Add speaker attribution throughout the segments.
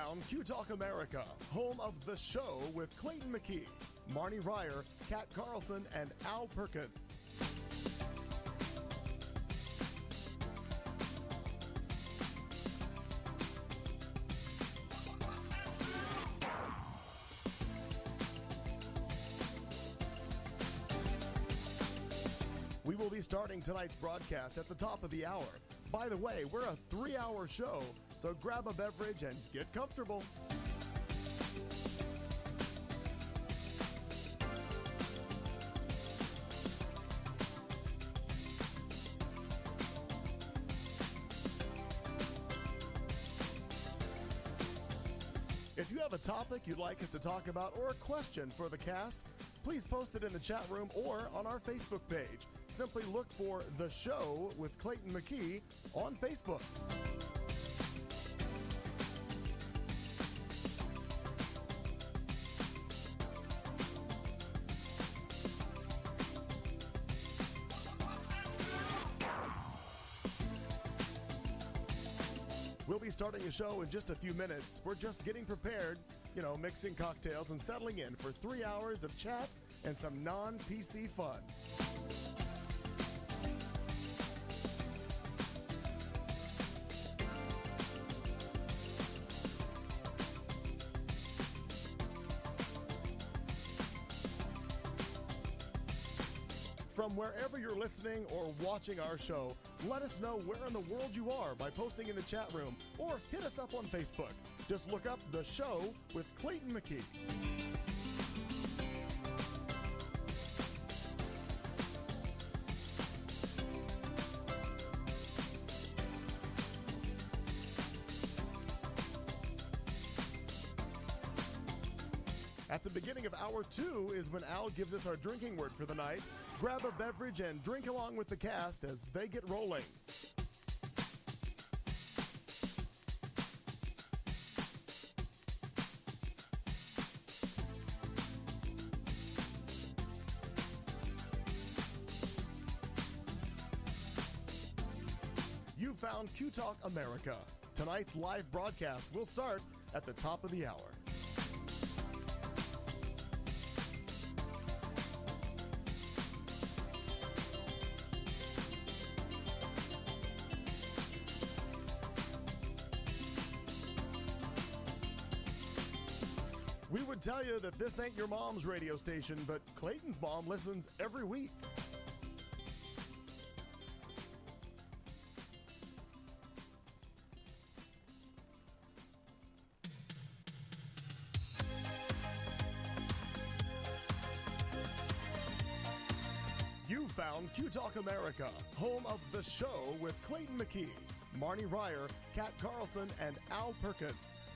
Speaker 1: found Q Talk America, home of The Show with Clayton McKee, Marnie Ryer, Kat Carlson, and Al Perkins. We will be starting tonight's broadcast at the top of the hour. By the way, we're a 3-hour show, so grab a beverage and get comfortable. If you have a topic you'd like us to talk about or a question for the cast, please post it in the chat room or on our Facebook page. Simply look for The Show with Clayton McKee on Facebook. We'll be starting a show in just a few minutes. We're just getting prepared, mixing cocktails and settling in for 3 hours of chat and some non-PC fun. From wherever you're listening or watching our show, let us know where in the world you are by posting in the chat room or hit us up on Facebook. Just look up The Show with Clayton McKee. At the beginning of hour 2 is when Al gives us our drinking word for the night. Grab a beverage and drink along with the cast as they get rolling. You found Q Talk America. Tonight's live broadcast will start at the top of the hour. We would tell you that this ain't your mom's radio station, but Clayton's mom listens every week. You found Q Talk America, home of The Show with Clayton McKee, Marnie Ryer, Kat Carlson, and Al Perkins.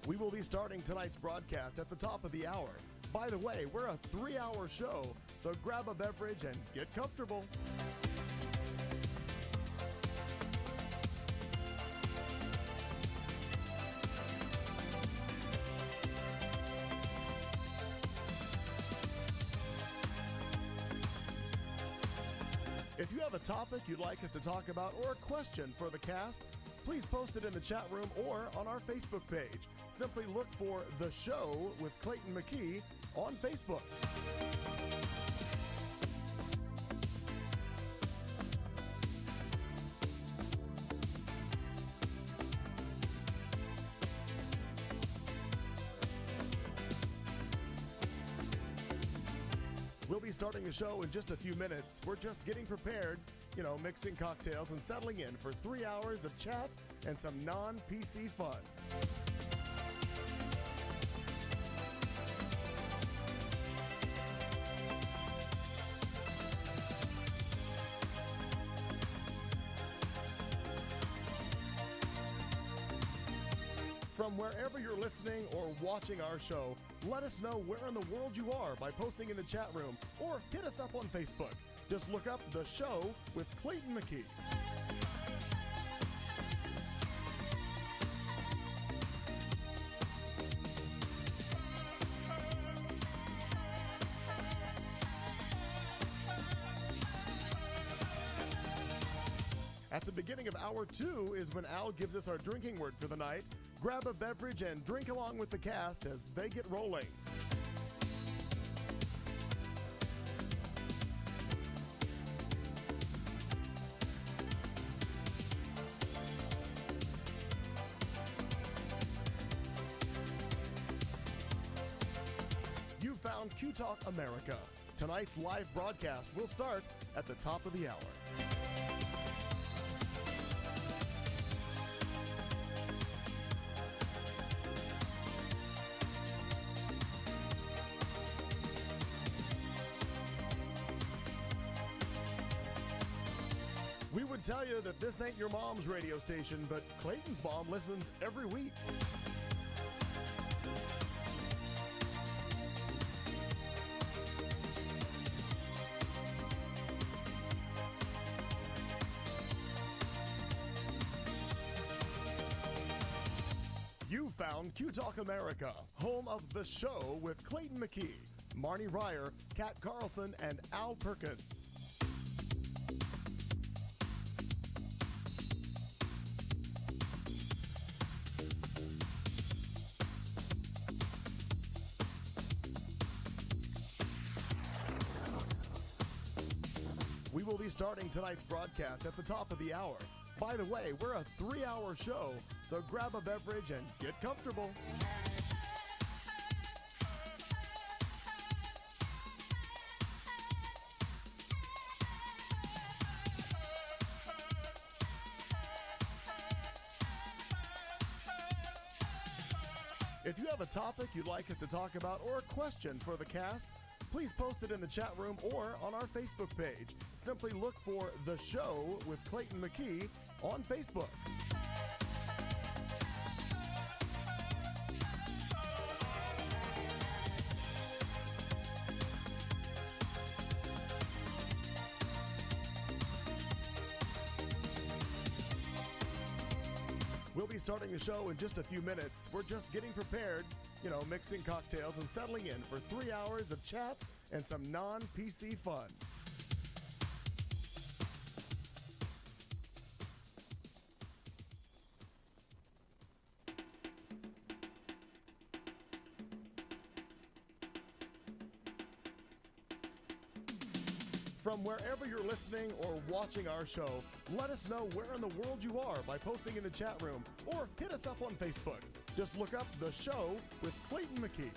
Speaker 1: We will be starting tonight's broadcast at the top of the hour. By the way, we're a 3-hour show, so grab a beverage and get comfortable. If you have a topic you'd like us to talk about or a question for the cast, please post it in the chat room or on our Facebook page. Simply look for The Show with Clayton McKee on Facebook. We'll be starting the show in just a few minutes. We're just getting prepared, mixing cocktails and settling in for 3 hours of chat and some non-PC fun. From wherever you're listening or watching our show, let us know where in the world you are by posting in the chat room or hit us up on Facebook. Just look up The Show with Clayton McKee. At the beginning of hour 2 is when Al gives us our drinking word for the night. Grab a beverage and drink along with the cast as they get rolling. You found Q Talk America. Tonight's live broadcast will start at the top of the hour. We would tell you that this ain't your mom's radio station, but Clayton's mom listens every week. You found Q Talk America, home of The Show with Clayton McKee, Marnie Ryer, Kat Carlson, and Al Perkins. We will be starting tonight's broadcast at the top of the hour. By the way, we're a 3-hour show, so grab a beverage and get comfortable. If you have a topic you'd like us to talk about or a question for the cast, please post it in the chat room or on our Facebook page. Simply look for The Show with Clayton McKee on Facebook. We'll be starting the show in just a few minutes. We're just getting prepared, mixing cocktails and settling in for 3 hours of chat and some non-PC fun. From wherever you're listening or watching our show, let us know where in the world you are by posting in the chat room or hit us up on Facebook. Just look up The Show with Clayton McKee.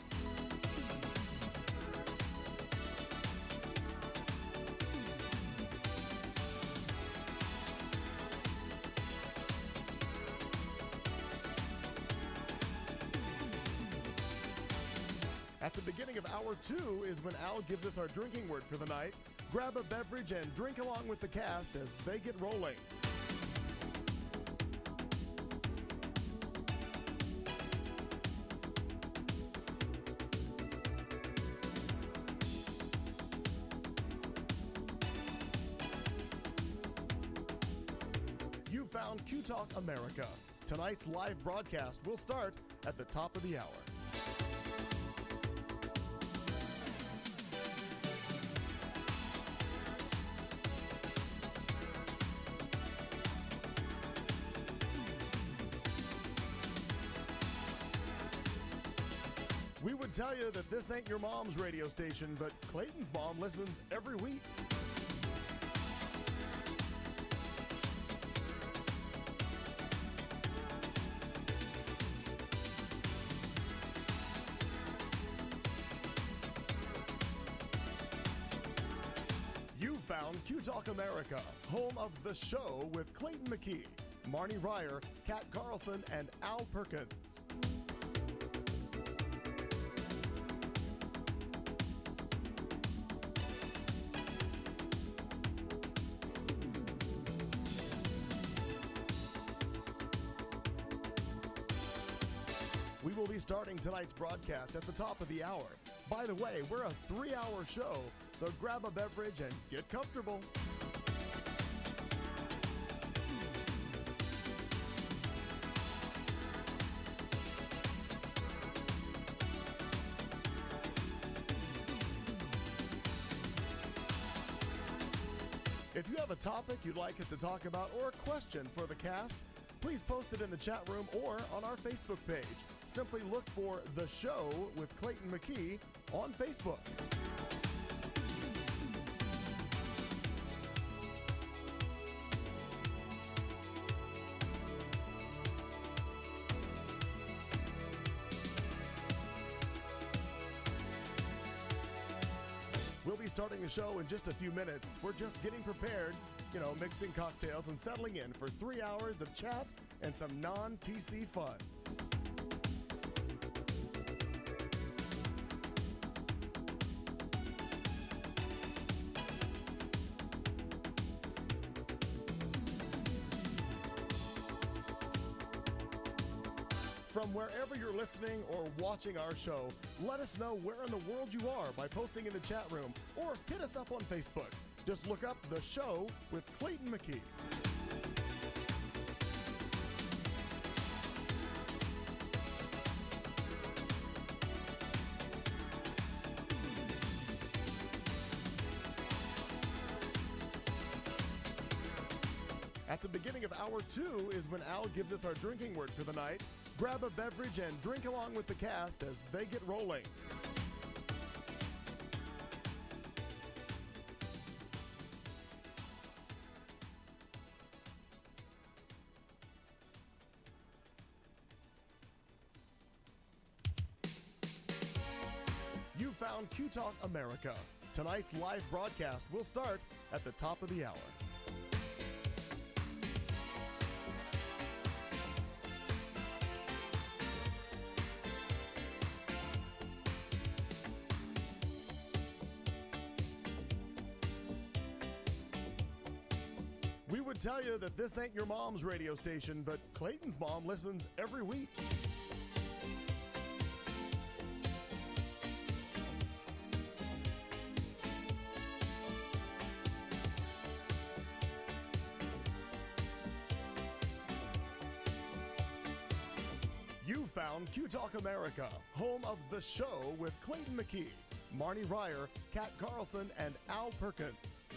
Speaker 1: At the beginning of hour 2 is when Al gives us our drinking word for the night. Grab a beverage and drink along with the cast as they get rolling. You found Q Talk America. Tonight's live broadcast will start at the top of the hour. We would tell you that this ain't your mom's radio station, but Clayton's mom listens every week. You found Q Talk America, home of The Show with Clayton McKee, Marnie Ryer, Kat Carlson, and Al Perkins. We will be starting tonight's broadcast at the top of the hour. By the way, we're a 3-hour show, so grab a beverage and get comfortable. If you have a topic you'd like us to talk about or a question for the cast, please post it in the chat room or on our Facebook page. Simply look for The Show with Clayton McKee on Facebook. We'll be starting the show in just a few minutes. We're just getting prepared, mixing cocktails and settling in for 3 hours of chat and some non-PC fun. From wherever you're listening or watching our show, let us know where in the world you are by posting in the chat room or hit us up on Facebook. Just look up The Show with Clayton McKee. At the beginning of hour 2 is when Al gives us our drinking word for the night. Grab a beverage and drink along with the cast as they get rolling. You found Q Talk America. Tonight's live broadcast will start at the top of the hour. We would tell you that this ain't your mom's radio station, but Clayton's mom listens every week. You found Q Talk America, home of The Show with Clayton McKee, Marnie Ryer, Kat Carlson, and Al Perkins.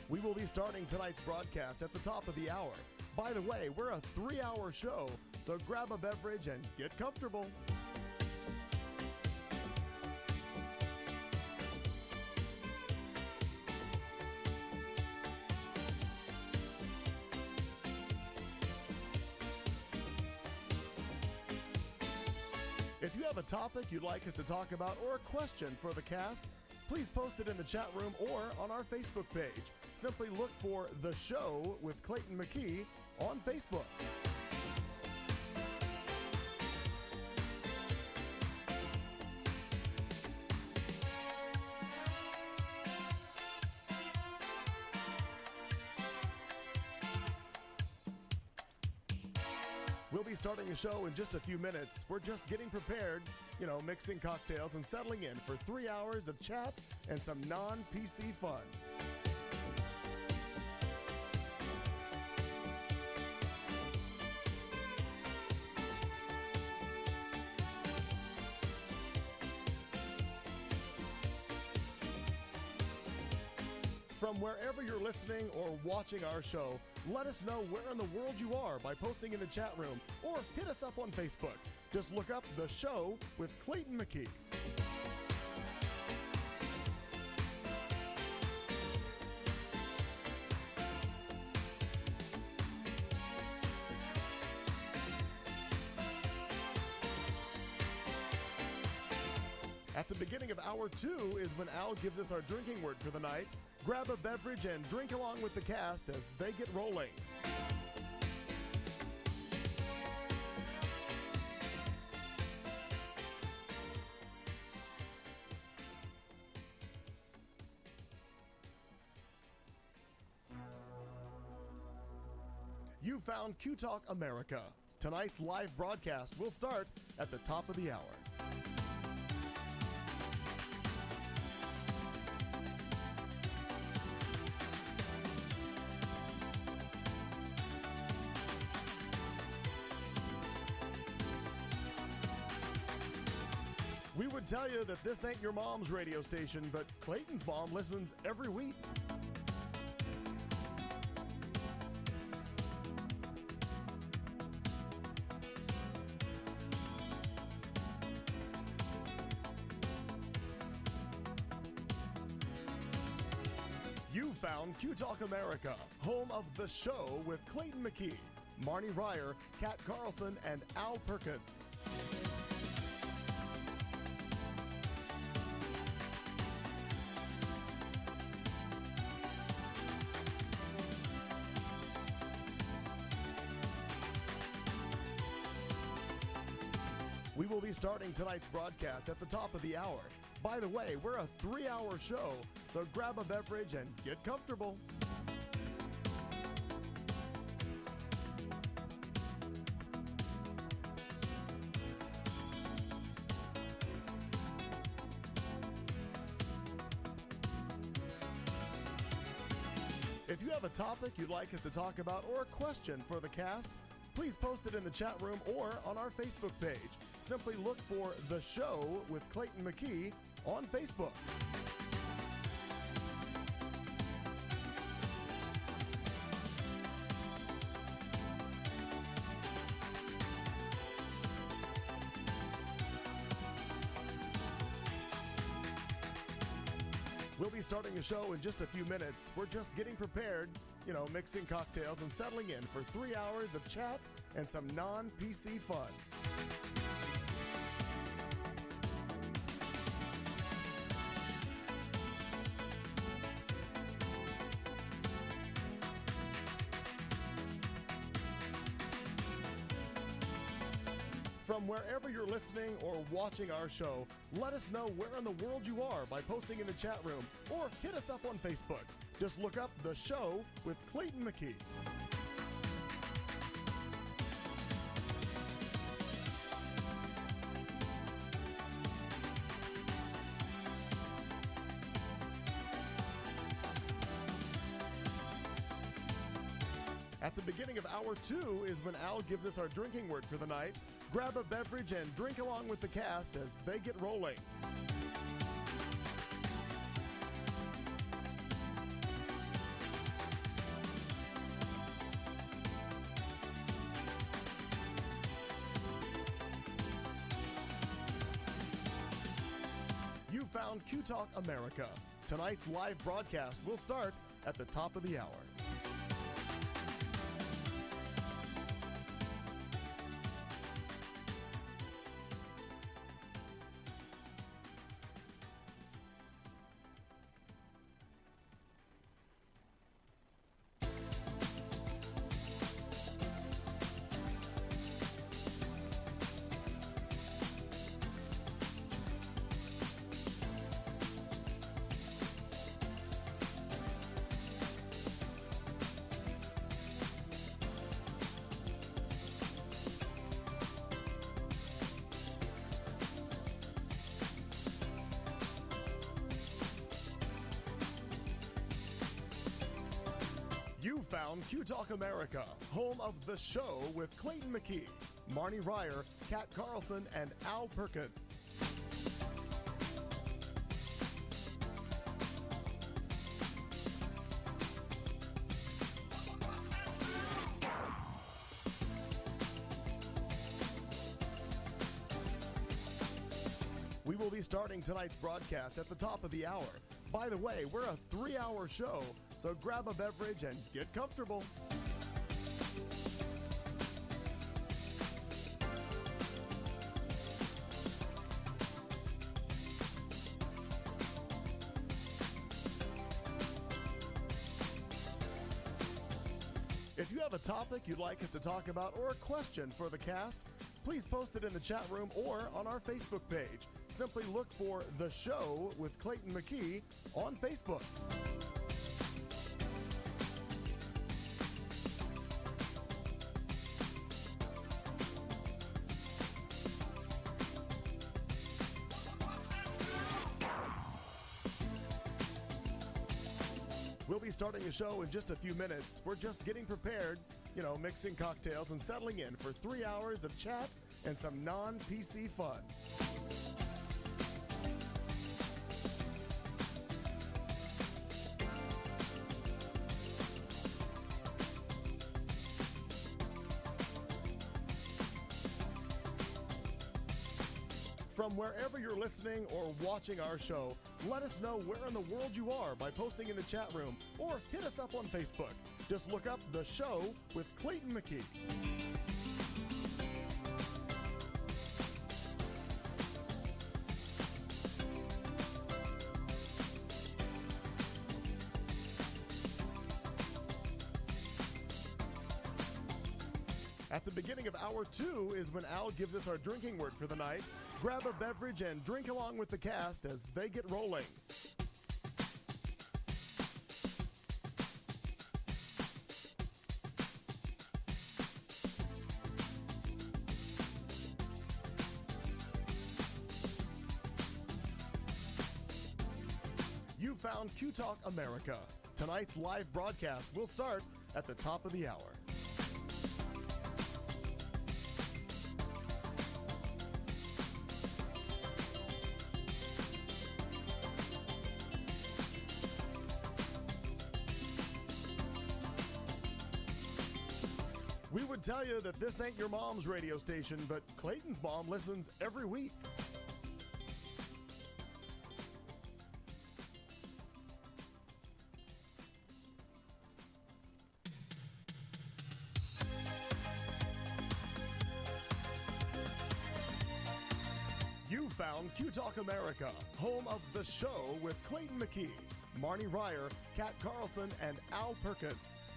Speaker 1: We will be starting tonight's broadcast at the top of the hour. By the way, we're a 3-hour show, so grab a beverage and get comfortable. If you have a topic you'd like us to talk about or a question for the cast, please post it in the chat room or on our Facebook page. Simply look for The Show with Clayton McKee on Facebook. We'll be starting the show in just a few minutes. We're just getting prepared, mixing cocktails and settling in for 3 hours of chat and some non-PC fun. From wherever you're listening or watching our show, let us know where in the world you are by posting in the chat room or hit us up on Facebook. Just look up The Show with Clayton McKee. At the beginning of hour 2 is when Al gives us our drinking word for the night. Grab a beverage and drink along with the cast as they get rolling. You found Q Talk America. Tonight's live broadcast will start at the top of the hour. We would tell you that this ain't your mom's radio station, but Clayton's mom listens every week. You found Q Talk America, home of The Show with Clayton McKee, Marnie Ryer, Kat Carlson, and Al Perkins. We will be starting tonight's broadcast at the top of the hour. By the way, we're a 3-hour show, so grab a beverage and get comfortable. If you have a topic you'd like us to talk about or a question for the cast, please post it in the chat room or on our Facebook page. Simply look for The Show with Clayton McKee on Facebook. We'll be starting the show in just a few minutes. We're just getting prepared, mixing cocktails and settling in for 3 hours of chat and some non-PC fun. From wherever you're listening or watching our show, let us know where in the world you are by posting in the chat room or hit us up on Facebook. Just look up The Show with Clayton McKee. At the beginning of hour 2 is when Al gives us our drinking word for the night. Grab a beverage and drink along with the cast as they get rolling. You found Q Talk America. Tonight's live broadcast will start at the top of the hour. You found Q Talk America, home of The Show with Clayton McKee, Marnie Ryer, Kat Carlson, and Al Perkins. We will be starting tonight's broadcast at the top of the hour. By the way, we're a 3-hour show, so grab a beverage and get comfortable. If you have a topic you'd like us to talk about or a question for the cast, please post it in the chat room or on our Facebook page. Simply look for The Show with Clayton McKee on Facebook. We'll be starting the show in just a few minutes. We're just getting prepared, mixing cocktails and settling in for 3 hours of chat and some non-PC fun. From wherever you're listening or watching our show, let us know where in the world you are by posting in the chat room or hit us up on Facebook. Just look up The Show with Clayton McKee. At the beginning of hour 2 is when Al gives us our drinking word for the night. Grab a beverage and drink along with the cast as they get rolling. You found Q Talk America. Tonight's live broadcast will start at the top of the hour. We would tell you that this ain't your mom's radio station, but Clayton's mom listens every week. You found Q Talk America, home of The Show with Clayton McKee, Marnie Ryer, Kat Carlson, and Al Perkins.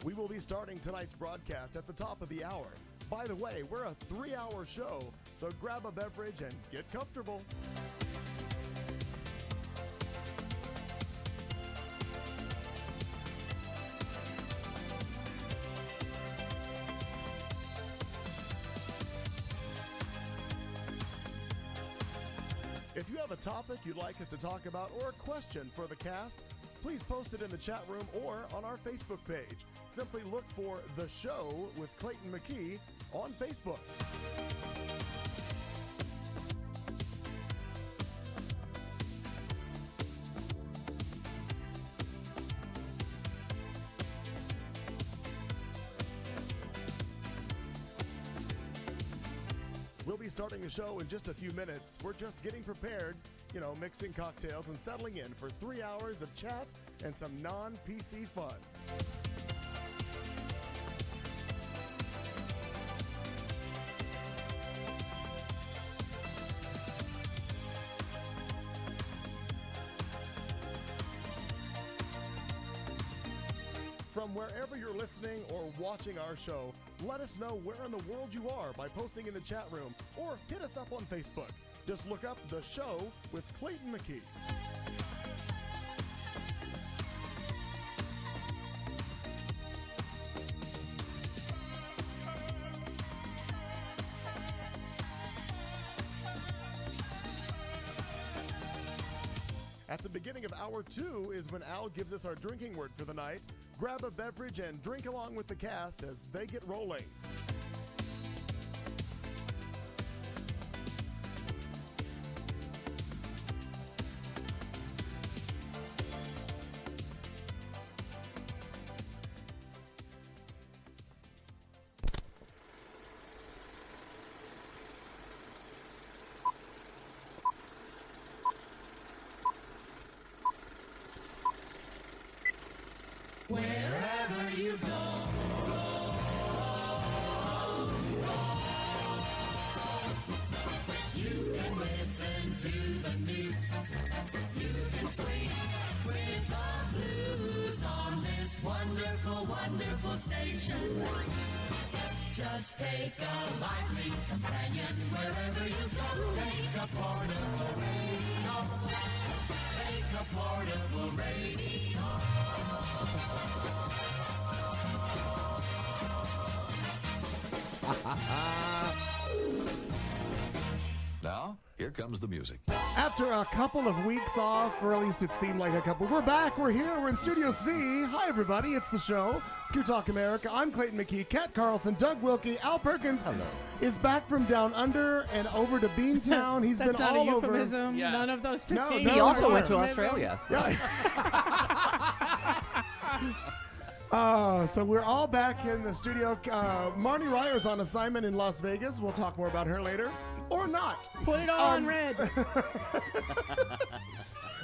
Speaker 1: We will be starting tonight's broadcast at the top of the hour. By the way, we're a 3-hour show, so grab a beverage and get comfortable. If you have a topic you'd like us to talk about or a question for the cast, please post it in the chat room or on our Facebook page. Simply look for The Show with Clayton McKee on Facebook. We'll be starting the show in just a few minutes. We're just getting prepared, mixing cocktails and settling in for 3 hours of chat and some non-PC fun. From wherever you're listening or watching our show, let us know where in the world you are by posting in the chat room or hit us up on Facebook. Just look up The Show with Clayton McKee. At the beginning of hour 2 is when Al gives us our drinking word for the night. Grab a beverage and drink along with the cast as they get rolling.
Speaker 2: Wherever you go, you can listen to the news. You can swing with the blues on this wonderful, wonderful station. Just take a lively companion wherever you go. Take a portable radio. Take a portable radio.
Speaker 3: Now, Here comes the music.
Speaker 1: After a couple of weeks off, or at least it seemed like a couple, we're back. We're here. We're in Studio C. Hi, everybody. It's the show. Q Talk America. I'm Clayton McKee, Kat Carlson, Doug Wilkie, Al Perkins is back from down under and over to Beantown. He's
Speaker 4: That's
Speaker 1: been
Speaker 4: not
Speaker 1: all
Speaker 4: a
Speaker 1: over.
Speaker 4: euphemism.
Speaker 5: Yeah.
Speaker 4: None of those things.
Speaker 1: No,
Speaker 6: He also went to
Speaker 4: Euphemisms.
Speaker 6: Australia.
Speaker 1: Yeah. So we're all back in the studio. Marnie Ryer's on assignment in Las Vegas. We'll talk more about her later. Or not.
Speaker 4: Put it on red.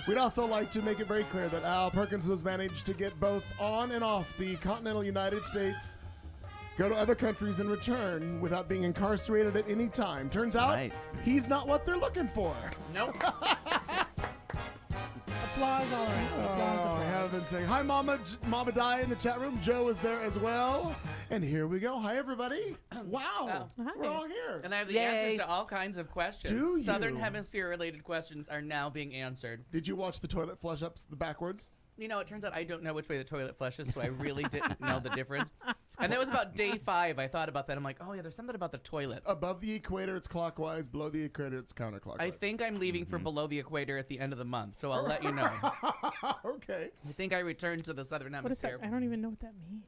Speaker 1: We'd also like to make it very clear that Al Perkins has managed to get both on and off the continental United States, go to other countries and return without being incarcerated at any time. Turns out
Speaker 6: right.
Speaker 1: he's not what they're looking for.
Speaker 5: Nope.
Speaker 4: Applause all around. Applause,
Speaker 1: Oh, I
Speaker 4: applause.
Speaker 1: haven't saying hi, Mama. Mama Di in the chat room. Joe is there as well. And here we go. Hi, everybody. Wow.
Speaker 4: Hi.
Speaker 1: We're all here.
Speaker 5: And I have the
Speaker 6: Yay.
Speaker 5: answers to all kinds of questions.
Speaker 1: Do you?
Speaker 5: Southern Hemisphere related questions are now being answered.
Speaker 1: Did you watch the toilet flush ups the backwards?
Speaker 5: You know, it turns out I don't know which way the toilet flushes, so I really didn't know the difference. And that was about day 5. I thought about that. I'm like, oh, yeah, there's something about the toilets.
Speaker 1: Above the equator, it's clockwise. Below the equator, it's counterclockwise.
Speaker 5: I think I'm leaving for below the equator at the end of the month, so I'll let you know.
Speaker 1: Okay.
Speaker 5: I think I returned to the Southern
Speaker 4: What is that?
Speaker 5: Hemisphere.
Speaker 4: I don't even know what that means.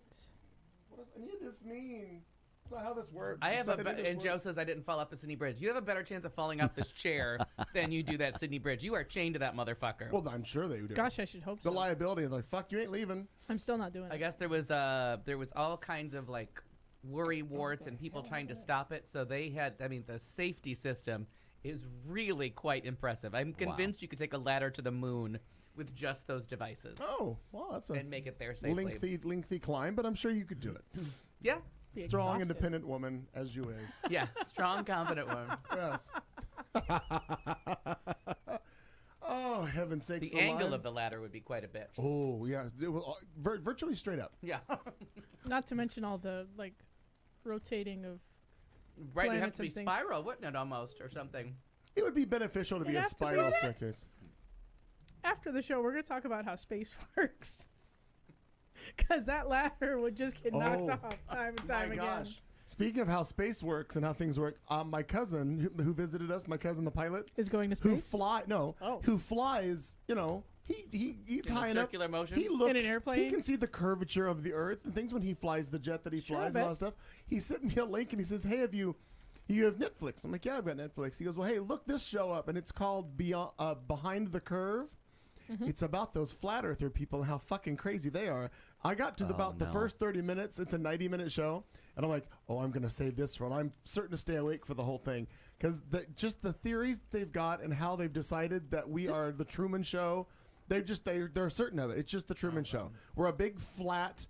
Speaker 1: What does any of this mean? That's not how this works.
Speaker 5: I
Speaker 1: That's
Speaker 5: have
Speaker 1: not how this
Speaker 5: and Joe
Speaker 1: works.
Speaker 5: says I didn't fall off the Sydney Bridge. You have a better chance of falling off this chair than you do that Sydney Bridge. You are chained to that motherfucker.
Speaker 1: Well, I'm sure they do.
Speaker 4: Gosh, I should hope
Speaker 1: The
Speaker 4: so.
Speaker 1: liability is like, fuck, you ain't leaving.
Speaker 4: I'm still not doing
Speaker 5: I
Speaker 4: it.
Speaker 5: guess there was all kinds of like worry warts and people trying to stop it. So they had, I mean, the safety system is really quite impressive. I'm convinced you could take a ladder to the moon with just those devices
Speaker 1: Oh, well, that's a
Speaker 5: and make it there safely.
Speaker 1: lengthy climb, but I'm sure you could do it.
Speaker 5: Yeah,
Speaker 4: Be
Speaker 1: Strong,
Speaker 4: exhausted.
Speaker 1: independent woman as you is.
Speaker 5: yeah, strong, confident woman.
Speaker 1: Yes. Oh, heaven's sakes.
Speaker 5: The angle
Speaker 1: alive.
Speaker 5: of the ladder would be quite a bitch.
Speaker 1: Oh, yeah. It was virtually straight up.
Speaker 5: Yeah,
Speaker 4: Not to mention all the like rotating of.
Speaker 5: right. It'd have
Speaker 4: Planets
Speaker 5: to be
Speaker 4: and things.
Speaker 5: spiral, wouldn't it? Almost or something.
Speaker 1: It would be beneficial to be a
Speaker 4: has to be
Speaker 1: spiral
Speaker 4: that?
Speaker 1: staircase.
Speaker 4: After the show, we're gonna talk about how space works. Because that ladder would just get knocked
Speaker 1: Oh,
Speaker 4: off time and time
Speaker 1: My
Speaker 4: again.
Speaker 1: gosh. Speaking of how space works and how things work, my cousin who visited us, my cousin the pilot,
Speaker 4: Is going to
Speaker 1: who
Speaker 4: space
Speaker 1: who flies, he's high enough.
Speaker 5: circular motion?
Speaker 1: He looks,
Speaker 4: In an airplane?
Speaker 1: He can see the curvature of the Earth and things when he flies the jet that he
Speaker 4: Sure, I
Speaker 1: flies and all
Speaker 4: bet.
Speaker 1: that stuff. He sent me a link and he says, "Hey, you have Netflix?" I'm like, "Yeah, I've got Netflix." He goes, "Well, hey, look this show up," and it's called Behind the Curve.
Speaker 4: Mm-hmm.
Speaker 1: It's about those flat earther people and how fucking crazy they are. I got to the first 30 minutes. It's a 90-minute show. And I'm like, oh, I'm going to save this for it. I'm certain to stay awake for the whole thing. Because just the theories they've got and how they've decided that we are the Truman Show, they're certain of it. It's just the Truman Show. We're a big flat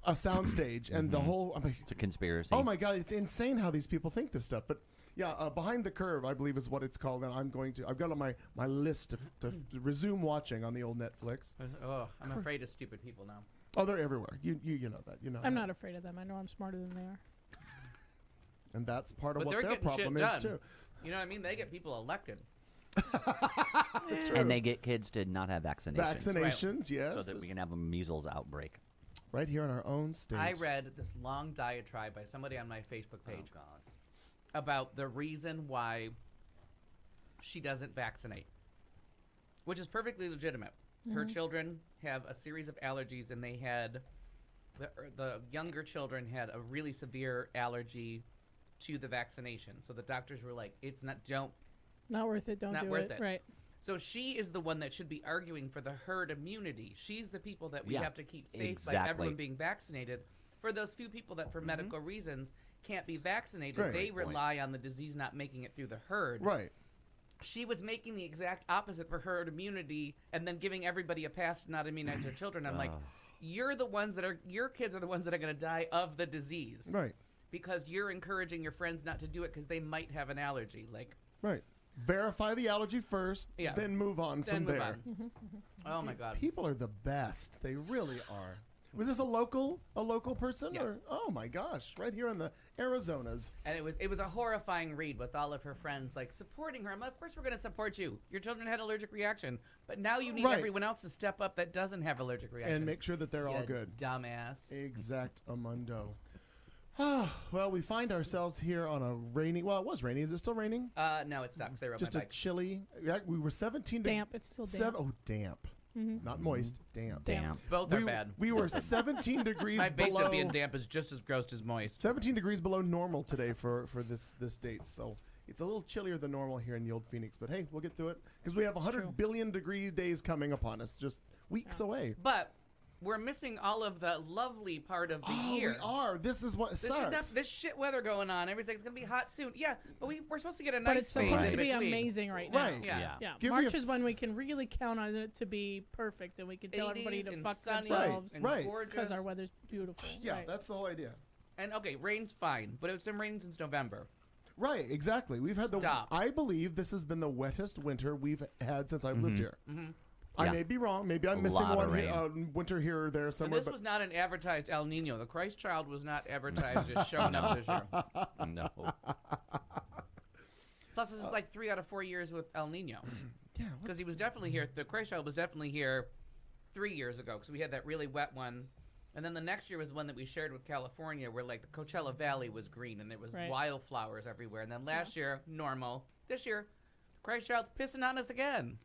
Speaker 1: soundstage. And the whole... I'm like,
Speaker 6: It's a conspiracy.
Speaker 1: oh, my God. It's insane how these people think this stuff. But... yeah, Behind the Curve, I believe, is what it's called, and I've got on my list to resume watching on the old Netflix.
Speaker 5: Oh, I'm afraid of stupid people now.
Speaker 1: Oh, they're everywhere. You know that. You know.
Speaker 4: I'm
Speaker 1: that.
Speaker 4: not afraid of them. I know I'm smarter than they are.
Speaker 1: And that's part of
Speaker 5: But
Speaker 1: what
Speaker 5: they're
Speaker 1: their
Speaker 5: getting shit
Speaker 1: problem is
Speaker 5: done.
Speaker 1: too.
Speaker 5: You know what I mean? They get people elected.
Speaker 6: And they get kids to not have vaccinations.
Speaker 1: Vaccinations, yes.
Speaker 6: So that we can have a measles outbreak.
Speaker 1: right here in our own state.
Speaker 5: I read this long diatribe by somebody on my Facebook page about the reason why she doesn't vaccinate, which is perfectly legitimate. Her children have a series of allergies, and they had the younger children had a really severe allergy to the vaccination. So the doctors were like, "It's not
Speaker 4: Not worth it. Don't
Speaker 5: Not
Speaker 4: do
Speaker 5: worth
Speaker 4: it.
Speaker 5: it.
Speaker 4: Right.
Speaker 5: So she is the one that should be arguing for the herd immunity. She's the people that we
Speaker 6: Yeah,
Speaker 5: have to keep safe by
Speaker 6: exactly.
Speaker 5: everyone being vaccinated. For those few people that, for medical reasons, can't be vaccinated,
Speaker 1: Right.
Speaker 5: they
Speaker 6: Great point.
Speaker 5: rely on the disease not making it through the herd.
Speaker 1: Right.
Speaker 5: She was making the exact opposite for herd immunity and then giving everybody a pass to not immunize their children. I'm like, your kids are the ones that are going to die of the disease.
Speaker 1: Right.
Speaker 5: Because you're encouraging your friends not to do it because they might have an allergy. Like,
Speaker 1: Right. Verify the allergy first,
Speaker 5: Yeah.
Speaker 1: then move on
Speaker 5: then
Speaker 1: from
Speaker 5: move
Speaker 1: there.
Speaker 5: on. Oh my God.
Speaker 1: People are the best. They really are. Was this a local person?
Speaker 5: Yeah.
Speaker 1: Or oh my gosh, right here in the Arizonas.
Speaker 5: And it was a horrifying read with all of her friends like supporting her. I'm like, of course we're going to support you. Your children had allergic reaction, but now you need
Speaker 1: Right.
Speaker 5: everyone else to step up that doesn't have allergic reactions.
Speaker 1: And make sure that they're all
Speaker 5: You
Speaker 1: good.
Speaker 5: dumbass.
Speaker 1: Exactamundo. Well, we find ourselves here on a rainy. Well, it was rainy. Is it still raining?
Speaker 5: No, it stopped 'cause I rode
Speaker 1: Just
Speaker 5: my
Speaker 1: a
Speaker 5: bike.
Speaker 1: chilly. We were 17.
Speaker 4: Damp. It's still damp.
Speaker 1: Damp. Not moist. Damp.
Speaker 4: Damp.
Speaker 5: Both are bad.
Speaker 1: We were 17 degrees
Speaker 5: My basement
Speaker 1: below.
Speaker 5: being damp is just as gross as moist.
Speaker 1: 17 degrees below normal today for this date. So it's a little chillier than normal here in the old Phoenix. But hey, we'll get through it because we have 100
Speaker 4: true.
Speaker 1: billion degree days coming upon us, just weeks away.
Speaker 5: But we're missing all of the lovely part of the year.
Speaker 1: We are. This is what sucks.
Speaker 5: This shit weather going on. Everything's going to be hot soon. Yeah, but we're supposed to get a
Speaker 4: But
Speaker 5: nice
Speaker 4: it's supposed
Speaker 5: phase
Speaker 4: to
Speaker 5: in
Speaker 4: be
Speaker 5: between.
Speaker 4: amazing right now.
Speaker 1: Right.
Speaker 5: Yeah.
Speaker 6: Yeah.
Speaker 4: Yeah,
Speaker 1: Give me
Speaker 4: March
Speaker 1: a
Speaker 4: is when we can really count on it to be perfect, and we can tell everybody
Speaker 5: 80s
Speaker 4: to
Speaker 5: and
Speaker 4: fuck
Speaker 5: sunny
Speaker 4: themselves
Speaker 5: and
Speaker 1: Right.
Speaker 5: gorgeous.
Speaker 4: because our weather's beautiful.
Speaker 1: Yeah,
Speaker 4: right.
Speaker 1: that's the whole idea.
Speaker 5: And okay, rain's fine, but it's been raining since November.
Speaker 1: Right, exactly. We've had
Speaker 5: Stop.
Speaker 1: I believe this has been the wettest winter we've had since I've lived here.
Speaker 5: Mm-hmm.
Speaker 1: I
Speaker 6: Yeah.
Speaker 1: may be wrong. Maybe I'm
Speaker 6: A
Speaker 1: missing
Speaker 6: lot of
Speaker 1: one here,
Speaker 6: rain.
Speaker 1: winter here or there
Speaker 5: And
Speaker 1: somewhere.
Speaker 5: this
Speaker 1: But
Speaker 5: was not an advertised El Nino. The Christ child was not advertised as showing up this year.
Speaker 6: No.
Speaker 5: Plus, this is like 3 out of 4 years with El Nino.
Speaker 1: yeah,
Speaker 5: Because he was definitely here. The Christ child was definitely here 3 years ago because we had that really wet one. And then the next year was one that we shared with California where like the Coachella Valley was green and there was
Speaker 4: Right.
Speaker 5: wildflowers everywhere. And then last year, normal. This year, Christ child's pissing on us again.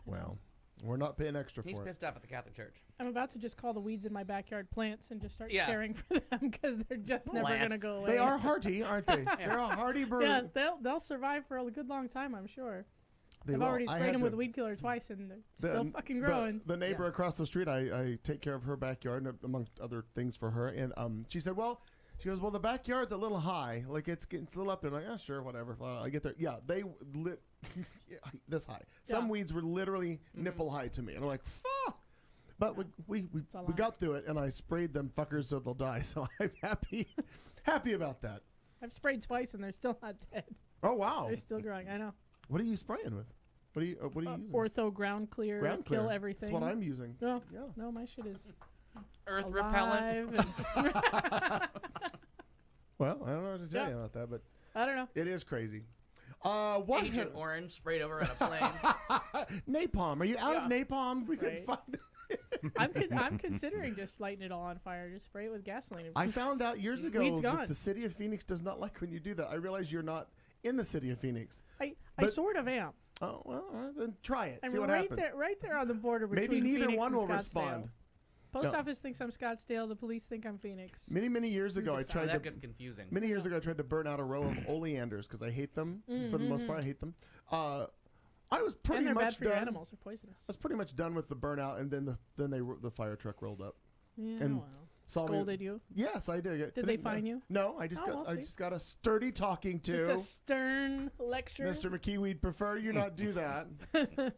Speaker 1: well, we're not paying extra
Speaker 5: He's
Speaker 1: for it.
Speaker 5: pissed off at the Catholic Church.
Speaker 4: I'm about to just call the weeds in my backyard plants and just start
Speaker 5: Yeah.
Speaker 4: caring for them because they're just never gonna
Speaker 5: Plants.
Speaker 4: go away.
Speaker 1: They are hardy, aren't they? They're a hardy bird.
Speaker 4: Yeah, they'll survive for a good long time, I'm sure.
Speaker 1: They
Speaker 4: I've
Speaker 1: will.
Speaker 4: already
Speaker 1: I
Speaker 4: sprayed
Speaker 1: had
Speaker 4: them
Speaker 1: to-
Speaker 4: with weed killer twice, and they're still fucking growing.
Speaker 1: The neighbor across the street, I take care of her backyard, and amongst other things for her. And she said, well, the backyard's a little high. Like, it's a little up there. I'm like, sure, whatever. Well, I get there. Yeah, they lit this high. Some
Speaker 4: Yeah.
Speaker 1: weeds were literally nipple high to me. And I'm like, fuck. But we
Speaker 4: a lot.
Speaker 1: got through it, and I sprayed them fuckers so they'll die. So I'm happy about that.
Speaker 4: I've sprayed twice, and they're still not dead.
Speaker 1: Oh, wow.
Speaker 4: They're still growing. I know.
Speaker 1: What are you spraying with? What are you using?
Speaker 4: Ortho ground clear,
Speaker 1: Ground
Speaker 4: kill
Speaker 1: clear.
Speaker 4: everything.
Speaker 1: That's what I'm using.
Speaker 4: No,
Speaker 1: Yeah.
Speaker 4: no, my shit is
Speaker 5: Earth repellent.
Speaker 4: alive. And
Speaker 1: Well, I don't know what to tell
Speaker 4: Yeah.
Speaker 1: you about that, but
Speaker 4: I don't know.
Speaker 1: it is crazy. What
Speaker 5: Agent Orange sprayed over on a plane.
Speaker 1: napalm? Are you out of
Speaker 5: Yeah.
Speaker 1: napalm? We could
Speaker 4: Right.
Speaker 1: find.
Speaker 4: I'm considering just lighting it all on fire. Just spray it with gasoline.
Speaker 1: I found out years ago
Speaker 4: Weed's
Speaker 1: that
Speaker 4: gone.
Speaker 1: the city of Phoenix does not like when you do that. I realize you're not in the city of Phoenix.
Speaker 4: I
Speaker 1: but-
Speaker 4: sort of am.
Speaker 1: Oh well, then try it.
Speaker 4: I'm
Speaker 1: See what
Speaker 4: right
Speaker 1: happens.
Speaker 4: right there on the border between
Speaker 1: Maybe neither
Speaker 4: Phoenix
Speaker 1: one
Speaker 4: and
Speaker 1: will
Speaker 4: Scottsdale.
Speaker 1: respond.
Speaker 4: Post
Speaker 1: No.
Speaker 4: office thinks I'm Scottsdale. The police think I'm Phoenix.
Speaker 1: Many years ago, I
Speaker 4: decide.
Speaker 1: tried
Speaker 5: that
Speaker 1: to.
Speaker 5: gets confusing.
Speaker 1: Many years ago, I tried to burn out a row of oleanders because I hate them. For the most part, I hate them. I was
Speaker 4: And
Speaker 1: pretty
Speaker 4: they're bad
Speaker 1: much
Speaker 4: for your
Speaker 1: done.
Speaker 4: animals. They're poisonous.
Speaker 1: I was pretty much done with the burnout, and then the fire truck rolled up.
Speaker 4: Yeah,
Speaker 1: and
Speaker 4: well.
Speaker 1: Saw me-
Speaker 4: Scolded you.
Speaker 1: Yes, I did.
Speaker 4: Did they fine you?
Speaker 1: No, I just
Speaker 4: Oh,
Speaker 1: got
Speaker 4: we'll see.
Speaker 1: just got a sturdy talking to.
Speaker 4: Just a stern lecture.
Speaker 1: Mr. McKee, we'd prefer you not do that.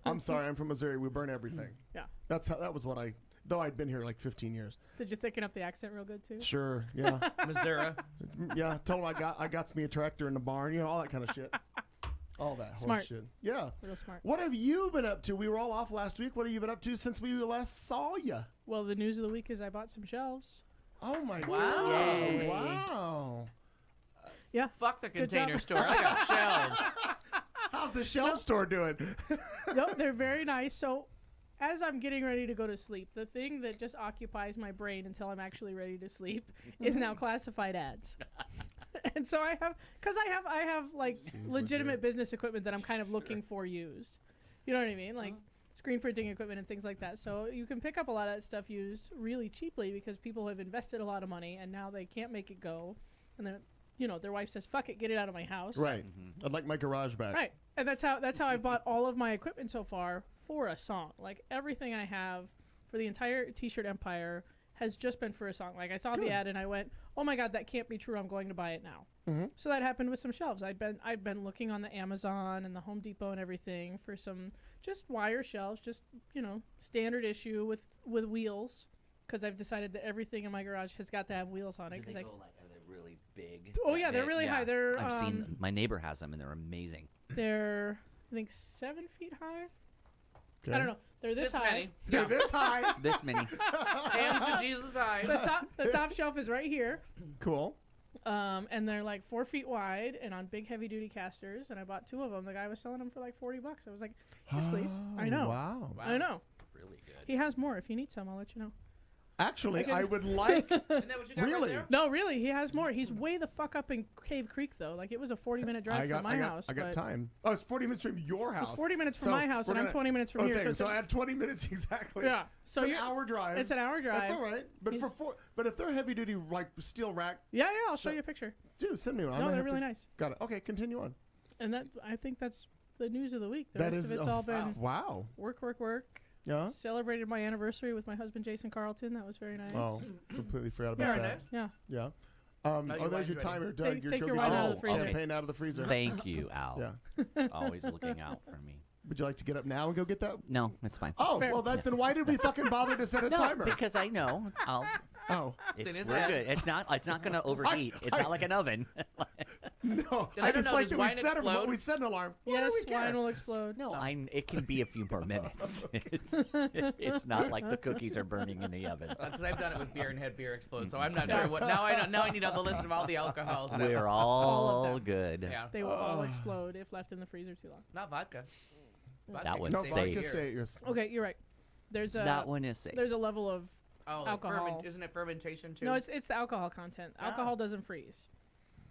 Speaker 1: I'm sorry, I'm from Missouri. We burn everything.
Speaker 4: Yeah.
Speaker 1: That was what I. Though I'd been here like 15 years.
Speaker 4: Did you thicken up the accent real good too?
Speaker 1: Sure, yeah,
Speaker 5: Missouri.
Speaker 1: yeah. Told him I got me a tractor in the barn. All that kind of shit. All that horse
Speaker 4: Smart.
Speaker 1: shit. Yeah.
Speaker 4: Real smart.
Speaker 1: What have you been up to? We were all off last week. What have you been up to since we last saw you?
Speaker 4: Well, the news of the week is I bought some shelves.
Speaker 1: Oh my
Speaker 5: Wow.
Speaker 1: god!
Speaker 5: Yay.
Speaker 1: Wow.
Speaker 4: Yeah.
Speaker 5: Fuck the
Speaker 4: Good
Speaker 5: container
Speaker 4: job.
Speaker 5: store. I got shelves.
Speaker 1: How's the shelf store doing?
Speaker 4: No, they're very nice. So, as I'm getting ready to go to sleep, the thing that just occupies my brain until I'm actually ready to sleep is now classified ads. And so I have like
Speaker 1: Seems
Speaker 4: legitimate
Speaker 1: legit.
Speaker 4: business equipment that I'm kind of looking for used. You know what I mean? Like screen printing equipment and things like that. So you can pick up a lot of that stuff used really cheaply because people have invested a lot of money and now they can't make it go. And then, their wife says, "Fuck it, get it out of my house."
Speaker 1: Right. I'd like my garage back.
Speaker 4: Right. And that's how I bought all of my equipment so far for a song. Like everything I have for the entire T-shirt empire has just been for a song. Like I saw
Speaker 1: Good.
Speaker 4: the ad and I went, "Oh my god, that can't be true. I'm going to buy it now." So that happened with some shelves. I've been looking on the Amazon and the Home Depot and everything for some just wire shelves, just standard issue with wheels, because I've decided that everything in my garage has got to have wheels on it.
Speaker 6: Do
Speaker 4: Because
Speaker 6: they go like, are they really big?
Speaker 4: Oh, yeah, they're really high. They're,
Speaker 6: I've seen them. My neighbor has them, and they're amazing.
Speaker 4: they're I think 7 feet high.
Speaker 1: Okay.
Speaker 4: I don't know. They're this high.
Speaker 5: many.
Speaker 1: They're this high.
Speaker 6: This many.
Speaker 5: Hands to Jesus high.
Speaker 4: The top shelf is right here.
Speaker 1: Cool.
Speaker 4: And they're like 4 feet wide and on big heavy duty casters. And I bought 2 of them. The guy was selling them for like $40. I was like, yes, please. I know.
Speaker 1: Wow.
Speaker 4: I know.
Speaker 6: Really good.
Speaker 4: He has more. If you need some, I'll let you know.
Speaker 1: Actually, I would like.
Speaker 5: Isn't that what you got
Speaker 1: Really?
Speaker 5: right there?
Speaker 4: No, really, he has more. He's way the fuck up in Cave Creek though. Like it was a 40-minute drive from my house.
Speaker 1: I got
Speaker 4: but
Speaker 1: time. Oh, it's 40 minutes from your house.
Speaker 4: It's 40 minutes from
Speaker 1: So
Speaker 4: my house,
Speaker 1: we're
Speaker 4: and I'm
Speaker 1: gonna-
Speaker 4: 20 minutes from
Speaker 1: oh,
Speaker 4: here.
Speaker 1: same.
Speaker 4: So, it's
Speaker 1: So
Speaker 4: a-
Speaker 1: add 20 minutes exactly.
Speaker 4: yeah. So
Speaker 1: it's
Speaker 4: you're-
Speaker 1: an hour drive.
Speaker 4: It's an hour drive.
Speaker 1: That's all right. But
Speaker 4: He's-
Speaker 1: but if they're heavy duty like steel rack,
Speaker 4: Yeah, I'll show you a picture.
Speaker 1: dude, send me one. I
Speaker 4: No,
Speaker 1: might
Speaker 4: they're
Speaker 1: have
Speaker 4: really
Speaker 1: to-
Speaker 4: nice.
Speaker 1: Got it. Okay, continue on.
Speaker 4: And that I think that's the news of the week. The
Speaker 1: That
Speaker 4: rest
Speaker 1: is
Speaker 4: of it's all been
Speaker 1: wow.
Speaker 4: work.
Speaker 1: Yeah.
Speaker 4: Celebrated my anniversary with my husband Jason Carlton. That was very nice.
Speaker 1: Oh, completely forgot about
Speaker 5: Very
Speaker 1: that.
Speaker 5: nice.
Speaker 4: Yeah.
Speaker 1: Yeah.
Speaker 5: your
Speaker 1: there's
Speaker 5: wine's
Speaker 1: your
Speaker 5: ready.
Speaker 1: timer, Doug.
Speaker 4: Take
Speaker 1: Go
Speaker 4: your
Speaker 1: get
Speaker 4: wine
Speaker 6: out of the freezer.
Speaker 1: Champagne out of the freezer.
Speaker 6: Thank you, Al.
Speaker 1: Yeah.
Speaker 6: Always looking out for me.
Speaker 1: Would you like to get up now and go get that?
Speaker 6: No, it's fine.
Speaker 1: Oh,
Speaker 4: Fair.
Speaker 1: well, then why did we fucking bother to set a
Speaker 6: no,
Speaker 1: timer?
Speaker 6: because I know.
Speaker 1: Oh,
Speaker 5: in
Speaker 6: It's
Speaker 5: his
Speaker 6: we're
Speaker 5: head.
Speaker 6: good. It's not going to overheat. It's not like an oven.
Speaker 1: no.
Speaker 5: And I don't
Speaker 1: just
Speaker 5: know,
Speaker 1: like
Speaker 5: does
Speaker 1: that
Speaker 5: wine
Speaker 1: we set,
Speaker 5: explode?
Speaker 1: we set an alarm. Why do
Speaker 4: Yes,
Speaker 1: we care?
Speaker 4: wine will explode.
Speaker 6: No, it can be a few more minutes. It's not like the cookies are burning in the oven.
Speaker 5: Because I've done it with beer and had beer explode, so I'm not sure what. Now I know. Now I need on the list of all the alcohols. that-
Speaker 6: We're
Speaker 4: All of
Speaker 6: all
Speaker 4: them.
Speaker 6: good.
Speaker 5: Yeah,
Speaker 4: They will all explode if left in the freezer too long.
Speaker 5: not vodka. Vodka
Speaker 6: That
Speaker 5: can
Speaker 6: was
Speaker 1: No,
Speaker 5: save
Speaker 6: safe.
Speaker 1: vodka
Speaker 5: beer.
Speaker 1: say yours.
Speaker 4: Okay, you're right. There's a
Speaker 6: That one is safe.
Speaker 4: there's a level of
Speaker 5: Oh,
Speaker 4: Alcohol.
Speaker 5: Isn't it fermentation too?
Speaker 4: no, it's the alcohol content.
Speaker 5: Ah.
Speaker 4: Alcohol doesn't freeze.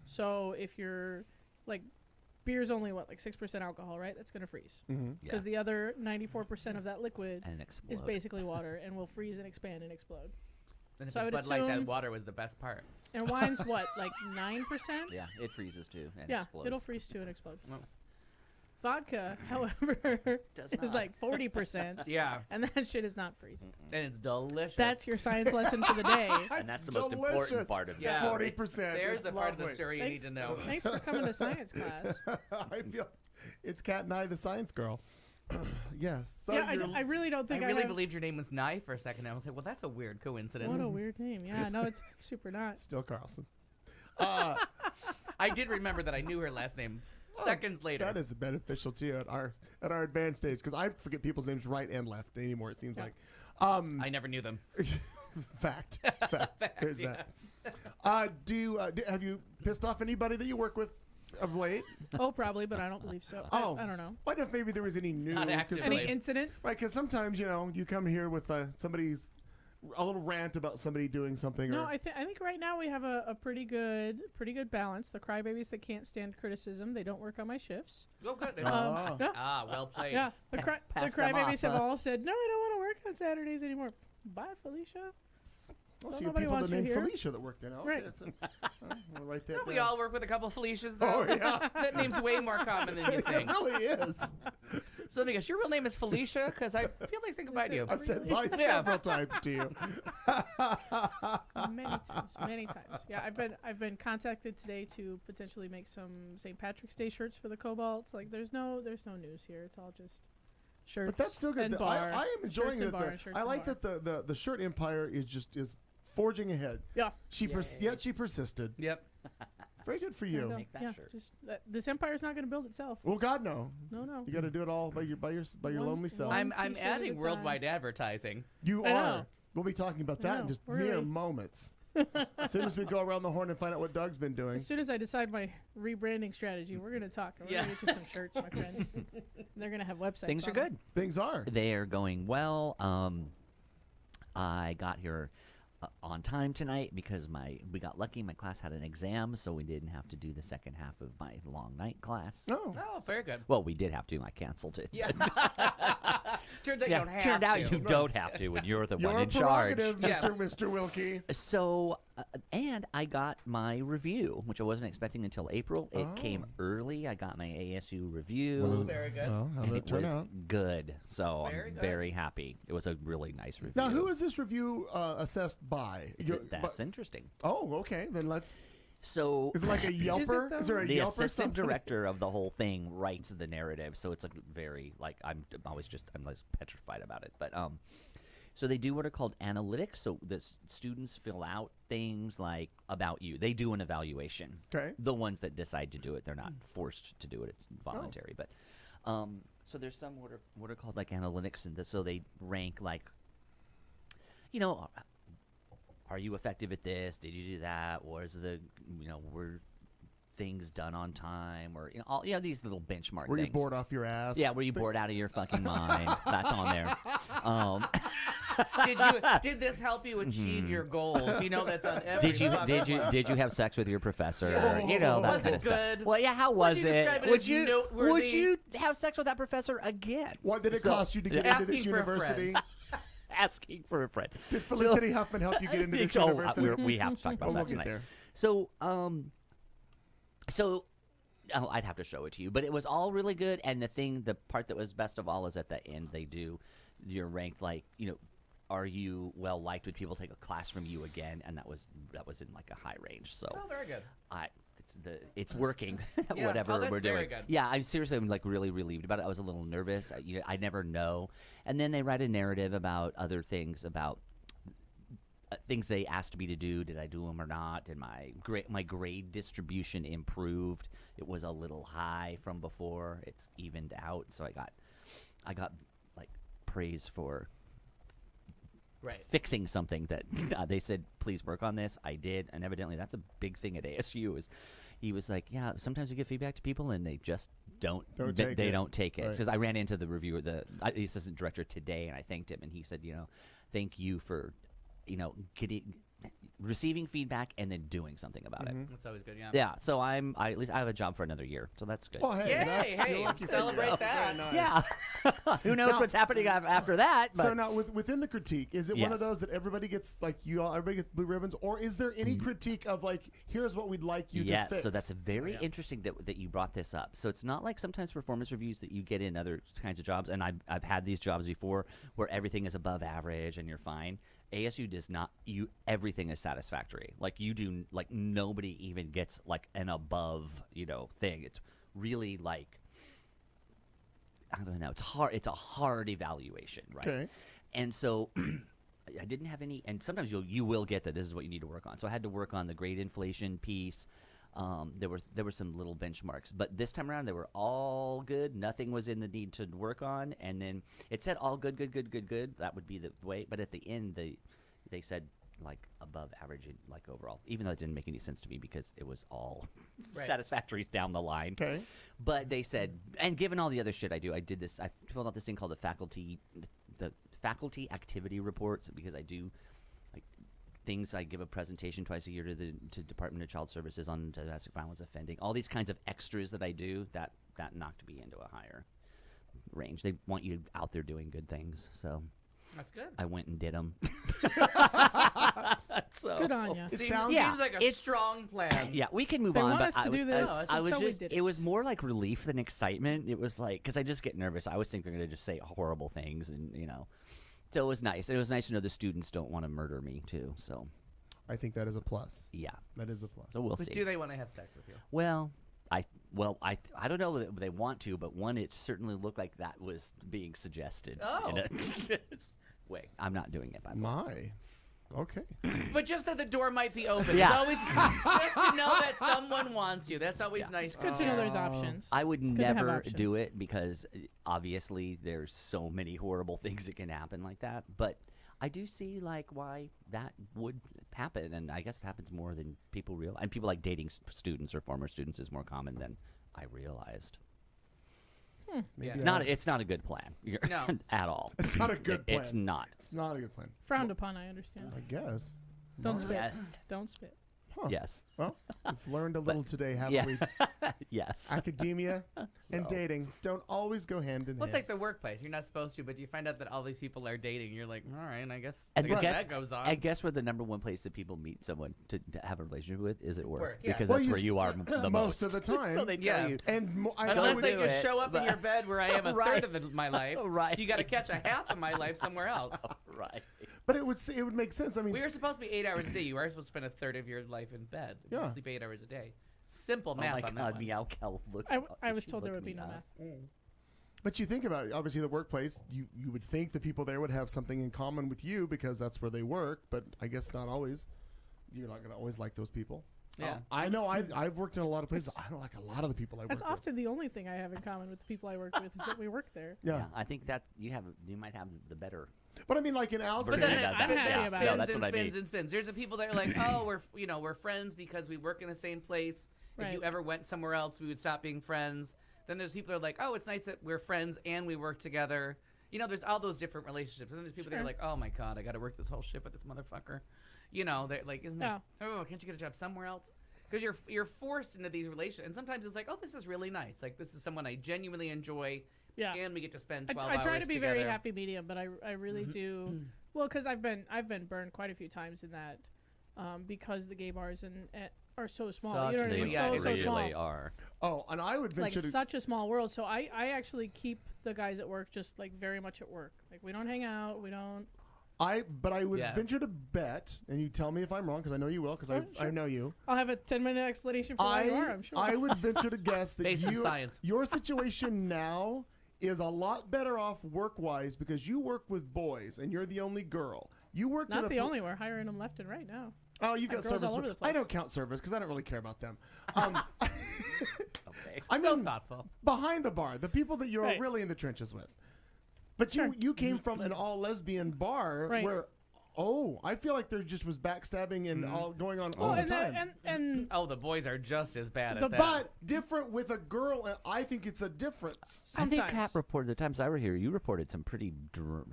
Speaker 4: So if you're like beer's only what like 6% alcohol, right? That's gonna freeze
Speaker 1: Mm-hmm.
Speaker 4: because the other 94% of that liquid
Speaker 6: And explode.
Speaker 4: is basically water and will freeze and expand and explode.
Speaker 5: And if
Speaker 4: so I
Speaker 5: it's
Speaker 4: would
Speaker 5: Bud Light, that
Speaker 4: assume-
Speaker 5: water was the best part.
Speaker 4: And wine's what like 9%?
Speaker 6: Yeah, it freezes too and
Speaker 4: Yeah,
Speaker 6: explodes.
Speaker 4: it'll freeze too and explode.
Speaker 5: Oh.
Speaker 4: Vodka, however,
Speaker 6: Does
Speaker 4: is
Speaker 6: not.
Speaker 4: like 40%,
Speaker 5: Yeah,
Speaker 4: and that shit is not freezing.
Speaker 5: and it's delicious.
Speaker 4: That's your science lesson for the day.
Speaker 6: And that's the most important part of
Speaker 5: Yeah.
Speaker 1: 40%.
Speaker 5: There's
Speaker 1: It's
Speaker 5: the part of the
Speaker 1: lovely.
Speaker 5: story you need
Speaker 4: Thanks.
Speaker 5: to know.
Speaker 4: Thanks for coming to science class.
Speaker 1: I feel it's Cat and I, the science girl. Yes. So
Speaker 4: Yeah,
Speaker 1: you're,
Speaker 4: I really don't
Speaker 5: I
Speaker 4: think I
Speaker 5: really
Speaker 4: have.
Speaker 5: believed your name was Nye for a second. I was like, well, that's a weird coincidence.
Speaker 4: What a weird name. Yeah, no, it's super not.
Speaker 1: still Carlson.
Speaker 5: I did remember that I knew her last name seconds later.
Speaker 1: That is beneficial to you at our advanced stage because I forget people's names right and left anymore. It seems
Speaker 4: Yeah.
Speaker 1: like.
Speaker 5: I never knew them.
Speaker 1: Fact. There's
Speaker 5: yeah.
Speaker 1: that. Have you pissed off anybody that you work with of late?
Speaker 4: Oh, probably, but I don't believe so.
Speaker 1: Oh.
Speaker 4: I don't know.
Speaker 1: What if maybe there was any new?
Speaker 5: Not
Speaker 1: 'cause
Speaker 5: actively.
Speaker 4: Any
Speaker 5: Really?
Speaker 4: incident?
Speaker 1: Right, because sometimes you come here with somebody's a little rant about somebody doing something.
Speaker 4: No,
Speaker 1: or,
Speaker 4: I think right now we have a pretty good balance. The crybabies that can't stand criticism, they don't work on my shifts.
Speaker 5: Oh, good.
Speaker 1: Ah.
Speaker 5: Ah, well played.
Speaker 4: Yeah, the
Speaker 6: Pass them
Speaker 4: crybabies
Speaker 6: off,
Speaker 4: have
Speaker 6: huh?
Speaker 4: all said, no, I don't want to work on Saturdays anymore. Bye, Felicia.
Speaker 1: oh,
Speaker 4: Well,
Speaker 1: so you have
Speaker 4: nobody
Speaker 1: people that
Speaker 4: wants you
Speaker 1: named
Speaker 4: here.
Speaker 1: Felicia that worked in. Okay,
Speaker 4: Right.
Speaker 1: I'll write that
Speaker 5: Don't we
Speaker 1: down.
Speaker 5: all work with a couple Felicias, though?
Speaker 1: Oh yeah,
Speaker 5: That name's way more common than you
Speaker 1: it
Speaker 5: think.
Speaker 1: really is.
Speaker 5: So they goes, your real name is Felicia? Because I feel like saying goodbye to you.
Speaker 1: I've said bye
Speaker 5: Yeah.
Speaker 1: several times to you.
Speaker 4: Many times. Yeah, I've been contacted today to potentially make some St. Patrick's Day shirts for the Cobalts. Like, there's no news here. It's all just shirts.
Speaker 1: But that's still good.
Speaker 4: And
Speaker 1: I
Speaker 4: bar.
Speaker 1: am enjoying
Speaker 4: Shirts and
Speaker 1: that.
Speaker 4: bar, shirts
Speaker 1: I
Speaker 4: and
Speaker 1: like
Speaker 4: bar.
Speaker 1: that the shirt empire is forging ahead.
Speaker 4: Yeah.
Speaker 1: Yet she persisted.
Speaker 5: Yep.
Speaker 1: Very good for
Speaker 4: There you
Speaker 1: you.
Speaker 4: go.
Speaker 6: Make that
Speaker 4: yeah,
Speaker 6: shirt.
Speaker 4: just this empire's not going to build itself.
Speaker 1: Well, God no.
Speaker 4: No.
Speaker 1: You got to do it all by your
Speaker 4: One-
Speaker 1: lonely self.
Speaker 4: one-
Speaker 5: I'm
Speaker 4: t-shirt at
Speaker 5: adding
Speaker 4: a
Speaker 5: worldwide advertising.
Speaker 1: You
Speaker 4: I
Speaker 1: are.
Speaker 4: know.
Speaker 1: We'll be talking about
Speaker 4: I
Speaker 1: that in
Speaker 4: know.
Speaker 1: just
Speaker 4: We're
Speaker 1: mere
Speaker 4: really-
Speaker 1: moments. As soon as we go around the horn and find out what Doug's been doing.
Speaker 4: As soon as I decide my rebranding strategy, we're going to talk. We're
Speaker 5: Yeah.
Speaker 4: going to get you some shirts, my friend. They're going to have websites.
Speaker 6: Things are
Speaker 4: on 'em.
Speaker 6: good.
Speaker 1: Things are.
Speaker 6: They are going well. I got here on time tonight because we got lucky. My class had an exam, so we didn't have to do the second half of my long night class.
Speaker 1: Oh.
Speaker 5: Oh, very good.
Speaker 6: Well, we did have to. I canceled it.
Speaker 5: Yeah. Turns out you
Speaker 6: Yeah,
Speaker 5: don't have
Speaker 6: turned out
Speaker 5: to.
Speaker 6: you don't have to when you're the one
Speaker 1: Your
Speaker 6: in charge.
Speaker 1: prerogative,
Speaker 5: Yeah.
Speaker 1: Mr. Wilkie.
Speaker 6: So, and I got my review, which I wasn't expecting until April. It came early. I got my ASU review.
Speaker 5: Oh, very good.
Speaker 1: Well, how
Speaker 6: and
Speaker 1: did it
Speaker 6: it
Speaker 1: turn
Speaker 6: was
Speaker 1: out?
Speaker 6: good. So
Speaker 5: Very
Speaker 6: I'm
Speaker 5: good.
Speaker 6: very happy. It was a really nice review.
Speaker 1: Now, who is this review assessed by?
Speaker 6: That's interesting.
Speaker 1: Oh, okay. Then let's.
Speaker 6: So
Speaker 1: Is it like a Yelper?
Speaker 4: though?
Speaker 1: Is there a
Speaker 6: the
Speaker 1: Yelper or
Speaker 6: assistant
Speaker 1: something?
Speaker 6: director of the whole thing writes the narrative, so it's like very like I'm less petrified about it. But so they do what are called analytics. So the students fill out things like about you. They do an evaluation.
Speaker 1: Okay.
Speaker 6: The ones that decide to do it, they're not forced to do it. It's voluntary. But so there's some what are called like analytics, and so they rank like, are you effective at this? Did you do that? Where's the, things done on time, or all these little benchmark
Speaker 1: Were you
Speaker 6: things.
Speaker 1: bored off your ass?
Speaker 6: Yeah, were you bored out of your fucking mind? That's on there.
Speaker 5: Did this help you achieve your goals? You know that's on every fucking one.
Speaker 6: did you have sex with your professor?
Speaker 5: Yeah.
Speaker 6: You know that
Speaker 5: Was
Speaker 6: kind
Speaker 5: it
Speaker 6: of stuff.
Speaker 5: good?
Speaker 6: Well, yeah, how was
Speaker 5: you
Speaker 6: it?
Speaker 5: describe it
Speaker 6: Would
Speaker 5: as
Speaker 6: you
Speaker 5: noteworthy?
Speaker 6: have sex with that professor again?
Speaker 1: What did it
Speaker 6: So-
Speaker 1: cost you to get into this
Speaker 5: Asking for a friend.
Speaker 1: university?
Speaker 6: Asking for a friend.
Speaker 1: Did Felicity Huffman help you get into this university?
Speaker 6: We have to talk about
Speaker 1: Oh,
Speaker 6: that
Speaker 1: we'll get
Speaker 6: tonight.
Speaker 1: there.
Speaker 6: So, I'd have to show it to you, but it was all really good. And the part that was best of all is at the end. You're ranked like, are you well liked? Would people take a class from you again? And that was in like a high range. So,
Speaker 5: Oh, very good.
Speaker 6: it's working.
Speaker 5: Yeah.
Speaker 6: Whatever
Speaker 5: Oh, that's
Speaker 6: we're doing.
Speaker 5: very good.
Speaker 6: Yeah, I'm like really relieved about it. I was a little nervous. I never know. And then they write a narrative about other things, about things they asked me to do. Did I do them or not? Did my grade distribution improved? It was a little high from before. It's evened out. So I got like praise for
Speaker 5: Right.
Speaker 6: fixing something that they said, please work on this. I did, and evidently that's a big thing at ASU. He was like, yeah, sometimes you give feedback to people and they just don't
Speaker 1: take it.
Speaker 6: don't take it.
Speaker 1: Right.
Speaker 6: Because I ran into the reviewer, the assistant director today, and I thanked him, and he said, thank you for receiving feedback and then doing something about it.
Speaker 5: That's always good. Yeah.
Speaker 6: Yeah, so I at least I have a job for another year, so that's good.
Speaker 1: Oh, hey,
Speaker 5: Yay,
Speaker 1: that's
Speaker 5: hey,
Speaker 1: you're lucky for
Speaker 5: celebrate
Speaker 1: yourself.
Speaker 5: that.
Speaker 1: Very nice.
Speaker 6: Yeah, who knows
Speaker 1: Now-
Speaker 6: what's happening after that? But
Speaker 1: So now, within the critique, is it one of
Speaker 6: Yes.
Speaker 1: those that everybody gets everybody gets blue ribbons, or is there any critique of like, here's what we'd like you to
Speaker 6: Yes,
Speaker 1: fix?
Speaker 6: so that's a very interesting that you brought this up. So it's not like sometimes performance reviews that you get in other kinds of jobs, and I've had these jobs before where everything is above average and you're fine. ASU does not. Everything is satisfactory. Like you do. Like nobody even gets like an above thing. It's really like I don't know. It's hard. It's a hard evaluation, right?
Speaker 1: Okay.
Speaker 6: And so I didn't have any. And sometimes you will get that this is what you need to work on. So I had to work on the grade inflation piece. There were some little benchmarks, but this time around they were all good. Nothing was in the need to work on, and then it said all good. That would be the way. But at the end, they said like above average, like overall. Even though it didn't make any sense to me because it was all
Speaker 5: Right.
Speaker 6: satisfactory down the line.
Speaker 1: Okay.
Speaker 6: But they said, and given all the other shit I do, I did this. I filled out this thing called the faculty activity report because I do. Things I give a presentation twice a year to Department of Child Services on domestic violence offending. All these kinds of extras that I do that knocked me into a higher range. They want you out there doing good things, so
Speaker 5: That's good.
Speaker 6: I went and did them. So
Speaker 4: Good on you.
Speaker 1: sounds-
Speaker 5: Seems like a
Speaker 6: it's-
Speaker 5: strong plan.
Speaker 6: Yeah, we can move
Speaker 4: They
Speaker 6: on.
Speaker 4: want
Speaker 6: but
Speaker 4: us to
Speaker 6: I was,
Speaker 4: do this,
Speaker 6: I
Speaker 4: and
Speaker 6: was
Speaker 4: so we
Speaker 6: just.
Speaker 4: did
Speaker 6: It
Speaker 4: it.
Speaker 6: was more like relief than excitement. It was like because I just get nervous. I always think they're going to just say horrible things, and So it was nice. And it was nice to know the students don't want to murder me too. So
Speaker 1: I think that is a plus.
Speaker 6: yeah.
Speaker 1: That is a plus.
Speaker 6: So we'll
Speaker 5: But
Speaker 6: see.
Speaker 5: do they want to have sex with you?
Speaker 6: Well, I don't know that they want to, but one, it certainly looked like that was being suggested.
Speaker 5: Oh.
Speaker 6: In a way, I'm not doing it by the way.
Speaker 1: My. Okay.
Speaker 5: But just that the door might be open.
Speaker 6: Yeah.
Speaker 5: It's always just to know that someone wants you. That's always nice.
Speaker 4: Good to know there's options.
Speaker 6: I would
Speaker 4: It's good to have
Speaker 6: never
Speaker 4: options.
Speaker 6: do it because obviously there's so many horrible things that can happen like that. But I do see like why that would happen, and I guess it happens more than people realize. And people like dating students or former students is more common than I realized.
Speaker 1: Maybe
Speaker 5: Yeah.
Speaker 6: It's not a good plan.
Speaker 5: No.
Speaker 6: At all.
Speaker 1: It's not a good plan.
Speaker 6: It's not.
Speaker 1: It's not a good plan.
Speaker 4: Frowned upon, I understand.
Speaker 1: I guess.
Speaker 4: Don't
Speaker 1: My-
Speaker 4: spit.
Speaker 6: Yes.
Speaker 4: Don't spit.
Speaker 1: Huh.
Speaker 6: Yes.
Speaker 1: Well, we've learned a little today, haven't
Speaker 6: Yeah.
Speaker 1: we?
Speaker 6: Yes.
Speaker 1: Academia and dating don't always go hand in
Speaker 5: Well, it's
Speaker 1: hand.
Speaker 5: like the workplace. You're not supposed to, but you find out that all these people are dating. You're like, all right, I guess,
Speaker 6: And
Speaker 5: that goes on.
Speaker 6: I guess where the number one place that people meet someone to have a relationship with is at work.
Speaker 5: Work, yeah.
Speaker 6: Because
Speaker 1: Well,
Speaker 6: that's
Speaker 1: you
Speaker 6: where you are the
Speaker 1: most
Speaker 6: most.
Speaker 1: of the time.
Speaker 6: So they tell
Speaker 5: Yeah.
Speaker 6: you.
Speaker 1: and I
Speaker 5: Unless
Speaker 1: would
Speaker 5: they
Speaker 6: do
Speaker 5: just
Speaker 6: it,
Speaker 5: show up in
Speaker 6: but-
Speaker 5: your bed where I am a
Speaker 6: Right.
Speaker 5: third of my life.
Speaker 6: Right.
Speaker 5: You got to catch a half of my life somewhere else.
Speaker 6: Right.
Speaker 1: but it would make sense. I mean,
Speaker 5: We were supposed to be 8 hours a day. You are supposed to spend a third of your life in bed. If
Speaker 1: Yeah.
Speaker 5: You sleep 8 hours a day. Simple
Speaker 6: Oh
Speaker 5: math
Speaker 6: my
Speaker 5: on that
Speaker 6: God,
Speaker 5: one.
Speaker 6: Meow Cal looked.
Speaker 4: I was
Speaker 6: she
Speaker 4: told there
Speaker 6: looked
Speaker 4: would be
Speaker 6: me
Speaker 4: no
Speaker 6: up.
Speaker 4: math.
Speaker 1: but you think about it, obviously the workplace. You would think the people there would have something in common with you because that's where they work. But I guess not always. You're not going to always like those people.
Speaker 5: Yeah.
Speaker 1: I know. I've worked in a lot of places. I don't like a lot of the people I work
Speaker 4: That's
Speaker 1: with.
Speaker 4: often the only thing I have in common with the people I work with is that we work there.
Speaker 1: Yeah.
Speaker 6: Yeah, I think that you might have the better.
Speaker 1: But I mean, like in Al's
Speaker 5: But
Speaker 6: Version
Speaker 5: then
Speaker 1: case,
Speaker 6: of
Speaker 5: that
Speaker 6: that.
Speaker 4: I'm happy
Speaker 5: spins
Speaker 4: about
Speaker 5: and
Speaker 4: it.
Speaker 6: No, that's
Speaker 5: spins
Speaker 6: what I
Speaker 5: and spins
Speaker 6: mean.
Speaker 5: and spins. There's the people that are like, oh, we're friends because we work in the same place If you
Speaker 4: Right.
Speaker 5: ever went somewhere else, we would stop being friends. Then there's people that are like, oh, it's nice that we're friends and we work together. You know, there's all those different relationships. And then there's people that
Speaker 4: Sure.
Speaker 5: are like, oh my God, I got to work this whole shift with this motherfucker. You know, they're like, isn't
Speaker 4: Yeah.
Speaker 5: this, oh, can't you get a job somewhere else? Because you're forced into these relationships. And sometimes it's like, oh, this is really nice. Like, this is someone I genuinely enjoy.
Speaker 4: Yeah.
Speaker 5: And we get to spend
Speaker 4: I
Speaker 5: 12 hours
Speaker 4: try to be
Speaker 5: together.
Speaker 4: very happy medium, but I really do. Well, because I've been burned quite a few times in that, because the gay bars are so small.
Speaker 5: Such
Speaker 4: You know
Speaker 5: a
Speaker 4: what I mean?
Speaker 5: small- yeah,
Speaker 4: So
Speaker 5: it
Speaker 4: small.
Speaker 6: really are.
Speaker 1: Oh, and I would
Speaker 4: Like
Speaker 1: venture to.
Speaker 4: such a small world. So I actually keep the guys at work just like very much at work. Like we don't hang out. We don't.
Speaker 1: But I would
Speaker 5: Yeah.
Speaker 1: venture to bet, and you tell me if I'm wrong, because I know you will, because I
Speaker 4: sure.
Speaker 1: know you.
Speaker 4: I'll have a 10-minute explanation for why you are. I'm sure.
Speaker 1: I would venture to guess that
Speaker 5: Based on science.
Speaker 1: your situation now is a lot better off work-wise because you work with boys and you're the only girl. You worked in
Speaker 4: Not
Speaker 1: a
Speaker 4: the
Speaker 1: pl-
Speaker 4: only. We're hiring them left and right now.
Speaker 1: Oh, you
Speaker 4: Got
Speaker 1: got
Speaker 4: girls
Speaker 1: service.
Speaker 4: all over the
Speaker 1: I
Speaker 4: place.
Speaker 1: don't count service because I don't really care about them.
Speaker 6: Okay.
Speaker 1: I
Speaker 5: So
Speaker 1: mean,
Speaker 5: thoughtful.
Speaker 1: behind the bar, the people that you're
Speaker 4: Right.
Speaker 1: really in the trenches with. But
Speaker 4: Sure.
Speaker 1: you came from an all lesbian bar
Speaker 4: Right.
Speaker 1: where, I feel like there just was backstabbing and all going on all
Speaker 4: Well,
Speaker 1: the
Speaker 4: and
Speaker 1: time.
Speaker 4: and
Speaker 5: Oh, the boys are just as bad
Speaker 4: The
Speaker 5: at that.
Speaker 1: But different with a girl, and I think it's a difference.
Speaker 6: I think
Speaker 4: sometimes.
Speaker 6: Kat reported the times I were here. You reported some pretty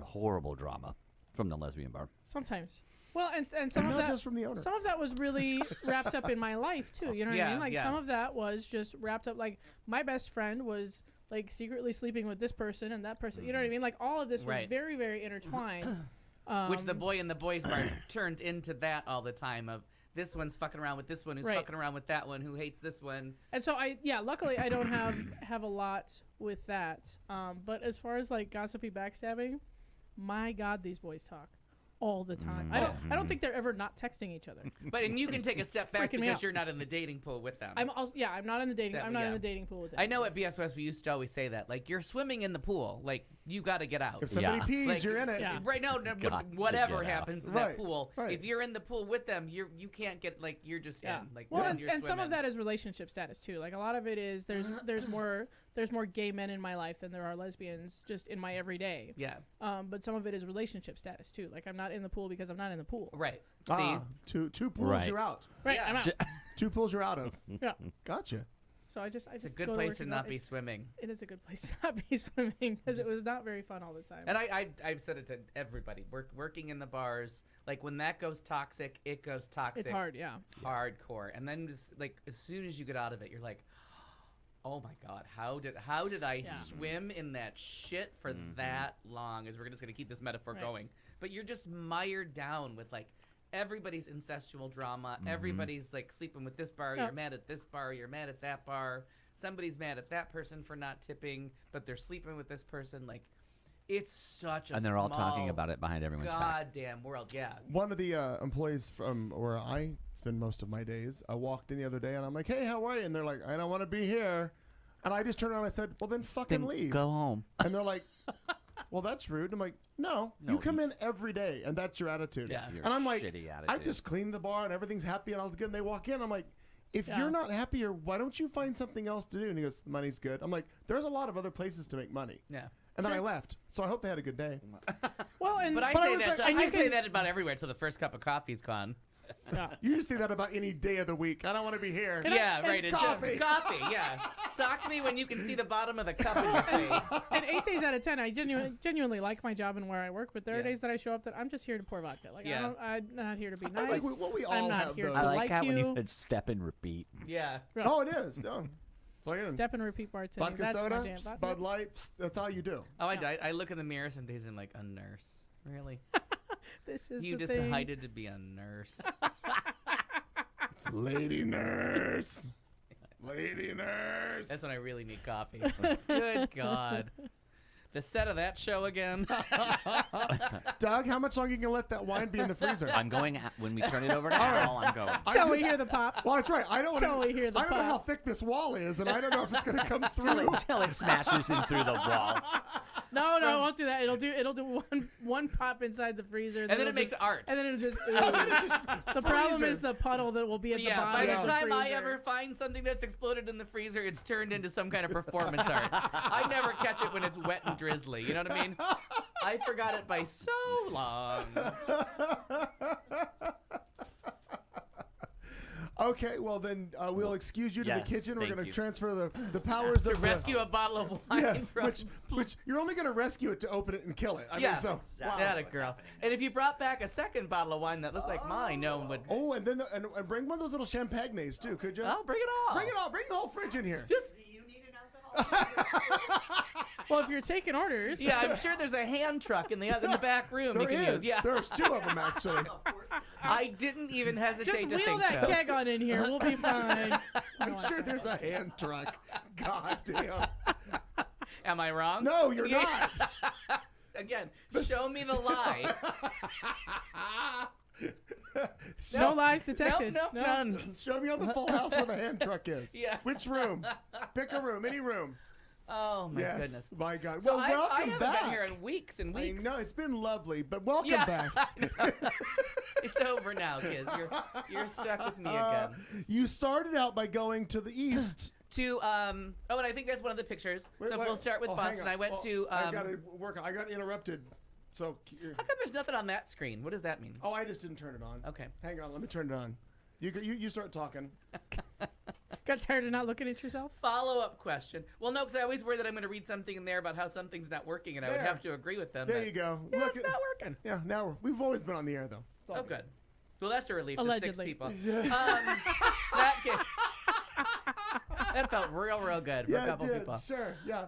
Speaker 6: horrible drama from the lesbian bar.
Speaker 4: Sometimes. Well, and some
Speaker 1: And
Speaker 4: of
Speaker 1: not
Speaker 4: that
Speaker 1: just from the owner.
Speaker 4: Some of that was really wrapped up in my life too. You know what I
Speaker 5: Yeah,
Speaker 4: mean? Like
Speaker 5: yeah.
Speaker 4: some of that was just wrapped up. Like my best friend was like secretly sleeping with this person and that person. You know what I mean? Like all of this was
Speaker 5: Right.
Speaker 4: very, very intertwined.
Speaker 5: Which the boy in the boys bar turned into that all the time of this one's fucking around with this one who's
Speaker 4: Right.
Speaker 5: fucking around with that one who hates this one.
Speaker 4: And so luckily I don't have a lot with that. But as far as like gossipy backstabbing, my God, these boys talk all the time. I don't think they're ever not texting each other.
Speaker 5: But and you can take a step back
Speaker 4: freaking me
Speaker 5: because
Speaker 4: out.
Speaker 5: you're not in the dating pool with them.
Speaker 4: I'm not in the dating.
Speaker 5: That-
Speaker 4: I'm not in
Speaker 5: yeah.
Speaker 4: the dating pool with them.
Speaker 5: I know at BSOS we used to always say that. Like you're swimming in the pool. Like you got to get out.
Speaker 1: If somebody
Speaker 6: Yeah.
Speaker 1: pees,
Speaker 5: Like,
Speaker 1: you're in it.
Speaker 4: Yeah.
Speaker 5: Right now,
Speaker 6: Got to
Speaker 5: whatever
Speaker 6: get out.
Speaker 5: happens in
Speaker 1: Right,
Speaker 5: that pool,
Speaker 1: right.
Speaker 5: if you're in the pool with them, you can't get like you're just
Speaker 4: Yeah.
Speaker 5: in. Like
Speaker 4: Well,
Speaker 5: then
Speaker 4: and,
Speaker 5: you're
Speaker 4: and some of
Speaker 5: swimming.
Speaker 4: that is relationship status too. Like a lot of it is there's more gay men in my life than there are lesbians just in my everyday.
Speaker 5: Yeah.
Speaker 4: But some of it is relationship status too. Like I'm not in the pool because I'm not in the pool.
Speaker 5: Right. See.
Speaker 1: Ah, two pools
Speaker 6: Right.
Speaker 1: you're out.
Speaker 4: Right.
Speaker 5: Yeah.
Speaker 4: I'm out.
Speaker 1: Two pools you're out of.
Speaker 4: Yeah.
Speaker 1: Gotcha.
Speaker 4: So I just
Speaker 5: It's a
Speaker 4: go
Speaker 5: good
Speaker 4: to
Speaker 5: place
Speaker 4: work
Speaker 5: to
Speaker 4: and
Speaker 5: not
Speaker 4: go-
Speaker 5: be
Speaker 4: it's-
Speaker 5: swimming.
Speaker 4: It is a good place to not be swimming because it was not very fun all the time.
Speaker 5: And I've said it to everybody. Working in the bars, like when that goes toxic, it goes toxic.
Speaker 4: It's hard, yeah.
Speaker 5: Hardcore. And then just like as soon as you get out of it, you're like, oh my God, how did I
Speaker 4: Yeah.
Speaker 5: swim in that shit for that long? As we're just gonna keep this metaphor
Speaker 4: Right.
Speaker 5: going. But you're just mired down with like everybody's incestual drama. Everybody's like sleeping with this bar.
Speaker 4: Yeah.
Speaker 5: You're mad at this bar. You're mad at that bar. Somebody's mad at that person for not tipping, but they're sleeping with this person. Like, it's such a
Speaker 6: And they're all talking
Speaker 5: small
Speaker 6: about it behind everyone's back.
Speaker 5: goddamn world. Yeah.
Speaker 1: One of the employees from where I spend most of my days, I walked in the other day and I'm like, hey, how are you? And they're like, I don't want to be here. And I just turned around and I said, well, then fucking
Speaker 6: Then
Speaker 1: leave.
Speaker 6: go home.
Speaker 1: And they're like, well, that's rude. I'm like, no,
Speaker 6: No,
Speaker 1: you come in every day and that's your attitude.
Speaker 5: Yeah.
Speaker 6: Your
Speaker 1: And I'm like,
Speaker 6: shitty
Speaker 1: I
Speaker 6: attitude.
Speaker 1: just cleaned the bar and everything's happy and all's good. And they walk in. I'm like, if
Speaker 4: Yeah.
Speaker 1: you're not happier, why don't you find something else to do? And he goes, the money's good. I'm like, there's a lot of other places to make money.
Speaker 5: Yeah.
Speaker 1: And then I left. So I hope they had a good day.
Speaker 4: Well, and
Speaker 5: But I
Speaker 1: But I
Speaker 5: say
Speaker 1: was
Speaker 5: that.
Speaker 1: like-
Speaker 5: I say that about everywhere until the first cup of coffee's gone.
Speaker 4: yeah.
Speaker 1: You just say that about any day of the week. I don't want to be here.
Speaker 5: Yeah, right. and
Speaker 1: coffee.
Speaker 5: Coffee. Yeah. Talk to me when you can see the bottom of the cup in your face.
Speaker 4: and 8 days out of 10, I genuinely like my job and where I work. But there are
Speaker 5: Yeah.
Speaker 4: days that I show up that I'm just here to pour vodka. Like
Speaker 5: Yeah.
Speaker 4: I'm not here to be
Speaker 1: I
Speaker 4: nice.
Speaker 1: like what we all
Speaker 4: I'm not
Speaker 1: have
Speaker 4: here
Speaker 1: those.
Speaker 4: to
Speaker 6: I like
Speaker 4: like
Speaker 6: how when
Speaker 4: you.
Speaker 6: you had step and repeat.
Speaker 5: Yeah.
Speaker 1: Oh, it is. Oh. So yeah.
Speaker 4: Step and repeat bartending.
Speaker 1: Vodka
Speaker 4: That's my
Speaker 1: soda,
Speaker 4: jam. Vodka-
Speaker 1: Bud Light. That's all you do.
Speaker 5: Oh,
Speaker 4: Yeah.
Speaker 5: I look in the mirror some days and I'm like, a nurse. Really?
Speaker 4: This is
Speaker 5: You
Speaker 4: the thing.
Speaker 5: decided to be a nurse.
Speaker 1: It's lady nurse. Lady nurse.
Speaker 5: That's when I really need coffee. Good God. The set of that show again.
Speaker 1: Doug, how much longer you can let that wine be in the freezer?
Speaker 6: I'm going when we turn it over to Al. I'm going.
Speaker 1: I
Speaker 4: Till we
Speaker 1: just-
Speaker 4: hear the pop.
Speaker 1: Well, that's right. I don't
Speaker 4: Till
Speaker 1: want
Speaker 4: we hear the
Speaker 1: I don't know how
Speaker 4: pop.
Speaker 1: thick this wall is, and I don't know if it's going to come through.
Speaker 6: Until it smashes in through the wall.
Speaker 4: No, I won't do that. It'll do one pop inside the freezer,
Speaker 5: And then
Speaker 4: it'll
Speaker 5: it makes
Speaker 4: just-
Speaker 5: art.
Speaker 4: And then it'll just. The problem
Speaker 1: freezes.
Speaker 4: is the puddle that will be at
Speaker 5: Yeah,
Speaker 4: the
Speaker 5: by
Speaker 4: bottom.
Speaker 5: the
Speaker 4: of
Speaker 5: time I
Speaker 4: freezer.
Speaker 5: ever find something that's exploded in the freezer, it's turned into some kind of performance art. I never catch it when it's wet and drizzly. You know what I mean? I forgot it by so long.
Speaker 1: Okay, well then we'll excuse you to
Speaker 6: Yes,
Speaker 1: the kitchen. We're
Speaker 6: thank
Speaker 1: going to
Speaker 6: you.
Speaker 1: transfer the powers
Speaker 5: To
Speaker 1: of
Speaker 5: rescue a bottle of wine
Speaker 1: Yes,
Speaker 5: from...
Speaker 1: which you're only going to rescue it to open it and kill it. I
Speaker 5: Yeah.
Speaker 1: mean, so
Speaker 6: Exactly.
Speaker 5: That a
Speaker 6: What's
Speaker 5: girl.
Speaker 6: happening
Speaker 5: And if you brought back a second bottle of wine that looked like mine, no one would...
Speaker 1: Oh, and then and bring one of those little champagnes too, could you?
Speaker 5: Oh, bring it on.
Speaker 1: Bring it on. Bring the whole fridge in here.
Speaker 5: Just...
Speaker 4: Well, if you're taking orders.
Speaker 5: Yeah, I'm sure there's a hand truck in the back room
Speaker 1: There
Speaker 5: you can
Speaker 1: is.
Speaker 5: use. Yeah.
Speaker 1: There's two of them actually.
Speaker 5: I didn't even
Speaker 4: Just
Speaker 5: hesitate to
Speaker 4: wheel
Speaker 5: think
Speaker 4: that
Speaker 5: so.
Speaker 4: keg on in here. We'll be fine.
Speaker 1: I'm sure there's a hand truck. God damn.
Speaker 5: Am I wrong?
Speaker 1: No, you're
Speaker 5: Yeah.
Speaker 1: not.
Speaker 5: Again, show me the lie.
Speaker 4: No lies detected.
Speaker 5: No, none.
Speaker 1: Show me on the Full House where the hand truck is.
Speaker 5: Yeah.
Speaker 1: Which room? Pick a room. Any room.
Speaker 5: Oh my
Speaker 1: Yes.
Speaker 5: goodness.
Speaker 1: My God.
Speaker 5: So
Speaker 1: Well,
Speaker 5: I
Speaker 1: welcome
Speaker 5: haven't
Speaker 1: back.
Speaker 5: been here in weeks and
Speaker 1: I
Speaker 5: weeks.
Speaker 1: know it's been lovely, but welcome
Speaker 5: Yeah,
Speaker 1: back.
Speaker 5: I know. It's over now, kids. You're stuck with me again.
Speaker 1: You started out by going to the east.
Speaker 5: To and I think that's one of the pictures.
Speaker 1: Wait,
Speaker 5: so
Speaker 1: wait.
Speaker 5: we'll start with
Speaker 1: Oh, hang
Speaker 5: Boston.
Speaker 1: on.
Speaker 5: I went
Speaker 1: Oh,
Speaker 5: to.
Speaker 1: I got to work. I got interrupted. So.
Speaker 5: How come there's nothing on that screen? What does that mean?
Speaker 1: Oh, I just didn't turn it on.
Speaker 5: Okay.
Speaker 1: Hang on. Let me turn it on. You start talking.
Speaker 4: Got tired of not looking at yourself?
Speaker 5: Follow-up question. Well, no, because I always worry that I'm going to read something in there about how something's not working, and I would
Speaker 1: There.
Speaker 5: have to agree with them.
Speaker 1: There
Speaker 5: that,
Speaker 1: you go.
Speaker 5: Yeah,
Speaker 1: Look
Speaker 5: it's not working.
Speaker 1: Yeah. Now we've always been on the air though. It's all
Speaker 5: Oh, good. Well, that's a relief to
Speaker 4: Allegedly.
Speaker 5: 6 people. That felt real good for
Speaker 1: Yeah,
Speaker 5: a couple
Speaker 1: it did.
Speaker 5: people.
Speaker 1: Sure. Yeah.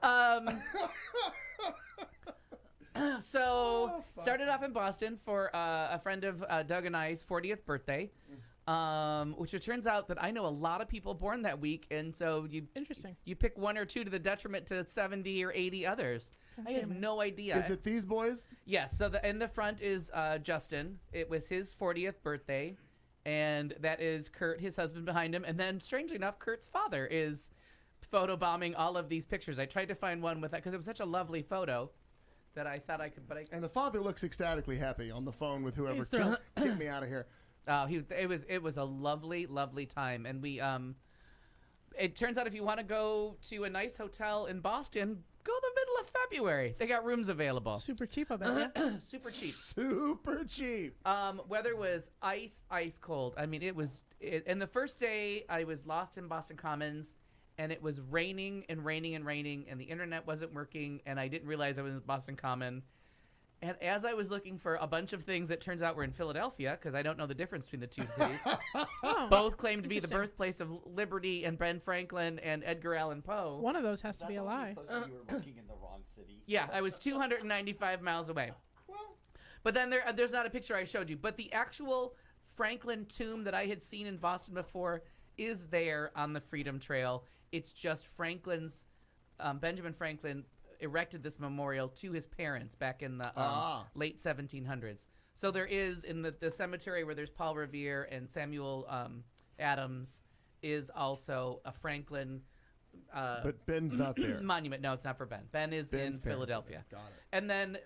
Speaker 5: So started off in Boston for a friend of Doug and I's 40th birthday, which it turns out that I know a lot of people born that week, and so
Speaker 4: Interesting.
Speaker 5: you pick 1 or 2 to the detriment to 70 or 80 others. I had
Speaker 4: damn it.
Speaker 5: no idea.
Speaker 1: Is it these boys?
Speaker 5: Yes. So in the front is Justin. It was his 40th birthday, and that is Kurt, his husband, behind him. And then, strangely enough, Kurt's father is photobombing all of these pictures. I tried to find one with that because it was such a lovely photo that I thought I could, but I.
Speaker 1: And the father looks ecstatically happy on the phone with whoever
Speaker 4: He's thrilled.
Speaker 1: get me out of here.
Speaker 5: It was a lovely time, and we It turns out if you want to go to a nice hotel in Boston, go the middle of February. They got rooms available.
Speaker 4: Super cheap, I bet. Yeah.
Speaker 5: Super cheap.
Speaker 1: Super cheap.
Speaker 5: Weather was ice cold. I mean, and the first day I was lost in Boston Commons, and it was raining and raining and raining, and the internet wasn't working, and I didn't realize I was in Boston Common. And as I was looking for a bunch of things that turns out were in Philadelphia, because I don't know the difference between the two cities,
Speaker 4: Oh,
Speaker 5: both claim to be the
Speaker 4: Interesting.
Speaker 5: birthplace of liberty and Ben Franklin and Edgar Allan Poe.
Speaker 4: one of those has to be a lie.
Speaker 6: You were looking in the wrong city.
Speaker 5: Yeah, I was 295 miles away. But then there's not a picture I showed you. But the actual Franklin tomb that I had seen in Boston before is there on the Freedom Trail. It's just Benjamin Franklin erected this memorial to his parents back in the late 1700s. So there is, in the cemetery where there's Paul Revere and Samuel Adams, is also a Franklin
Speaker 1: But Ben's not there.
Speaker 5: monument. No, it's not for Ben. Ben is
Speaker 1: Ben's
Speaker 5: in
Speaker 1: parents
Speaker 5: Philadelphia.
Speaker 1: are there. Got it.
Speaker 5: And then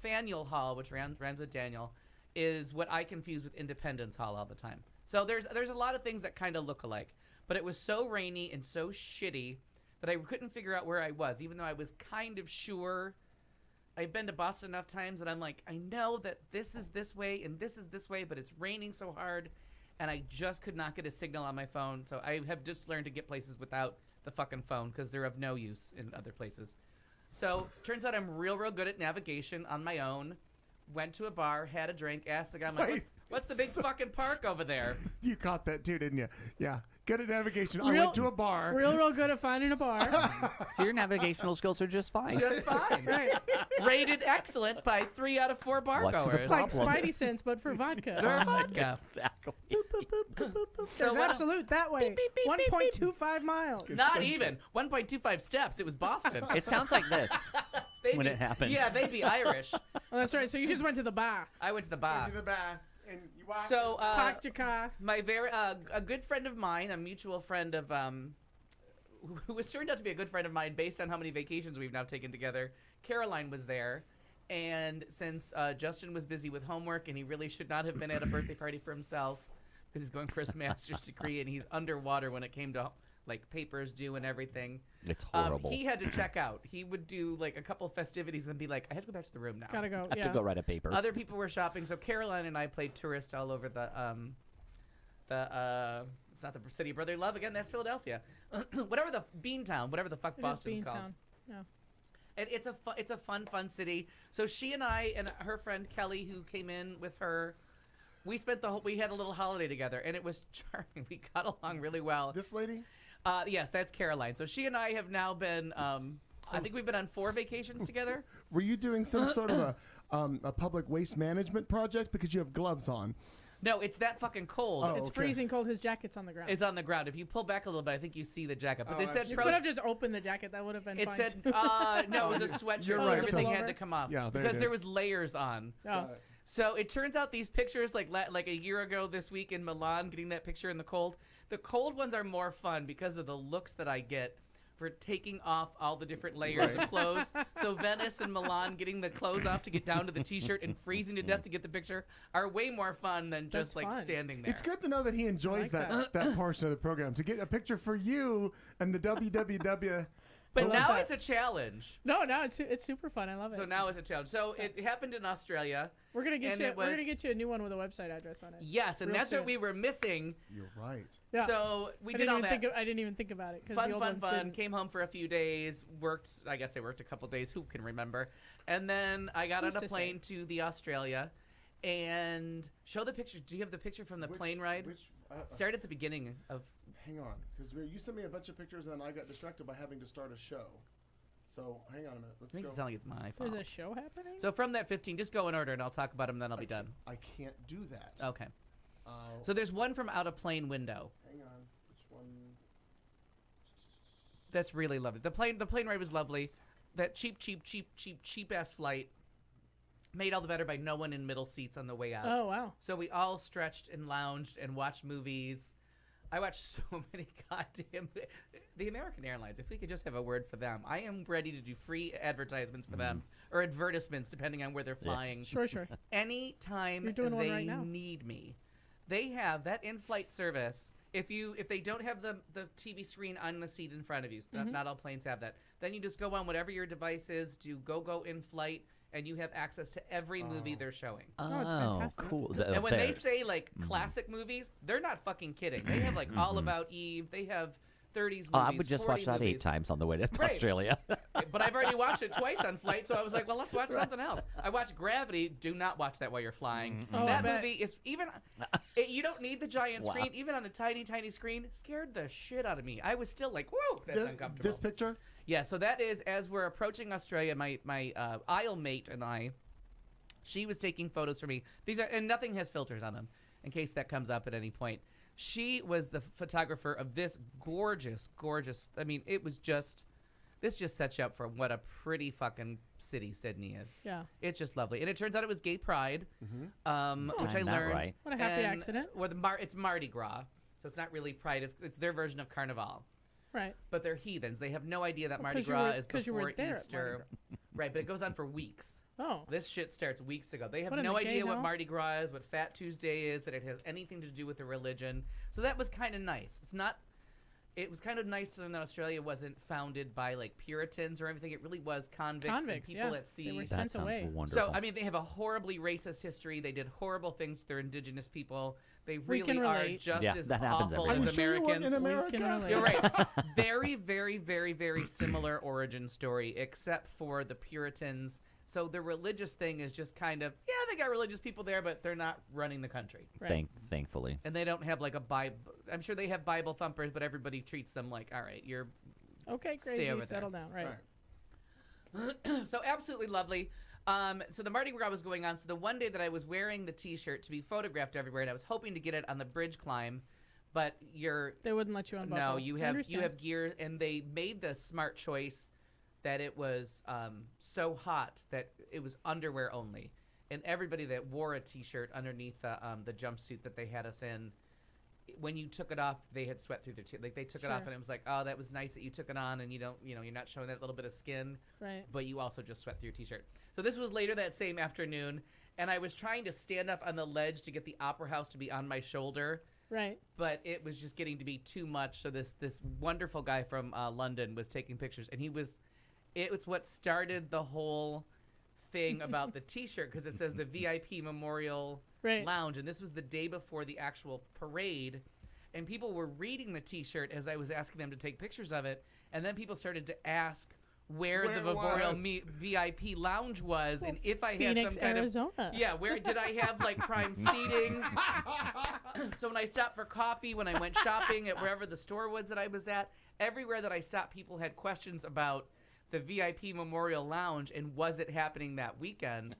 Speaker 5: Faneuil Hall, which rhymes with Daniel, is what I confuse with Independence Hall all the time. So there's a lot of things that kind of look alike. But it was so rainy and so shitty that I couldn't figure out where I was, even though I was kind of sure. I've been to Boston enough times that I'm like, I know that this is this way and this is this way, but it's raining so hard, and I just could not get a signal on my phone. So I have just learned to get places without the fucking phone because they're of no use in other places. So turns out I'm real good at navigation on my own. Went to a bar, had a drink, asked the guy, I'm like,
Speaker 1: Wait,
Speaker 5: what's the big fucking park over there?
Speaker 1: You caught that too, didn't you? Yeah. Good at navigation. I
Speaker 4: Real-
Speaker 1: went to a bar.
Speaker 4: Real good at finding a bar.
Speaker 6: Your navigational skills are just fine.
Speaker 5: Just fine.
Speaker 4: Right.
Speaker 5: Rated excellent by 3 out of 4 bar
Speaker 6: What's the
Speaker 5: goers.
Speaker 4: It's like
Speaker 6: Problem.
Speaker 4: Spidey sense, but for vodka.
Speaker 5: Or vodka.
Speaker 6: Exactly.
Speaker 4: There's
Speaker 5: what-
Speaker 4: absolute that way.
Speaker 5: beep, beep, beep,
Speaker 4: 1.25 miles.
Speaker 5: Not even 1.25 steps. It was Boston.
Speaker 6: It sounds like this.
Speaker 5: They'd
Speaker 6: when
Speaker 5: be-
Speaker 6: it happens.
Speaker 5: Yeah, they'd be Irish.
Speaker 4: Oh, that's right. So you just went to the bar.
Speaker 5: I went to the bar.
Speaker 1: Went to the bar and you walked.
Speaker 5: So
Speaker 4: Parked your car.
Speaker 5: my a good friend of mine, a mutual friend of who has turned out to be a good friend of mine based on how many vacations we've now taken together. Caroline was there, and since Justin was busy with homework and he really should not have been at a birthday party for himself because he's going for his master's degree and he's underwater when it came to like papers due and everything.
Speaker 6: It's horrible.
Speaker 5: He had to check out. He would do like a couple festivities and be like, I have to go back to the room now.
Speaker 4: Gotta go.
Speaker 6: I have
Speaker 4: Yeah.
Speaker 6: to go write a paper.
Speaker 5: Other people were shopping, so Caroline and I played tourist all over the it's not the city of brotherly love again. That's Philadelphia. Whatever the Beantown, whatever the fuck
Speaker 4: It is
Speaker 5: Boston's called.
Speaker 4: Beantown. Yeah.
Speaker 5: And it's a fun city. So she and I and her friend Kelly, who came in with her, we had a little holiday together, and it was charming. We got along really well.
Speaker 1: This lady?
Speaker 5: Yes, that's Caroline. So she and I have now been. I think we've been on 4 vacations together.
Speaker 1: Were you doing some sort of a public waste management project because you have gloves on?
Speaker 5: No, it's that fucking cold.
Speaker 1: Oh,
Speaker 4: It's
Speaker 1: okay.
Speaker 4: freezing cold. His jacket's on the ground.
Speaker 5: It's on the ground. If you pull back a little bit, I think you see the jacket. But
Speaker 1: Oh,
Speaker 5: it said
Speaker 4: You
Speaker 5: pro.
Speaker 4: could have just opened the jacket. That would have been
Speaker 5: It
Speaker 4: fine.
Speaker 5: said
Speaker 4: too.
Speaker 5: no. It was a sweatshirt.
Speaker 1: You're
Speaker 5: so
Speaker 1: right.
Speaker 5: everything
Speaker 4: So-
Speaker 5: had to come off.
Speaker 1: Yeah, there it
Speaker 5: because there
Speaker 1: is.
Speaker 5: was layers on.
Speaker 4: Oh.
Speaker 5: So it turns out these pictures, like a year ago this week in Milan, getting that picture in the cold ones are more fun because of the looks that I get for taking off all the different layers of clothes. So Venice and Milan getting the clothes off to get down to the t-shirt and freezing to death to get the picture are way more fun than just
Speaker 4: That's fun.
Speaker 5: standing there.
Speaker 1: It's good to know that he enjoys
Speaker 4: like
Speaker 1: that portion of the program. To get a picture for you and the WWW.
Speaker 5: But
Speaker 4: love
Speaker 5: now
Speaker 4: that.
Speaker 5: it's a challenge.
Speaker 4: No, it's super fun. I love it.
Speaker 5: So now it's a challenge. So it happened in Australia.
Speaker 4: we're gonna get
Speaker 5: and
Speaker 4: you.
Speaker 5: it
Speaker 4: We're
Speaker 5: was-
Speaker 4: gonna get you a new one with a website address on it.
Speaker 5: Yes, and
Speaker 4: Real
Speaker 5: that's
Speaker 4: soon.
Speaker 5: what we were missing.
Speaker 1: You're right.
Speaker 4: Yeah.
Speaker 5: So we
Speaker 4: I
Speaker 5: did
Speaker 4: didn't
Speaker 5: all
Speaker 4: even
Speaker 5: that.
Speaker 4: think. I didn't even think about it because
Speaker 5: Fun,
Speaker 4: the old
Speaker 5: fun,
Speaker 4: ones
Speaker 5: fun.
Speaker 4: didn't.
Speaker 5: Came home for a few days. Worked. I guess I worked a couple days. Who can remember? And then I got
Speaker 4: Who's
Speaker 5: on a
Speaker 4: to say?
Speaker 5: plane to the Australia, and show the picture. Do you have the picture from the plane ride? Start at the beginning of.
Speaker 1: Hang on, because you sent me a bunch of pictures and I got distracted by having to start a show. So hang on a minute. Let's
Speaker 5: Makes
Speaker 1: go.
Speaker 5: it sound like it's my fault.
Speaker 4: There's a show happening.
Speaker 5: So from that 15, just go in order, and I'll talk about them. Then I'll be done.
Speaker 1: I can't do that.
Speaker 5: Okay.
Speaker 1: Uh,
Speaker 5: So there's one from out a plane window.
Speaker 1: hang on. Which one?
Speaker 5: That's really lovely. The plane ride was lovely. That cheap ass flight made all the better by no one in middle seats on the way out.
Speaker 4: Oh wow.
Speaker 5: So we all stretched and lounged and watched movies. I watched so many goddamn the American Airlines. If we could just have a word for them, I am ready to do free advertisements for them or advertisements depending on where they're flying.
Speaker 4: Sure.
Speaker 5: Anytime
Speaker 4: You're doing one
Speaker 5: they
Speaker 4: right now.
Speaker 5: need me, they have that in-flight service. If they don't have the TV screen on the seat in front of you, so not all planes have that. Then you just go on whatever your device is, do go in flight, and you have access to every movie they're showing.
Speaker 4: Oh, it's fantastic.
Speaker 6: cool.
Speaker 5: And when they say like classic movies, they're not fucking kidding. They have like All About Eve. They have 30s movies.
Speaker 6: I would just
Speaker 5: 40
Speaker 6: watch that
Speaker 5: movies.
Speaker 6: 8 times on the way to
Speaker 5: Right.
Speaker 6: Australia.
Speaker 5: But I've already watched it twice on flight, so I was like, well, let's watch something else. I watched Gravity. Do not watch that while you're flying.
Speaker 4: Oh, I
Speaker 5: That
Speaker 4: bet.
Speaker 5: movie is even. You don't need the giant screen. Even on a tiny screen, scared the shit out of me. I was still like, whoa, that's uncomfortable.
Speaker 1: This picture?
Speaker 5: Yeah, so that is as we're approaching Australia. My aisle mate and I, she was taking photos for me. These are and nothing has filters on them, in case that comes up at any point. She was the photographer of this gorgeous. I mean, it was just. This just sets you up for what a pretty fucking city Sydney is.
Speaker 4: Yeah.
Speaker 5: It's just lovely, and it turns out it was Gay Pride, which I
Speaker 6: Timed that
Speaker 5: learned.
Speaker 6: right.
Speaker 4: What a happy
Speaker 5: and-
Speaker 4: accident.
Speaker 5: Or it's Mardi Gras, so it's not really Pride. It's their version of Carnival.
Speaker 4: Right.
Speaker 5: But they're heathens. They have no idea that
Speaker 4: Well,
Speaker 5: Mardi
Speaker 4: 'cause you
Speaker 5: Gras
Speaker 4: were-
Speaker 5: is
Speaker 4: 'cause you were
Speaker 5: before
Speaker 4: there at Mardi
Speaker 5: Easter. Right, but it goes on for weeks.
Speaker 4: Oh.
Speaker 5: This shit starts weeks ago. They have
Speaker 4: What in
Speaker 5: no
Speaker 4: the gay
Speaker 5: idea what
Speaker 4: hell?
Speaker 5: Mardi Gras is, what Fat Tuesday is, that it has anything to do with the religion. So that was kind of nice. It was kind of nice to learn that Australia wasn't founded by like Puritans or anything. It really was convicts and people
Speaker 4: yeah.
Speaker 5: at sea.
Speaker 4: They were
Speaker 6: That
Speaker 4: sent
Speaker 6: sounds
Speaker 4: away.
Speaker 6: wonderful.
Speaker 5: So, I mean, they have a horribly racist history. They did horrible things to their indigenous people. They
Speaker 4: We
Speaker 5: really
Speaker 4: can
Speaker 5: are
Speaker 4: relate.
Speaker 5: just
Speaker 6: Yeah,
Speaker 5: as
Speaker 6: that happens
Speaker 5: awful
Speaker 6: everywhere.
Speaker 5: as
Speaker 1: I'm sure you weren't
Speaker 5: Americans.
Speaker 1: in
Speaker 4: We
Speaker 1: America.
Speaker 4: can relate.
Speaker 5: You're right. Very, very, very, very similar origin story, except for the Puritans. So the religious thing is just kind of, yeah, they got religious people there, but they're not running the country.
Speaker 4: Right.
Speaker 6: Thankfully.
Speaker 5: And they don't have like a Bible. I'm sure they have Bible thumpers, but everybody treats them like, all right, you're
Speaker 4: Okay,
Speaker 5: Stay
Speaker 4: crazy.
Speaker 5: over there.
Speaker 4: Settle down. Right.
Speaker 5: so absolutely lovely. So the Mardi Gras was going on. So the one day that I was wearing the T-shirt to be photographed everywhere, and I was hoping to get it on the bridge climb, but
Speaker 4: They wouldn't let you unbuckle.
Speaker 5: no, you
Speaker 4: I
Speaker 5: have
Speaker 4: understand.
Speaker 5: gear, and they made the smart choice that it was so hot that it was underwear only, and everybody that wore a T-shirt underneath the jumpsuit that they had us in, when you took it off, they had sweat through their like they took it off,
Speaker 4: Sure.
Speaker 5: and it was like, oh, that was nice that you took it on, and you don't, you're not showing that little bit of skin,
Speaker 4: Right.
Speaker 5: but you also just sweat through your T-shirt. So this was later that same afternoon, and I was trying to stand up on the ledge to get the Opera House to be on my shoulder,
Speaker 4: Right.
Speaker 5: but it was just getting to be too much. So this wonderful guy from London was taking pictures, and it was what started the whole thing about the T-shirt, because it says the VIP Memorial
Speaker 4: Right.
Speaker 5: Lounge, and this was the day before the actual parade. And people were reading the T-shirt as I was asking them to take pictures of it, and then people started to ask where the Memorial VIP Lounge was, and if I
Speaker 4: Phoenix,
Speaker 5: had some kind
Speaker 4: Arizona.
Speaker 5: of where did I have like prime seating? So when I stopped for coffee, when I went shopping at wherever the store was that I was at, everywhere that I stopped, people had questions about the VIP Memorial Lounge and was it happening that weekend?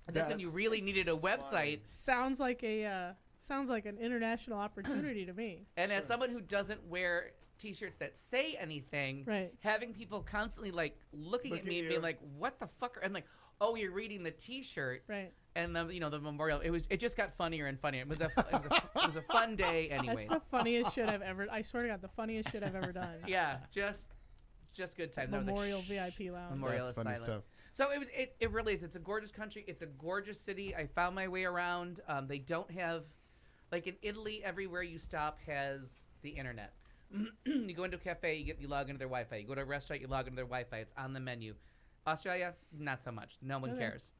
Speaker 5: And that's when you really needed a website.
Speaker 4: Sounds like an international opportunity to me.
Speaker 5: And as someone who doesn't wear T-shirts that say anything,
Speaker 4: Right.
Speaker 5: having people constantly like looking at me and being like, "What the fuck?" And like, "Oh, you're reading the T-shirt."
Speaker 4: Right.
Speaker 5: And the the memorial. It just got funnier and funnier. It was a fun day, anyways.
Speaker 4: That's the funniest shit I've ever. I swear to God, the funniest shit I've ever done.
Speaker 5: Yeah, just good times. I was like,
Speaker 4: Memorial
Speaker 5: "Shh."
Speaker 4: VIP Lounge.
Speaker 5: Memorial
Speaker 1: That's
Speaker 5: is
Speaker 1: funny
Speaker 5: silent.
Speaker 1: stuff.
Speaker 5: So it really is. It's a gorgeous country. It's a gorgeous city. I found my way around. They don't have, like in Italy, everywhere you stop has the internet. You go into a cafe, you log into their Wi-Fi. You go to a restaurant, you log into their Wi-Fi. It's on the menu. Australia, not so much. No one
Speaker 4: Okay.
Speaker 5: cares.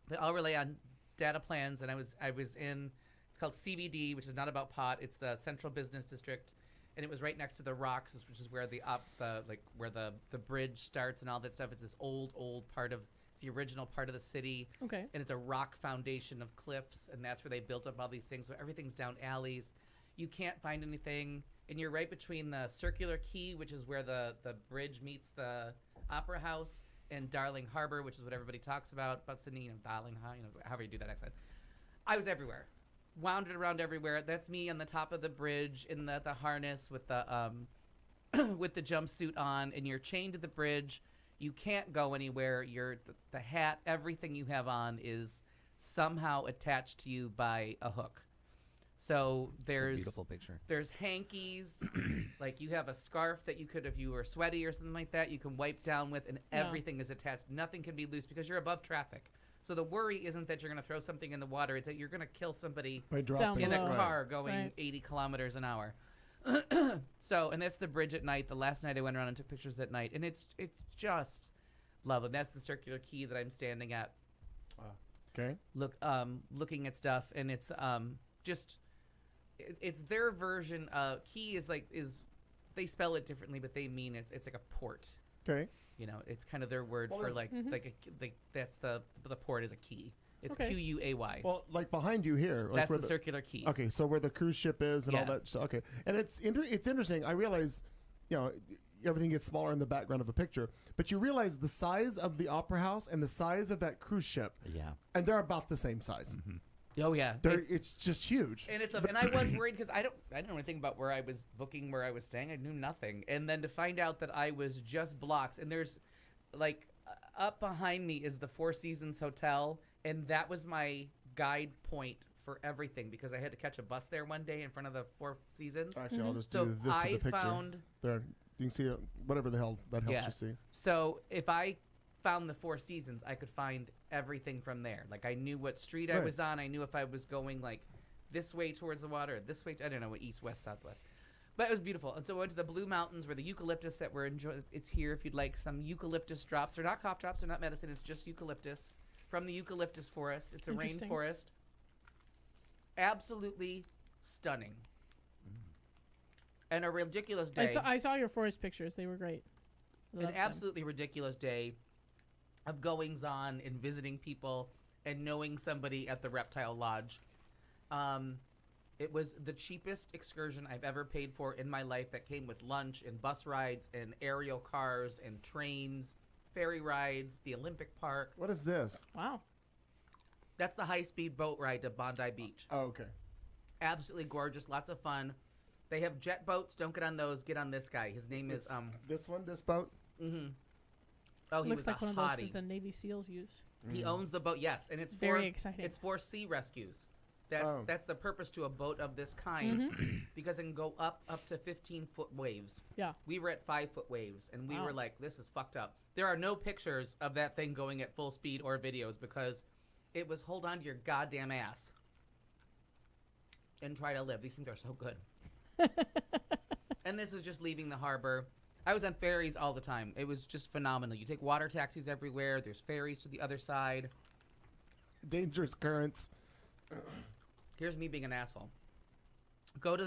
Speaker 5: They all rely on data plans, and I was in. It's called CBD, which is not about pot. It's the Central Business District, and it was right next to the Rocks, which is where where the bridge starts and all that stuff. It's this old part of. It's the original part of the city.
Speaker 4: Okay.
Speaker 5: And it's a rock foundation of cliffs, and that's where they built up all these things. So everything's down alleys. You can't find anything, and you're right between the Circular Quay, which is where the bridge meets the Opera House, and Darling Harbor, which is what everybody talks about Sydney, Darling, however you do that accent. I was everywhere, wounded around everywhere. That's me on the top of the bridge in the harness with the with the jumpsuit on, and you're chained to the bridge. You can't go anywhere. The hat, everything you have on is somehow attached to you by a hook. So
Speaker 6: It's a
Speaker 5: there's
Speaker 6: beautiful picture.
Speaker 5: there's hankies, like you have a scarf that you could, if you were sweaty or something like that, you can wipe down with, and
Speaker 4: Yeah.
Speaker 5: everything is attached. Nothing can be loose because you're above traffic. So the worry isn't that you're going to throw something in the water; it's that you're going to kill somebody
Speaker 1: By dropping
Speaker 5: in a
Speaker 4: below.
Speaker 5: car going
Speaker 4: Right.
Speaker 5: 80 kilometers an hour. So, and that's the bridge at night. The last night I went around and took pictures at night, and it's just lovely. That's the Circular Quay that I'm standing at,
Speaker 1: Okay.
Speaker 5: looking at stuff, and it's just it's their version. Quay is they spell it differently, but they mean it's like a port.
Speaker 1: Okay.
Speaker 5: It's kind of their word
Speaker 1: Well,
Speaker 5: for
Speaker 1: it's-
Speaker 5: that's the port is a quay. It's
Speaker 4: Okay.
Speaker 5: Quay.
Speaker 1: Well, like behind you here. Like
Speaker 5: That's
Speaker 1: where
Speaker 5: the Circular Quay.
Speaker 1: Okay, so where the cruise ship is and all
Speaker 5: Yeah.
Speaker 1: that. So, okay, and it's interesting. I realize, everything gets smaller in the background of a picture, but you realize the size of the opera house and the size of that cruise ship,
Speaker 6: Yeah.
Speaker 1: and they're about the same size.
Speaker 5: Oh yeah.
Speaker 1: It's just huge.
Speaker 5: And and I was worried because I didn't know anything about where I was booking, where I was staying. I knew nothing. And then to find out that I was just blocks, and there's like up behind me is the Four Seasons Hotel, and that was my guide point for everything because I had to catch a bus there one day in front of the Four Seasons.
Speaker 1: Actually, I'll just
Speaker 5: So
Speaker 1: do this to the
Speaker 5: I
Speaker 1: picture.
Speaker 5: found
Speaker 1: There, you can see it, whatever the hell that helps
Speaker 5: Yeah.
Speaker 1: you see.
Speaker 5: So if I found the Four Seasons, I could find everything from there. Like I knew what street I
Speaker 1: Right.
Speaker 5: was on. I knew if I was going like this way towards the water, this way. I don't know what east, west, southwest. But it was beautiful. And so I went to the Blue Mountains where the eucalyptus that we're enjoying. It's here if you'd like some eucalyptus drops. They're not cough drops. They're not medicine. It's just eucalyptus from the eucalyptus forest. It's a
Speaker 4: Interesting.
Speaker 5: rainforest. Absolutely stunning. And a ridiculous day.
Speaker 4: I saw your forest pictures. They were great. I
Speaker 5: An
Speaker 4: loved them.
Speaker 5: absolutely ridiculous day of goings on and visiting people and knowing somebody at the Reptile Lodge. It was the cheapest excursion I've ever paid for in my life that came with lunch and bus rides and aerial cars and trains, ferry rides, the Olympic Park.
Speaker 1: What is this?
Speaker 4: Wow.
Speaker 5: That's the high-speed boat ride to Bondi Beach.
Speaker 1: Oh, okay.
Speaker 5: Absolutely gorgeous, lots of fun. They have jet boats. Don't get on those. Get on this guy. His name is
Speaker 1: This one, this boat.
Speaker 5: Oh, he
Speaker 4: Looks
Speaker 5: was
Speaker 4: like
Speaker 5: a
Speaker 4: one of those
Speaker 5: hottie.
Speaker 4: that the Navy SEALs use.
Speaker 5: He owns the boat, yes, and it's
Speaker 4: Very exciting.
Speaker 5: It's for sea rescues. That's the purpose to a boat of this kind, because it can go up to 15-foot waves.
Speaker 4: Yeah.
Speaker 5: We were at 5-foot waves, and we
Speaker 4: Wow.
Speaker 5: were like, "This is fucked up." There are no pictures of that thing going at full speed or videos because it was hold on to your goddamn ass and try to live. These things are so good. And this is just leaving the harbor. I was on ferries all the time. It was just phenomenal. You take water taxis everywhere. There's ferries to the other side.
Speaker 1: Dangerous currents.
Speaker 5: here's me being an asshole.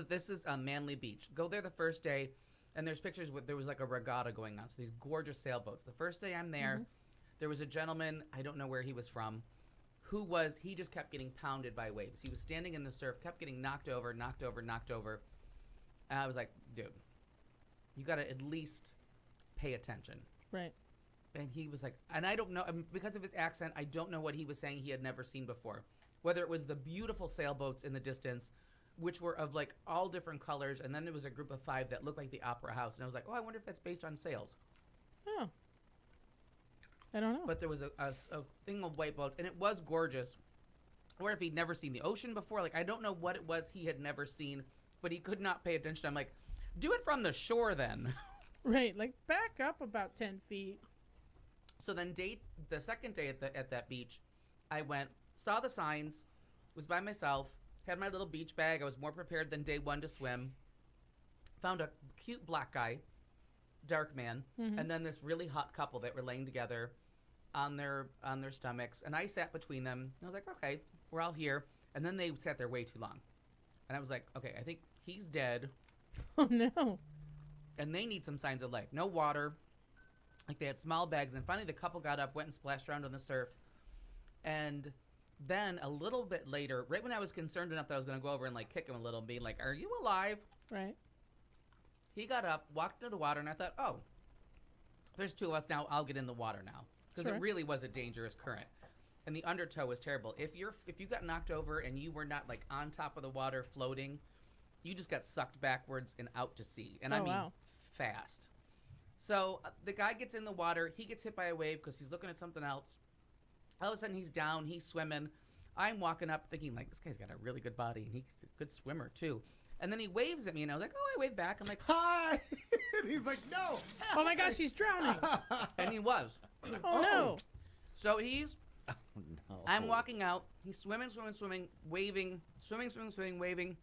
Speaker 5: This is Manly Beach. Go there the first day, and there's pictures there was like a regatta going on. So these gorgeous sailboats. The first day I'm there, there was a gentleman, I don't know where he was from, he just kept getting pounded by waves. He was standing in the surf, kept getting knocked over. And I was like, dude, you got to at least pay attention.
Speaker 4: Right.
Speaker 5: And he was like, and I don't know, because of his accent, I don't know what he was saying he had never seen before. Whether it was the beautiful sailboats in the distance, which were of like all different colors, and then there was a group of 5 that looked like the Opera House, and I was like, oh, I wonder if that's based on sails.
Speaker 4: Oh. I don't know.
Speaker 5: But there was a thing of white boats, and it was gorgeous. Or if he'd never seen the ocean before, like I don't know what it was he had never seen, but he could not pay attention. I'm like, do it from the shore then.
Speaker 4: Right, like back up about 10 feet.
Speaker 5: So then the second day at that beach, I went, saw the signs, was by myself, had my little beach bag. I was more prepared than day 1 to swim. Found a cute black guy, dark man, and then this really hot couple that were laying together on their stomachs. And I sat between them. And I was like, okay, we're all here. And then they sat there way too long. And I was like, okay, I think he's dead.
Speaker 4: Oh, no.
Speaker 5: And they need some signs of life. No water. Like they had small bags. And finally the couple got up, went and splashed around on the surf. And then a little bit later, right when I was concerned enough that I was going to go over and like kick him a little and be like, are you alive?
Speaker 4: Right.
Speaker 5: He got up, walked into the water, and I thought, oh, there's 2 of us now. I'll get in the water now. Because it really was a dangerous current. And the undertow was terrible. If you got knocked over and you were not like on top of the water floating, you just got sucked backwards and out to sea. And I mean, fast. So the guy gets in the water. He gets hit by a wave because he's looking at something else. All of a sudden, he's down. He's swimming. I'm walking up thinking, like, this guy's got a really good body. And he's a good swimmer, too. And then he waves at me, and I was like, oh, I wave back. I'm like,
Speaker 1: hi. And he's like, no.
Speaker 4: Oh, my gosh, he's drowning.
Speaker 5: And he was.
Speaker 4: Oh, no.
Speaker 5: So he's,
Speaker 6: No.
Speaker 5: I'm walking out. He's swimming, waving, waving.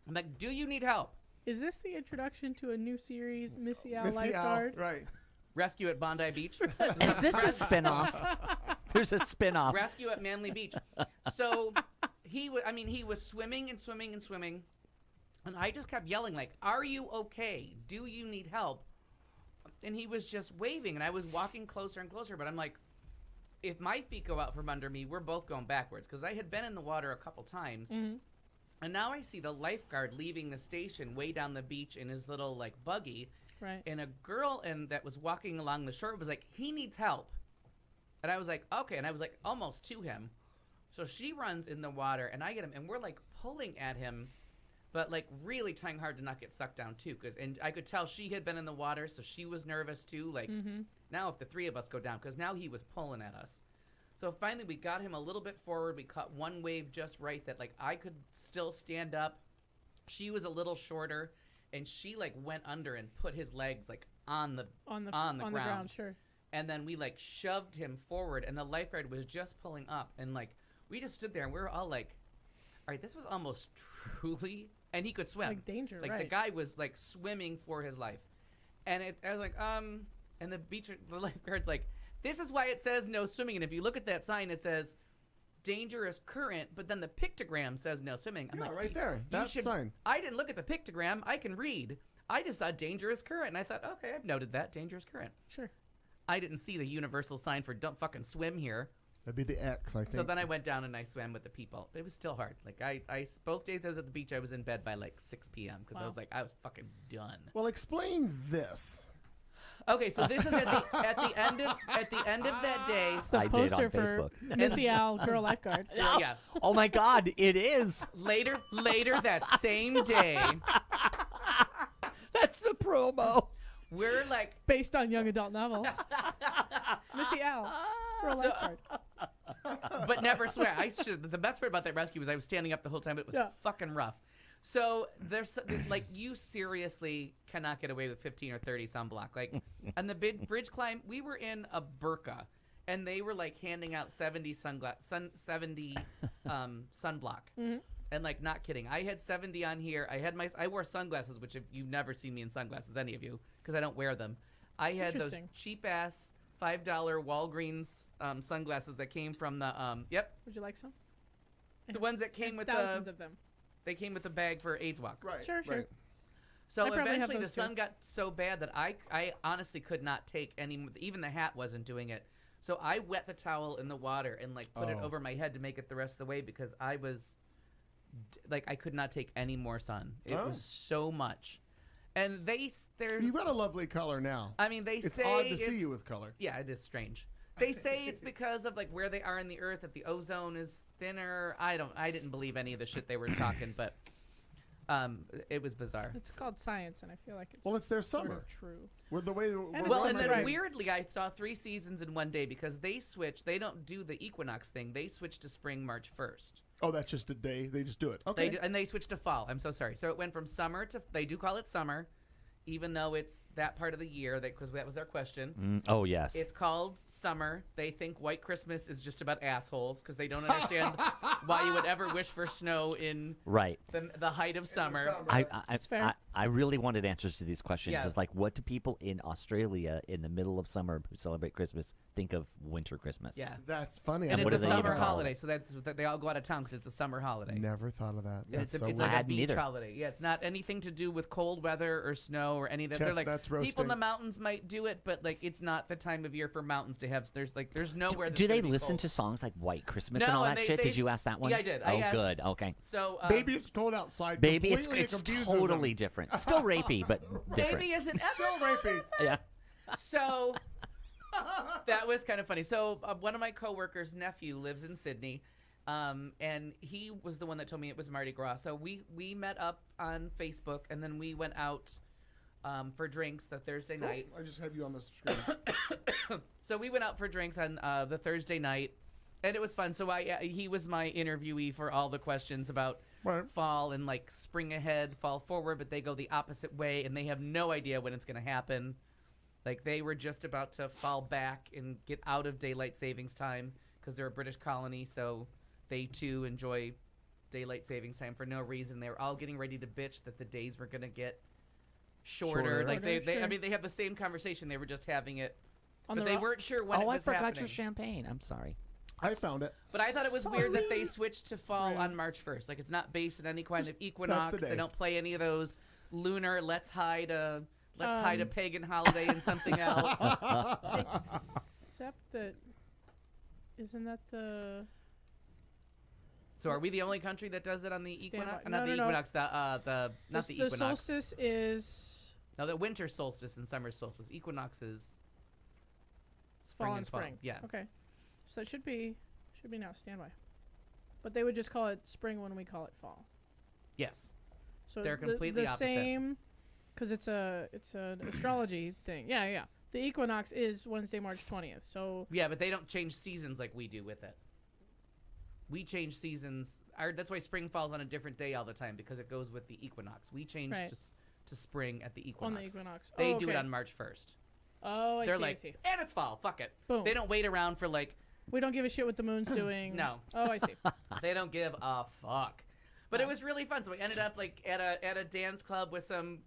Speaker 5: I'm like, do you need help?
Speaker 4: Is this the introduction to a new series, Missy Al
Speaker 1: Missy
Speaker 4: Lifeguard?
Speaker 1: Al, right.
Speaker 5: Rescue at Bondi Beach.
Speaker 6: Is this a spinoff? There's a spinoff.
Speaker 5: Rescue at Manly Beach. So he was swimming and swimming and swimming. And I just kept yelling, like, are you okay? Do you need help? And he was just waving, and I was walking closer and closer. But I'm like, if my feet go out from under me, we're both going backwards. Because I had been in the water a couple times. And now I see the lifeguard leaving the station way down the beach in his little, like, buggy.
Speaker 4: Right.
Speaker 5: And a girl that was walking along the shore was like, he needs help. And I was like, okay. And I was like almost to him. So she runs in the water, and I get him, and we're like pulling at him, but like really trying hard to not get sucked down too. And I could tell she had been in the water, so she was nervous too. Like now if the 3 of us go down, because now he was pulling at us. So finally we got him a little bit forward. We caught one wave just right that like I could still stand up. She was a little shorter. And she like went under and put his legs like on the ground.
Speaker 4: Sure.
Speaker 5: And then we like shoved him forward, and the lifeguard was just pulling up, and like we just stood there, and we were all like, "All right, this was almost truly." And he could swim.
Speaker 4: Like danger,
Speaker 5: like
Speaker 4: right?
Speaker 5: The guy was like swimming for his life, and I was like, and the lifeguard's like, "This is why it says no swimming." And if you look at that sign, it says dangerous current, but then the pictogram says no swimming. I'm
Speaker 1: Yeah,
Speaker 5: like,
Speaker 1: right there. That sign.
Speaker 5: I didn't look at the pictogram. I can read. I just saw dangerous current, and I thought, okay, I've noted that, dangerous current.
Speaker 4: Sure.
Speaker 5: I didn't see the universal sign for don't fucking swim here.
Speaker 1: That'd be the X, I think.
Speaker 5: So then I went down and I swam with the people. But it was still hard. Like I both days I was at the beach, I was in bed by like 6 p.m. because I was like, I was fucking done.
Speaker 1: Well, explain this.
Speaker 5: Okay, so this is at the end of that day.
Speaker 4: It's the
Speaker 6: I did
Speaker 4: poster
Speaker 6: on
Speaker 4: for
Speaker 6: Facebook.
Speaker 4: Missy Al Girl Lifeguard.
Speaker 5: Yeah.
Speaker 6: Oh my God, it is.
Speaker 5: Later that same day,
Speaker 6: That's the promo.
Speaker 5: we're like,
Speaker 4: Based on young adult novels. Missy Al Girl
Speaker 5: So-
Speaker 4: Lifeguard.
Speaker 5: but never swear. The best part about that rescue was I was standing up the whole time. It was fucking rough. So there's like you seriously cannot get away with 15 or 30 sunblock. Like on the bridge climb, we were in a burqa, and they were like handing out 70 sunblock, and like not kidding. I had 70 on here. I wore sunglasses, which if you've never seen me in sunglasses, any of you, because I don't wear them. I had those
Speaker 4: Interesting.
Speaker 5: cheap ass $5 Walgreens sunglasses that came from the
Speaker 4: Would you like some?
Speaker 5: The ones that came with
Speaker 4: thousands
Speaker 5: the
Speaker 4: of them.
Speaker 5: they came with the bag for AIDS Walk.
Speaker 1: Right.
Speaker 4: Sure, sure.
Speaker 1: Right.
Speaker 5: So
Speaker 4: I probably have
Speaker 5: eventually the
Speaker 4: those too.
Speaker 5: sun got so bad that I honestly could not take any. Even the hat wasn't doing it. So I wet the towel in the water and like put it
Speaker 1: Oh.
Speaker 5: over my head to make it the rest of the way because I was like I could not take any more sun. It
Speaker 1: Oh.
Speaker 5: was so much. And they're
Speaker 1: You've got a lovely color now.
Speaker 5: I mean they
Speaker 1: It's
Speaker 5: say
Speaker 1: odd to see
Speaker 5: it's-
Speaker 1: you with color.
Speaker 5: Yeah, it is strange. They say it's because of like where they are in the earth that the ozone is thinner. I didn't believe any of the shit they were talking, but it was bizarre.
Speaker 4: It's called science, and I feel like it's
Speaker 1: Well, it's their
Speaker 4: sort
Speaker 1: summer.
Speaker 4: of true.
Speaker 1: With the way
Speaker 4: And
Speaker 5: Well,
Speaker 4: it's
Speaker 5: and then
Speaker 4: right.
Speaker 5: weirdly, I saw 3 seasons in one day because they switch. They don't do the equinox thing. They switch to spring March 1st.
Speaker 1: Oh, that's just a day. They just do it. Okay.
Speaker 5: They do, and they switch to fall. I'm so sorry. So it went from summer to they do call it summer, even though it's that part of the year because that was our question.
Speaker 6: Oh yes.
Speaker 5: It's called summer. They think White Christmas is just about assholes because they don't understand why you would ever wish for snow in
Speaker 6: Right.
Speaker 5: the height of summer.
Speaker 4: fair.
Speaker 6: I really wanted answers to these questions.
Speaker 5: Yeah.
Speaker 6: Of like, what do people in Australia in the middle of summer who celebrate Christmas think of winter Christmas?
Speaker 5: Yeah.
Speaker 1: That's funny.
Speaker 5: And
Speaker 1: I
Speaker 5: it's
Speaker 6: what
Speaker 5: a
Speaker 6: do they
Speaker 1: never
Speaker 6: even
Speaker 5: summer
Speaker 1: thought
Speaker 6: call
Speaker 5: holiday,
Speaker 6: it?
Speaker 5: so that they all go out of town because it's a summer holiday.
Speaker 1: Never thought of that.
Speaker 5: And
Speaker 1: That's
Speaker 5: it's
Speaker 1: so
Speaker 5: it's
Speaker 1: weird.
Speaker 5: like a
Speaker 6: hadn't
Speaker 5: beach
Speaker 6: either.
Speaker 5: holiday. Yeah, it's not anything to do with cold weather or snow or any of that. They're like
Speaker 1: Chestnuts
Speaker 5: people in
Speaker 1: roasting.
Speaker 5: the mountains might do it, but like it's not the time of year for mountains to have. There's nowhere.
Speaker 6: Do
Speaker 5: that's
Speaker 6: they
Speaker 5: gonna be
Speaker 6: listen
Speaker 5: cold.
Speaker 6: to songs like White Christmas
Speaker 5: No,
Speaker 6: and all
Speaker 5: and
Speaker 6: that
Speaker 5: they-
Speaker 6: shit?
Speaker 5: they
Speaker 6: Did you
Speaker 5: s-
Speaker 6: ask that one?
Speaker 5: yeah, I did. I
Speaker 6: Oh,
Speaker 5: asked-
Speaker 6: good. Okay.
Speaker 5: So
Speaker 1: Baby, it's cold outside.
Speaker 6: Baby, it's
Speaker 1: Completely confuses
Speaker 6: totally
Speaker 1: them.
Speaker 6: different. Still rapey, but different.
Speaker 5: baby isn't
Speaker 1: Still rapey.
Speaker 6: Yeah.
Speaker 5: So that was kind of funny. So one of my coworkers' nephew lives in Sydney, and he was the one that told me it was Mardi Gras. So we met up on Facebook, and then we went out for drinks the Thursday night.
Speaker 1: I just have you on the screen.
Speaker 5: So we went out for drinks on the Thursday night, and it was fun. So he was my interviewee for all the questions about
Speaker 1: Right.
Speaker 5: fall and like spring ahead, fall forward, but they go the opposite way, and they have no idea when it's going to happen. Like they were just about to fall back and get out of daylight savings time because they're a British colony, so they too enjoy daylight savings time for no reason. They were all getting ready to bitch that the days were going to get shorter.
Speaker 1: Shorter.
Speaker 5: Like they I
Speaker 4: Sure.
Speaker 5: mean, they have the same conversation. They were just having it,
Speaker 4: On
Speaker 5: but
Speaker 4: the
Speaker 5: they
Speaker 4: ro-
Speaker 5: weren't sure when it
Speaker 6: Oh, I
Speaker 5: was
Speaker 6: forgot
Speaker 5: happening.
Speaker 6: your champagne. I'm sorry.
Speaker 1: I found it.
Speaker 5: But I thought it was weird that they
Speaker 1: Sorry.
Speaker 5: switched to fall
Speaker 4: Right.
Speaker 5: on March 1st. Like it's not based on any kind of equinox.
Speaker 1: day.
Speaker 5: They don't play any of those lunar. Let's hide a pagan holiday in something else.
Speaker 4: Except that, isn't that the?
Speaker 5: So are we the only country that does it on the equinox?
Speaker 4: Standby.
Speaker 5: Not the
Speaker 4: No.
Speaker 5: equinox. Not the equinox.
Speaker 4: solstice is
Speaker 5: No, the winter solstice and summer solstice. Equinox is spring
Speaker 4: fall
Speaker 5: and
Speaker 4: and spring.
Speaker 5: fall. Yeah.
Speaker 4: Okay, so it should be now standby. But they would just call it spring when we call it fall.
Speaker 5: Yes.
Speaker 4: So
Speaker 5: They're completely
Speaker 4: the
Speaker 5: opposite.
Speaker 4: same, because it's an astrology thing. Yeah, yeah. The equinox is Wednesday, March 20th. So
Speaker 5: Yeah, but they don't change seasons like we do with it. We change seasons. That's why spring falls on a different day all the time because it goes with the equinox. We change
Speaker 4: Right.
Speaker 5: to spring at the equinox.
Speaker 4: on the equinox,
Speaker 5: They
Speaker 4: oh,
Speaker 5: do it
Speaker 4: okay.
Speaker 5: on March 1st.
Speaker 4: Oh,
Speaker 5: They're
Speaker 4: I
Speaker 5: like,
Speaker 4: see.
Speaker 5: and it's fall. Fuck it.
Speaker 4: Boom.
Speaker 5: They don't wait around for like.
Speaker 4: We don't give a shit what the moon's doing.
Speaker 5: No.
Speaker 4: Oh, I see.
Speaker 5: They don't give a fuck. But it was really fun. So we ended up like at a dance club with some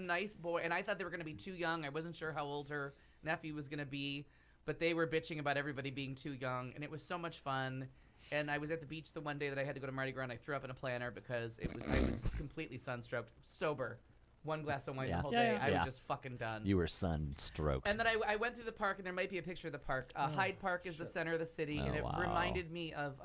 Speaker 5: nice boy, and I thought they were gonna be too young. I wasn't sure how old her nephew was gonna be, but they were bitching about everybody being too young, and it was so much fun. And I was at the beach the one day that I had to go to Mardi Gras, and I threw up in a planner because I was completely sunstroked, sober, one glass of wine
Speaker 6: Yeah.
Speaker 5: the whole
Speaker 4: Yeah,
Speaker 5: day.
Speaker 4: yeah.
Speaker 5: I
Speaker 6: Yeah.
Speaker 5: was just fucking done.
Speaker 6: You were sun-stroked.
Speaker 5: And then I went through the park, and there might be a picture of the park. Hyde Park is the center of the city, and
Speaker 6: Oh,
Speaker 5: it
Speaker 6: wow.
Speaker 5: reminded me of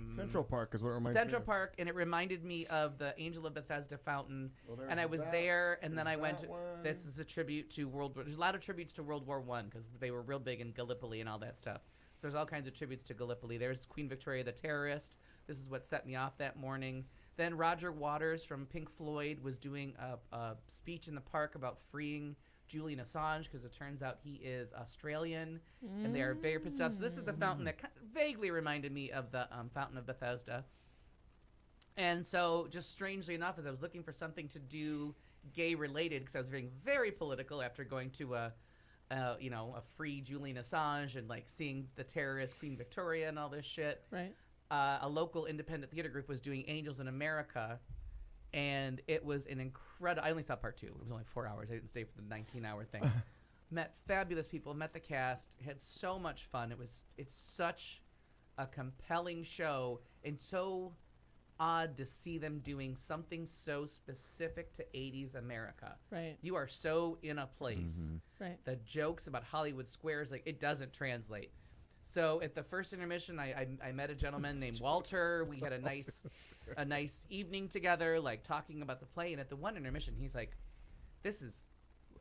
Speaker 1: Central Park is what it reminds
Speaker 5: Central
Speaker 1: me of.
Speaker 5: Park, and it reminded me of the Angel of Bethesda fountain.
Speaker 1: Well, there's
Speaker 5: And I was
Speaker 1: that-
Speaker 5: there, and then
Speaker 1: there's
Speaker 5: I went.
Speaker 1: that one.
Speaker 5: This is a tribute to World War. There's a lot of tributes to World War One because they were real big in Gallipoli and all that stuff. So there's all kinds of tributes to Gallipoli. There's Queen Victoria the terrorist. This is what set me off that morning. Then Roger Waters from Pink Floyd was doing a speech in the park about freeing Julian Assange because it turns out he is Australian, and they are very pissed off. So this is the fountain that vaguely reminded me of the Fountain of Bethesda. And so, just strangely enough, as I was looking for something to do gay related, because I was being very political after going to a free Julian Assange and like seeing the terrorist Queen Victoria and all this shit.
Speaker 4: Right.
Speaker 5: A local independent theater group was doing Angels in America, and it was an incredible. I only saw part 2. It was only 4 hours. I didn't stay for the 19-hour thing. Met fabulous people. Met the cast. Had so much fun. It's such a compelling show, and so odd to see them doing something so specific to 80s America.
Speaker 4: Right.
Speaker 5: You are so in a place.
Speaker 4: Right.
Speaker 5: The jokes about Hollywood Squares, like, it doesn't translate. So at the first intermission, I met a gentleman named Walter. We had a nice evening together, like, talking about the play. And at the one intermission, he's like,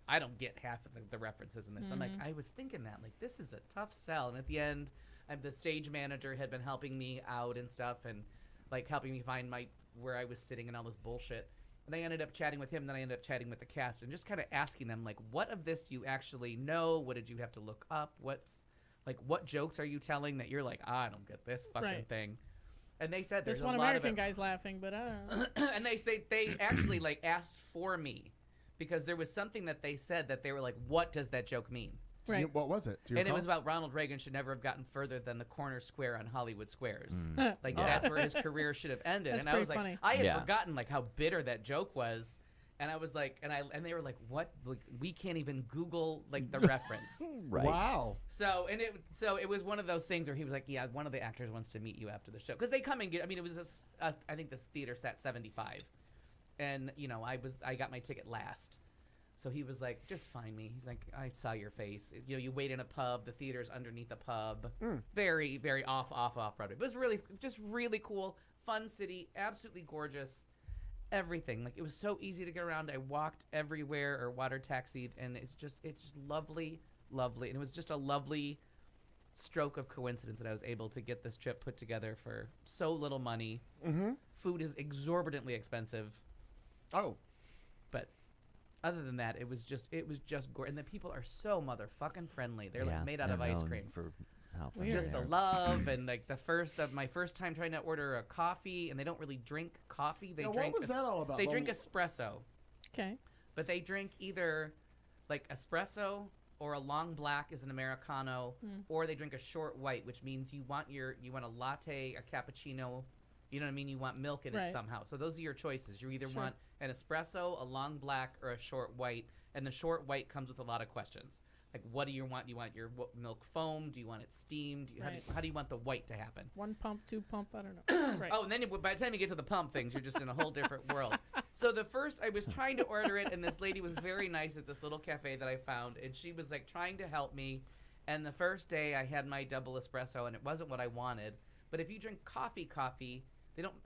Speaker 5: I don't get half of the references in this. I'm like, I was thinking that, like, this is a tough sell. And at the end, the stage manager had been helping me out and stuff, and like helping me find where I was sitting and all this bullshit. And I ended up chatting with him, then I ended up chatting with the cast and just kind of asking them, like, what of this do you actually know? What did you have to look up? What jokes are you telling that you're like, I don't get this fucking thing? And they said there's
Speaker 4: This one
Speaker 5: a lot
Speaker 4: American
Speaker 5: of it.
Speaker 4: guy's laughing, but I don't know.
Speaker 5: And they actually like asked for me because there was something that they said that they were like, what does that joke mean?
Speaker 4: Right.
Speaker 1: What was it? Do you
Speaker 5: And it
Speaker 1: recall?
Speaker 5: was about Ronald Reagan should never have gotten further than the corner square on Hollywood Squares.
Speaker 6: Mm.
Speaker 5: Like, that's where his career should have ended.
Speaker 4: That's
Speaker 5: And I was
Speaker 4: pretty
Speaker 5: like,
Speaker 4: funny.
Speaker 5: I had
Speaker 6: Yeah.
Speaker 5: forgotten like how bitter that joke was. And I was like, and they were like, what? Like, we can't even Google like the reference.
Speaker 6: Right.
Speaker 1: Wow.
Speaker 5: So it was one of those things where he was like, yeah, one of the actors wants to meet you after the show, because they come and get. I mean, it was I think this theater sat 75, and I got my ticket last. So he was like, just find me. He's like, I saw your face. You wait in a pub. The theater's underneath a pub. Very, very off Broadway. But it was just really cool. Fun city. Absolutely gorgeous. Everything. Like, it was so easy to get around. I walked everywhere or water taxied. And it's just lovely, lovely. And it was just a lovely stroke of coincidence that I was able to get this trip put together for so little money.
Speaker 1: Mm-hmm.
Speaker 5: Food is exorbitantly expensive.
Speaker 1: Oh.
Speaker 5: But other than that, it was just gorgeous. And the people are so motherfucking friendly. They're like made out of ice cream.
Speaker 6: For how
Speaker 4: Weird.
Speaker 5: Just the love and like my first time trying to order a coffee, and they don't really drink coffee. They
Speaker 1: Now,
Speaker 5: drink.
Speaker 1: what was that all about?
Speaker 5: They
Speaker 1: Well,
Speaker 5: drink espresso,
Speaker 4: Okay.
Speaker 5: but they drink either like espresso or a long black is an Americano, or they drink a short white, which means you want a latte, a cappuccino. You know what I mean? You want milk in it
Speaker 4: Right.
Speaker 5: somehow. So those are your choices. You either
Speaker 4: Sure.
Speaker 5: want an espresso, a long black, or a short white. And the short white comes with a lot of questions. Like, what do you want? Do you want your milk foam? Do you want it steamed?
Speaker 4: Right.
Speaker 5: How do you want the white to happen?
Speaker 4: 1 pump, 2 pump, I don't know. Right.
Speaker 5: Oh, and then by the time you get to the pump things, you're just in a whole different world. So I was trying to order it, and this lady was very nice at this little cafe that I found, and she was like trying to help me. And the first day I had my double espresso, and it wasn't what I wanted. But if you drink coffee,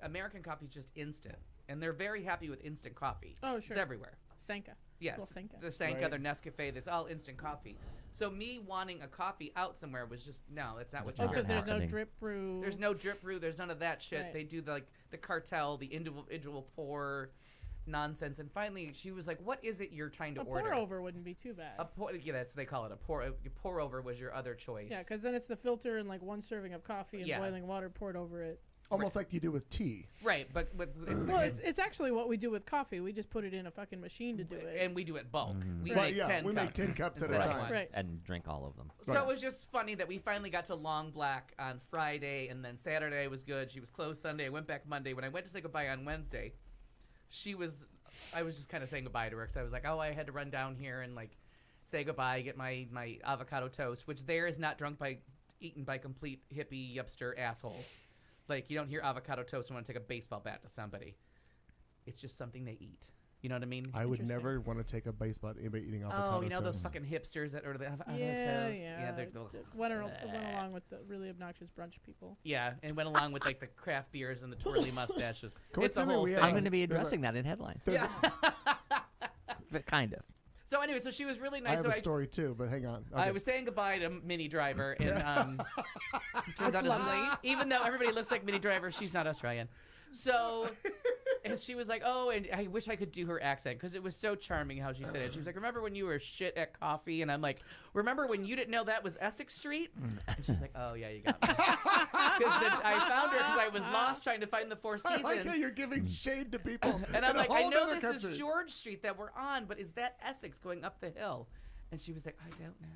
Speaker 5: American coffee is just instant. And they're very happy with instant coffee.
Speaker 4: Oh, sure.
Speaker 5: It's everywhere.
Speaker 4: Sanka.
Speaker 5: Yes,
Speaker 4: Little Sanka.
Speaker 5: the Sanka,
Speaker 1: Right.
Speaker 5: their Nescafe, that's all instant coffee. So me wanting a coffee out somewhere was just, no, that's not what
Speaker 4: Oh,
Speaker 5: you're
Speaker 4: because
Speaker 5: getting.
Speaker 4: there's no
Speaker 6: happening.
Speaker 4: drip brew.
Speaker 5: There's no drip brew. There's none of that shit.
Speaker 4: Right.
Speaker 5: They do the cartel, the individual pour nonsense. And finally, she was like, "What is it you're trying to
Speaker 4: A
Speaker 5: order?"
Speaker 4: pour over wouldn't be too bad.
Speaker 5: Yeah, that's what they call it. A pour over was your other choice.
Speaker 4: Yeah, because then it's the filter and like 1 serving of coffee and
Speaker 5: Yeah.
Speaker 4: boiling water poured over it.
Speaker 1: Almost like you do with tea.
Speaker 5: right, but
Speaker 4: Well, it's actually what we do with coffee. We just put it in a fucking machine to do it.
Speaker 5: and we do it bulk. We
Speaker 1: Right,
Speaker 5: make
Speaker 1: yeah,
Speaker 5: 10
Speaker 1: we
Speaker 5: cups.
Speaker 1: make 10 cups at a
Speaker 5: instead of
Speaker 1: time.
Speaker 5: one.
Speaker 4: Right.
Speaker 6: And drink all of them.
Speaker 5: So
Speaker 1: Right.
Speaker 5: it was just funny that we finally got to Long Black on Friday, and then Saturday was good. She was closed Sunday. I went back Monday. When I went to say goodbye on Wednesday, I was just kind of saying goodbye to her because I was like, oh, I had to run down here and like say goodbye, get my avocado toast, which there is not eaten by complete hippie hipster assholes. Like, you don't hear avocado toast and want to take a baseball bat to somebody. It's just something they eat. You know what I mean?
Speaker 1: I would
Speaker 4: Interesting.
Speaker 1: never want to take a base at anybody eating avocado
Speaker 5: Oh, you know those
Speaker 1: toast.
Speaker 5: fucking hipsters that order the avocado
Speaker 4: yeah,
Speaker 5: toast?
Speaker 4: yeah.
Speaker 5: they're
Speaker 4: Went along with the really obnoxious brunch people.
Speaker 5: yeah, and went along with like the craft beers and the twirly mustaches. It's a
Speaker 1: Coincidentally,
Speaker 5: whole
Speaker 1: we
Speaker 5: thing.
Speaker 1: had
Speaker 6: I'm going to be
Speaker 1: there's a-
Speaker 6: addressing that in headlines.
Speaker 1: There's
Speaker 6: Kind of.
Speaker 5: So anyway, so she was really nice.
Speaker 1: I have
Speaker 5: so
Speaker 1: a story too, but hang on.
Speaker 5: I
Speaker 1: Okay.
Speaker 5: was saying goodbye to Minnie Driver, and turns out, even though everybody looks like Minnie Driver, she's not Australian. So, and she was like, "Oh, and I wish I could do her accent because it was so charming how she said it." She was like, "Remember when you were shit at coffee?" And I'm like, "Remember when you didn't know that was Essex Street?" And she's like, "Oh yeah, you got me." Because I found her because I was lost trying to find the Four
Speaker 1: I
Speaker 5: Seasons.
Speaker 1: like how you're giving shade to people.
Speaker 5: And I'm
Speaker 1: in a
Speaker 5: like, I
Speaker 1: whole
Speaker 5: know
Speaker 1: other
Speaker 5: this
Speaker 1: country.
Speaker 5: is George Street that we're on, but is that Essex going up the hill? And she was like, I don't know.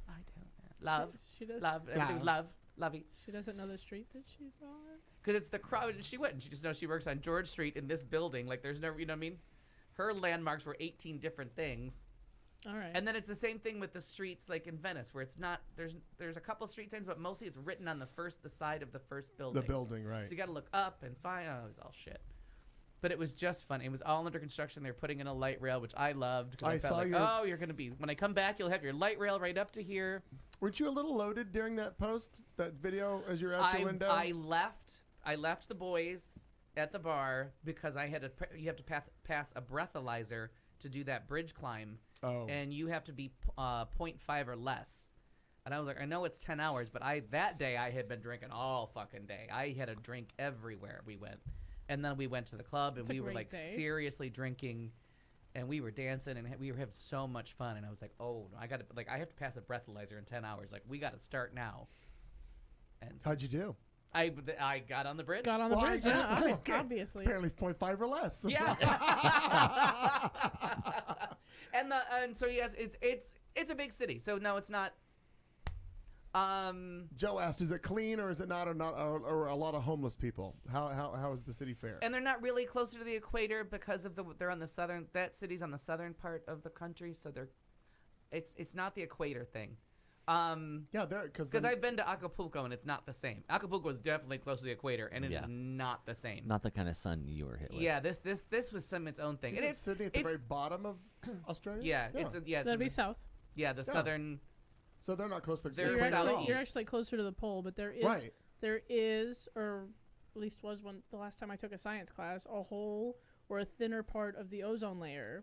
Speaker 5: I don't know. Love,
Speaker 4: She does.
Speaker 5: love, everything's love, lovey.
Speaker 4: She doesn't know the street that she's on.
Speaker 5: Because it's the crowd, and she wouldn't. She just knows she works on George Street in this building. Like, there's no, you know what I mean? Her landmarks were 18 different things.
Speaker 4: All right.
Speaker 5: And then it's the same thing with the streets, like in Venice, where it's not there's a couple street signs, but mostly it's written on the side of the first building.
Speaker 1: The building, right?
Speaker 5: So you got to look up and find. Oh, it was all shit. But it was just fun. It was all under construction. They're putting in a light rail, which I loved. 'Cause I felt
Speaker 1: saw
Speaker 5: like,
Speaker 1: your-
Speaker 5: oh, you're gonna be when I come back, you'll have your light rail right up to here.
Speaker 1: Weren't you a little loaded during that post, that video, as you're out your window?
Speaker 5: I left the boys at the bar because I had you have to pass a breathalyzer to do that bridge climb.
Speaker 1: Oh.
Speaker 5: And you have to be 0.5 or less. And I was like, I know it's 10 hours, but that day I had been drinking all fucking day. I had a drink everywhere we went. And then we went to the club and
Speaker 4: It's a
Speaker 5: we were
Speaker 4: great
Speaker 5: like
Speaker 4: day.
Speaker 5: seriously drinking and we were dancing and we were having so much fun. And I was like, oh, no, I have to pass a breathalyzer in 10 hours. Like, we got to start now. And
Speaker 1: How'd you do?
Speaker 5: I got on the bridge.
Speaker 4: Got on the
Speaker 1: Well,
Speaker 4: bridge,
Speaker 1: I-
Speaker 4: yeah,
Speaker 1: okay.
Speaker 4: obviously.
Speaker 1: Apparently 0.5 or less.
Speaker 5: Yeah. and so yes, it's a big city. So no, it's not.
Speaker 1: Joe asked, is it clean or is it not, or a lot of homeless people? How is the city fair?
Speaker 5: And they're not really closer to the equator because of they're on the southern. That city's on the southern part of the country, so it's not the equator thing.
Speaker 1: Yeah,
Speaker 5: Because I've been to Acapulco and it's not the same. Acapulco is definitely close to the equator and it is
Speaker 6: Yeah.
Speaker 5: not the same.
Speaker 6: Not the kind of sun you were hit with.
Speaker 5: Yeah, this was its own thing.
Speaker 1: Is
Speaker 5: And
Speaker 1: it
Speaker 5: it's
Speaker 1: Sydney at the
Speaker 5: it's-
Speaker 1: very bottom of Australia?
Speaker 5: yeah, it's
Speaker 4: That'd be south.
Speaker 5: the
Speaker 1: Yeah.
Speaker 5: southern.
Speaker 1: So they're not close to the
Speaker 5: They're
Speaker 4: You're
Speaker 1: equator at all.
Speaker 4: actually, you're
Speaker 5: southeast.
Speaker 4: actually closer to the pole, but there is, or at least was one the last time I took a science class, a hole or a thinner part of the ozone layer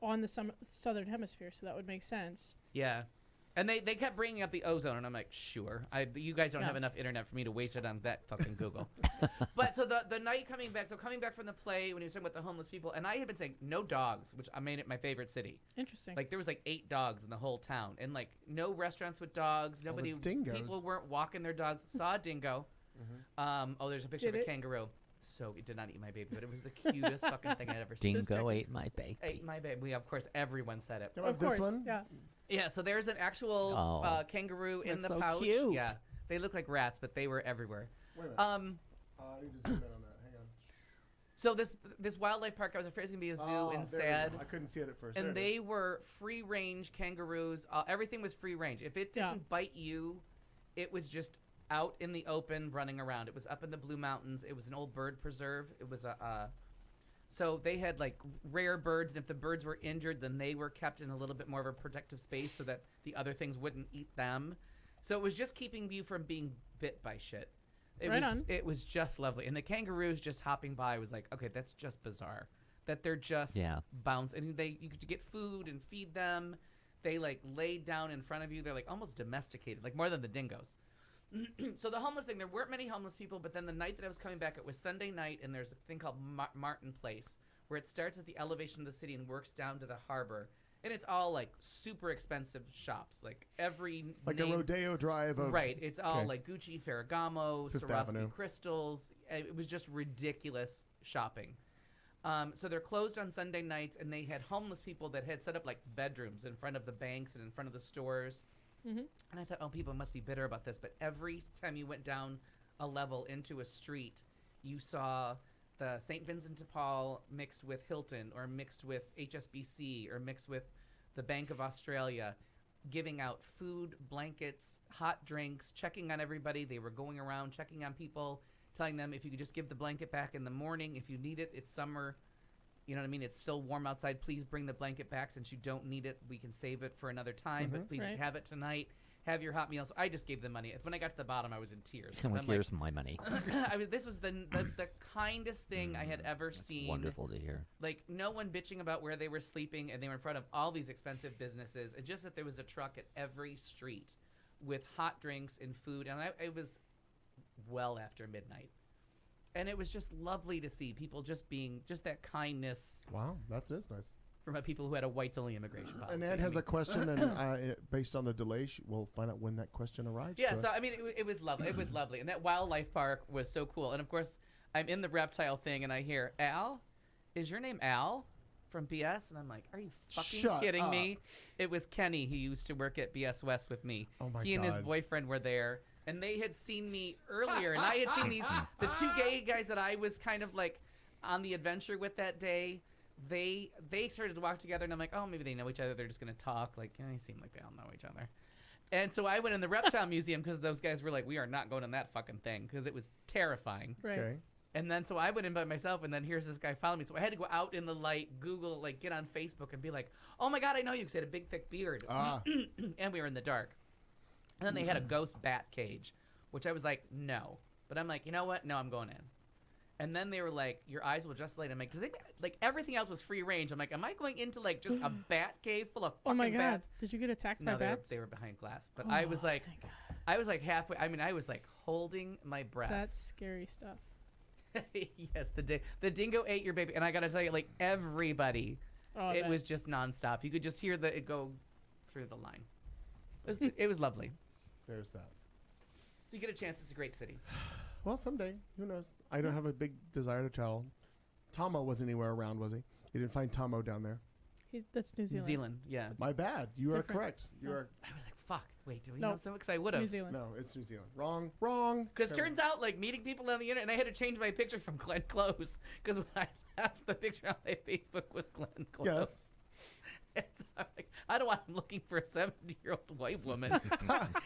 Speaker 4: on the southern hemisphere. So that would make sense.
Speaker 5: Yeah. And they kept bringing up the ozone, and I'm like, sure. You guys don't
Speaker 4: Yeah.
Speaker 5: have enough internet for me to waste it on that fucking Google. But so the night coming back from the play when he was talking about the homeless people, and I had been saying no dogs, which I made it my favorite city.
Speaker 4: Interesting.
Speaker 5: Like there was like 8 dogs in the whole town, and like no restaurants with dogs. Nobody,
Speaker 1: dingoes.
Speaker 5: people weren't walking their dogs. Saw a dingo. There's a picture
Speaker 4: Did
Speaker 5: of a
Speaker 4: it?
Speaker 5: kangaroo. So it did not eat my baby, but it was the cutest fucking thing I'd ever seen.
Speaker 6: Dingo ate my baby.
Speaker 5: Ate my baby. Of course, everyone said it.
Speaker 1: Can I have
Speaker 4: of course.
Speaker 1: this one?
Speaker 4: Yeah.
Speaker 5: Yeah, so there's an actual
Speaker 6: Oh.
Speaker 5: kangaroo in
Speaker 6: That's
Speaker 5: the
Speaker 6: so
Speaker 5: pouch.
Speaker 6: cute.
Speaker 5: Yeah, they look like rats, but they were everywhere.
Speaker 1: Wait a minute.
Speaker 5: Um,
Speaker 1: I need to zoom in on that. Hang on.
Speaker 5: so this wildlife park, I was afraid it was gonna be a zoo
Speaker 1: Oh,
Speaker 5: and
Speaker 1: there we
Speaker 5: sad.
Speaker 1: go. I couldn't see it at first.
Speaker 5: And
Speaker 1: There it
Speaker 5: they
Speaker 1: is.
Speaker 5: were free range kangaroos. Everything was free range. If it
Speaker 4: Yeah.
Speaker 5: didn't bite you, it was just out in the open running around. It was up in the Blue Mountains. It was an old bird preserve. It was so they had like rare birds, and if the birds were injured, then they were kept in a little bit more of a protective space so that the other things wouldn't eat them. So it was just keeping you from being bit by shit. It was just lovely. And the kangaroos just hopping by was like, okay, that's just bizarre. That they're just bounce and you could get food and feed them. They like laid down in front of you. They're like almost domesticated, like more than the dingoes. So the homeless thing, there weren't many homeless people, but then the night that I was coming back, it was Sunday night, and there's a thing called Martin Place, where it starts at the elevation of the city and works down to the harbor. And it's all like super expensive shops, like every
Speaker 1: Like a Rodeo Drive of...
Speaker 5: right. It's all
Speaker 1: okay.
Speaker 5: like Gucci, Ferragamo,
Speaker 1: Fifth
Speaker 5: Swarovski
Speaker 1: Avenue.
Speaker 5: crystals. It was just ridiculous shopping. So they're closed on Sunday nights, and they had homeless people that had set up like bedrooms in front of the banks and in front of the stores.
Speaker 4: Mm-hmm.
Speaker 5: And I thought, oh, people must be bitter about this. But every time you went down a level into a street, you saw the St. Vincent de Paul mixed with Hilton or mixed with HSBC or mixed with the Bank of Australia, giving out food, blankets, hot drinks, checking on everybody. They were going around checking on people, telling them if you could just give the blanket back in the morning. If you need it, it's summer. You know what I mean? It's still warm outside. Please bring the blanket back. Since you don't need it, we can save it for another time. But please
Speaker 4: Right.
Speaker 5: have it tonight. Have your hot meals. I just gave them money. When I got to the bottom, I was in tears. 'cause
Speaker 6: I'm like,
Speaker 5: I'm like,
Speaker 6: here's my money.
Speaker 5: I mean, this was the kindest thing I had ever
Speaker 6: That's
Speaker 5: seen.
Speaker 6: wonderful to hear.
Speaker 5: Like, no one bitching about where they were sleeping, and they were in front of all these expensive businesses. And just that there was a truck at every street with hot drinks and food. And it was well after midnight. And it was just lovely to see people just being, just that kindness
Speaker 1: Wow, that is nice.
Speaker 5: from people who had a whites-only immigration policy.
Speaker 1: And Ed has a question, and based on the delay, we'll find out when that question arrives.
Speaker 5: Yeah,
Speaker 1: to
Speaker 5: so
Speaker 1: us.
Speaker 5: I mean, it was lovely. It was lovely, and that wildlife park was so cool. And of course, I'm in the reptile thing, and I hear, "Al, is your name Al from BS?" And I'm like, "Are you fucking
Speaker 1: Shut
Speaker 5: kidding
Speaker 1: up.
Speaker 5: me?" It was Kenny. He used to work at BS West with me.
Speaker 1: Oh my
Speaker 5: he and his
Speaker 1: God.
Speaker 5: boyfriend were there, and they had seen me earlier, and I had seen the two gay guys that I was kind of like on the adventure with that day. they started to walk together, and I'm like, oh, maybe they know each other. They're just gonna talk. Like, they seem like they all know each other. And so I went in the reptile museum because those guys were like, we are not going in that fucking thing because it was terrifying.
Speaker 4: Right.
Speaker 1: Okay.
Speaker 5: And then so I went in by myself, and then here's this guy following me. So I had to go out in the light, Google, like get on Facebook and be like, oh my God, I know you because he had a big, thick beard.
Speaker 1: Ah.
Speaker 5: And we were in the dark. And then they had a ghost bat cage, which I was like, no. But I'm like, you know what? No, I'm going in. And then they were like, your eyes will just light. I'm like, like everything else was free range. I'm like, am I going into like just a bat cave full of
Speaker 4: Oh
Speaker 5: fucking
Speaker 4: my God!
Speaker 5: bats?
Speaker 4: Did you get attacked
Speaker 5: No,
Speaker 4: by bats?
Speaker 5: they were behind glass. But I was like,
Speaker 4: thank God.
Speaker 5: I was like halfway. I mean, I was like holding my breath.
Speaker 4: That's scary stuff.
Speaker 5: Yes, the dingo ate your baby, and I gotta tell you, like everybody,
Speaker 4: Oh,
Speaker 5: it
Speaker 4: that-
Speaker 5: was just nonstop. You could just hear it go through the line. It was lovely.
Speaker 1: There's that.
Speaker 5: If you get a chance, it's a great city.
Speaker 1: Well, someday. Who knows? I don't have a big desire to travel. Tomo wasn't anywhere around, was he? You didn't find Tomo down there.
Speaker 4: That's New
Speaker 5: New
Speaker 4: Zealand.
Speaker 5: Zealand, yeah.
Speaker 1: My bad. You are
Speaker 4: Different.
Speaker 1: correct. You
Speaker 4: No.
Speaker 1: are.
Speaker 5: I was like, fuck. Wait, do we
Speaker 4: No.
Speaker 5: know so? Because I would
Speaker 4: New
Speaker 5: have.
Speaker 4: Zealand.
Speaker 1: No, it's New Zealand. Wrong. Wrong.
Speaker 5: Because
Speaker 1: Terrible.
Speaker 5: turns out, like meeting people on the internet, and I had to change my picture from Glenn Close. Because when I left, the picture on my Facebook was Glenn Close.
Speaker 1: Yes.
Speaker 5: And so I'm like, I don't want him looking for a 70-year-old white woman.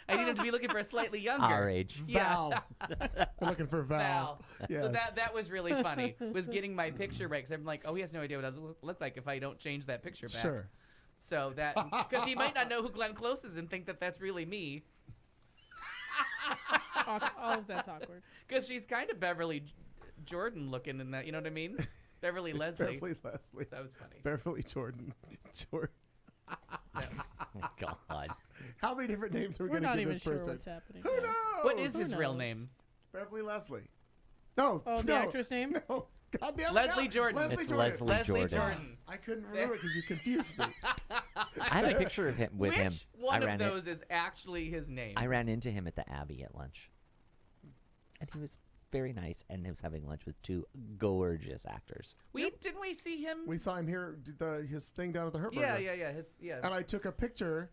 Speaker 5: I need him to be looking for a slightly younger.
Speaker 6: Our age.
Speaker 1: Val. We're looking for Val.
Speaker 5: Val.
Speaker 1: Yes.
Speaker 5: So that was really funny. Was getting my picture right because I'm like, oh, he has no idea what I look like if I don't change that picture back.
Speaker 1: Sure.
Speaker 5: So that because he might not know who Glenn Close is and think that that's really me
Speaker 4: All of that's awkward.
Speaker 5: because she's kind of Beverly Jordan looking in that. You know what I mean? Beverly Leslie.
Speaker 1: Beverly Leslie.
Speaker 5: That was funny.
Speaker 1: Beverly Jordan. Jordan.
Speaker 6: Oh, God.
Speaker 1: How many different names are we
Speaker 4: We're
Speaker 1: going to
Speaker 4: not
Speaker 1: give
Speaker 4: even
Speaker 1: this
Speaker 4: sure
Speaker 1: person?
Speaker 4: what's happening.
Speaker 1: Who
Speaker 4: yet.
Speaker 1: knows?
Speaker 5: What is
Speaker 4: Who
Speaker 5: his real
Speaker 4: knows?
Speaker 5: name?
Speaker 1: Beverly Leslie. No.
Speaker 4: Oh, the
Speaker 1: no,
Speaker 4: actress name?
Speaker 1: No. God damn it.
Speaker 5: Leslie
Speaker 1: no.
Speaker 5: Jordan.
Speaker 1: Leslie
Speaker 6: It's
Speaker 1: Jordan.
Speaker 6: Leslie
Speaker 5: Leslie
Speaker 6: Jordan.
Speaker 5: Jordan.
Speaker 1: I couldn't remember it because you confused me.
Speaker 6: I have a picture of him with
Speaker 5: Which
Speaker 6: him.
Speaker 5: one of those is actually his name?
Speaker 6: I ran into him at the Abbey at lunch, and he was very nice. And he was having lunch with two gorgeous actors.
Speaker 5: Didn't we see him?
Speaker 1: We saw him here, his thing down at the Hurt
Speaker 5: Yeah,
Speaker 1: Burger.
Speaker 5: yeah.
Speaker 1: And I took a picture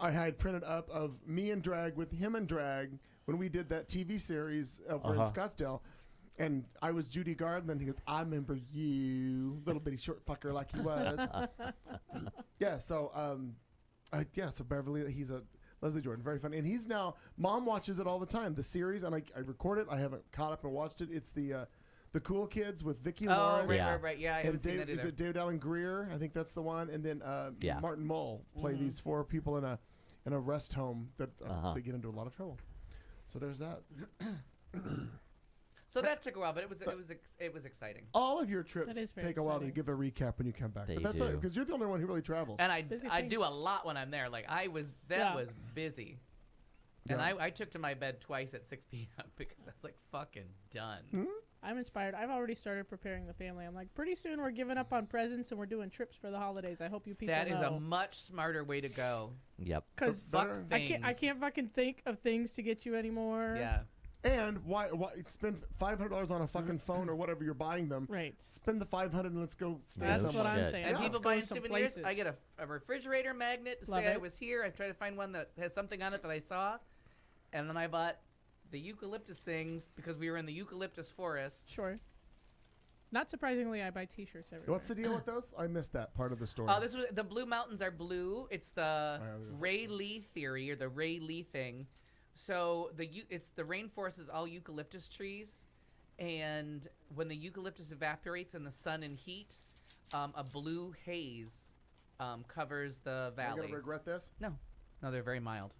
Speaker 1: I had printed up of me in drag with him in drag when we did that TV series over in Scottsdale. And I was Judy Garland, and he goes, I remember you, little bitty short fucker like he was. Yeah, so so Beverly, he's a Leslie Jordan, very funny. And he's now, Mom watches it all the time, the series, and I record it. I haven't caught up and watched it. It's the Cool Kids with Vicki
Speaker 5: Oh,
Speaker 1: Lawrence.
Speaker 5: right,
Speaker 6: Yeah.
Speaker 5: right. Yeah, I
Speaker 1: And
Speaker 5: haven't seen that
Speaker 1: is
Speaker 5: either.
Speaker 1: it David Allen Greer? I think that's the one. And then
Speaker 6: Yeah.
Speaker 1: Martin Mull play these four people in a rest home that they get into a lot of trouble. So there's that.
Speaker 5: So that took a while, but it was exciting.
Speaker 1: All of your trips
Speaker 4: That is very
Speaker 1: take a while to
Speaker 4: exciting.
Speaker 1: give a recap when you come back.
Speaker 6: They
Speaker 1: but that's
Speaker 6: do.
Speaker 1: because you're the only one who really travels.
Speaker 5: And I
Speaker 4: Busy
Speaker 5: do
Speaker 4: things.
Speaker 5: a lot when I'm there. Like that
Speaker 4: Yeah.
Speaker 5: was busy. And
Speaker 1: Yeah.
Speaker 5: I took to my bed twice at 6 p.m. because I was like fucking done.
Speaker 1: Hmm?
Speaker 4: I'm inspired. I've already started preparing the family. I'm like, pretty soon we're giving up on presents and we're doing trips for the holidays. I hope you people
Speaker 5: That is a
Speaker 4: know.
Speaker 5: much smarter way to go.
Speaker 6: Yep.
Speaker 4: Because
Speaker 5: Fuck
Speaker 1: better-
Speaker 5: things.
Speaker 4: I can't fucking think of things to get you anymore.
Speaker 5: Yeah.
Speaker 1: And why spend $500 on a fucking phone or whatever you're buying them?
Speaker 4: Right.
Speaker 1: Spend the $500 and let's go stay
Speaker 4: That's
Speaker 1: somewhere.
Speaker 4: what I'm
Speaker 6: shit.
Speaker 4: saying.
Speaker 5: And
Speaker 1: Yeah.
Speaker 5: people
Speaker 4: Let's go
Speaker 5: buy
Speaker 4: some
Speaker 5: souvenirs.
Speaker 4: places.
Speaker 5: I get a refrigerator magnet to
Speaker 4: Love
Speaker 5: say I
Speaker 4: it.
Speaker 5: was here. I try to find one that has something on it that I saw. And then I bought the eucalyptus things because we were in the eucalyptus forest.
Speaker 4: Sure. Not surprisingly, I buy T-shirts everywhere.
Speaker 1: What's the deal with those? I missed that part of the story.
Speaker 5: This was the Blue Mountains are blue. It's the Ray Lee theory or the Ray Lee thing. So it's the rainforest is all eucalyptus trees, and when the eucalyptus evaporates in the sun and heat, a blue haze covers the
Speaker 1: Are you
Speaker 5: valley.
Speaker 1: going to regret this?
Speaker 5: No, they're very mild.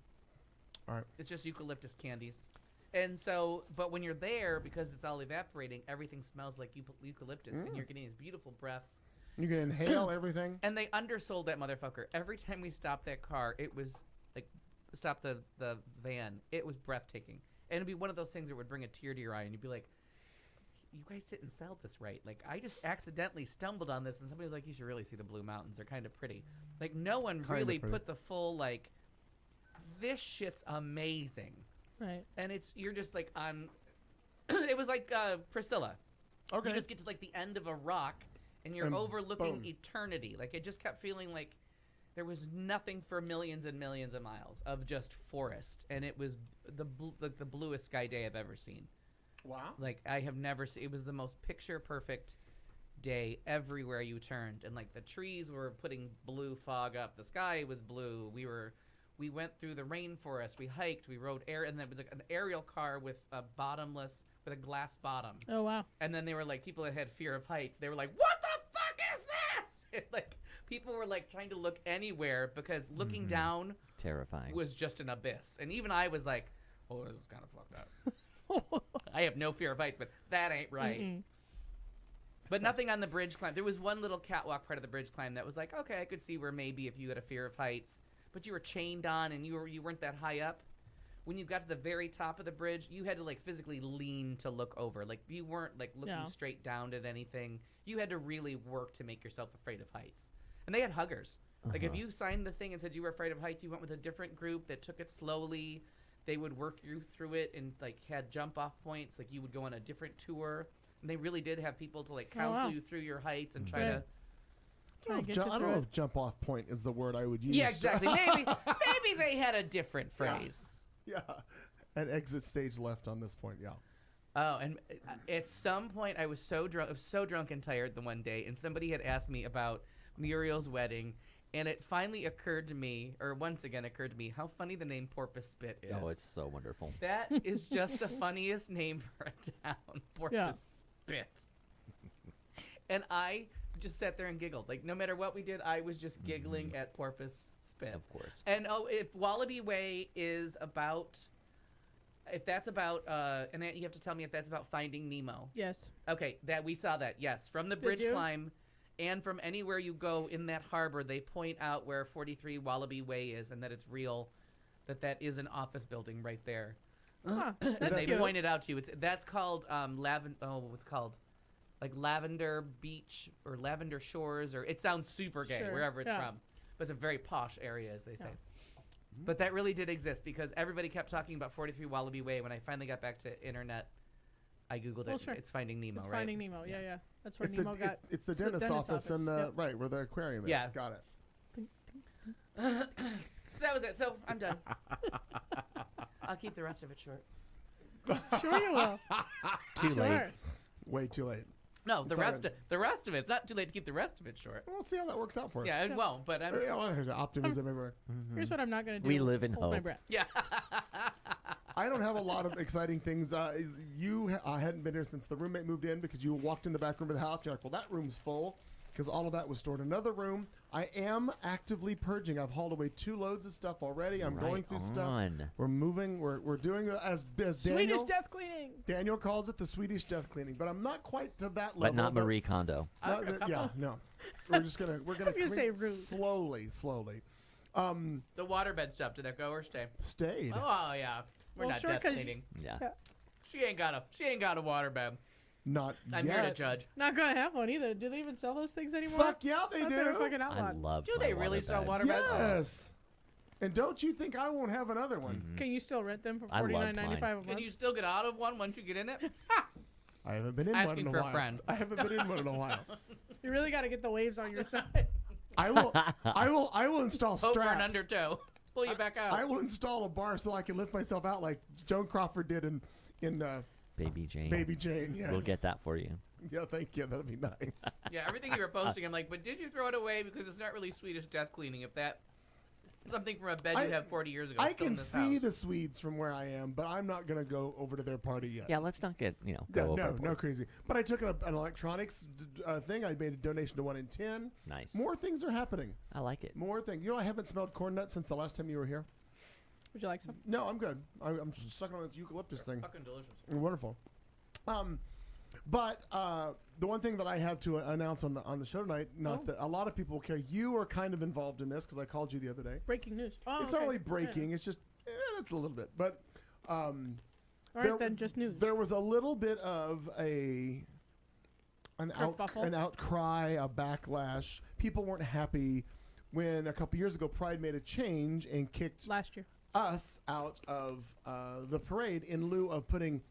Speaker 1: All right.
Speaker 5: It's just eucalyptus candies. And so, but when you're there, because it's all evaporating, everything smells like eucalyptus, and you're getting these beautiful breaths.
Speaker 1: You can inhale everything.
Speaker 5: And they undersold that motherfucker. Every time we stopped that car, it was like, stop the van. It was breathtaking. And it'd be one of those things that would bring a tear to your eye, and you'd be like, you guys didn't sell this right. Like, I just accidentally stumbled on this, and somebody was like, you should really see the Blue Mountains. They're kind of pretty. Like, no one
Speaker 1: Kinda
Speaker 5: really
Speaker 1: pretty.
Speaker 5: put the full, like, this shit's amazing.
Speaker 4: Right.
Speaker 5: And you're just like on, it was like Priscilla.
Speaker 1: Okay.
Speaker 5: You just get to like the end of a rock, and you're
Speaker 1: And
Speaker 5: overlooking
Speaker 1: boom.
Speaker 5: eternity. Like it just kept feeling like there was nothing for millions and millions of miles of just forest, and it was the bluest sky day I've ever seen.
Speaker 1: Wow.
Speaker 5: Like I have never seen. It was the most picture perfect day everywhere you turned, and like the trees were putting blue fog up, the sky was blue. We went through the rainforest, we hiked, we rode air, and then it was like an aerial car with a glass bottom.
Speaker 4: Oh wow.
Speaker 5: And then they were like, people that had fear of heights, they were like, what the fuck is this? Like, people were like trying to look anywhere because looking down
Speaker 6: Terrifying.
Speaker 5: was just an abyss. And even I was like, oh, this is kind of fucked up. I have no fear of heights, but that ain't right.
Speaker 4: Mm-mm.
Speaker 5: But nothing on the bridge climb. There was one little catwalk part of the bridge climb that was like, okay, I could see where maybe if you had a fear of heights, but you were chained on and you weren't that high up. When you got to the very top of the bridge, you had to like physically lean to look over. Like you weren't like looking straight down at anything. You had to really work to make yourself afraid of heights. And they had huggers. Like if you signed the thing and said you were afraid of heights, you went with a different group that took it slowly. They would work you through it and like had jump off points. Like you would go on a different tour. And they really did have people to like counsel you through your heights and try to.
Speaker 1: I don't know if jump off point is the word I would use.
Speaker 5: Yeah, exactly. Maybe they had a different phrase.
Speaker 1: Yeah. An exit stage left on this point. Yeah.
Speaker 5: Oh, and at some point I was so drunk and tired the one day, and somebody had asked me about Muriel's wedding, and it finally occurred to me, or once again occurred to me, how funny the name Porpoise Spit is.
Speaker 6: Oh, it's so wonderful.
Speaker 5: That is just the funniest name for a town, Porpoise Spit. And I just sat there and giggled. Like, no matter what we did, I was just giggling at Porpoise Spit.
Speaker 6: Of course.
Speaker 5: And, if Wallaby Way is about... If that's about, and you have to tell me if that's about Finding Nemo.
Speaker 4: Yes.
Speaker 5: Okay, that we saw that. Yes, from the bridge climb, and from anywhere you go in that harbor, they point out where 43 Wallaby Way is, and that it's real, that is an office building right there.
Speaker 4: Huh,
Speaker 5: And
Speaker 4: that's
Speaker 5: they
Speaker 4: cute.
Speaker 5: pointed out to you. That's called what's called, like Lavender Beach or Lavender Shores, or it sounds super gay
Speaker 4: Sure,
Speaker 5: wherever it's
Speaker 4: yeah.
Speaker 5: from, but it's a very posh area, as they say. But that really did exist because everybody kept talking about 43 Wallaby Way. When I finally got back to internet, I Googled it.
Speaker 4: Sure.
Speaker 5: It's Finding Nemo,
Speaker 4: It's
Speaker 5: right?
Speaker 4: Finding Nemo. Yeah. That's where
Speaker 1: It's
Speaker 4: Nemo
Speaker 1: the,
Speaker 4: got.
Speaker 1: it's the dentist's office and the right where the aquarium is.
Speaker 5: Yeah.
Speaker 1: Got it.
Speaker 5: So that was it. So I'm done. I'll keep the rest of it short.
Speaker 4: Sure you will.
Speaker 6: Too late.
Speaker 4: Sure.
Speaker 1: Way too late.
Speaker 5: No, the
Speaker 1: It's all
Speaker 5: rest of it. It's not too late to keep the rest of it short.
Speaker 1: Well, let's see how that works out for us.
Speaker 5: Yeah, it won't. But I'm.
Speaker 1: Yeah, well, there's optimism everywhere.
Speaker 4: Here's what I'm not going to do.
Speaker 6: We live in
Speaker 4: Hold my
Speaker 6: hope.
Speaker 4: breath.
Speaker 5: Yeah.
Speaker 1: I don't have a lot of exciting things. You hadn't been here since the roommate moved in because you walked in the back room of the house. You're like, well, that room's full because all of that was stored in another room. I am actively purging. I've hauled away 2 loads of stuff already. I'm going through stuff. We're moving. We're doing as
Speaker 4: Swedish
Speaker 1: Daniel.
Speaker 4: death cleaning.
Speaker 1: Daniel calls it the Swedish death cleaning, but I'm not quite to that level.
Speaker 6: But not Marie Kondo.
Speaker 1: Yeah, no. We're gonna
Speaker 4: was gonna say rude.
Speaker 1: slowly.
Speaker 5: The waterbed stuff. Did that go or stay?
Speaker 1: Stayed.
Speaker 5: Oh yeah. We're
Speaker 4: Well,
Speaker 5: not
Speaker 4: sure,
Speaker 5: death
Speaker 4: 'cause
Speaker 5: cleaning.
Speaker 6: Yeah.
Speaker 5: She ain't got a waterbed.
Speaker 1: Not
Speaker 5: I'm
Speaker 1: yet.
Speaker 5: here to judge.
Speaker 4: Not going to have one either. Do they even sell those things anymore?
Speaker 1: Fuck yeah, they
Speaker 4: I thought They were
Speaker 1: do.
Speaker 4: fucking
Speaker 6: I
Speaker 4: outlawed.
Speaker 6: love
Speaker 5: Do
Speaker 6: my
Speaker 5: they really sell
Speaker 6: waterbed.
Speaker 5: waterbeds?
Speaker 1: Yes. And don't you think I won't have another one?
Speaker 4: Can you still rent them for
Speaker 6: I loved mine.
Speaker 4: $49.95 a month?
Speaker 5: Can you still get out of one once you get in it?
Speaker 1: I haven't been in
Speaker 5: Asking
Speaker 1: one in a
Speaker 5: for a
Speaker 1: while.
Speaker 5: friend.
Speaker 1: I haven't been in one in a while.
Speaker 4: You really got to get the waves on your side.
Speaker 1: I will install straps.
Speaker 5: Over and undertow. Pull you back out.
Speaker 1: I will install a bar so I can lift myself out like Joan Crawford did in
Speaker 6: Baby Jane.
Speaker 1: Baby Jane. Yes.
Speaker 6: We'll get that for you.
Speaker 1: Yeah, thank you. That'd be nice.
Speaker 5: Yeah, everything you were posting, I'm like, but did you throw it away? Because it's not really Swedish death cleaning. If that something from a bed you have 40 years ago.
Speaker 1: I
Speaker 5: still in
Speaker 1: can
Speaker 5: this
Speaker 1: see
Speaker 5: house.
Speaker 1: the Swedes from where I am, but I'm not gonna go over to their party yet.
Speaker 6: Yeah, let's not get, go
Speaker 1: No,
Speaker 6: overboard.
Speaker 1: no crazy. But I took an electronics thing. I made a donation to 1 in 10.
Speaker 6: Nice.
Speaker 1: More things are happening.
Speaker 6: I like it.
Speaker 1: More things. You know, I haven't smelled corn nuts since the last time you were here.
Speaker 4: Would you like some?
Speaker 1: No, I'm good. I'm just sucking on this eucalyptus thing.
Speaker 5: Fucking delicious.
Speaker 1: Wonderful. But the one thing that I have to announce on the show tonight, not that a lot of people care. You are kind of involved in this because I called you the other day.
Speaker 4: Breaking news. Oh,
Speaker 1: It's
Speaker 4: okay.
Speaker 1: not really breaking. It's just it's a little bit. But
Speaker 4: All right, then, just news.
Speaker 1: There was a little bit of an
Speaker 4: Kerfuffle?
Speaker 1: outcry, a backlash. People weren't happy when a couple years ago Pride made a change and kicked
Speaker 4: Last year.
Speaker 1: us out of the parade in lieu of putting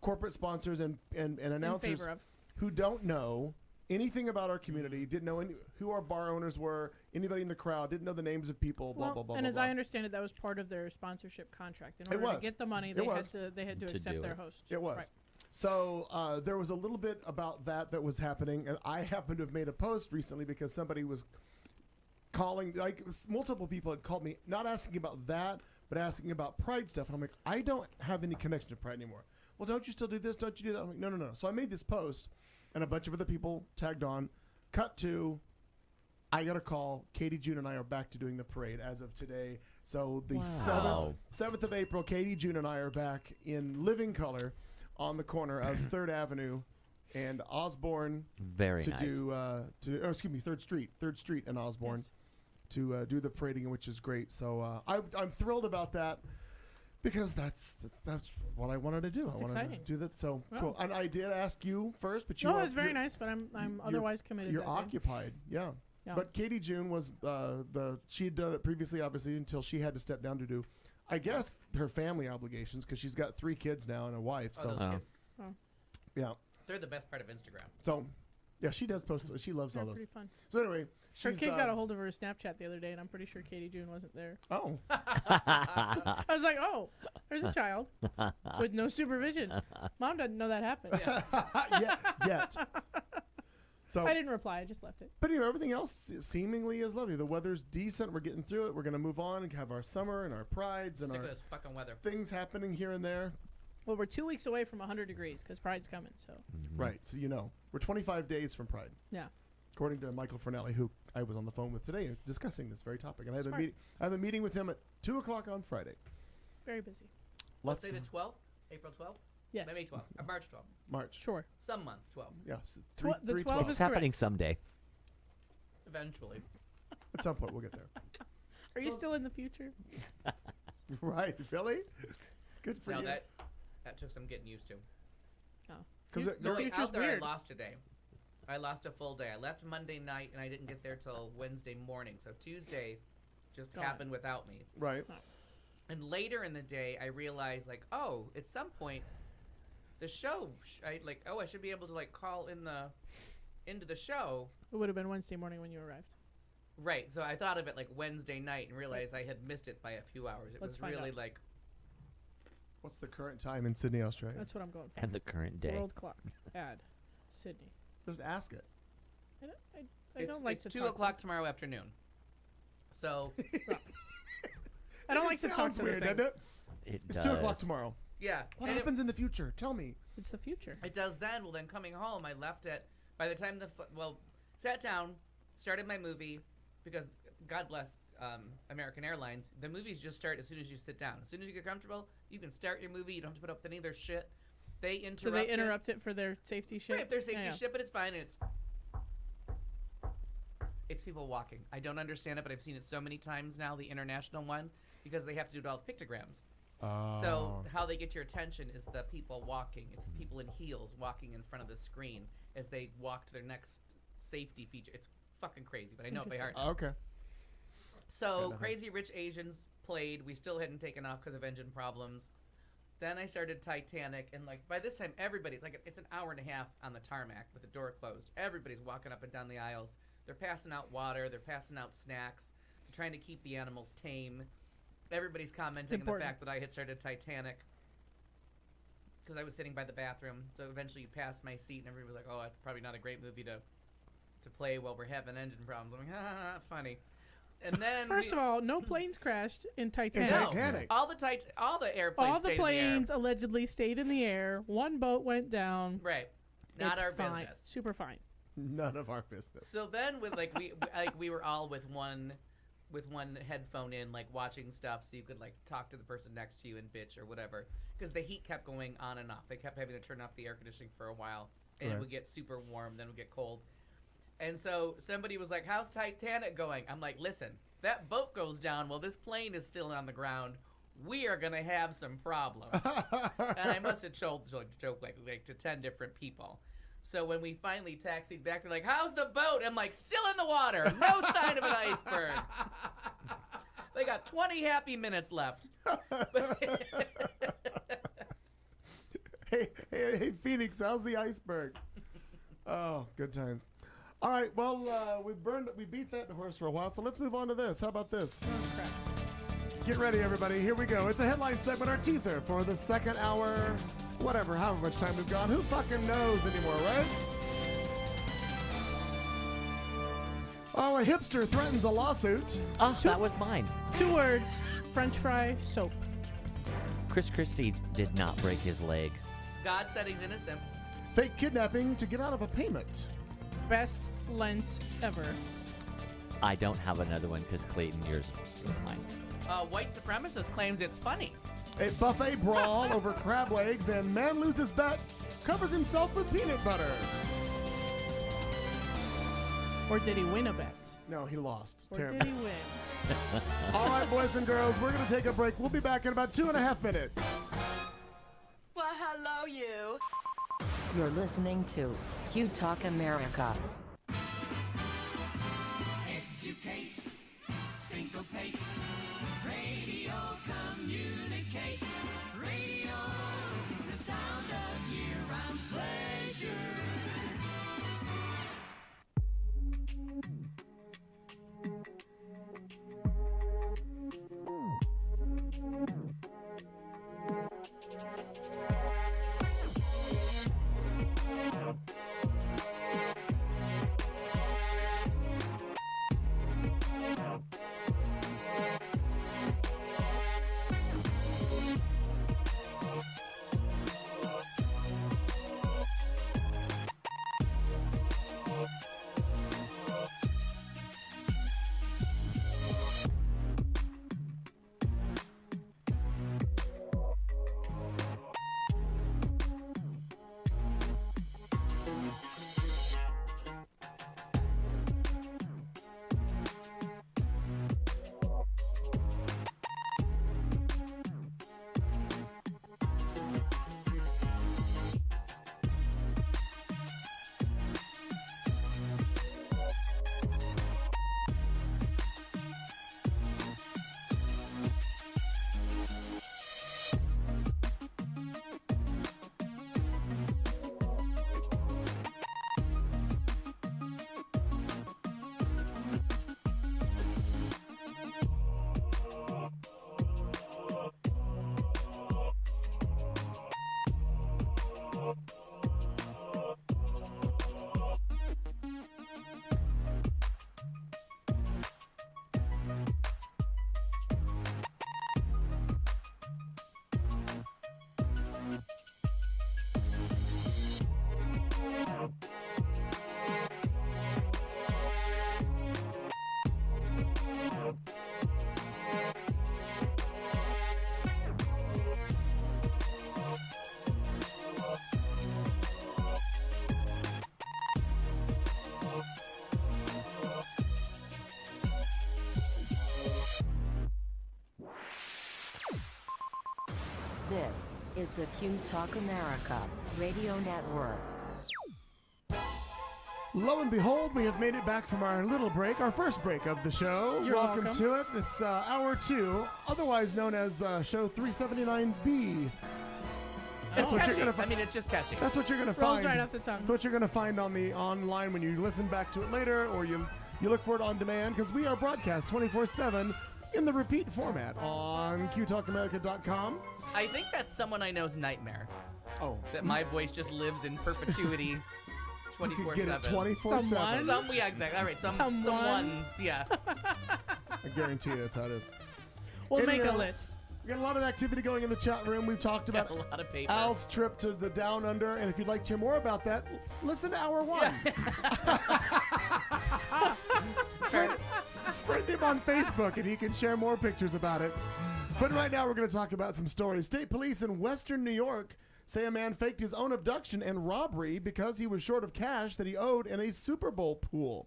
Speaker 1: corporate sponsors and announcers
Speaker 4: favor of.
Speaker 1: who don't know anything about our community, didn't know who our bar owners were, anybody in the crowd, didn't know the names of people, blah,
Speaker 4: Well,
Speaker 1: blah, blah,
Speaker 4: and
Speaker 1: blah,
Speaker 4: as
Speaker 1: blah.
Speaker 4: I understand it, that was part of their sponsorship contract. In
Speaker 1: It
Speaker 4: order to
Speaker 1: was.
Speaker 4: get the money,
Speaker 1: It
Speaker 4: they
Speaker 1: was.
Speaker 4: had to
Speaker 6: To
Speaker 4: accept
Speaker 6: do
Speaker 4: their
Speaker 6: it.
Speaker 4: host.
Speaker 1: It was.
Speaker 4: Right.
Speaker 1: So there was a little bit about that was happening, and I happened to have made a post recently because somebody was calling, like multiple people had called me, not asking about that, but asking about Pride stuff. And I'm like, I don't have any connection to Pride anymore. Well, don't you still do this? Don't you do that? I'm like, no. So I made this post, and a bunch of other people tagged on. Cut to, I got a call. Katie, June, and I are back to doing the parade as of today. So the 7th of April, Katie, June, and I are back in living color on the corner of 3rd Avenue and Osborne.
Speaker 6: Very
Speaker 1: to
Speaker 6: nice.
Speaker 1: do 3rd Street and Osborne.
Speaker 4: Yes.
Speaker 1: To do the parading, which is great. So I'm thrilled about that because that's what I wanted to do. I wanted
Speaker 4: exciting.
Speaker 1: to do that. So
Speaker 4: Wow.
Speaker 1: cool. And I did ask you first, but you
Speaker 4: No,
Speaker 1: are-
Speaker 4: it was very
Speaker 1: you're-
Speaker 4: nice, but I'm otherwise committed.
Speaker 1: You're
Speaker 4: that day.
Speaker 1: occupied, yeah.
Speaker 4: Yeah.
Speaker 1: But Katie June was she had done it previously, obviously, until she had to step down to do, I guess, her family obligations because she's got 3 kids now and a wife.
Speaker 5: Oh,
Speaker 1: So
Speaker 5: those
Speaker 6: Oh.
Speaker 5: kids.
Speaker 1: yeah,
Speaker 5: They're the best part of Instagram.
Speaker 1: so yeah, she does post. She loves
Speaker 4: They're
Speaker 1: all those.
Speaker 4: pretty fun.
Speaker 1: So anyway,
Speaker 4: Her
Speaker 1: she's
Speaker 4: kid got a hold of her Snapchat the other day, and I'm pretty sure Katie June wasn't there.
Speaker 1: Oh,
Speaker 4: I was like, oh, there's a child with no supervision. Mom doesn't know that happened.
Speaker 1: yet. So
Speaker 4: I didn't reply. I just left it.
Speaker 1: But everything else seemingly is lovely. The weather's decent. We're getting through it. We're going to move on and have our summer and our prides and
Speaker 5: Sick
Speaker 1: our
Speaker 5: of this fucking weather.
Speaker 1: things happening here and there.
Speaker 4: Well, we're 2 weeks away from 100 degrees because Pride's coming. So
Speaker 1: Right. So we're 25 days from Pride,
Speaker 4: yeah,
Speaker 1: according to Michael Fornelli, who I was on the phone with today discussing this very topic. And I
Speaker 4: Smart.
Speaker 1: have a meeting with him at 2:00 on Friday.
Speaker 4: very busy.
Speaker 5: Let's
Speaker 1: Let's
Speaker 5: say the 12th, April 12th,
Speaker 4: Yes,
Speaker 5: maybe 12th, March 12th,
Speaker 1: March.
Speaker 4: sure.
Speaker 5: some month 12th,
Speaker 1: Yes.
Speaker 4: The 12th
Speaker 6: It's
Speaker 4: is
Speaker 6: happening
Speaker 4: correct.
Speaker 6: someday.
Speaker 5: eventually.
Speaker 1: At some point, we'll get there.
Speaker 4: Are you still in the future?
Speaker 1: Right. Really? Good for
Speaker 5: No,
Speaker 1: you.
Speaker 5: that took some getting used to.
Speaker 4: Oh,
Speaker 1: Because
Speaker 4: The
Speaker 5: Going
Speaker 4: future's
Speaker 5: out there,
Speaker 4: weird.
Speaker 5: I lost a day. I lost a full day. I left Monday night and I didn't get there till Wednesday morning. So Tuesday just
Speaker 4: Gone.
Speaker 5: happened without me.
Speaker 1: right.
Speaker 5: And later in the day, I realized like, oh, at some point, the show. I should be able to like call into the show.
Speaker 4: it would have been Wednesday morning when you arrived.
Speaker 5: Right. So I thought of it like Wednesday night and realized I had missed it by a few hours. It
Speaker 4: Let's
Speaker 5: was
Speaker 4: find
Speaker 5: really
Speaker 4: out.
Speaker 5: like
Speaker 1: What's the current time in Sydney, Australia?
Speaker 4: That's what I'm going for.
Speaker 6: And the current day.
Speaker 4: World clock. Add Sydney.
Speaker 1: Just ask it.
Speaker 4: I don't like
Speaker 5: it's
Speaker 4: to
Speaker 5: 2
Speaker 4: talk
Speaker 5: o'clock tomorrow afternoon. So
Speaker 4: I don't
Speaker 1: It
Speaker 4: like to talk
Speaker 1: sounds
Speaker 4: to the
Speaker 1: weird,
Speaker 4: thing.
Speaker 1: doesn't it?
Speaker 6: It
Speaker 1: It's 2:00
Speaker 6: does.
Speaker 1: tomorrow.
Speaker 5: yeah.
Speaker 1: What
Speaker 5: and
Speaker 1: happens in the future? Tell me.
Speaker 4: It's the future.
Speaker 5: It does then. Well, then coming home, I left it. By the time sat down, started my movie, because God bless American Airlines, the movies just start as soon as you sit down. As soon as you get comfortable, you can start your movie. You don't have to put up with any of their shit. They interrupt.
Speaker 4: Do they interrupt it for their safety shit?
Speaker 5: Right, if they're safety
Speaker 4: Yeah.
Speaker 5: shit, but it's fine. And it's people walking. I don't understand it, but I've seen it so many times now, the international one, because they have to do it all with pictograms. So how they get your attention is the people walking. It's the people in heels walking in front of the screen as they walk to their next safety feature. It's fucking crazy, but I know it by heart.
Speaker 1: Okay.
Speaker 5: So
Speaker 1: enough.
Speaker 5: Crazy Rich Asians played. We still hadn't taken off because of engine problems. Then I started Titanic, and like by this time, everybody's like it's an hour and a half on the tarmac with the door closed. Everybody's walking up and down the aisles. They're passing out water. They're passing out snacks. They're trying to keep the animals tame. Everybody's commenting on the
Speaker 4: important.
Speaker 5: fact that I had started Titanic because I was sitting by the bathroom. So eventually, you pass my seat, and everybody was like, "Oh, it's probably not a great movie to play while we're having engine problems." I'm like, "Ha, funny." And then
Speaker 4: First of all, no planes crashed in Titanic.
Speaker 5: no,
Speaker 1: Titanic.
Speaker 5: all the airplanes,
Speaker 4: All the
Speaker 5: stayed
Speaker 4: planes allegedly stayed in the air. One boat went down.
Speaker 5: in the air. Right, not
Speaker 4: It's
Speaker 5: our
Speaker 4: fine.
Speaker 5: business.
Speaker 4: Super fine.
Speaker 1: None of our business.
Speaker 5: So then, with we were all with one headphone in, like watching stuff, so you could like talk to the person next to you and bitch or whatever, because the heat kept going on and off. They kept having to turn off the air conditioning for a while, and
Speaker 1: Right.
Speaker 5: it would get super warm, then it would get cold. And so somebody was like, "How's Titanic going?" I'm like, "Listen, that boat goes down while this plane is still on the ground. We are gonna have some problems." And I must have joked like to 10 different people. So when we finally taxied back, they're like, "How's the boat?" I'm like, "Still in the water. No sign of an iceberg." They got 20 happy minutes left.
Speaker 1: Hey, Phoenix, how's the iceberg? Oh, good time. All right, well, we beat that horse for a while, so let's move on to this. How about this?
Speaker 4: Oh, crap.
Speaker 1: Get ready, everybody. Here we go. It's a headline segment, our teaser for the second hour whatever, however much time we've gone. Who fucking knows anymore, right? Oh, a hipster threatens a lawsuit.
Speaker 6: Oh, that was mine.
Speaker 4: 2 words, French fry soap.
Speaker 6: Chris Christie did not break his leg.
Speaker 5: God said he's innocent.
Speaker 1: Fake kidnapping to get out of a payment.
Speaker 4: Best Lent ever.
Speaker 6: I don't have another one because Clayton, yours was mine.
Speaker 5: White supremacist claims it's funny.
Speaker 1: A buffet brawl over crab legs, and man loses bet, covers himself with peanut butter.
Speaker 4: Or did he win a bet?
Speaker 1: No, he lost.
Speaker 4: Or
Speaker 1: Terrible.
Speaker 4: did he win?
Speaker 1: All right, boys and girls, we're going to take a break. We'll be back in about 2.5 minutes.
Speaker 3: Well, hello, you.
Speaker 7: You're listening to Q Talk America.
Speaker 2: Educates, syncopates, radio communicates, radio, the sound of year-round pleasure.
Speaker 7: This is the Q Talk America Radio Network.
Speaker 1: Lo and behold, we have made it back from our little break, our first break of the show.
Speaker 4: You're
Speaker 1: welcome
Speaker 4: welcome.
Speaker 1: to it. It's hour 2, otherwise known as show 379B.
Speaker 5: It's
Speaker 1: what you're
Speaker 5: catchy.
Speaker 1: gonna fi-
Speaker 5: I mean, it's just catchy.
Speaker 1: That's what you're going to
Speaker 4: Rolls
Speaker 1: find.
Speaker 4: right off the tongue.
Speaker 1: That's what you're going to find on the online when you listen back to it later, or you look for it on demand, because we are broadcast 24/7 in the repeat format on qtalkamerica.com.
Speaker 5: I think that's someone I know's nightmare.
Speaker 1: Oh,
Speaker 5: That my voice just lives in perpetuity
Speaker 1: you could
Speaker 5: 24/7.
Speaker 1: get it 24/7.
Speaker 4: Someone?
Speaker 5: Yeah, exactly. All right,
Speaker 4: Someone?
Speaker 5: someone's, yeah.
Speaker 1: I guarantee you that's how it is.
Speaker 4: We'll
Speaker 1: Any,
Speaker 4: make a
Speaker 1: uh,
Speaker 4: list.
Speaker 1: We got a lot of activity going in the chat room. We've talked about
Speaker 5: That's a lot of paper.
Speaker 1: Al's trip to the Down Under, and if you'd like to hear more about that, listen to hour 1. Friend him on Facebook, and he can share more pictures about it. But right now, we're going to talk about some stories. State police in Western New York say a man faked his own abduction and robbery because he was short of cash that he owed in a Super Bowl pool.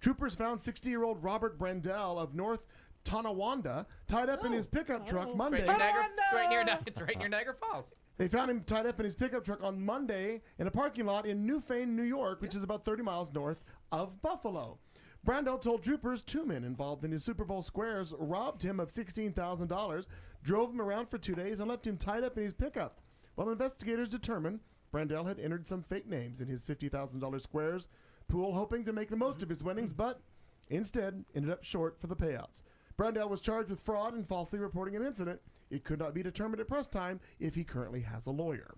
Speaker 1: Troopers found 60-year-old Robert Brandell of North Tonawanda tied up in his pickup truck Monday.
Speaker 5: It's right near Niagara Falls.
Speaker 1: They found him tied up in his pickup truck on Monday in a parking lot in Newfane, New York, which is about 30 miles north of Buffalo. Brandel told troopers 2 men involved in his Super Bowl squares robbed him of $16,000, drove him around for 2 days, and left him tied up in his pickup. While investigators determined Brandel had entered some fake names in his $50,000 squares pool, hoping to make the most of his winnings, but instead ended up short for the payouts. Brandel was charged with fraud and falsely reporting an incident. It could not be determined at press time if he currently has a lawyer.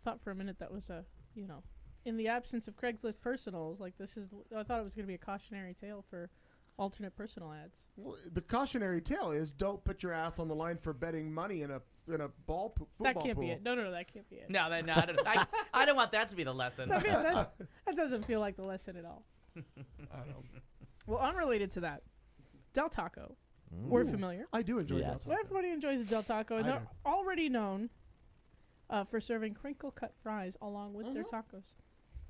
Speaker 4: thought for a minute that was a, you know, in the absence of Craigslist personals, like this is. I thought it was going to be a cautionary tale for alternate personal ads.
Speaker 1: Well, the cautionary tale is don't put your ass on the line for betting money in a football
Speaker 4: That can't
Speaker 1: pool.
Speaker 4: be it. No, that can't be it.
Speaker 5: No, no, I don't want that to be the lesson.
Speaker 4: that doesn't feel like the lesson at all.
Speaker 1: I don't.
Speaker 4: Well, unrelated to that, Del Taco. We're familiar.
Speaker 1: I do enjoy
Speaker 6: Yes.
Speaker 1: that.
Speaker 4: Well, everybody enjoys Del Taco, and
Speaker 1: I
Speaker 4: they're
Speaker 1: do.
Speaker 4: already known for serving crinkle cut fries along with their tacos.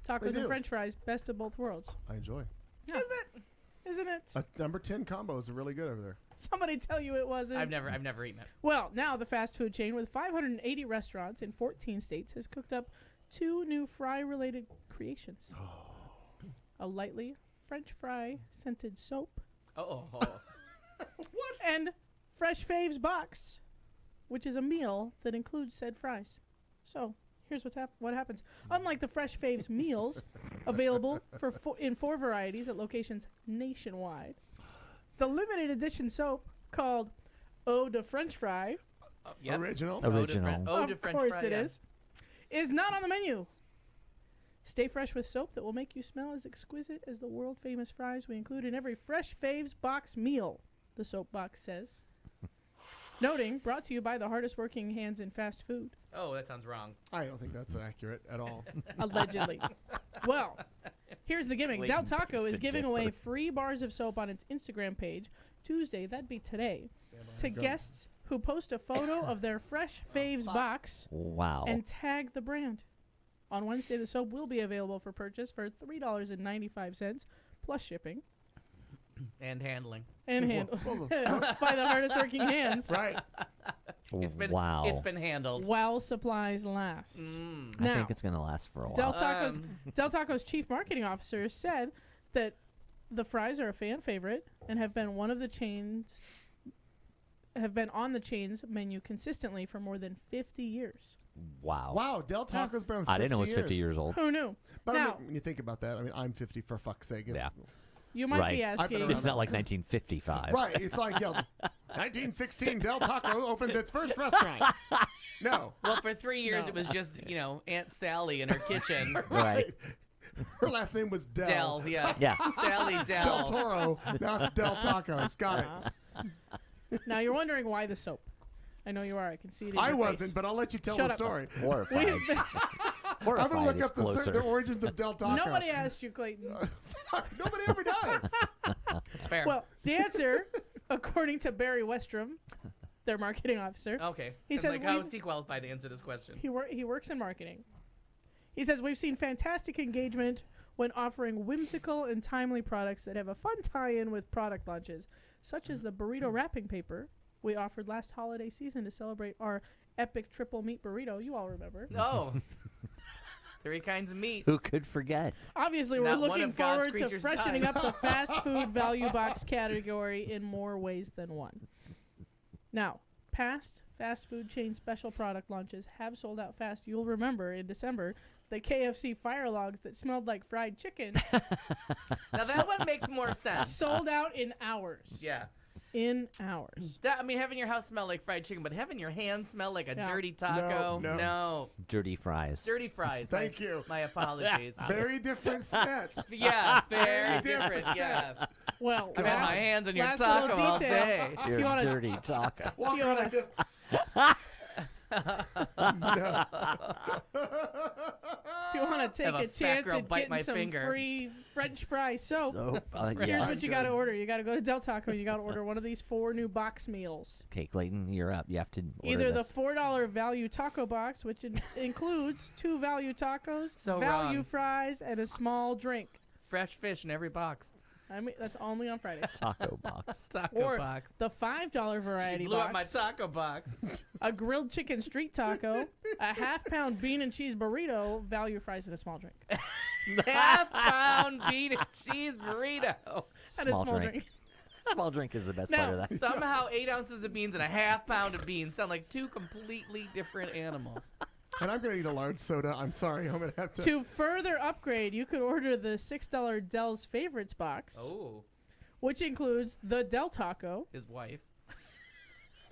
Speaker 4: Tacos
Speaker 1: do.
Speaker 4: and French fries, best of both worlds.
Speaker 1: I enjoy.
Speaker 4: Yeah. Is it? Isn't it?
Speaker 1: Number 10 combos are really good over there.
Speaker 4: Somebody tell you it wasn't.
Speaker 5: I've never eaten it.
Speaker 4: Well, now the fast food chain with 580 restaurants in 14 states has cooked up 2 new fry-related creations. A lightly French fry scented soap
Speaker 5: Oh.
Speaker 4: and Fresh Faves box, which is a meal that includes said fries. So here's what happens. Unlike the Fresh Faves meals, available in 4 varieties at locations nationwide, the limited edition soap called Eau de French Fry,
Speaker 5: Yep.
Speaker 1: Original.
Speaker 6: Original.
Speaker 5: Eau de
Speaker 4: of
Speaker 5: French
Speaker 4: course
Speaker 5: fry,
Speaker 4: it
Speaker 5: yeah.
Speaker 4: is not on the menu. Stay fresh with soap that will make you smell as exquisite as the world famous fries we include in every Fresh Faves box meal, the soap box says. Noting, brought to you by the hardest working hands in fast food,
Speaker 5: Oh, that sounds wrong.
Speaker 1: I don't think that's accurate at all.
Speaker 4: allegedly. Well, here's the gimmick. Del
Speaker 6: Clayton
Speaker 4: Taco
Speaker 6: begs
Speaker 4: is
Speaker 6: to
Speaker 4: giving away
Speaker 6: differ.
Speaker 4: free bars of soap on its Instagram page Tuesday, that'd be today, to guests who post a photo of their Fresh Faves box
Speaker 6: Wow.
Speaker 4: and tag the brand. On Wednesday, the soap will be available for purchase for $3.95 plus shipping
Speaker 5: And handling.
Speaker 4: and handled by the hardest working hands
Speaker 1: Right.
Speaker 5: It's been
Speaker 6: wow.
Speaker 5: It's been handled.
Speaker 4: while supplies last.
Speaker 6: I
Speaker 4: Now,
Speaker 6: think it's going to last for a while.
Speaker 4: Del Taco's chief marketing officer said that the fries are a fan favorite and have been on the chain's menu consistently for more than 50 years.
Speaker 6: Wow.
Speaker 1: Wow, Del Taco's been 50
Speaker 6: I didn't know it was 50 years old.
Speaker 4: Who knew?
Speaker 1: But I
Speaker 4: now,
Speaker 1: mean, when you think about that, I mean, I'm 50 for fuck's sake. It's,
Speaker 6: Yeah.
Speaker 4: you might
Speaker 6: Right.
Speaker 4: be
Speaker 1: I've been
Speaker 4: asking,
Speaker 1: around
Speaker 6: It's not like 1955.
Speaker 1: Right. It's like, 1916, Del Taco opens its first restaurant. No.
Speaker 5: Well, for 3 years
Speaker 4: No.
Speaker 5: it was just Aunt Sally in her kitchen.
Speaker 6: Right.
Speaker 1: Her last name was Del.
Speaker 5: Del, yeah.
Speaker 6: Yeah.
Speaker 5: Sally
Speaker 1: Del
Speaker 5: Del.
Speaker 1: Toro. Now it's Del Tacos. Got it.
Speaker 4: now you're wondering why the soap. I know you are. I can see it in
Speaker 1: I
Speaker 4: your
Speaker 1: wasn't,
Speaker 4: face.
Speaker 1: but I'll let you tell
Speaker 4: Shut
Speaker 1: the
Speaker 4: up.
Speaker 1: story.
Speaker 6: Horrified.
Speaker 4: We've been-
Speaker 1: I'm
Speaker 6: Horrified
Speaker 1: going to look
Speaker 6: is
Speaker 1: up the
Speaker 6: closer.
Speaker 1: origins of Del Taco.
Speaker 4: Nobody asked you, Clayton.
Speaker 1: Nobody ever does.
Speaker 5: It's fair.
Speaker 4: Well, the answer, according to Barry Westrom, their marketing officer,
Speaker 5: okay.
Speaker 4: He
Speaker 5: I'm
Speaker 4: says
Speaker 5: like, how
Speaker 4: we've-
Speaker 5: is he qualified to answer this question?
Speaker 4: he works in marketing. He says, we've seen fantastic engagement when offering whimsical and timely products that have a fun tie-in with product launches, such as the burrito wrapping paper we offered last holiday season to celebrate our epic triple meat burrito. You all remember.
Speaker 5: Oh. 3 kinds of meat.
Speaker 6: Who could forget?
Speaker 4: Obviously, we're
Speaker 5: Not one
Speaker 4: looking
Speaker 5: of God's
Speaker 4: forward to
Speaker 5: creatures
Speaker 4: freshening
Speaker 5: died.
Speaker 4: up the fast food value box category in more ways than one. Now, past fast food chain special product launches have sold out fast. You'll remember in December, the KFC fire logs that smelled like fried chicken
Speaker 5: Now that one makes more sense.
Speaker 4: sold out in hours.
Speaker 5: Yeah.
Speaker 4: In hours.
Speaker 5: Having your house smell like fried chicken, but having your hands smell like a
Speaker 4: Yeah.
Speaker 5: dirty taco.
Speaker 1: No.
Speaker 6: Dirty fries.
Speaker 5: Dirty fries.
Speaker 1: Thank you.
Speaker 5: My apologies.
Speaker 1: Very different set.
Speaker 5: Yeah, very
Speaker 1: different.
Speaker 5: different. Yeah.
Speaker 4: Well,
Speaker 5: I've had my hands on your
Speaker 4: last little
Speaker 5: taco all
Speaker 4: detail.
Speaker 5: day.
Speaker 6: Your
Speaker 4: you wanna-
Speaker 6: dirty taco.
Speaker 1: Walk
Speaker 4: You
Speaker 1: around
Speaker 4: wanna-
Speaker 1: like this.
Speaker 4: If you want to
Speaker 5: Have
Speaker 4: take
Speaker 5: a
Speaker 4: a
Speaker 5: fat
Speaker 4: chance
Speaker 5: girl
Speaker 4: at
Speaker 5: bite
Speaker 4: getting
Speaker 5: my
Speaker 4: some
Speaker 5: finger.
Speaker 4: free French fry soap,
Speaker 6: So,
Speaker 4: here's
Speaker 6: yeah.
Speaker 4: what you got to order. You got to go to Del Taco and you got to order one of these 4 new box meals.
Speaker 6: Okay, Clayton, you're up. You have to order
Speaker 4: Either
Speaker 6: this.
Speaker 4: the $4 value taco box, which includes 2 value tacos,
Speaker 5: So
Speaker 4: value
Speaker 5: wrong.
Speaker 4: fries, and a small drink.
Speaker 5: Fresh fish in every box.
Speaker 4: I mean, that's only on Fridays.
Speaker 6: taco box.
Speaker 5: Taco
Speaker 4: Or
Speaker 5: box.
Speaker 4: the $5 variety
Speaker 5: She blew up my
Speaker 4: box,
Speaker 5: taco box.
Speaker 4: a grilled chicken street taco, a half-pound bean and cheese burrito, value fries, and a small drink.
Speaker 5: Half-pound bean and cheese burrito.
Speaker 4: And a
Speaker 6: Small
Speaker 4: small
Speaker 6: drink.
Speaker 4: drink.
Speaker 6: Small drink is the best
Speaker 4: Now,
Speaker 6: part of that.
Speaker 5: Somehow 8 ounces of beans and a half-pound of beans sound like 2 completely different animals.
Speaker 1: And I'm going to eat a large soda. I'm sorry. I'm going to have to.
Speaker 4: To further upgrade, you could order the $6 Dell's Favorites box,
Speaker 5: Oh,
Speaker 4: which includes the Del Taco,
Speaker 5: his wife.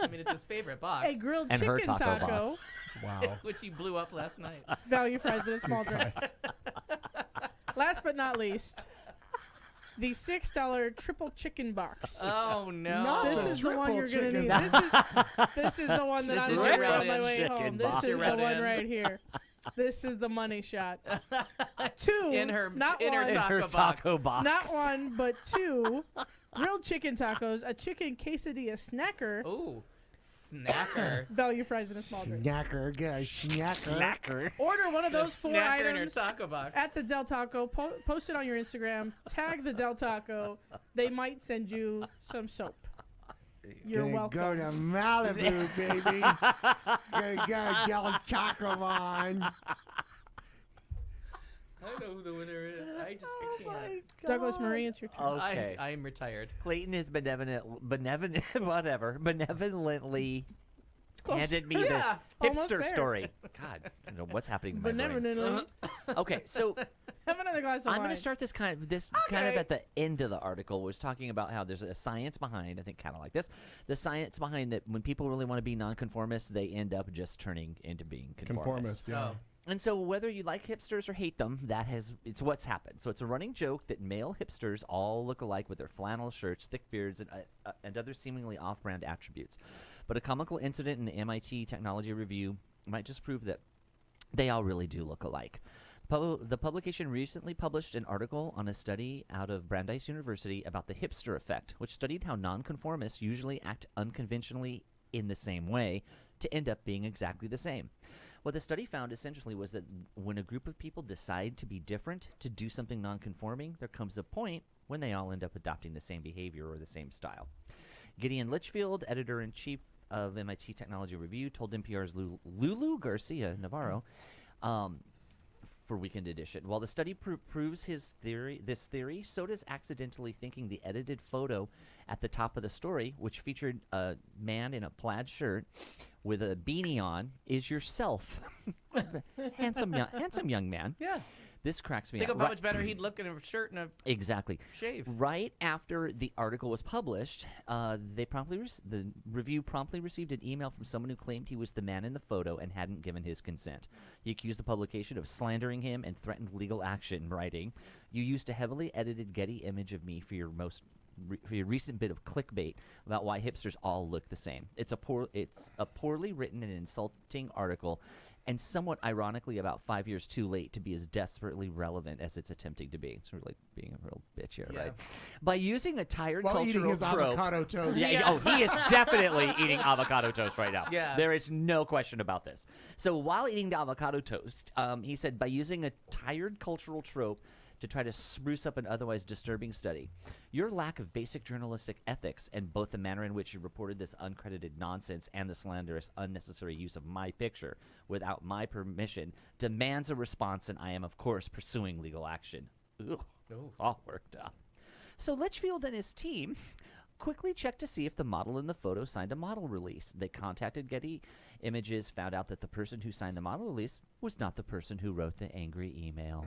Speaker 5: I mean, it's his favorite box,
Speaker 4: A grilled
Speaker 6: And her
Speaker 4: chicken
Speaker 6: taco
Speaker 4: taco.
Speaker 6: box.
Speaker 1: Wow.
Speaker 5: which he blew up last night.
Speaker 4: Value fries and a small drink. Last but not least, the $6 triple chicken box.
Speaker 5: Oh no!
Speaker 1: No.
Speaker 4: This is the one
Speaker 1: triple
Speaker 4: you're gonna
Speaker 1: chicken
Speaker 4: need.
Speaker 1: box.
Speaker 4: This is the one that
Speaker 5: This
Speaker 4: I'm
Speaker 5: is
Speaker 4: gonna
Speaker 5: your
Speaker 4: get on my
Speaker 5: run-in
Speaker 4: way
Speaker 6: chicken
Speaker 4: home.
Speaker 6: box.
Speaker 4: This is
Speaker 5: Your
Speaker 4: the one
Speaker 5: run-in.
Speaker 4: right here. This is the money shot. Two,
Speaker 5: in her
Speaker 4: not
Speaker 5: in her
Speaker 4: one,
Speaker 5: taco
Speaker 6: Her
Speaker 5: box.
Speaker 6: taco box.
Speaker 4: not one, but two grilled chicken tacos, a chicken quesadilla snacker,
Speaker 5: Ooh, snacker.
Speaker 4: value fries and a small drink.
Speaker 1: Snacker, guys. Snacker.
Speaker 4: Order one of
Speaker 5: The
Speaker 4: those 4
Speaker 5: snacker in her
Speaker 4: items
Speaker 5: taco box.
Speaker 4: at the Del Taco. Post it on your Instagram. Tag the Del Taco. They might send you some soap. You're
Speaker 1: Gonna
Speaker 4: welcome.
Speaker 1: go to Malibu, baby. Gonna go Del Taco on.
Speaker 5: I know who the winner is. I just can't.
Speaker 4: Douglas Murray, it's your turn.
Speaker 6: Okay.
Speaker 5: I'm retired.
Speaker 6: Clayton is benevolently
Speaker 4: Close.
Speaker 6: handed me
Speaker 5: Yeah,
Speaker 6: the
Speaker 4: almost
Speaker 6: hipster
Speaker 4: there.
Speaker 6: story. God, I don't know what's happening to my brain.
Speaker 4: Benevolently.
Speaker 6: Okay, so
Speaker 4: Have another glass of
Speaker 6: I'm
Speaker 4: wine.
Speaker 6: going to start this kind of
Speaker 5: Okay.
Speaker 6: at the end of the article was talking about how there's a science behind. I think kind of like this, the science behind that when people really want to be nonconformists, they end up just turning into being conformists.
Speaker 1: Conformist, yeah.
Speaker 5: Oh.
Speaker 6: And so whether you like hipsters or hate them, it's what's happened. So it's a running joke that male hipsters all look alike with their flannel shirts, thick beards, and other seemingly off-brand attributes. But a comical incident in the MIT Technology Review might just prove that they all really do look alike. The publication recently published an article on a study out of Brandeis University about the hipster effect, which studied how nonconformists usually act unconventionally in the same way to end up being exactly the same. What the study found essentially was that when a group of people decide to be different, to do something nonconforming, there comes a point when they all end up adopting the same behavior or the same style. Gideon Litchfield, editor-in-chief of MIT Technology Review, told NPR's Lulu Garcia Navarro for Weekend Edition. While the study proves this theory, so does accidentally thinking the edited photo at the top of the story, which featured a man in a plaid shirt with a beanie on, is yourself. handsome young man.
Speaker 5: Yeah.
Speaker 6: This cracks me
Speaker 5: Think
Speaker 6: up.
Speaker 5: of how much better he'd look in a shirt and a
Speaker 6: Exactly.
Speaker 5: shave.
Speaker 6: Right after the article was published, the review promptly received an email from someone who claimed he was the man in the photo and hadn't given his consent. He accused the publication of slandering him and threatened legal action, writing, "You used a heavily edited Getty image of me for your recent bit of clickbait about why hipsters all look the same. It's a poorly written and insulting article, and somewhat ironically about 5 years too late to be as desperately relevant as it's attempting to be." It's really being a real bitch here,
Speaker 5: Yeah.
Speaker 6: right? By using a tired
Speaker 1: While eating
Speaker 6: cultural
Speaker 1: his
Speaker 6: trope.
Speaker 1: avocado toast.
Speaker 6: Yeah. Oh, he is definitely eating avocado toast right now.
Speaker 5: Yeah.
Speaker 6: There is no question about this. So while eating the avocado toast, he said, by using a tired cultural trope to try to spruce up an otherwise disturbing study, your lack of basic journalistic ethics and both the manner in which you reported this uncredited nonsense and the slanderous, unnecessary use of my picture without my permission demands a response, and I am, of course, pursuing legal action. Ugh, all worked up. So Litchfield and his team quickly checked to see if the model in the photo signed a model release. They contacted Getty Images, found out that the person who signed the model release was not the person who wrote the angry email.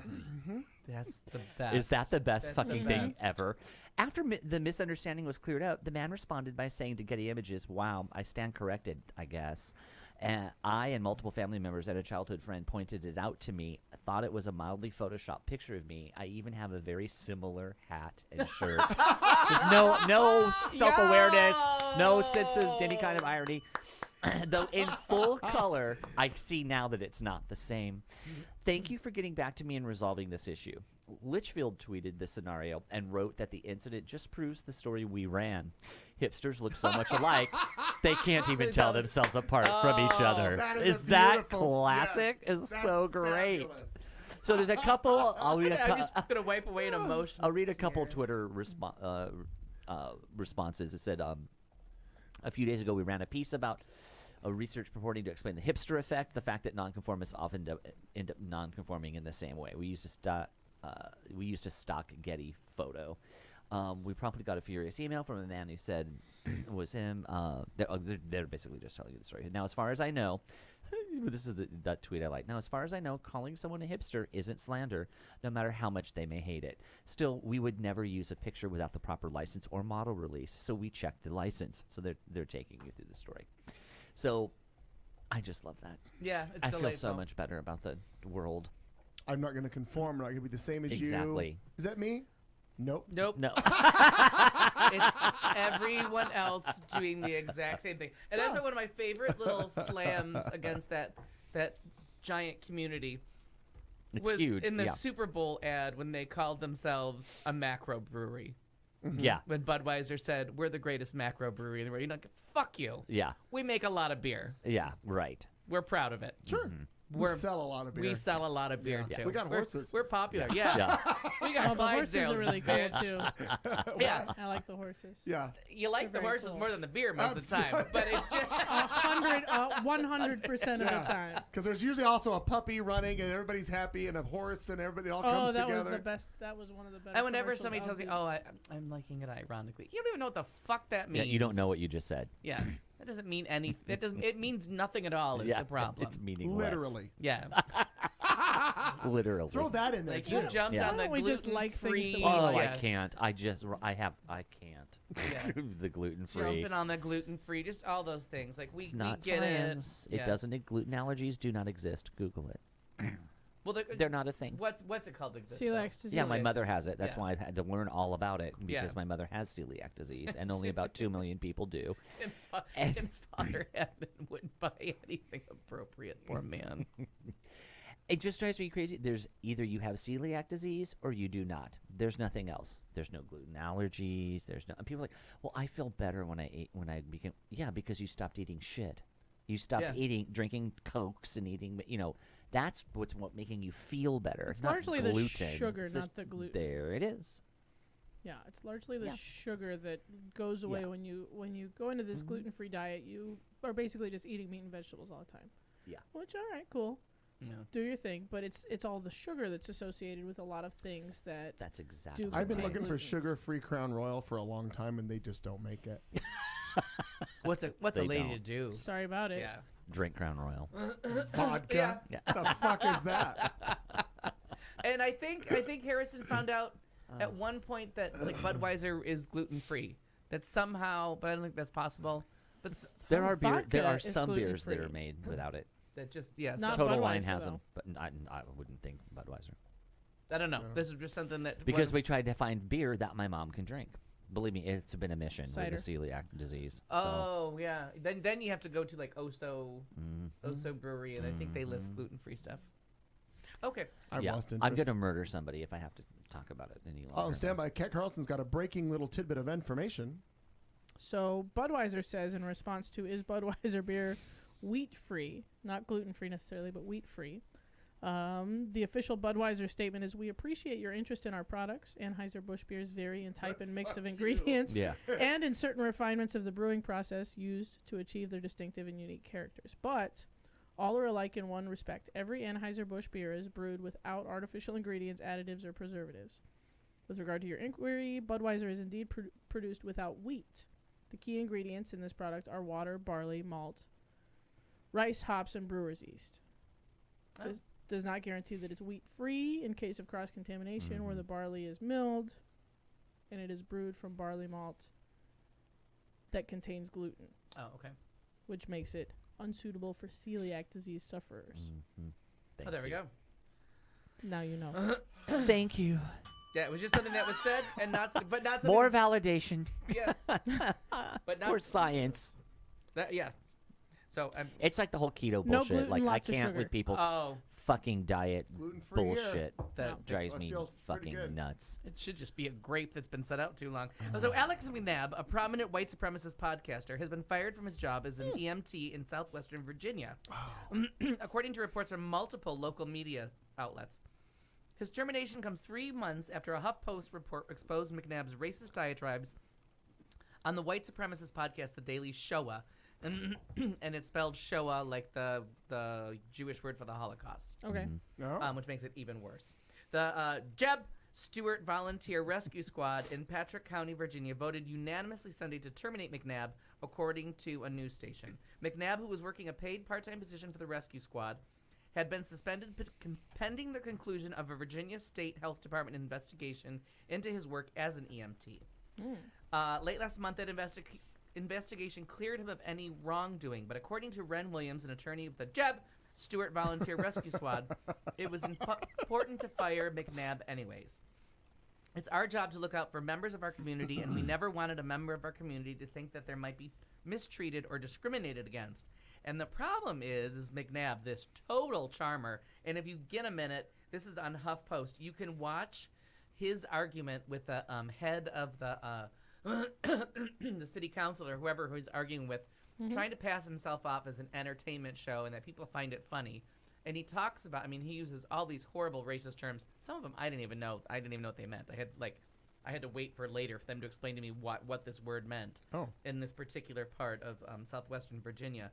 Speaker 5: That's the best.
Speaker 6: Is that the best
Speaker 5: That's
Speaker 6: fucking
Speaker 5: the
Speaker 6: thing
Speaker 5: best.
Speaker 6: ever? After the misunderstanding was cleared up, the man responded by saying to Getty Images, "Wow, I stand corrected, I guess. I and multiple family members and a childhood friend pointed it out to me. I thought it was a mildly photoshopped picture of me. I even have a very similar hat and shirt." There's no self-awareness, no sense of any kind of irony. Though in full color, I see now that it's not the same. "Thank you for getting back to me and resolving this issue." Litchfield tweeted the scenario and wrote that the incident just proves the story we ran. Hipsters look so much alike, they can't even tell themselves apart from each other.
Speaker 1: That
Speaker 6: Is
Speaker 1: a
Speaker 6: that
Speaker 1: beautiful-
Speaker 6: classic?
Speaker 1: yes,
Speaker 6: Is
Speaker 1: that's
Speaker 6: so great.
Speaker 1: fabulous.
Speaker 6: So there's a couple. I'll read
Speaker 5: I'm just gonna wipe away an emotion.
Speaker 6: I'll read a couple Twitter responses. It said, a few days ago we ran a piece about a research purporting to explain the hipster effect, the fact that nonconformists often end up nonconforming in the same way. We used a stock Getty photo. We promptly got a furious email from a man who said it was him. They're basically just telling you the story. Now, as far as I know, This is that tweet I like. Now, as far as I know, calling someone a hipster isn't slander, no matter how much they may hate it. Still, we would never use a picture without the proper license or model release, so we check the license. So they're taking you through the story. So I just love that.
Speaker 5: Yeah, it's
Speaker 6: I feel
Speaker 5: delightful.
Speaker 6: so much better about the world.
Speaker 1: I'm not going to conform. I'm not going to be the same as you.
Speaker 6: Exactly.
Speaker 1: Is that me? Nope.
Speaker 5: Nope.
Speaker 6: No.
Speaker 5: It's everyone else doing the exact same thing. And that's one of my favorite little slams against that giant community.
Speaker 6: It's
Speaker 5: was
Speaker 6: huge.
Speaker 5: in the
Speaker 6: Yeah.
Speaker 5: Super Bowl ad when they called themselves a macro brewery.
Speaker 6: Yeah.
Speaker 5: When Budweiser said, "We're the greatest macro brewery in the world," you're like, "Fuck you.
Speaker 6: Yeah.
Speaker 5: We make a lot of beer.
Speaker 6: Yeah. Right.
Speaker 5: We're proud of it.
Speaker 1: Sure. We sell a lot of beer.
Speaker 5: We sell a lot of beer
Speaker 1: Yeah.
Speaker 5: too.
Speaker 1: We got horses.
Speaker 5: We're popular. Yeah.
Speaker 6: Yeah.
Speaker 5: We got
Speaker 4: Oh, the horses
Speaker 5: Clydesdales,
Speaker 4: are really cool
Speaker 5: bitch.
Speaker 4: too.
Speaker 5: Yeah.
Speaker 4: I like the horses.
Speaker 1: Yeah.
Speaker 5: You like the
Speaker 4: They're very
Speaker 5: horses
Speaker 4: cool.
Speaker 5: more than the beer most of the time,
Speaker 1: Absolutely.
Speaker 5: but it's just
Speaker 4: 100% of the time.
Speaker 1: Because there's usually also a puppy running and everybody's happy and a horse and everybody all comes
Speaker 4: Oh, that
Speaker 1: together.
Speaker 4: was the best. That was one of the best.
Speaker 5: and whenever
Speaker 4: commercials
Speaker 5: somebody
Speaker 4: I'll
Speaker 5: tells me,
Speaker 4: do.
Speaker 5: "Oh, I'm liking it ironically," you don't even know what the fuck that
Speaker 6: Yeah.
Speaker 5: means.
Speaker 6: You don't know what you just said.
Speaker 5: Yeah, that doesn't mean anything. It doesn't. It means nothing at all. Is
Speaker 6: Yeah.
Speaker 5: the problem?
Speaker 6: It's meaningless.
Speaker 1: Literally.
Speaker 5: Yeah,
Speaker 6: Literally.
Speaker 1: Throw that in there,
Speaker 5: like
Speaker 1: too.
Speaker 5: you jumped
Speaker 6: Yeah.
Speaker 5: on
Speaker 4: Why
Speaker 5: the
Speaker 4: don't we just like things
Speaker 5: gluten-free.
Speaker 4: that we
Speaker 6: Oh,
Speaker 4: like?
Speaker 6: I can't. I can't.
Speaker 5: Yeah.
Speaker 6: The gluten free.
Speaker 5: Jumping on the gluten free, just all those things. Like we
Speaker 6: It's not
Speaker 5: get
Speaker 6: science.
Speaker 5: it.
Speaker 6: It doesn't. Gluten allergies do not exist. Google it.
Speaker 5: Well,
Speaker 6: They're not a thing.
Speaker 5: what's it called? Exist,
Speaker 4: Celiac
Speaker 5: though?
Speaker 4: disease.
Speaker 6: Yeah, my
Speaker 5: Celiac
Speaker 6: mother has it. That's
Speaker 5: Yeah.
Speaker 6: why I had to learn all about it because
Speaker 5: Yeah.
Speaker 6: my mother has celiac disease, and only about 2 million people do.
Speaker 5: Tim's father had it and wouldn't buy anything appropriate. Poor man.
Speaker 6: It just drives me crazy. There's either you have celiac disease or you do not. There's nothing else. There's no gluten allergies. There's no. And people are like, well, I feel better when I became. Yeah, because you stopped eating shit. You stopped drinking Cokes and eating. That's what's making you feel better.
Speaker 4: It's
Speaker 6: not
Speaker 4: largely the
Speaker 6: gluten.
Speaker 4: sugar,
Speaker 6: It's
Speaker 4: not the gluten.
Speaker 6: There it is.
Speaker 4: Yeah, it's largely the
Speaker 6: Yeah.
Speaker 4: sugar that goes away
Speaker 6: Yeah.
Speaker 4: when you go into this gluten-free diet. You are basically just eating meat and vegetables all the time.
Speaker 6: Yeah.
Speaker 4: Which, all right, cool.
Speaker 5: Yeah.
Speaker 4: Do your thing, but it's all the sugar that's associated with a lot of things that
Speaker 6: That's exactly.
Speaker 4: Do
Speaker 1: I've been
Speaker 4: contain
Speaker 1: looking for
Speaker 4: gluten.
Speaker 1: sugar-free Crown Royal for a long time, and they just don't make it.
Speaker 5: What's a
Speaker 6: They
Speaker 5: lady
Speaker 6: don't.
Speaker 5: to do?
Speaker 4: Sorry about it.
Speaker 5: Yeah.
Speaker 6: Drink Crown Royal.
Speaker 1: Vodka?
Speaker 6: Yeah.
Speaker 1: The fuck is that?
Speaker 5: And I think Harrison found out at one point that like Budweiser is gluten free. That somehow, but I don't think that's possible. But
Speaker 6: There are
Speaker 4: Vodka
Speaker 6: there are
Speaker 4: is
Speaker 6: some beers that are
Speaker 4: gluten-free.
Speaker 6: made without it.
Speaker 5: that just yeah.
Speaker 4: Not
Speaker 5: some-
Speaker 6: Total Wine
Speaker 4: Budweiser,
Speaker 6: has
Speaker 4: though.
Speaker 6: them, but I wouldn't think Budweiser.
Speaker 5: I don't know. This is just something that
Speaker 6: Because we tried to find beer that my mom can drink. Believe me, it's been a mission
Speaker 4: Cider.
Speaker 6: with the celiac disease. So
Speaker 5: Oh yeah. Then you have to go to like Oso Brewery, and I think they list gluten free stuff. Okay.
Speaker 1: I've
Speaker 6: yeah,
Speaker 1: lost interest.
Speaker 6: I'm gonna murder somebody if I have to talk about it any longer.
Speaker 1: Oh, stand by. Kat Carlson's got a breaking little tidbit of information.
Speaker 4: So Budweiser says in response to is Budweiser beer wheat-free, not gluten-free necessarily, but wheat-free. The official Budweiser statement is, "We appreciate your interest in our products. Anheuser-Busch beers vary in type and mix of ingredients
Speaker 6: Yeah.
Speaker 4: and in certain refinements of the brewing process used to achieve their distinctive and unique characters. But all are alike in one respect. Every Anheuser-Busch beer is brewed without artificial ingredients, additives, or preservatives. With regard to your inquiry, Budweiser is indeed produced without wheat. The key ingredients in this product are water, barley, malt, rice, hops, and brewer's yeast.
Speaker 5: Oh.
Speaker 4: This does not guarantee that it's wheat-free in case of cross-contamination where the barley is milled and it is brewed from barley malt that contains gluten,
Speaker 5: Oh okay.
Speaker 4: which makes it unsuitable for celiac disease sufferers.
Speaker 5: Oh, there we go.
Speaker 4: Now you know.
Speaker 6: Thank you.
Speaker 5: Yeah, it was just something that was said, and not something.
Speaker 6: More validation
Speaker 5: Yeah. But not
Speaker 6: for science.
Speaker 5: that. Yeah. So
Speaker 6: It's like the whole keto
Speaker 4: No
Speaker 6: bullshit.
Speaker 4: gluten,
Speaker 6: Like I
Speaker 4: lots of
Speaker 6: can't
Speaker 4: sugar.
Speaker 6: with people's
Speaker 5: oh,
Speaker 6: fucking diet
Speaker 1: Gluten-free here.
Speaker 6: bullshit.
Speaker 5: that
Speaker 4: No.
Speaker 6: Drives
Speaker 1: Well, it
Speaker 6: me
Speaker 1: feels pretty
Speaker 6: fucking
Speaker 1: good.
Speaker 6: nuts.
Speaker 5: it should just be a grape that's been set out too long. So Alex McNabb, a prominent white supremacist podcaster, has been fired from his job as an EMT in southwestern Virginia, according to reports from multiple local media outlets. His termination comes 3 months after a HuffPost report exposed McNabb's racist diatribes on the white supremacist podcast, The Daily Shoah, and it's spelled Shoah like the Jewish word for the Holocaust,
Speaker 4: Okay.
Speaker 1: No?
Speaker 5: which makes it even worse. The Jeb Stewart Volunteer Rescue Squad in Patrick County, Virginia, voted unanimously Sunday to terminate McNabb, according to a news station. McNabb, who was working a paid part-time position for the rescue squad, had been suspended pending the conclusion of a Virginia State Health Department investigation into his work as an EMT. Late last month, that investigation cleared him of any wrongdoing, but according to Ren Williams, an attorney of the Jeb Stewart Volunteer Rescue Squad, it was important to fire McNabb anyways. It's our job to look out for members of our community, and we never wanted a member of our community to think that there might be mistreated or discriminated against. And the problem is McNabb, this total charmer, and if you get a minute, this is on HuffPost, you can watch his argument with the head of the the city council or whoever who he's arguing with, trying to pass himself off as an entertainment show and that people find it funny. And he talks about, I mean, he uses all these horrible racist terms. Some of them I didn't even know what they meant. I had to wait for later for them to explain to me what this word meant in this particular part of southwestern Virginia.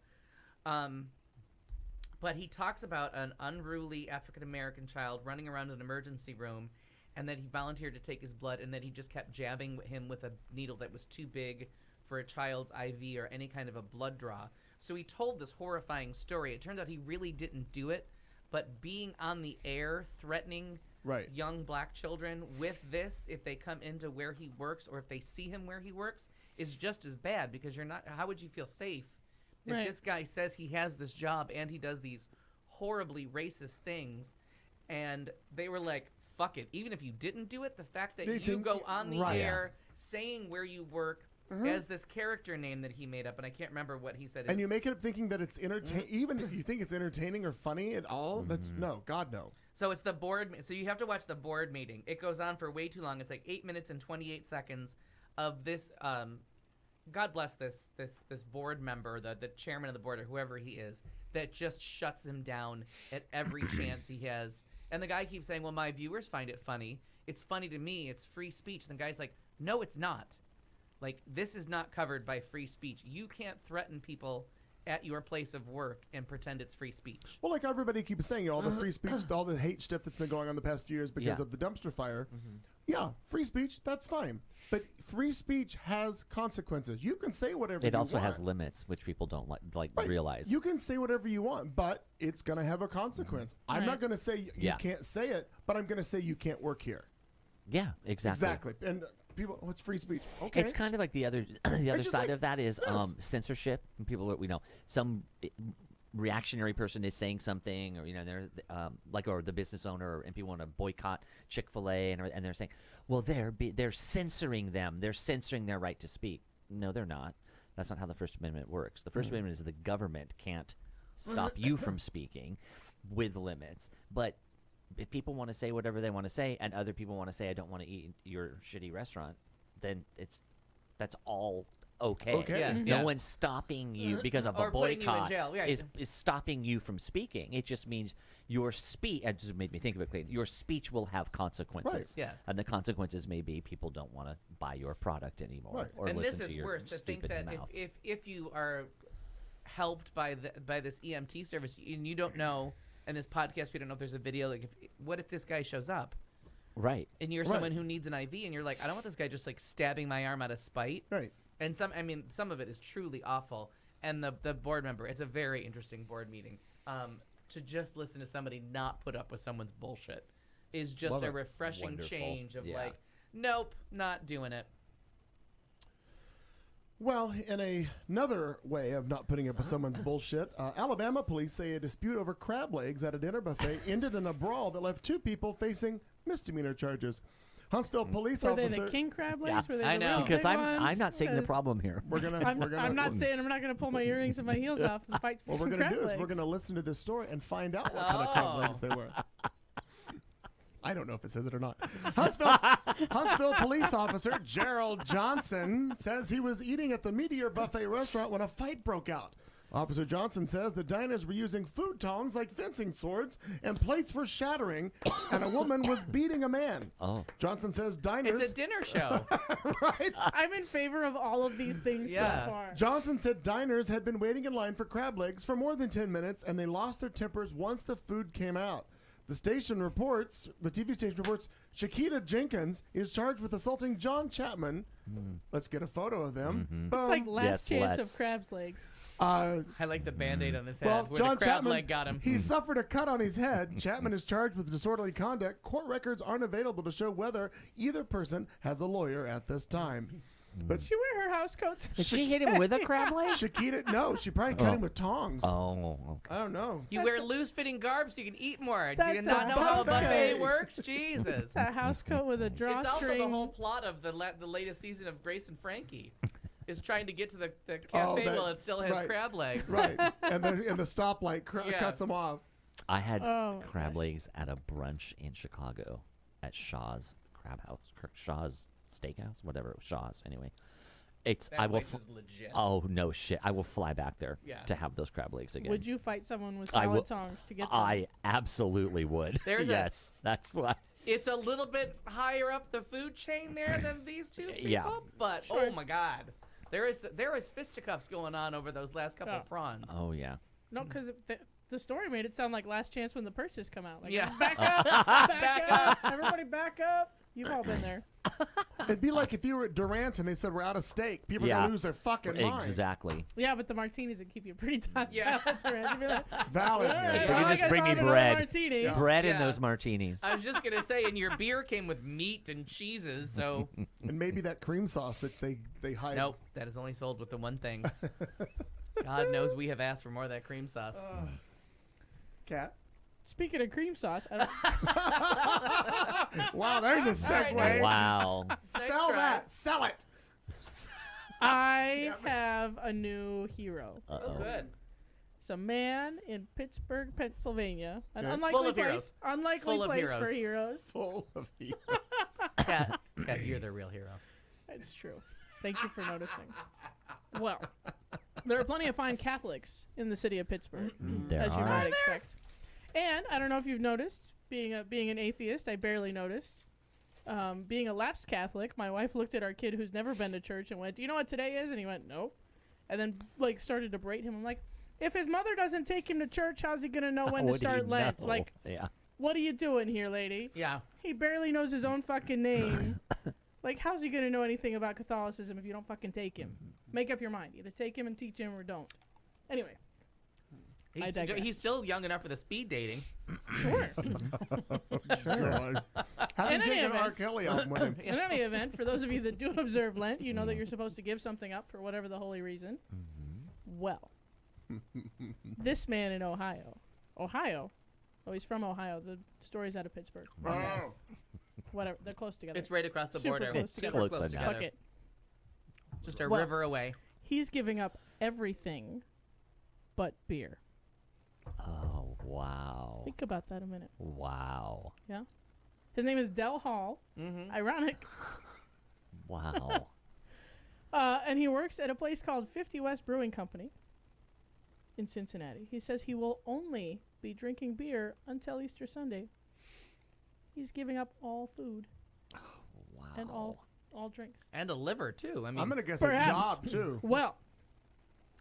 Speaker 5: But he talks about an unruly African-American child running around an emergency room, and that he volunteered to take his blood, and that he just kept jabbing him with a needle that was too big for a child's IV or any kind of a blood draw. So he told this horrifying story. It turns out he really didn't do it, but being on the air threatening young black children with this, if they come into where he works or if they see him where he works, is just as bad, because you're not. How would you feel safe if this guy says he has this job and he does these horribly racist things? And they were like, fuck it. Even if you didn't do it, the fact that you go on the air saying where you work as this character name that he made up, and I can't remember what he said.
Speaker 1: And you make it up thinking that it's entertaining, even if you think it's entertaining or funny at all. That's no, God no.
Speaker 5: So it's the board. So you have to watch the board meeting. It goes on for way too long. It's like 8 minutes and 28 seconds of this. God bless this board member, the chairman of the board or whoever he is, that just shuts him down at every chance he has. And the guy keeps saying, well, my viewers find it funny. It's funny to me. It's free speech. And the guy's like, no, it's not. Like, this is not covered by free speech. You can't threaten people at your place of work and pretend it's free speech.
Speaker 1: Well, like everybody keeps saying, all the free speech, all the hate stuff that's been going on the past few years because of the dumpster fire. Yeah, free speech, that's fine. But free speech has consequences. You can say whatever you want.
Speaker 6: It also has limits, which people don't realize.
Speaker 1: You can say whatever you want, but it's going to have a consequence. I'm not going to say you can't say it, but I'm going to say you can't work here.
Speaker 6: Yeah, exactly.
Speaker 1: And people, it's free speech. Okay.
Speaker 6: It's kind of like the other side of that is censorship. And people that we know, some reactionary person is saying something, or they're or the business owner, and people want to boycott Chick-fil-A, and they're saying, well, they're censoring them. They're censoring their right to speak. No, they're not. That's not how the First Amendment works. The First Amendment is the government can't stop you from speaking with limits, but if people want to say whatever they want to say, and other people want to say, I don't want to eat in your shitty restaurant, then that's all okay. No one's stopping you because of a boycott is stopping you from speaking. It just means your speech, it just made me think of it, Clayton, your speech will have consequences. And the consequences may be people don't want to buy your product anymore or
Speaker 5: and
Speaker 6: listen
Speaker 5: this
Speaker 6: to
Speaker 5: is
Speaker 6: your
Speaker 5: worse, to think
Speaker 6: stupid
Speaker 5: that
Speaker 6: mouth.
Speaker 5: if you are helped by this EMT service and you don't know, and this podcast, we don't know if there's a video, like what if this guy shows up?
Speaker 6: Right.
Speaker 5: And you're someone who needs an IV, and you're like, I don't want this guy just like stabbing my arm out of spite.
Speaker 1: Right.
Speaker 5: And some of it is truly awful. And the board member, it's a very interesting board meeting. To just listen to somebody not put up with someone's bullshit is just a refreshing change of like, nope, not doing it.
Speaker 1: Well, in another way of not putting up with someone's bullshit, Alabama police say a dispute over crab legs at a dinner buffet ended in a brawl that left 2 people facing misdemeanor charges. Huntsville police
Speaker 4: Were
Speaker 1: officer.
Speaker 4: they the king crab legs? Were they
Speaker 5: I
Speaker 4: the
Speaker 5: know.
Speaker 4: real
Speaker 6: Because
Speaker 4: big
Speaker 6: I'm
Speaker 4: ones?
Speaker 6: not seeing the problem here.
Speaker 4: I'm not saying I'm not going to pull my earrings and my heels off and fight for
Speaker 1: What
Speaker 4: some
Speaker 1: we're
Speaker 4: crab
Speaker 1: going to do
Speaker 4: legs.
Speaker 1: is we're going to listen to this story and find out what kind of crab legs they were. I don't know if it says it or not. Huntsville police officer Gerald Johnson says he was eating at the Meteor Buffet restaurant when a fight broke out. Officer Johnson says the diners were using food tongs like fencing swords, and plates were shattering, and a woman was beating a man. Johnson says diners...
Speaker 5: It's a dinner show.
Speaker 1: Right?
Speaker 4: I'm in favor of all of these things so far.
Speaker 1: Johnson said diners had been waiting in line for crab legs for more than 10 minutes, and they lost their tempers once the food came out. The TV station reports, Shakita Jenkins is charged with assaulting John Chapman. Let's get a photo of them.
Speaker 4: It's
Speaker 1: Boom.
Speaker 4: like last chance
Speaker 6: let's.
Speaker 4: of crab's legs.
Speaker 5: I like the Band-Aid on his head
Speaker 1: Well,
Speaker 5: where
Speaker 1: John
Speaker 5: the crab
Speaker 1: Chapman,
Speaker 5: leg got him.
Speaker 1: he suffered a cut on his head. Chapman is charged with disorderly conduct. Court records aren't available to show whether either person has a lawyer at this time. But
Speaker 4: Did she wear her house coat?
Speaker 6: Did she hit him with a crab leg?
Speaker 1: Shakita, no, she probably cut him with tongs.
Speaker 6: Oh, okay.
Speaker 1: I don't know.
Speaker 5: You wear loose-fitting garb so you can eat more. Do you
Speaker 4: That's
Speaker 5: not
Speaker 4: a
Speaker 5: know how a
Speaker 1: buffet.
Speaker 5: buffet works? Jesus.
Speaker 4: It's a house coat with a
Speaker 5: It's also
Speaker 4: drawstring.
Speaker 5: the whole plot of the latest season of Grace and Frankie. Is trying to get to the cafe
Speaker 1: that-
Speaker 5: while it still has
Speaker 1: right.
Speaker 5: crab legs.
Speaker 1: Right. and the stoplight
Speaker 5: Yeah.
Speaker 1: cuts him off.
Speaker 6: I had
Speaker 4: Oh, my
Speaker 6: crab
Speaker 4: gosh.
Speaker 6: legs at a brunch in Chicago at Shaw's Crab House, Shaw's Steakhouse, whatever. Shaw's, anyway.
Speaker 5: That
Speaker 6: I will.
Speaker 5: place is legit.
Speaker 6: Oh no shit! I will fly back there
Speaker 5: Yeah.
Speaker 6: to have those crab legs again.
Speaker 4: Would you fight someone with
Speaker 6: I
Speaker 4: salad
Speaker 6: will-
Speaker 4: tongs to get them?
Speaker 6: I absolutely would.
Speaker 5: There's a-
Speaker 6: yes, that's why.
Speaker 5: It's a little bit higher up the food chain there than these two people,
Speaker 6: Yeah.
Speaker 5: but
Speaker 4: Sure.
Speaker 5: oh my god. There is fisticuffs going on over those last couple
Speaker 4: Oh.
Speaker 5: of prawns.
Speaker 6: Oh yeah.
Speaker 4: No, because the story made it sound like Last Chance when the purses come out. Like,
Speaker 5: Yeah.
Speaker 4: back up, back up, everybody back up. You've all been there.
Speaker 1: It'd be like if you were at Durant's and they said we're out of steak. People are
Speaker 6: Yeah.
Speaker 1: going to lose their fucking mind.
Speaker 6: Exactly.
Speaker 4: Yeah, but the martinis would keep you pretty tossed
Speaker 5: Yeah.
Speaker 4: out. You'd be like,
Speaker 1: Valid.
Speaker 4: all right,
Speaker 6: They
Speaker 4: well,
Speaker 6: could
Speaker 4: I
Speaker 6: just
Speaker 4: guess
Speaker 6: bring
Speaker 4: I'll
Speaker 6: me
Speaker 4: get another
Speaker 6: bread.
Speaker 4: martini.
Speaker 1: Yeah.
Speaker 6: Bread in
Speaker 5: Yeah.
Speaker 6: those martinis.
Speaker 5: I was just gonna say, and your beer came with meat and cheeses, so
Speaker 1: And maybe that cream sauce that they hide.
Speaker 5: nope, that is only sold with the one thing. God knows we have asked for more of that cream sauce.
Speaker 1: Cat.
Speaker 4: Speaking of cream sauce, I don't,
Speaker 1: Wow, there's a segue.
Speaker 5: nice.
Speaker 6: Wow.
Speaker 1: Sell
Speaker 5: try.
Speaker 1: that. Sell it.
Speaker 4: I have a new hero.
Speaker 5: Oh, good.
Speaker 4: It's a man in Pittsburgh, Pennsylvania. An
Speaker 1: Okay.
Speaker 4: unlikely
Speaker 5: Full of
Speaker 4: place.
Speaker 5: heroes.
Speaker 4: Unlikely
Speaker 5: Full of
Speaker 4: place for
Speaker 5: heroes.
Speaker 4: heroes.
Speaker 1: Full of heat.
Speaker 5: Cat, you're the real hero.
Speaker 4: It's true. Thank you for noticing. Well, there are plenty of fine Catholics in the city of Pittsburgh,
Speaker 6: There
Speaker 4: as you
Speaker 6: are.
Speaker 4: might expect. And I don't know if you've noticed, being an atheist, I barely noticed. Being a lapsed Catholic, my wife looked at our kid who's never been to church and went, "Do you know what today is?" And he went, "Nope." And then started to berate him. I'm like, if his mother doesn't take him to church, how's he gonna know when to
Speaker 6: What do you
Speaker 4: start Lent?
Speaker 6: know?
Speaker 4: Like,
Speaker 6: yeah.
Speaker 4: what are you doing here, lady?
Speaker 5: Yeah.
Speaker 4: He barely knows his own fucking name. Like, how's he gonna know anything about Catholicism if you don't fucking take him? Make up your mind. Either take him and teach him or don't. Anyway, I digress.
Speaker 5: He's still young enough for the speed dating.
Speaker 4: sure.
Speaker 1: God. How
Speaker 4: In
Speaker 1: do you
Speaker 4: any
Speaker 1: take an R.
Speaker 4: event-
Speaker 1: Kelly off with him?
Speaker 4: In any event, for those of you that do observe Lent, you know that you're supposed to give something up for whatever the holy reason. Well, this man in Ohio. Oh, he's from Ohio. The story's out of Pittsburgh.
Speaker 1: Oh.
Speaker 4: Whatever. They're close together.
Speaker 5: It's right across the
Speaker 4: Super
Speaker 5: border.
Speaker 4: close
Speaker 5: Super
Speaker 4: together.
Speaker 6: Close enough.
Speaker 4: Fuck it.
Speaker 5: Just a
Speaker 4: Well-
Speaker 5: river away.
Speaker 4: He's giving up everything but beer.
Speaker 6: Oh wow.
Speaker 4: Think about that a minute.
Speaker 6: Wow.
Speaker 4: Yeah. His name is Del Hall.
Speaker 5: Mm-hmm.
Speaker 4: Ironic.
Speaker 6: Wow.
Speaker 4: And he works at a place called 50 West Brewing Company in Cincinnati. He says he will only be drinking beer until Easter Sunday. He's giving up all food
Speaker 6: Wow.
Speaker 4: and all drinks.
Speaker 5: And a liver too. I mean,
Speaker 1: I'm going to guess
Speaker 4: Perhaps.
Speaker 1: a job, too.
Speaker 4: Well,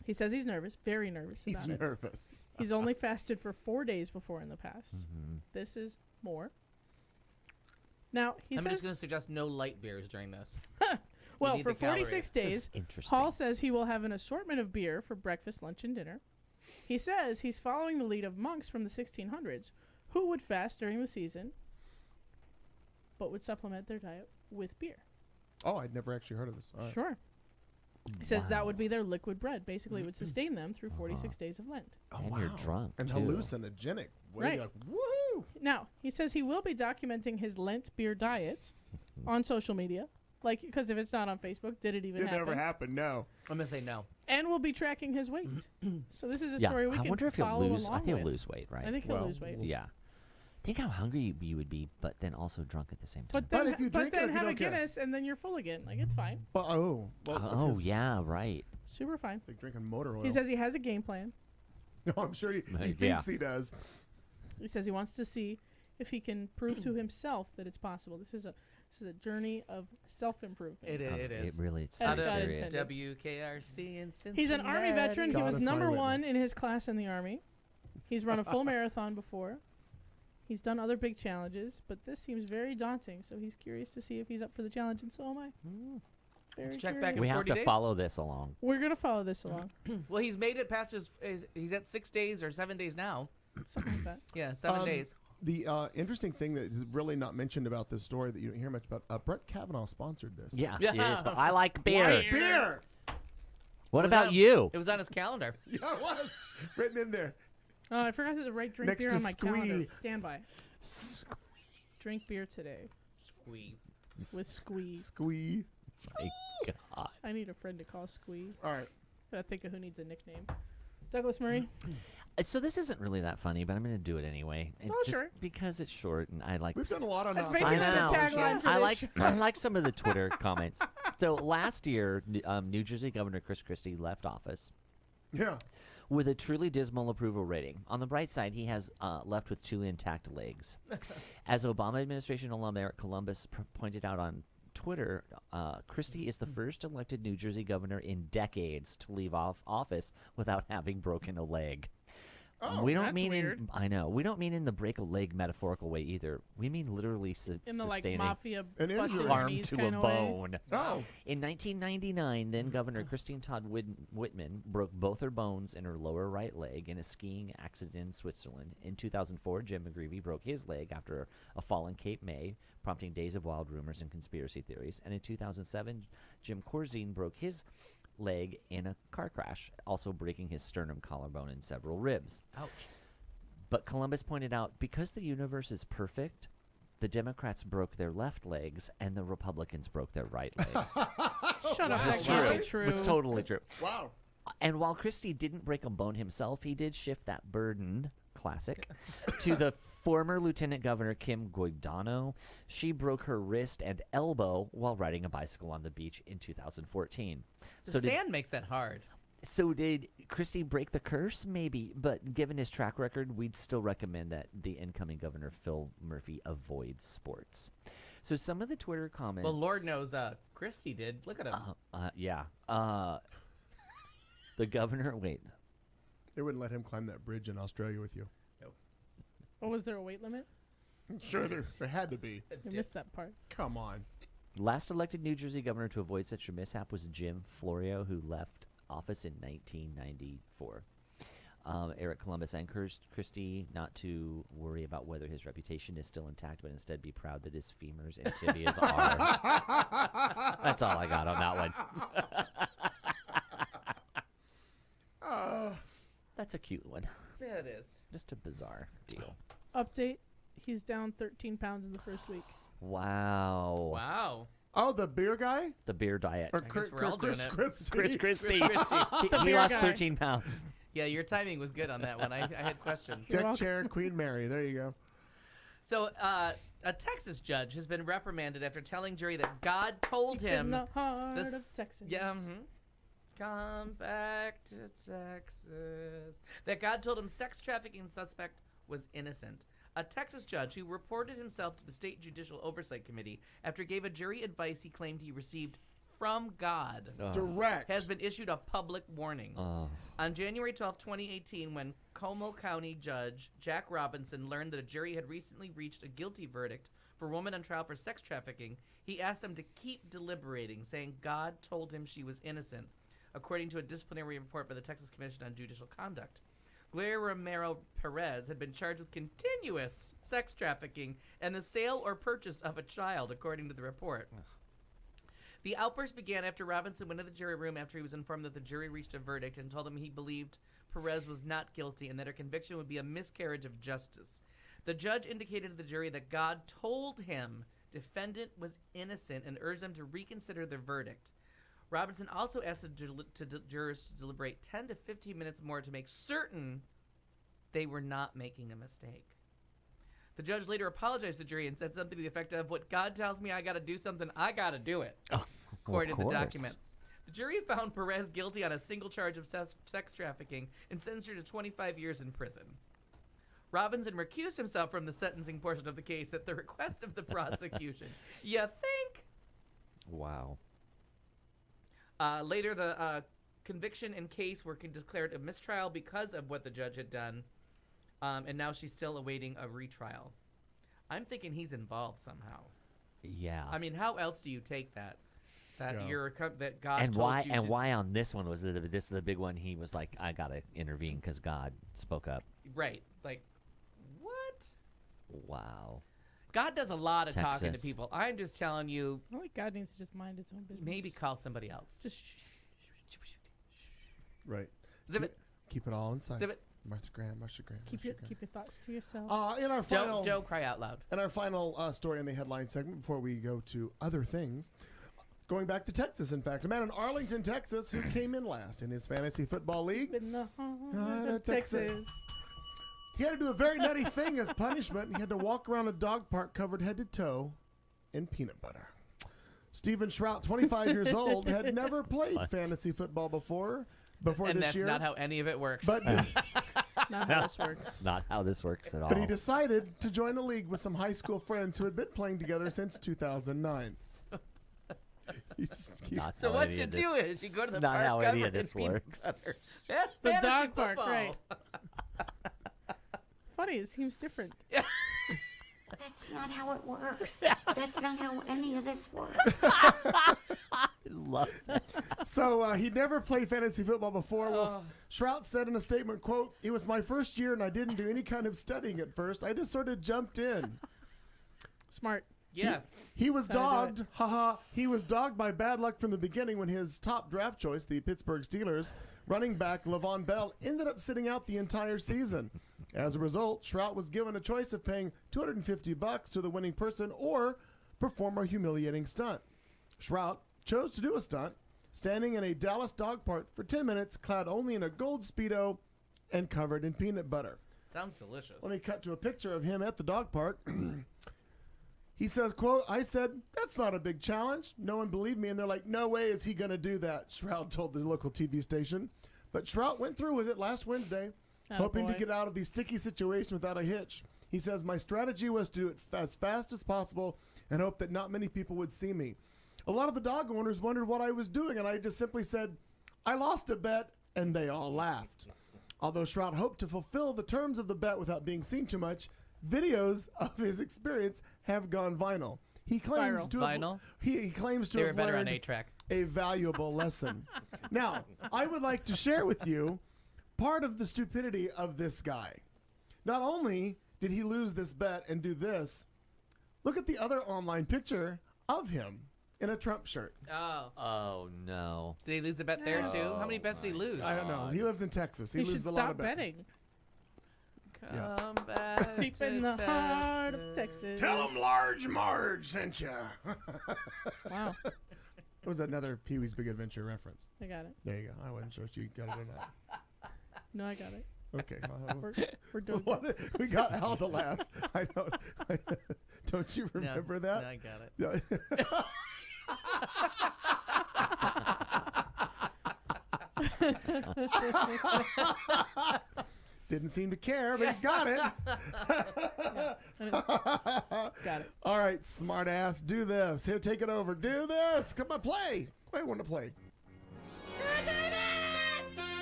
Speaker 4: he says he's nervous, very nervous
Speaker 1: He's
Speaker 4: about it.
Speaker 1: nervous.
Speaker 4: He's only fasted for 4 days before in the past.
Speaker 6: Mm-hmm.
Speaker 4: This is more. Now, he
Speaker 5: I'm
Speaker 4: says,
Speaker 5: just gonna suggest no light beers during this.
Speaker 4: well,
Speaker 5: need
Speaker 4: for
Speaker 5: the calories.
Speaker 4: 46
Speaker 6: This
Speaker 4: days,
Speaker 6: is interesting.
Speaker 4: Hall says he will have an assortment of beer for breakfast, lunch, and dinner. He says he's following the lead of monks from the 1600s who would fast during the season but would supplement their diet with beer.
Speaker 1: Oh, I'd never actually heard of this. All right.
Speaker 4: Sure. He says that
Speaker 6: Wow.
Speaker 4: would be their liquid bread. Basically, it would sustain them through 46 days of Lent.
Speaker 1: Oh,
Speaker 6: And you're drunk,
Speaker 1: And
Speaker 6: too.
Speaker 1: hallucinogenic. Way
Speaker 4: Right.
Speaker 1: to, woo!
Speaker 4: Now, he says he will be documenting his Lent beer diet on social media. Like, because if it's not on Facebook, did it even
Speaker 1: It
Speaker 4: happen?
Speaker 1: never happened, no.
Speaker 5: I'm gonna say no.
Speaker 4: And we'll be tracking his weight. So this is a
Speaker 6: Yeah.
Speaker 4: story we
Speaker 6: I
Speaker 4: can
Speaker 6: wonder if he'll
Speaker 4: follow
Speaker 6: lose. I
Speaker 4: along
Speaker 6: think he'll
Speaker 4: with.
Speaker 6: lose weight, right?
Speaker 4: I think he'll
Speaker 1: Well,
Speaker 4: lose weight.
Speaker 6: Yeah. Think how hungry you would be, but then also drunk at the same time.
Speaker 4: But then,
Speaker 1: But if you drink it,
Speaker 4: then
Speaker 1: if you
Speaker 4: have a
Speaker 1: don't care.
Speaker 4: Guinness and then you're full again. Like, it's fine.
Speaker 1: Well, oh. Well,
Speaker 6: Oh yeah, right.
Speaker 4: Super fine.
Speaker 1: It's like drinking motor oil.
Speaker 4: He says he has a game plan.
Speaker 1: No, I'm sure he
Speaker 6: Yeah.
Speaker 1: thinks he does.
Speaker 4: He says he wants to see if he can prove to himself that it's possible. This is a journey of self-improvement.
Speaker 5: It is.
Speaker 6: It really it's
Speaker 4: As
Speaker 6: so
Speaker 4: God
Speaker 6: serious.
Speaker 4: intended.
Speaker 5: WKRC in Cincinnati.
Speaker 4: He's an Army veteran. He
Speaker 1: God
Speaker 4: was
Speaker 1: is my
Speaker 4: number one
Speaker 1: witness.
Speaker 4: in his class in the Army. He's run a full marathon before. He's done other big challenges, but this seems very daunting. So he's curious to see if he's up for the challenge, and so am I. Very
Speaker 5: Let's check back
Speaker 4: curious.
Speaker 6: We
Speaker 5: in
Speaker 6: have
Speaker 5: 40
Speaker 6: to
Speaker 5: days?
Speaker 6: follow this along.
Speaker 4: We're gonna follow this along,
Speaker 5: Well, he's made it past his he's at 6 days or 7 days now.
Speaker 4: something like that.
Speaker 5: Yeah, 7 days.
Speaker 1: The interesting thing that is really not mentioned about this story that you don't hear much about, Brett Kavanaugh sponsored this.
Speaker 6: Yeah,
Speaker 5: Yeah.
Speaker 6: it is, but I like beer.
Speaker 1: Beer!
Speaker 6: What
Speaker 5: It was
Speaker 6: about
Speaker 5: on-
Speaker 6: you?
Speaker 5: It was on his calendar.
Speaker 1: Yeah, it was written in there.
Speaker 4: Oh, I forgot to write drink
Speaker 1: Next
Speaker 4: beer
Speaker 1: to
Speaker 4: on my calendar.
Speaker 1: Squee.
Speaker 4: Stand by. Drink beer today
Speaker 5: Squee.
Speaker 4: with Squee.
Speaker 1: Squee.
Speaker 6: My God.
Speaker 4: I need a friend to call Squee.
Speaker 1: All right.
Speaker 4: Gotta think of who needs a nickname. Douglas Murray.
Speaker 6: So this isn't really that funny, but I'm going to do it anyway.
Speaker 4: Oh,
Speaker 6: just
Speaker 4: sure.
Speaker 6: Because it's short and I like.
Speaker 1: We've done a lot on
Speaker 4: That's
Speaker 1: that.
Speaker 4: basically
Speaker 6: I
Speaker 4: the
Speaker 6: know.
Speaker 4: tagline for
Speaker 6: I
Speaker 4: this
Speaker 6: like
Speaker 4: show.
Speaker 6: I like some of the Twitter comments. So last year, New Jersey Governor Chris Christie left office
Speaker 1: Yeah.
Speaker 6: with a truly dismal approval rating. On the bright side, he has left with 2 intact legs. As Obama administration alum Eric Columbus pointed out on Twitter, Christie is the first elected New Jersey governor in decades to leave office without having broken a leg.
Speaker 1: Oh,
Speaker 6: we don't
Speaker 4: that's
Speaker 6: mean
Speaker 4: weird.
Speaker 6: I know. We don't mean in the break a leg metaphorical way either. We mean literally
Speaker 4: In the like
Speaker 6: sustaining
Speaker 4: mafia
Speaker 1: An
Speaker 4: busted
Speaker 1: injury.
Speaker 6: arm
Speaker 4: knees
Speaker 6: to a
Speaker 4: kind of way.
Speaker 6: bone.
Speaker 1: Oh.
Speaker 6: In 1999, then Governor Christine Todd Whitman broke both her bones in her lower right leg in a skiing accident in Switzerland. In 2004, Jim McGreevey broke his leg after a fall in Cape May, prompting days of wild rumors and conspiracy theories. And in 2007, Jim Corzine broke his leg in a car crash, also breaking his sternum, collarbone, and several ribs.
Speaker 5: Ouch.
Speaker 6: But Columbus pointed out, because the universe is perfect, the Democrats broke their left legs and the Republicans broke their right legs.
Speaker 4: Shut up, that's
Speaker 1: True.
Speaker 4: really true.
Speaker 6: It's totally true.
Speaker 1: Wow.
Speaker 6: And while Christie didn't break a bone himself, he did shift that burden, classic, to the former Lieutenant Governor Kim Guadagno. She broke her wrist and elbow while riding a bicycle on the beach in 2014.
Speaker 5: The sand makes that hard.
Speaker 6: So did Christie break the curse? Maybe, but given his track record, we'd still recommend that the incoming governor, Phil Murphy, avoid sports. So some of the Twitter comments...
Speaker 5: Well, Lord knows Christie did. Look at him.
Speaker 6: Yeah. The governor... Wait.
Speaker 1: They wouldn't let him climb that bridge in Australia with you.
Speaker 4: Or was there a weight limit?
Speaker 1: Sure, there had to be.
Speaker 4: I missed that part.
Speaker 1: Come on.
Speaker 6: Last elected New Jersey governor to avoid such a mishap was Jim Florio, who left office in 1994. Eric Columbus encouraged Christie not to worry about whether his reputation is still intact, but instead be proud that his femurs and tibias are. That's all I got on that one. That's a cute one.
Speaker 5: Yeah, it is.
Speaker 6: Just a bizarre deal.
Speaker 4: Update: he's down 13 pounds in the first week.
Speaker 6: Wow.
Speaker 5: Wow.
Speaker 1: Oh, the beer guy?
Speaker 6: The beer diet.
Speaker 1: Or
Speaker 5: guess we're all doing it.
Speaker 1: Christie?
Speaker 6: Chris Christie.
Speaker 5: Christie.
Speaker 6: He
Speaker 4: beer
Speaker 6: lost
Speaker 4: guy.
Speaker 6: 13 pounds.
Speaker 5: Yeah, your timing was good on that one. I had questions.
Speaker 4: You're
Speaker 1: Deck
Speaker 4: welcome.
Speaker 1: chair, Queen Mary. There you go.
Speaker 5: So, a Texas judge has been reprimanded after telling jury that God told
Speaker 4: In
Speaker 5: him
Speaker 4: the heart of
Speaker 5: this-
Speaker 4: Texas.
Speaker 5: Yeah. Come back to Texas. That God told him sex trafficking suspect was innocent. A Texas judge who reported himself to the State Judicial Oversight Committee after he gave a jury advice he claimed he received from God
Speaker 1: Direct.
Speaker 5: has been issued a public warning. On January 12, 2018, when Como County Judge Jack Robinson learned that a jury had recently reached a guilty verdict for a woman on trial for sex trafficking, he asked them to keep deliberating, saying God told him she was innocent, according to a disciplinary report by the Texas Commission on Judicial Conduct. Gloria Romero Perez had been charged with continuous sex trafficking and the sale or purchase of a child, according to the report. The outburst began after Robinson went to the jury room after he was informed that the jury reached a verdict and told them he believed Perez was not guilty and that her conviction would be a miscarriage of justice. The judge indicated to the jury that God told him defendant was innocent and urged them to reconsider their verdict. Robinson also asked the jurors to deliberate 10 to 15 minutes more to make certain they were not making a mistake. The judge later apologized to the jury and said something to the effect of, "What God tells me I got to do something, I got to do it," according to the document. The jury found Perez guilty on a single charge of sex trafficking and sentenced her to 25 years in prison. Robinson recused himself from the sentencing portion of the case at the request of the prosecution. You think?
Speaker 6: Wow.
Speaker 5: Later, the conviction and case were declared a mistrial because of what the judge had done. and now she's still awaiting a retrial. I'm thinking he's involved somehow.
Speaker 6: Yeah.
Speaker 5: I mean, how else do you take that? That
Speaker 1: Yeah.
Speaker 5: that God
Speaker 6: and
Speaker 5: told
Speaker 6: why
Speaker 5: you
Speaker 6: and
Speaker 5: to-
Speaker 6: why on this one was this the big one? He was like, I gotta intervene because God spoke up.
Speaker 5: Right? Like, what?
Speaker 6: Wow.
Speaker 5: God does a lot of talking to
Speaker 6: Texas.
Speaker 5: people. I'm just telling you,
Speaker 4: I think God needs to just mind his own business.
Speaker 5: maybe call somebody else.
Speaker 4: Just
Speaker 1: Right.
Speaker 5: Zip it.
Speaker 1: Keep it all inside.
Speaker 5: Zip it.
Speaker 1: Martha Graham.
Speaker 4: keep your thoughts to yourself.
Speaker 1: In our final,
Speaker 5: Joe, cry out loud.
Speaker 1: in our final story in the headline segment before we go to other things. Going back to Texas, in fact, a man in Arlington, Texas, who came in last in his fantasy football league.
Speaker 4: In the heart
Speaker 1: Heart
Speaker 4: of
Speaker 1: of Texas.
Speaker 4: Texas.
Speaker 1: He had to do a very nutty thing as punishment. He had to walk around a dog park covered head to toe in peanut butter. Stephen Shrout, 25 years old, had never played fantasy football before
Speaker 5: And
Speaker 1: this
Speaker 5: that's
Speaker 1: year.
Speaker 5: not how any of it works.
Speaker 1: but
Speaker 4: Not how this works.
Speaker 6: Not how this works at all.
Speaker 1: But he decided to join the league with some high school friends who had been playing together since 2009. You just keep-
Speaker 6: Not
Speaker 5: so
Speaker 6: how
Speaker 5: what
Speaker 6: any
Speaker 5: you
Speaker 6: of
Speaker 5: do
Speaker 6: this-
Speaker 5: is you go to the
Speaker 6: It's not
Speaker 5: park
Speaker 6: how any
Speaker 5: covered
Speaker 6: of this
Speaker 5: in peanut
Speaker 6: works.
Speaker 5: butter. That's
Speaker 4: The
Speaker 5: fantasy
Speaker 4: dog park,
Speaker 5: football.
Speaker 4: right. Funny, it seems different.
Speaker 8: That's not how it works. That's not how any of this works.
Speaker 6: Love that.
Speaker 1: So he'd never played fantasy football before. Well, Shrout said in a statement, quote, "It was my first year and I didn't do any kind of studying at first. I just sort of jumped in."
Speaker 4: Smart.
Speaker 5: Yeah.
Speaker 1: He was
Speaker 4: How to do
Speaker 1: dogged, haha. He was dogged by bad luck from the beginning when his top draft choice, the Pittsburgh Steelers, running back Le'Veon Bell, ended up sitting out the entire season. As a result, Shrout was given a choice of paying $250 to the winning person or perform a humiliating stunt. Shrout chose to do a stunt, standing in a Dallas dog park for 10 minutes, clad only in a gold Speedo and covered in peanut butter.
Speaker 5: Sounds delicious.
Speaker 1: Let me cut to a picture of him at the dog park. He says, quote, "I said, that's not a big challenge. No one believed me, and they're like, no way is he going to do that," Shrout told the local TV station. But Shrout went through with it last Wednesday, hoping to
Speaker 4: boy.
Speaker 1: get out of the sticky situation without a hitch. He says, "My strategy was to do it as fast as possible and hope that not many people would see me. A lot of the dog owners wondered what I was doing, and I just simply said, I lost a bet, and they all laughed." Although Shrout hoped to fulfill the terms of the bet without being seen too much, videos of his experience have gone viral. He claims
Speaker 4: Viral.
Speaker 1: to have,
Speaker 5: Vinyl?
Speaker 1: he claims to
Speaker 5: They were
Speaker 1: have
Speaker 5: better on
Speaker 1: learned
Speaker 5: 8-track.
Speaker 1: a valuable lesson. Now, I would like to share with you part of the stupidity of this guy. Not only did he lose this bet and do this, look at the other online picture of him in a Trump shirt.
Speaker 5: Oh.
Speaker 6: Oh no.
Speaker 5: Did he lose a bet there, too? How many bets did he lose?
Speaker 1: I don't know. He lives in Texas. He
Speaker 4: You should
Speaker 1: loses a lot
Speaker 4: stop
Speaker 1: of bets.
Speaker 4: betting.
Speaker 1: Yeah.
Speaker 5: Come back
Speaker 4: Deep
Speaker 5: to
Speaker 4: in the heart of
Speaker 5: Texas.
Speaker 4: Texas.
Speaker 1: Tell him Large Marge sent you.
Speaker 4: Wow,
Speaker 1: It was another Pee-wee's Big Adventure reference.
Speaker 4: I got it.
Speaker 1: There you go. I wasn't sure if you got it or not.
Speaker 4: No, I got it.
Speaker 1: Okay. Well, that
Speaker 4: We're,
Speaker 1: was,
Speaker 4: we're doing
Speaker 1: what, we got Al to laugh. I don't. Don't you
Speaker 5: No,
Speaker 1: remember
Speaker 5: no,
Speaker 1: that?
Speaker 5: I got it.
Speaker 1: Yeah. Didn't seem to care, but he got it.
Speaker 4: Got it.
Speaker 1: All right, smart ass, do this. Here, take it over. Do this. Come on, play. I want to play.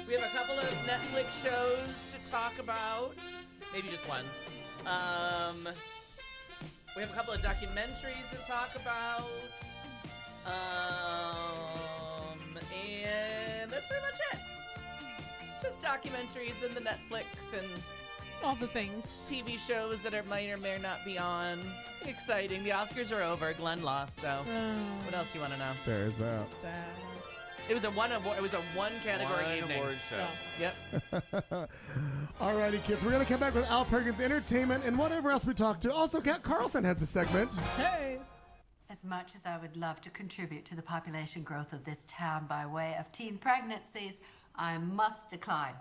Speaker 5: We have a couple of Netflix shows to talk about. Maybe just one. We have a couple of documentaries to talk about. And that's pretty much it. Just documentaries and the Netflix and
Speaker 4: All the things.
Speaker 5: TV shows that may or may not be on. Exciting. The Oscars are over. Glenn lost, so what else you want to know?
Speaker 1: There's that.
Speaker 4: Sad.
Speaker 5: It was a one category evening.
Speaker 6: award show.
Speaker 4: Yeah.
Speaker 5: Yep.
Speaker 1: All righty, kids. We're going to come back with Al Perkins Entertainment and whatever else we talk to. Also, Kat Carlson has a segment.
Speaker 4: Hey.
Speaker 9: As much as I would love to contribute to the population growth of this town by way of teen pregnancies, I must decline.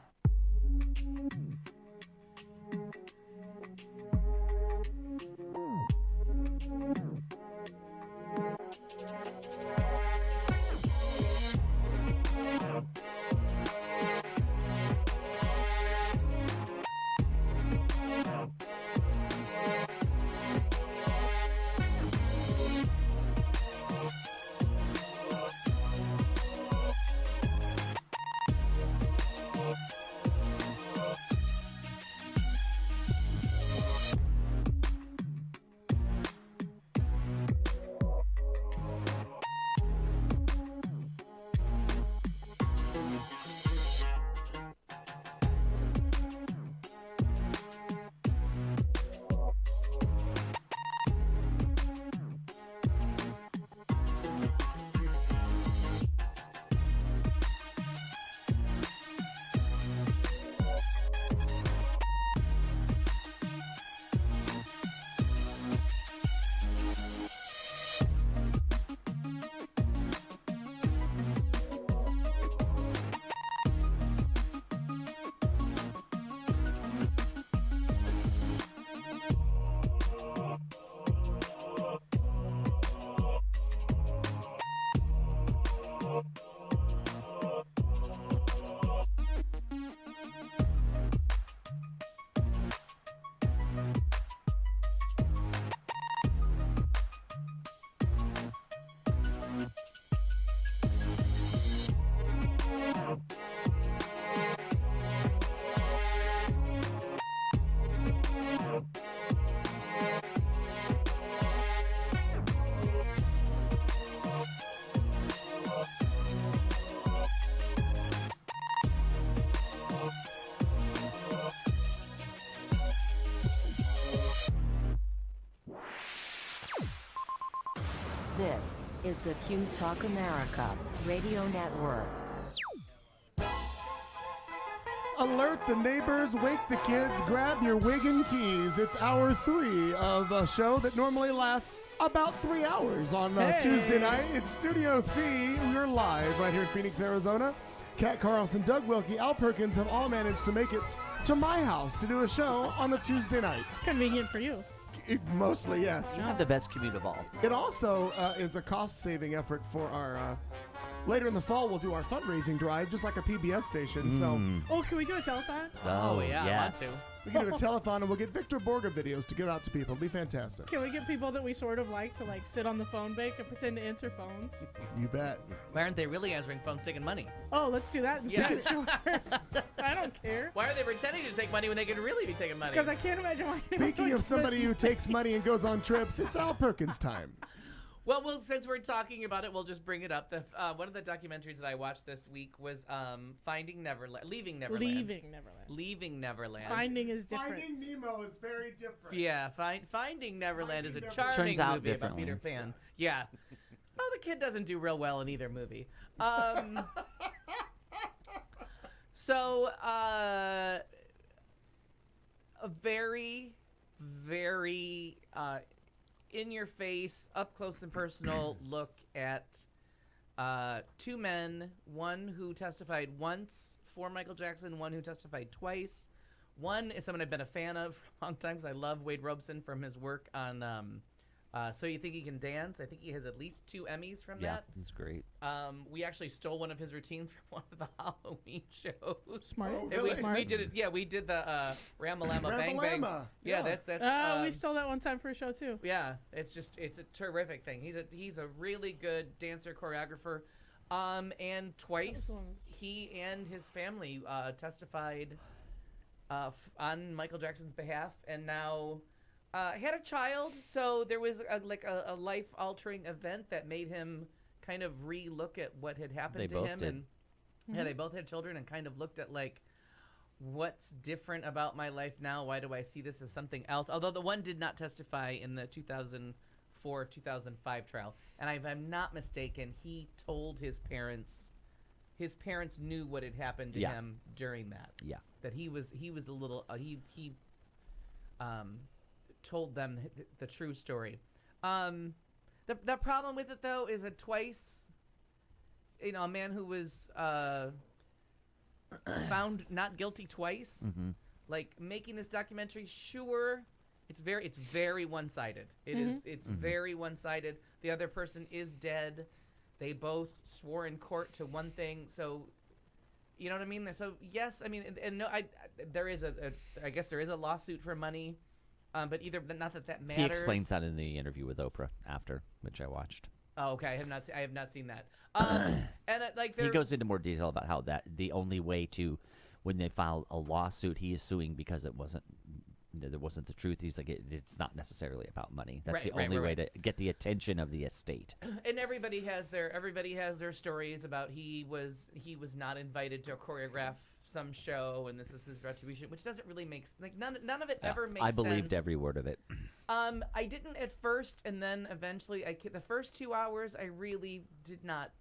Speaker 7: is the Q Talk America Radio Network.
Speaker 1: Alert the neighbors, wake the kids, grab your wig and keys. It's hour 3 of a show that normally lasts about 3 hours on Tuesday night. It's Studio C. We're live right here in Phoenix, Arizona. Kat Carlson, Doug Wilkie, Al Perkins have all managed to make it to my house to do a show on a Tuesday night.
Speaker 4: It's convenient for you.
Speaker 1: Mostly, yes.
Speaker 6: You have the best commute of all.
Speaker 1: It also is a cost-saving effort for our... later in the fall, we'll do our fundraising drive, just like a PBS station. So
Speaker 4: Oh, can we do a telethon?
Speaker 5: Oh, yeah, I want
Speaker 6: yes.
Speaker 5: to.
Speaker 1: we can do a telethon, and we'll get Victor Borga videos to give out to people. It'll be fantastic.
Speaker 4: Can we get people that we sort of like to like sit on the phone bank and pretend to answer phones?
Speaker 1: You bet.
Speaker 5: Why aren't they really answering phones taking money?
Speaker 4: Oh, let's do that instead. Sure. I don't care.
Speaker 5: Why are they pretending to take money when they could really be taking money?
Speaker 4: Because I can't imagine why anyone
Speaker 1: Speaking
Speaker 4: would
Speaker 1: of somebody who
Speaker 4: listen.
Speaker 1: takes money and goes on trips, it's Al Perkins time.
Speaker 5: Well, since we're talking about it, we'll just bring it up. One of the documentaries that I watched this week was Finding Neverland, Leaving Neverland.
Speaker 4: Leaving Neverland.
Speaker 5: Leaving Neverland.
Speaker 4: Finding is different.
Speaker 1: Finding Nemo is very different.
Speaker 5: Yeah, Finding Neverland is a
Speaker 1: Finding
Speaker 5: charming
Speaker 6: Turns out
Speaker 5: movie about
Speaker 6: differently.
Speaker 5: Peter Pan. Yeah. Well, the kid doesn't do real well in either movie. So, a very, very in-your-face, up-close and personal look at two men, one who testified once for Michael Jackson, one who testified twice. One is someone I've been a fan of for a long time because I love Wade Robson from his work on So You Think He Can Dance. I think he has at least 2 Emmys from
Speaker 6: Yeah,
Speaker 5: that.
Speaker 6: it's great.
Speaker 5: We actually stole one of his routines from one of the Halloween shows.
Speaker 4: Smart.
Speaker 1: Oh,
Speaker 5: And
Speaker 1: really?
Speaker 5: we did it. Yeah, we did the Ramalama Bang Bang.
Speaker 1: Ramalama,
Speaker 5: Yeah,
Speaker 1: yeah.
Speaker 5: that's.
Speaker 4: We stole that one time for a show too.
Speaker 5: Yeah, it's a terrific thing. He's a really good dancer choreographer. And twice he and his family testified on Michael Jackson's behalf, and now had a child. So there was a life-altering event that made him kind of re-look at what had happened
Speaker 6: They
Speaker 5: to
Speaker 6: both
Speaker 5: him.
Speaker 6: did.
Speaker 5: And yeah, they both had children, and kind of looked at like, what's different about my life now? Why do I see this as something else? Although the one did not testify in the 2004-2005 trial, and if I'm not mistaken, he told his parents knew what had happened to
Speaker 6: Yeah.
Speaker 5: him during that.
Speaker 6: Yeah.
Speaker 5: That he was a little he told them the true story. The problem with it though is that twice, a man who was found not guilty twice, like making this documentary, sure, it's very one-sided. It's very one-sided. The other person is dead. They both swore in court to one thing, so you know what I mean. So yes, I mean, and no, there is I guess there is a lawsuit for money, but not that matters.
Speaker 6: He explains that in the interview with Oprah after, which I watched.
Speaker 5: Oh, okay. I have not seen that. And
Speaker 6: He goes into more detail about how that the only way to, when they file a lawsuit, he is suing because there wasn't the truth. He's like, it's not necessarily about money. That's the only way to get the attention of the estate.
Speaker 5: And everybody has their stories about he was not invited to choreograph some show, and this is his retribution, which doesn't really make none of it ever makes sense.
Speaker 6: I believed every word of it.
Speaker 5: I didn't at first, and then eventually, the first 2 hours I really did not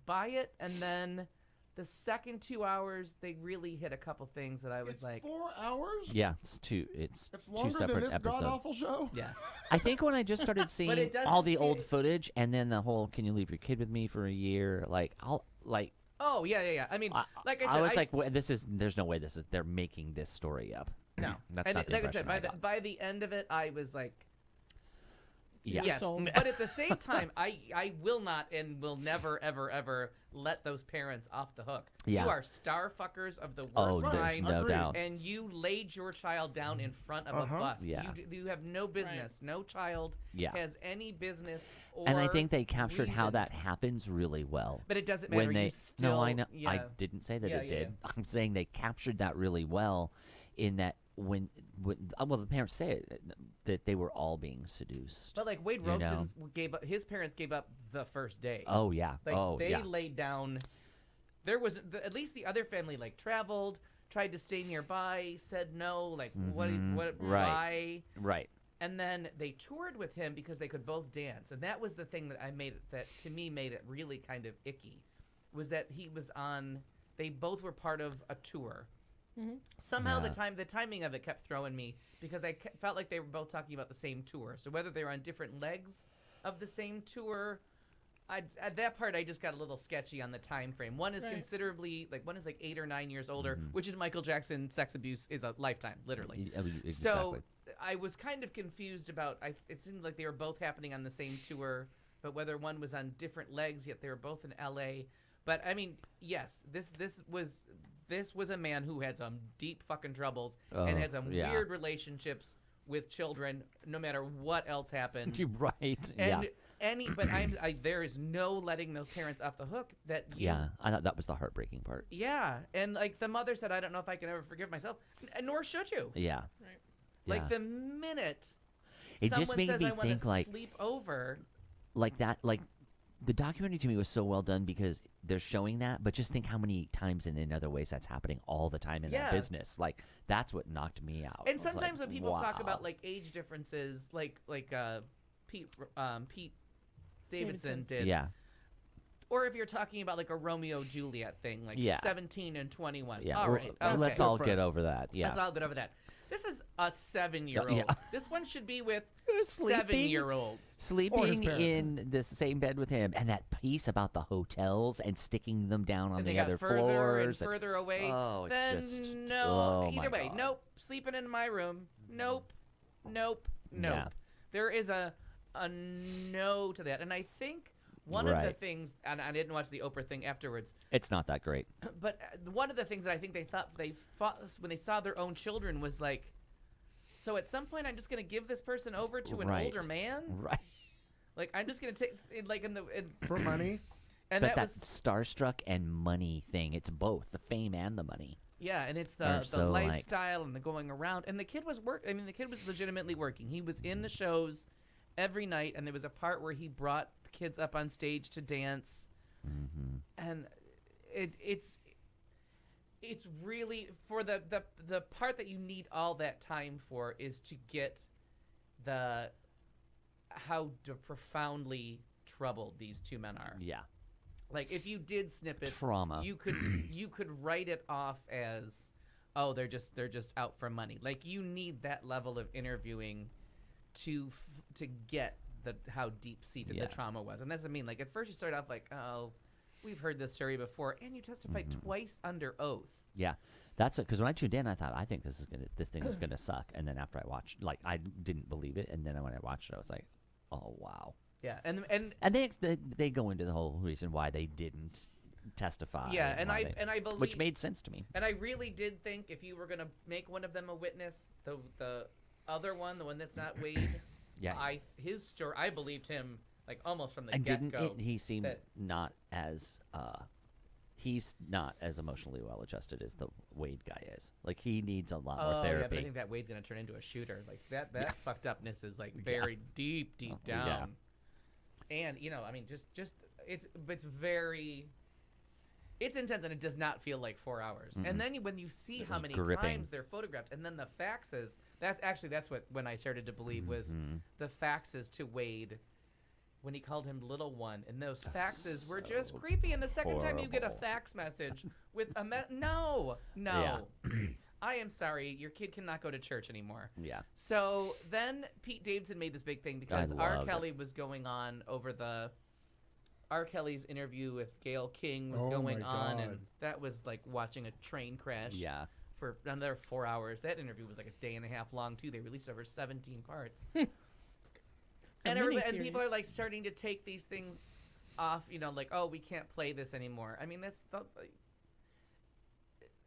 Speaker 5: buy it, and then the second 2 hours they really hit a couple things that I was like,
Speaker 1: 4 hours?
Speaker 6: Yeah, it's two
Speaker 1: Longer
Speaker 6: separate
Speaker 1: than this
Speaker 6: episodes.
Speaker 1: god-awful show?
Speaker 5: yeah.
Speaker 6: I think when I just started seeing
Speaker 5: it doesn't
Speaker 6: all the old
Speaker 5: fit-
Speaker 6: footage, and then the whole "Can you leave your kid with me for a year?"
Speaker 5: Oh yeah. I mean, like I said,
Speaker 6: I was like, well, there's no way they're making this story up.
Speaker 5: no.
Speaker 6: That's
Speaker 5: And
Speaker 6: not the
Speaker 5: like I said,
Speaker 6: impression
Speaker 5: by
Speaker 6: got.
Speaker 5: the end of it, I was like,
Speaker 6: Yeah.
Speaker 5: yes.
Speaker 4: Sold.
Speaker 5: But at the same time, I will not and will never ever let those parents off the hook.
Speaker 6: Yeah.
Speaker 5: You are star fuckers of the worst
Speaker 6: Oh, there's
Speaker 5: kind.
Speaker 6: no
Speaker 1: Agreed.
Speaker 6: doubt.
Speaker 5: And you laid your child down in front of a bus.
Speaker 6: Yeah.
Speaker 5: You have no business. No child
Speaker 6: Yeah.
Speaker 5: has any business or
Speaker 6: And I think they captured how
Speaker 5: reason.
Speaker 6: that happens really well.
Speaker 5: But it doesn't matter.
Speaker 6: When they
Speaker 5: you still,
Speaker 6: no, I know.
Speaker 5: Yeah.
Speaker 6: I didn't say that
Speaker 5: Yeah,
Speaker 6: it
Speaker 5: yeah,
Speaker 6: did. I'm saying they captured that really well, in that when the parents say it, that they were all being seduced.
Speaker 5: But like Wade
Speaker 6: you know?
Speaker 5: Robson gave up. His parents gave up the first day.
Speaker 6: Oh yeah.
Speaker 5: Like they
Speaker 6: yeah.
Speaker 5: laid down. There was at least the other family like traveled, tried to stay nearby, said no. Like what?
Speaker 6: Right.
Speaker 5: Why?
Speaker 6: Right.
Speaker 5: And then they toured with him because they could both dance, and that was the thing that to me made it really kind of icky, was that he was on. They both were part of a tour. Somehow the timing of it kept throwing me because I felt like they were both talking about the same tour. So whether they were on different legs of the same tour, at that part I just got a little sketchy on the time frame. One is considerably one is like 8 or 9 years older, which in Michael Jackson sex abuse is a lifetime, literally.
Speaker 6: Exactly.
Speaker 5: So I was kind of confused about. It seemed like they were both happening on the same tour, but whether one was on different legs, yet they were both in L.A. But I mean, yes, this was a man who had some deep fucking troubles and had some weird relationships with children, no matter what else happened.
Speaker 6: You're right.
Speaker 5: And there is no letting those parents off the hook.
Speaker 6: I thought that was the heartbreaking part.
Speaker 5: Yeah, and like the mother said, I don't know if I can ever forgive myself, nor should you.
Speaker 6: Yeah.
Speaker 4: Right.
Speaker 5: Like the minute
Speaker 6: it
Speaker 5: someone
Speaker 6: just made
Speaker 5: says
Speaker 6: me
Speaker 5: I want
Speaker 6: think
Speaker 5: to sleep over,
Speaker 6: like that, like the documentary to me was so well done because they're showing that, but just think how many times and in other ways that's happening all the time in that business. Like that's what knocked me out.
Speaker 5: And sometimes when people talk about like age differences, like Pete Davidson did, or if you're talking about like a Romeo Juliet thing, like 17 and 21.
Speaker 6: Yeah,
Speaker 5: all right,
Speaker 6: let's all get over that. Yeah,
Speaker 5: let's all get over that. This is a 7-year-old.
Speaker 6: Yeah.
Speaker 5: This one should be with
Speaker 6: Sleeping?
Speaker 5: 7-year-olds.
Speaker 6: Sleeping in the same bed with him, and that piece about the hotels and sticking them down on
Speaker 5: And
Speaker 6: the
Speaker 5: they got
Speaker 6: other
Speaker 5: further
Speaker 6: floors.
Speaker 5: and further away.
Speaker 6: Oh, it's
Speaker 5: then
Speaker 6: just
Speaker 5: no.
Speaker 6: my
Speaker 5: Either way,
Speaker 6: God.
Speaker 5: nope. Sleeping in my room. Nope.
Speaker 6: Yeah.
Speaker 5: There is a no to that, and I think one of the things, and I didn't watch the Oprah thing afterwards,
Speaker 6: It's not that great.
Speaker 5: but one of the things that I think they thought when they saw their own children was like, so at some point I'm just going to give this person over to an older man,
Speaker 6: Right.
Speaker 5: like I'm just going to take
Speaker 1: For money.
Speaker 5: and
Speaker 6: But
Speaker 5: that was
Speaker 6: starstruck and money thing, it's both the fame and the money.
Speaker 5: yeah, and it's the
Speaker 6: so, like-
Speaker 5: lifestyle and the going around, and the kid was the kid was legitimately working. He was in the shows every night, and there was a part where he brought the kids up on stage to dance, and it's really for the part that you need all that time for is to get how profoundly troubled these two men are.
Speaker 6: Yeah.
Speaker 5: Like if you did snippets,
Speaker 6: Trauma.
Speaker 5: you could write it off as, oh, they're just out for money. Like you need that level of interviewing to get how deep seated the trauma was, and that's what I mean. Like at first you start off like, oh, we've heard this story before, and you testified twice under oath.
Speaker 6: Yeah, that's it. Because when I tuned in, I thought, I think this thing is gonna suck. And then after I watched, like, I didn't believe it. And then when I watched it, I was like, oh wow.
Speaker 5: Yeah, and
Speaker 6: they go into the whole reason why they didn't testify.
Speaker 5: Yeah, and I believe,
Speaker 6: which made sense to me.
Speaker 5: And I really did think if you were gonna make one of them a witness, the other one, the one that's not Wade, his story, I believed him like almost from the get go.
Speaker 6: Didn't he seem not as he's not as emotionally well adjusted as the Wade guy is. Like he needs a lot more therapy.
Speaker 5: Yeah, but I think that Wade's gonna turn into a shooter. Like that fucked upness is like very deep down.
Speaker 6: Yeah.
Speaker 5: And I mean, just it's intense, and it does not feel like 4 hours. Mm-hmm. And then when you see how many times they're photographed, and then the faxes, that's what when I started to believe was the faxes to Wade when he called him little one, and those faxes were just creepy. And the second time you get a fax message with a no. Yeah. I am sorry, your kid cannot go to church anymore.
Speaker 6: Yeah.
Speaker 5: So then Pete Davidson made this big thing because R. Kelly was going on over R. Kelly's interview with Gayle King was going on, and that was like watching a train crash.
Speaker 6: Yeah.
Speaker 5: For another 4 hours. That interview was like a day and a half long too. They released over 17 parts. And people are like starting to take these things off, like, oh, we can't play this anymore. I mean,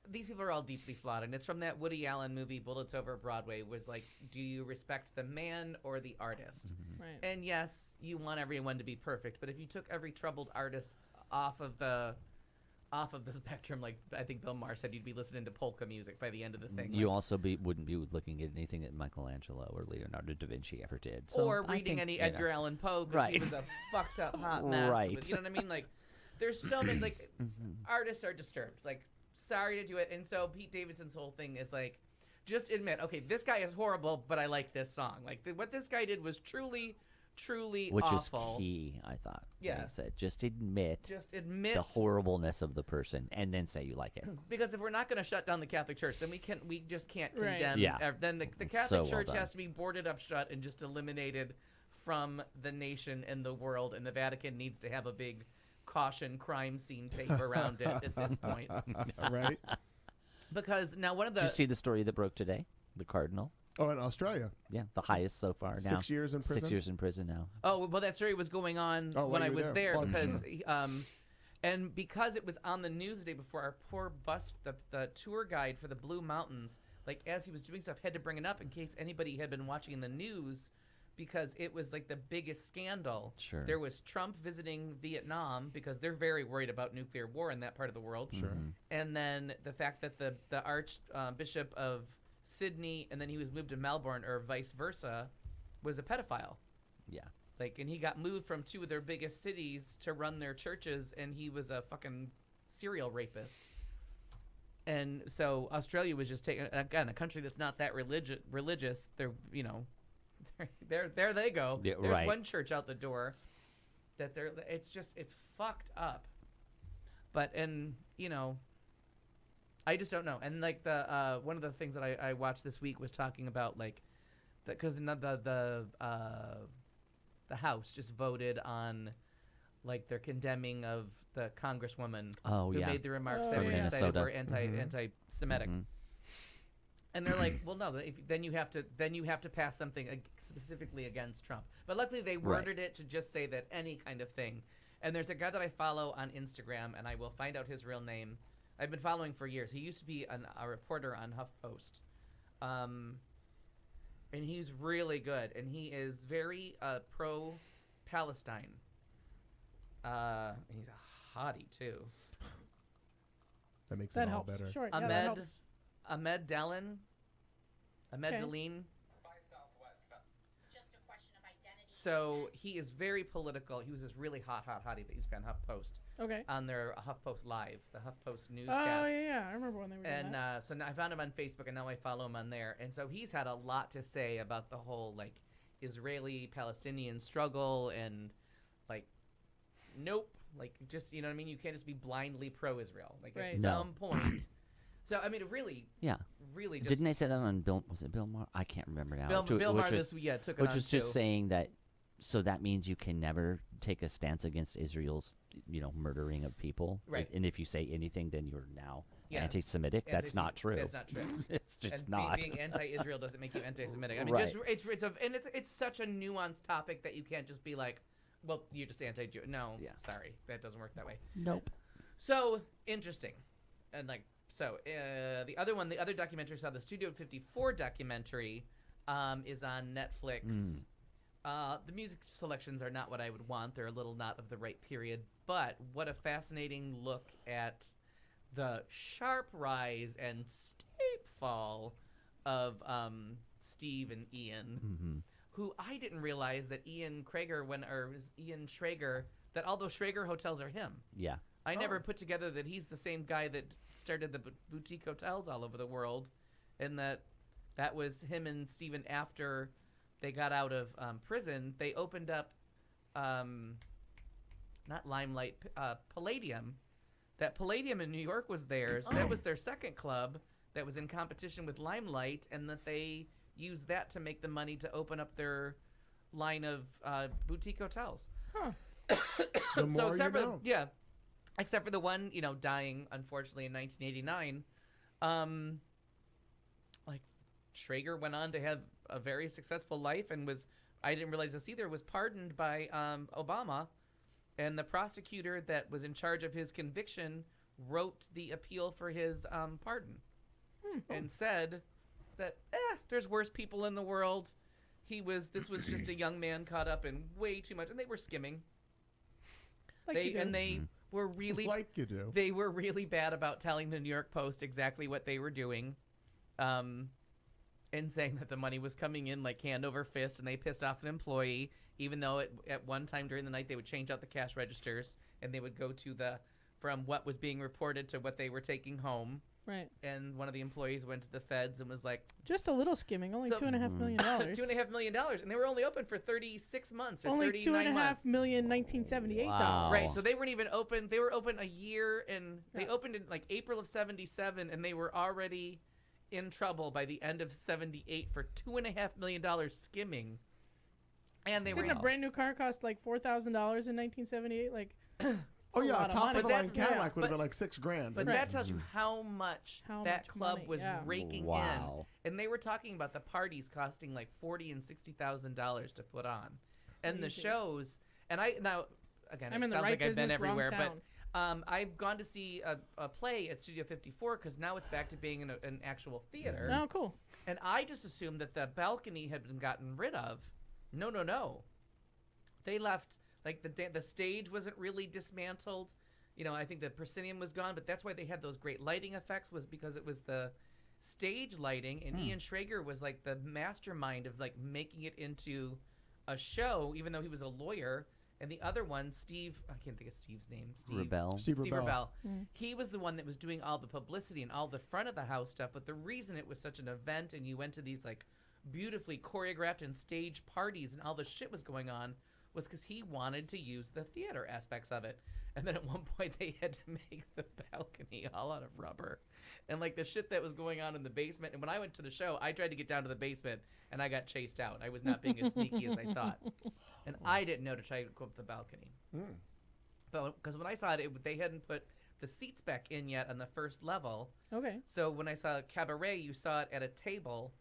Speaker 5: these people are all deeply flawed, and it's from that Woody Allen movie Bullets Over Broadway. Was like, do you respect the man or the artist?
Speaker 4: Right.
Speaker 5: And yes, you want everyone to be perfect, but if you took every troubled artist off of the spectrum, like I think Bill Maher said, you'd be listening to polka music by the end of the thing.
Speaker 6: You also wouldn't be looking at anything that Michelangelo or Leonardo da Vinci ever did. So
Speaker 5: or reading any Edgar Allan Poe because he was a fucked up hot mess.
Speaker 6: Right.
Speaker 5: But you know what I mean? Like, there's so many, like, artists are disturbed. Like, sorry to do it. And so Pete Davidson's whole thing is like, just admit, okay, this guy is horrible, but I like this song. Like what this guy did was truly
Speaker 6: Which
Speaker 5: awful.
Speaker 6: is key, I thought.
Speaker 5: Yeah.
Speaker 6: Like I said, just admit the horribleness of the person and then say you like it.
Speaker 5: Because if we're not going to shut down the Catholic Church, then we just can't
Speaker 4: Right.
Speaker 5: condemn.
Speaker 6: Yeah.
Speaker 5: Then the
Speaker 6: It's
Speaker 5: Catholic
Speaker 6: so well
Speaker 5: Church
Speaker 6: done.
Speaker 5: has to be boarded up shut and just eliminated from the nation and the world, and the Vatican needs to have a big caution crime scene tape around it at this point.
Speaker 1: Right?
Speaker 5: Because now one of the
Speaker 6: Did you see the story that broke today? The cardinal.
Speaker 1: Oh, in Australia.
Speaker 6: Yeah, the highest so far now.
Speaker 1: 6 years in prison?
Speaker 6: 6 years in prison now.
Speaker 5: Oh, well, that story was going on
Speaker 1: Oh,
Speaker 5: when
Speaker 1: while
Speaker 5: I
Speaker 1: you were
Speaker 5: was
Speaker 1: there.
Speaker 5: there
Speaker 1: Oh, I'm
Speaker 5: because,
Speaker 1: sure.
Speaker 5: and because it was on the news the day before, our poor bus, the tour guide for the Blue Mountains, like as he was doing stuff, had to bring it up in case anybody had been watching the news, because it was like the biggest scandal.
Speaker 6: Sure.
Speaker 5: There was Trump visiting Vietnam because they're very worried about nuclear war in that part of the world.
Speaker 1: Sure.
Speaker 5: And then the fact that the Archbishop of Sydney, and then he was moved to Melbourne, or vice versa, was a pedophile.
Speaker 6: Yeah.
Speaker 5: Like, and he got moved from two of their biggest cities to run their churches, and he was a fucking serial rapist. And so Australia was just taking, again, a country that's not that religious. They're, you know, there they go.
Speaker 6: Yeah,
Speaker 5: There's
Speaker 6: right.
Speaker 5: one church out the door that it's fucked up. But, and, you know, I just don't know. And like one of the things that I watched this week was talking about like, because the House just voted on like their condemning of the Congresswoman
Speaker 6: Oh,
Speaker 5: who
Speaker 6: yeah.
Speaker 5: made the remarks
Speaker 4: Oh,
Speaker 5: that
Speaker 4: yeah.
Speaker 5: were decided
Speaker 6: Minnesota.
Speaker 5: were anti-Semitic.
Speaker 6: Mhm.
Speaker 5: And they're like, well, no. Then you have to pass something specifically against Trump. But luckily, they worded it to just say that any kind of thing. And there's a guy that I follow on Instagram, and I will find out his real name. I've been following for years. He used to be a reporter on HuffPost, and he's really good. And he is very pro-Palestine. He's a hottie too.
Speaker 1: That makes
Speaker 4: That
Speaker 1: it all
Speaker 4: helps.
Speaker 1: better.
Speaker 4: Sure. Yeah, that
Speaker 5: Ahmed
Speaker 4: helps.
Speaker 5: Ahmed Dallin. Ahmed
Speaker 4: Okay.
Speaker 5: Dallin. So he is very political. He was this really hottie that used to be on HuffPost,
Speaker 4: Okay.
Speaker 5: on their HuffPost Live, the HuffPost
Speaker 4: Oh,
Speaker 5: newscast.
Speaker 4: yeah. I remember when they were doing
Speaker 5: And
Speaker 4: that.
Speaker 5: so now I found him on Facebook, and now I follow him on there. And so he's had a lot to say about the whole like Israeli-Palestinian struggle, and like, nope, like just, you know what I mean. You can't just be blindly pro-Israel. Like
Speaker 4: Right.
Speaker 5: at
Speaker 6: No.
Speaker 5: some point. So I mean, it really,
Speaker 6: Yeah.
Speaker 5: really just
Speaker 6: Didn't they say that on Bill? Was it Bill Maher? I can't remember now.
Speaker 5: Bill Maher
Speaker 6: which was,
Speaker 5: took it
Speaker 6: which
Speaker 5: on
Speaker 6: was just
Speaker 5: too.
Speaker 6: saying that. So that means you can never take a stance against Israel's, murdering of people.
Speaker 5: Right.
Speaker 6: And if you say anything, then you're now
Speaker 5: Yeah.
Speaker 6: anti-Semitic. That's not true.
Speaker 5: That's not true.
Speaker 6: It's just
Speaker 5: And
Speaker 6: not.
Speaker 5: being anti-Israel doesn't make you anti-Semitic. I mean,
Speaker 6: Right.
Speaker 5: it's such a nuanced topic that you can't just be like, well, you're just anti-Jew. No,
Speaker 6: Yeah.
Speaker 5: sorry, that doesn't work that way.
Speaker 6: Nope.
Speaker 5: So interesting, and like so, the other documentary I saw, the Studio 54 documentary, is on Netflix. The music selections are not what I would want. They're a little not of the right period. But what a fascinating look at the sharp rise and steep fall of Steve and Ian, who I didn't realize that Ian Schrager, that all those Schrager hotels are him.
Speaker 6: Yeah.
Speaker 5: I never put together that he's the same guy that started the boutique hotels all over the world, and that was him and Steven after they got out of prison. They opened up, not Limelight, Palladium. That Palladium in New York was theirs. That was their second club that was in competition with Limelight, and that they used that to make the money to open up their line of boutique hotels.
Speaker 1: The more you
Speaker 5: except
Speaker 1: know.
Speaker 5: for except for the one, dying unfortunately in 1989, like Schrager went on to have a very successful life, and I didn't realize this either, was pardoned by Obama, and the prosecutor that was in charge of his conviction wrote the appeal for his pardon, and said that there's worse people in the world. This was just a young man caught up in way too much, and they were skimming. They were really
Speaker 1: Like you do.
Speaker 5: They were really bad about telling the New York Post exactly what they were doing, and saying that the money was coming in like hand over fist, and they pissed off an employee, even though at one time during the night they would change out the cash registers, and they would go to from what was being reported to what they were taking home.
Speaker 4: Right.
Speaker 5: And one of the employees went to the feds and was like,
Speaker 4: Just a little skimming, only
Speaker 5: So-
Speaker 4: $2.5 million.
Speaker 5: $2.5 million, and they were only open for 36 months or
Speaker 4: Only
Speaker 5: 39 months.
Speaker 4: $2.5 million, $1978.
Speaker 6: Wow.
Speaker 5: Right, so they weren't even open. They were open a year, and they
Speaker 4: Yeah.
Speaker 5: opened in like April of '77, and they were already in trouble by the end of '78 for $2.5 million skimming. And they
Speaker 4: Didn't
Speaker 5: were
Speaker 4: a brand new car cost like $4,000 in 1978? Like,
Speaker 1: Oh yeah,
Speaker 4: lot of
Speaker 1: top
Speaker 4: money.
Speaker 1: of the
Speaker 5: But
Speaker 1: line
Speaker 5: that-
Speaker 1: Cadillac would have
Speaker 5: but-
Speaker 1: been like $6,000.
Speaker 5: But
Speaker 1: Right.
Speaker 5: that tells you how much
Speaker 4: How
Speaker 5: that
Speaker 4: much
Speaker 5: club
Speaker 4: money,
Speaker 5: was
Speaker 4: yeah.
Speaker 5: raking
Speaker 6: Wow.
Speaker 5: in, and they were talking about the parties costing like $40,000 and $60,000 to put on, and the
Speaker 4: Crazy.
Speaker 5: shows. And I now again,
Speaker 4: I'm
Speaker 5: it
Speaker 4: in the
Speaker 5: sounds
Speaker 4: right
Speaker 5: like I've been
Speaker 4: business, wrong
Speaker 5: everywhere,
Speaker 4: town.
Speaker 5: but I've gone to see a play at Studio 54 because now it's back to being an actual theater.
Speaker 4: oh, cool.
Speaker 5: And I just assumed that the balcony had been gotten rid of. No. They left, like, the stage wasn't really dismantled. You know, I think the proscenium was gone, but that's why they had those great lighting effects, was because it was the stage lighting, and Ian Schrager was, like, the mastermind of, like, making it into a show, even though he was a lawyer. And the other one, Steve, I can't think of Steve's name.
Speaker 6: Rebel.
Speaker 1: Steve Rebell.
Speaker 5: He was the one that was doing all the publicity and all the front of the house stuff. But the reason it was such an event and you went to these like beautifully choreographed and staged parties and all the shit was going on was because he wanted to use the theater aspects of it. And then at one point they had to make the balcony all out of rubber. And like the shit that was going on in the basement. And when I went to the show, I tried to get down to the basement and I got chased out. I was not being as sneaky as I thought. And I didn't know to try to go up the balcony. But because when I saw it, they hadn't put the seats back in yet on the first level.
Speaker 4: Okay.
Speaker 5: So when I saw Cabaret, you saw it at a table,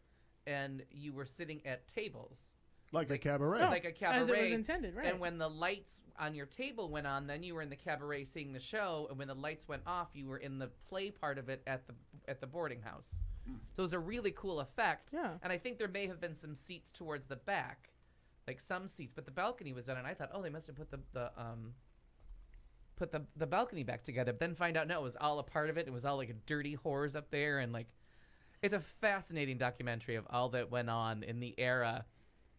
Speaker 5: and you were sitting at tables.
Speaker 1: Like a cabaret.
Speaker 5: Like a cabaret.
Speaker 4: As it was intended, right.
Speaker 5: And when the lights on your table went on, then you were in the cabaret seeing the show, and when the lights went off, you were in the play part of it at the boarding house. So it was a really cool effect.
Speaker 4: Yeah.
Speaker 5: And I think there may have been some seats towards the back, like some seats, but the balcony was done, and I thought, oh, they must have put the balcony back together. But then find out, no, it was all a part of it. It was all like a dirty whores up there, and like, it's a fascinating documentary of all that went on in the era.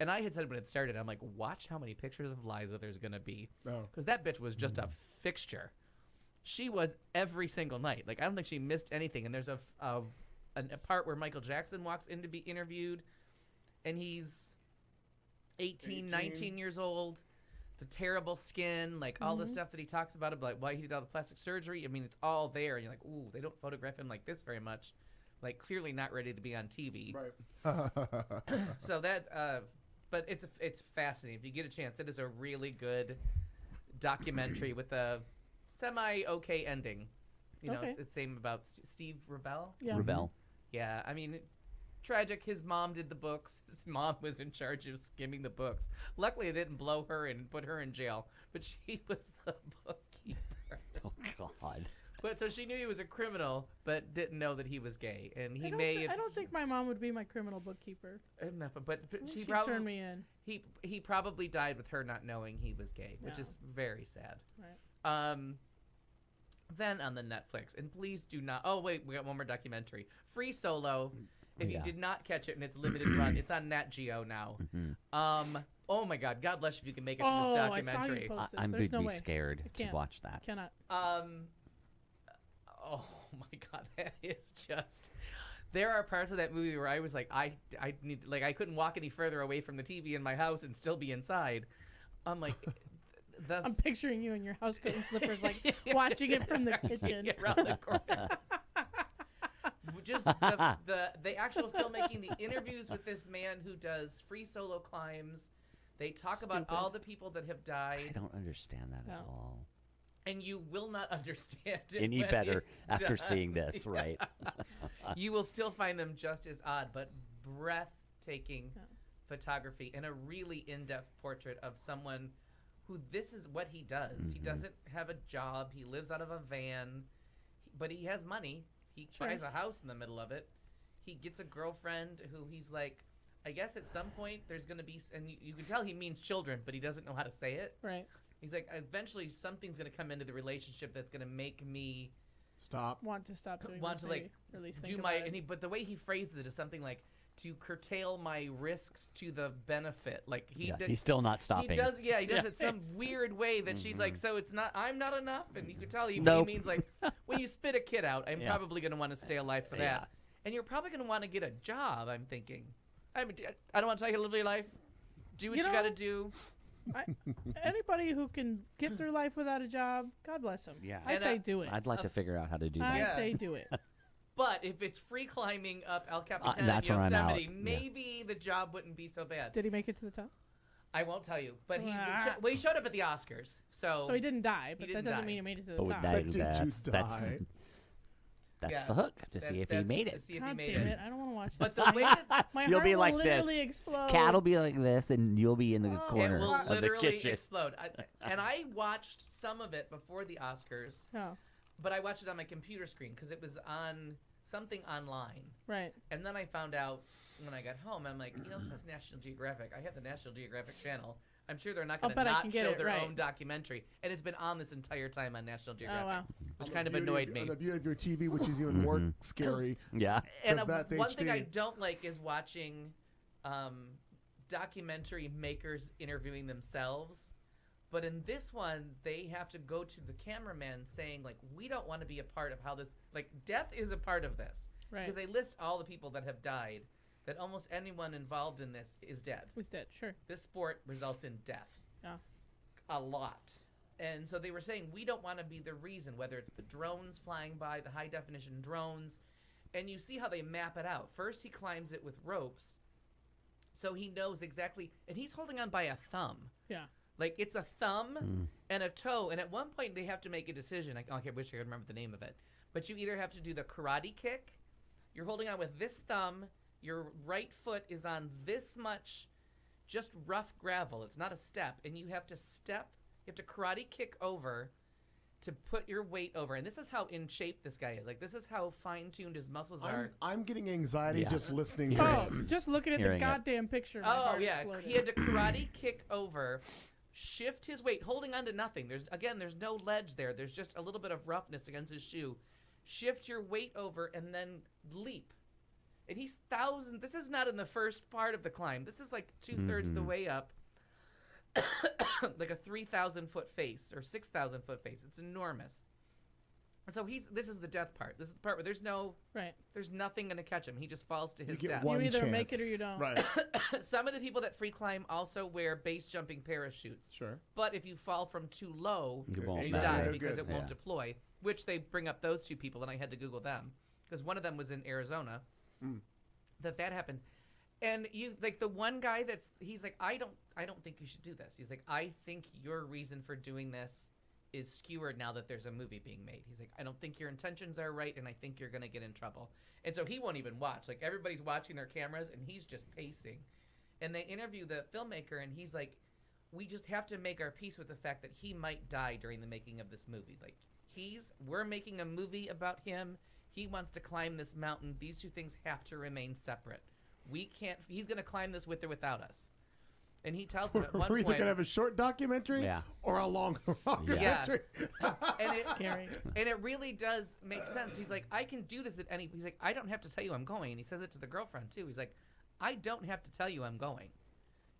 Speaker 5: And I had said when it started, I'm like, watch how many pictures of Liza there's gonna be,
Speaker 1: Oh.
Speaker 5: because that bitch was just a fixture. She was every single night. Like, I don't think she missed anything. And there's a part where Michael Jackson walks in to be interviewed, and he's 18. 19 years old, the terrible skin, like all the stuff that he talks about like why he did all the plastic surgery. I mean, it's all there, and you're like, ooh, they don't photograph him like this very much. Like, clearly not ready to be on TV.
Speaker 1: Right.
Speaker 5: So that, but it's fascinating. If you get a chance, it is a really good documentary with a semi-okay ending. You know,
Speaker 4: Okay.
Speaker 5: it's the same about Steve Rebell.
Speaker 4: Yeah.
Speaker 6: Rebel.
Speaker 5: Yeah, I mean, tragic. His mom did the books. His mom was in charge of skimming the books. Luckily, it didn't blow her and put her in jail, but she was the bookkeeper.
Speaker 6: Oh God.
Speaker 5: But so she knew he was a criminal, but didn't know that he was gay, and he
Speaker 4: I don't think my mom would be my criminal bookkeeper.
Speaker 5: But she
Speaker 4: She'd
Speaker 5: probably
Speaker 4: turn me in.
Speaker 5: He probably died with her not knowing he was gay, which
Speaker 4: No.
Speaker 5: is very sad.
Speaker 4: Right.
Speaker 5: Then on the Netflix, and please do not. Oh wait, we got one more documentary, Free Solo. If you
Speaker 6: Yeah.
Speaker 5: did not catch it, and it's limited run, it's on Nat Geo now. Oh my God, God bless you if you can make it to this
Speaker 4: Oh, I saw you
Speaker 5: documentary.
Speaker 4: post this.
Speaker 6: I'm
Speaker 4: There's
Speaker 6: going to
Speaker 4: no
Speaker 6: be
Speaker 4: way.
Speaker 6: scared
Speaker 4: I
Speaker 6: to
Speaker 4: can't.
Speaker 6: watch that.
Speaker 4: Cannot.
Speaker 5: Oh my God, that is just. There are parts of that movie where I was like, I need, like, I couldn't walk any further away from the TV in my house and still be inside. I'm like,
Speaker 4: I'm picturing you in your house coat and slippers, like watching it from the kitchen.
Speaker 5: around the corner. Just the actual filmmaking, the interviews with this man who does free solo climbs. They talk about
Speaker 4: Stupid.
Speaker 5: all the people that have died,
Speaker 6: I don't understand that at
Speaker 4: No.
Speaker 6: all.
Speaker 5: and you will not understand it
Speaker 6: Any
Speaker 5: when
Speaker 6: better
Speaker 5: it's
Speaker 6: after
Speaker 5: done.
Speaker 6: seeing this, right?
Speaker 5: You will still find them just as odd, but breathtaking
Speaker 4: Yeah.
Speaker 5: photography and a really in-depth portrait of someone who this is what he does. He doesn't have a job. He lives out of a van, but he has money. He
Speaker 4: Sure.
Speaker 5: buys a house in the middle of it. He gets a girlfriend who he's like, I guess at some point there's going to be, and you can tell he means children, but he doesn't know how to say it.
Speaker 4: Right.
Speaker 5: He's like, eventually something's going to come into the relationship that's going to make me
Speaker 4: want to stop doing
Speaker 5: want
Speaker 4: this.
Speaker 5: to
Speaker 4: maybe,
Speaker 5: like
Speaker 4: or at least
Speaker 5: do
Speaker 4: think
Speaker 5: my
Speaker 4: about it.
Speaker 5: but the way he phrases it is something like to curtail my risks to the benefit. Like
Speaker 6: He's still not stopping.
Speaker 5: He does it some weird way that she's like, so it's not, I'm not enough, and you can tell he
Speaker 6: Nope.
Speaker 5: means like, when you spit a kid out, I'm
Speaker 6: Yeah.
Speaker 5: probably gonna want to stay alive for that,
Speaker 6: Yeah.
Speaker 5: and you're probably gonna want to get a job. I'm thinking, I mean, I don't want to tell you to live your life. Do what you got to do.
Speaker 4: Anybody who can get through life without a job, God bless them.
Speaker 6: Yeah.
Speaker 4: I
Speaker 5: And,
Speaker 4: say do it.
Speaker 6: I'd like to figure out how to do
Speaker 4: I
Speaker 6: that.
Speaker 4: say do it.
Speaker 5: But if it's free climbing up El Capitan in
Speaker 6: that's where I'm out.
Speaker 5: Yosemite,
Speaker 6: Yeah.
Speaker 5: maybe the job wouldn't be so bad.
Speaker 4: Did he make it to the top?
Speaker 5: I won't tell you, but
Speaker 4: Ah.
Speaker 5: he showed up at the Oscars, so
Speaker 4: So he didn't die, but that
Speaker 5: didn't
Speaker 4: doesn't
Speaker 5: die.
Speaker 4: mean he made it to the
Speaker 6: But
Speaker 4: top.
Speaker 6: that,
Speaker 1: Did you
Speaker 6: that's
Speaker 1: die?
Speaker 6: that's
Speaker 5: Yeah,
Speaker 6: the hook to see if he
Speaker 5: that's
Speaker 6: made
Speaker 5: to
Speaker 6: it.
Speaker 5: see if he
Speaker 4: God
Speaker 5: made
Speaker 4: damn
Speaker 5: it.
Speaker 4: it! I don't want to watch
Speaker 5: But
Speaker 4: this.
Speaker 5: the way that
Speaker 4: My
Speaker 6: You'll
Speaker 4: heart
Speaker 6: be
Speaker 4: will
Speaker 6: like
Speaker 4: literally
Speaker 6: this.
Speaker 4: explode.
Speaker 6: Cat will be like this, and you'll be in the
Speaker 4: Oh,
Speaker 6: corner
Speaker 5: it will
Speaker 6: of the
Speaker 5: literally
Speaker 6: kitchen.
Speaker 5: explode. And I watched some of it before the Oscars,
Speaker 4: Oh,
Speaker 5: but I watched it on my computer screen because it was on something online.
Speaker 4: right.
Speaker 5: And then I found out when I got home, I'm like, this is National Geographic. I have the National Geographic channel. I'm sure they're not going to
Speaker 4: bet I
Speaker 5: not
Speaker 4: can get
Speaker 5: show
Speaker 4: it
Speaker 5: their
Speaker 4: right.
Speaker 5: own documentary. And it's been on this entire time on National Geographic,
Speaker 4: wow.
Speaker 5: which
Speaker 1: On
Speaker 5: kind
Speaker 1: the
Speaker 5: of
Speaker 1: beauty
Speaker 5: annoyed
Speaker 1: of,
Speaker 5: me.
Speaker 1: on the beauty of your TV, which is even more scary.
Speaker 6: Yeah.
Speaker 5: And
Speaker 1: 'Cause that's
Speaker 5: one thing I
Speaker 1: HD.
Speaker 5: don't like is watching documentary makers interviewing themselves. But in this one, they have to go to the cameraman saying, like, we don't want to be a part of how this, like, death is a part of this.
Speaker 4: Right.
Speaker 5: Because they list all the people that have died, that almost anyone involved in this is dead.
Speaker 4: Was dead. Sure.
Speaker 5: This sport results in death.
Speaker 4: Yeah.
Speaker 5: A lot. And so they were saying, we don't want to be the reason, whether it's the drones flying by, the high definition drones. And you see how they map it out. First, he climbs it with ropes. So he knows exactly, and he's holding on by a thumb.
Speaker 4: Yeah.
Speaker 5: Like, it's a thumb and a toe. And at one point, they have to make a decision. I wish I could remember the name of it. But you either have to do the karate kick. You're holding on with this thumb. Your right foot is on this much just rough gravel. It's not a step. And you have to karate kick over to put your weight over. And this is how in shape this guy is. Like, this is how fine-tuned his muscles are.
Speaker 1: I'm getting anxiety
Speaker 6: Yeah.
Speaker 1: just listening to
Speaker 4: Oh,
Speaker 1: this.
Speaker 4: just looking at
Speaker 6: Hearing
Speaker 4: the
Speaker 6: it.
Speaker 4: goddamn picture. My
Speaker 5: Oh,
Speaker 4: heart
Speaker 5: yeah.
Speaker 4: exploded.
Speaker 5: He had to karate kick over, shift his weight, holding on to nothing. There's no ledge there. There's just a little bit of roughness against his shoe. Shift your weight over and then leap. And he's thousands. This is not in the first part of the climb. This is like 2/3 of the way up. Like a 3,000 foot face or 6,000 foot face. It's enormous. So this is the death part. This is the part where there's nothing going to catch him. He just falls to his
Speaker 1: get
Speaker 5: death.
Speaker 1: one
Speaker 4: You either
Speaker 1: chance.
Speaker 4: make it or you don't.
Speaker 1: Right.
Speaker 5: Some of the people that free climb also wear base jumping parachutes.
Speaker 1: Sure.
Speaker 5: But if you fall from too low,
Speaker 6: You won't
Speaker 5: you
Speaker 6: matter.
Speaker 5: die
Speaker 1: No
Speaker 5: because
Speaker 1: good.
Speaker 5: it won't
Speaker 6: Yeah.
Speaker 5: deploy. Which they bring up those two people, and I had to Google them because one of them was in Arizona. That happened, and you like the one guy he's like, I don't think you should do this. He's like, I think your reason for doing this is skewered now that there's a movie being made. He's like, I don't think your intentions are right, and I think you're gonna get in trouble. And so he won't even watch. Like, everybody's watching their cameras, and he's just pacing. And they interview the filmmaker, and he's like, we just have to make our peace with the fact that he might die during the making of this movie. Like, we're making a movie about him. He wants to climb this mountain. These two things have to remain separate. He's going to climb this with or without us. And he tells them at one
Speaker 1: We're either
Speaker 5: point.
Speaker 1: going to have a short documentary
Speaker 6: Yeah.
Speaker 1: or a long documentary.
Speaker 5: and it,
Speaker 4: Scary.
Speaker 5: And it really does make sense. He's like, I can do this at any. He's like, I don't have to tell you I'm going. And he says it to the girlfriend too. He's like, I don't have to tell you I'm going.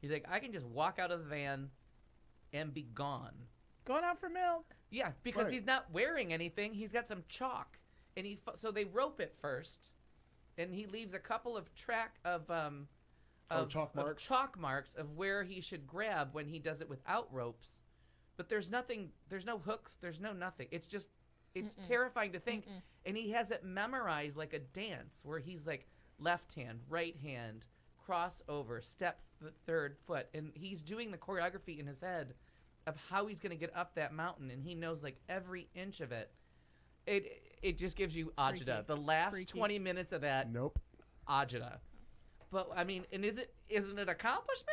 Speaker 5: He's like, I can just walk out of the van and be gone.
Speaker 4: Going out for milk.
Speaker 5: Yeah, because
Speaker 1: Right.
Speaker 5: he's not wearing anything. He's got some chalk, and so they rope it first, and he leaves a couple of chalk marks of where he should grab when he does it without ropes. But there's nothing. There's no hooks. There's no nothing. It's just. It's terrifying to think, and he has it memorized like a dance, where he's like left hand, right hand, crossover, step third foot, and he's doing the choreography in his head of how he's going to get up that mountain, and he knows like every inch of it. It just gives you agita.
Speaker 4: Freaky.
Speaker 5: The last
Speaker 4: Freaky.
Speaker 5: 20 minutes of that,
Speaker 1: Nope.
Speaker 5: agita. But I mean, and isn't it an accomplishment?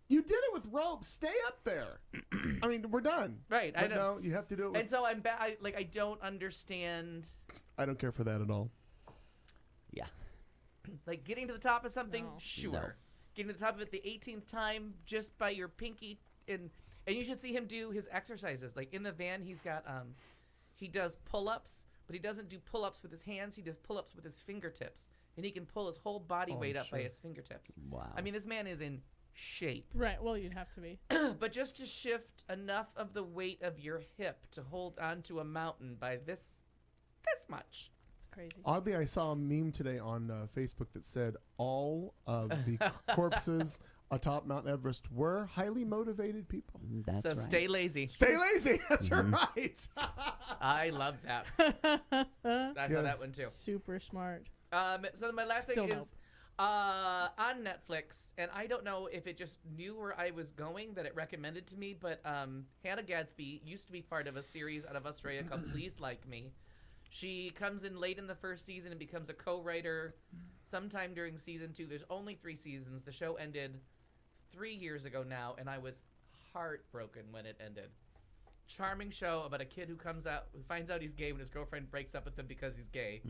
Speaker 1: You did it with ropes. Stay up there. I mean, we're done.
Speaker 5: Right, I
Speaker 1: But
Speaker 5: know.
Speaker 1: no, you have to do it with...
Speaker 5: And so I'm I don't understand,
Speaker 1: I don't care for that at all.
Speaker 6: Yeah.
Speaker 5: like, getting to the top of something.
Speaker 4: No.
Speaker 5: Sure,
Speaker 6: No.
Speaker 5: getting to the top of it the 18th time just by your pinky, and you should see him do his exercises. Like in the van, he's got he does pull-ups but he doesn't do pull-ups with his hands. He does pull-ups with his fingertips, and he can pull his whole body weight up by his fingertips.
Speaker 6: Wow.
Speaker 5: I mean, this man is in shape.
Speaker 4: Right. Well, you'd have to be.
Speaker 5: But just to shift enough of the weight of your hip to hold onto a mountain by this much.
Speaker 4: It's crazy.
Speaker 1: Oddly, I saw a meme today on Facebook that said all of the corpses atop Mount Everest were highly motivated people.
Speaker 6: That's
Speaker 5: So
Speaker 6: right.
Speaker 5: stay lazy.
Speaker 1: Stay lazy. That's right.
Speaker 5: I love that. I saw that one too.
Speaker 4: Super smart.
Speaker 5: So my last
Speaker 4: Still
Speaker 5: thing is on Netflix, and I don't know if it just knew where I was going that it recommended to me, but Hannah Gadsby used to be part of a series out of Australia called Please Like Me. She comes in late in the first season and becomes a co-writer sometime during season 2. There's only 3 seasons. The show ended 3 years ago now, and I was heartbroken when it ended. Charming show about a kid who finds out he's gay when his girlfriend breaks up with him because he's gay.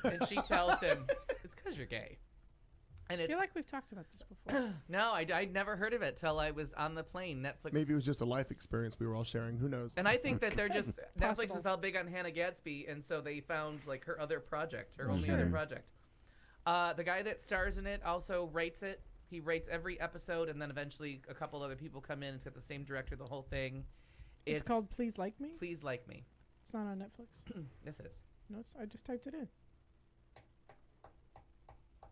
Speaker 5: And she tells him, it's because you're gay. And
Speaker 4: I
Speaker 5: it's
Speaker 4: feel like we've talked about this before.
Speaker 5: no, I'd never heard of it till I was on the plane. Netflix.
Speaker 1: Maybe it was just a life experience we were all sharing. Who knows?
Speaker 5: And I think that they're just Netflix
Speaker 4: Possible.
Speaker 5: is all big on Hannah Gadsby, and so they found like her other project, her
Speaker 6: Oh,
Speaker 5: only
Speaker 6: sure.
Speaker 5: other project. The guy that stars in it also writes it. He writes every episode, and then eventually a couple other people come in. It's got the same director, the whole thing.
Speaker 4: It's called Please Like Me.
Speaker 5: Please Like Me.
Speaker 4: It's not on Netflix.
Speaker 5: Yes, it is.
Speaker 4: No, I just typed it in.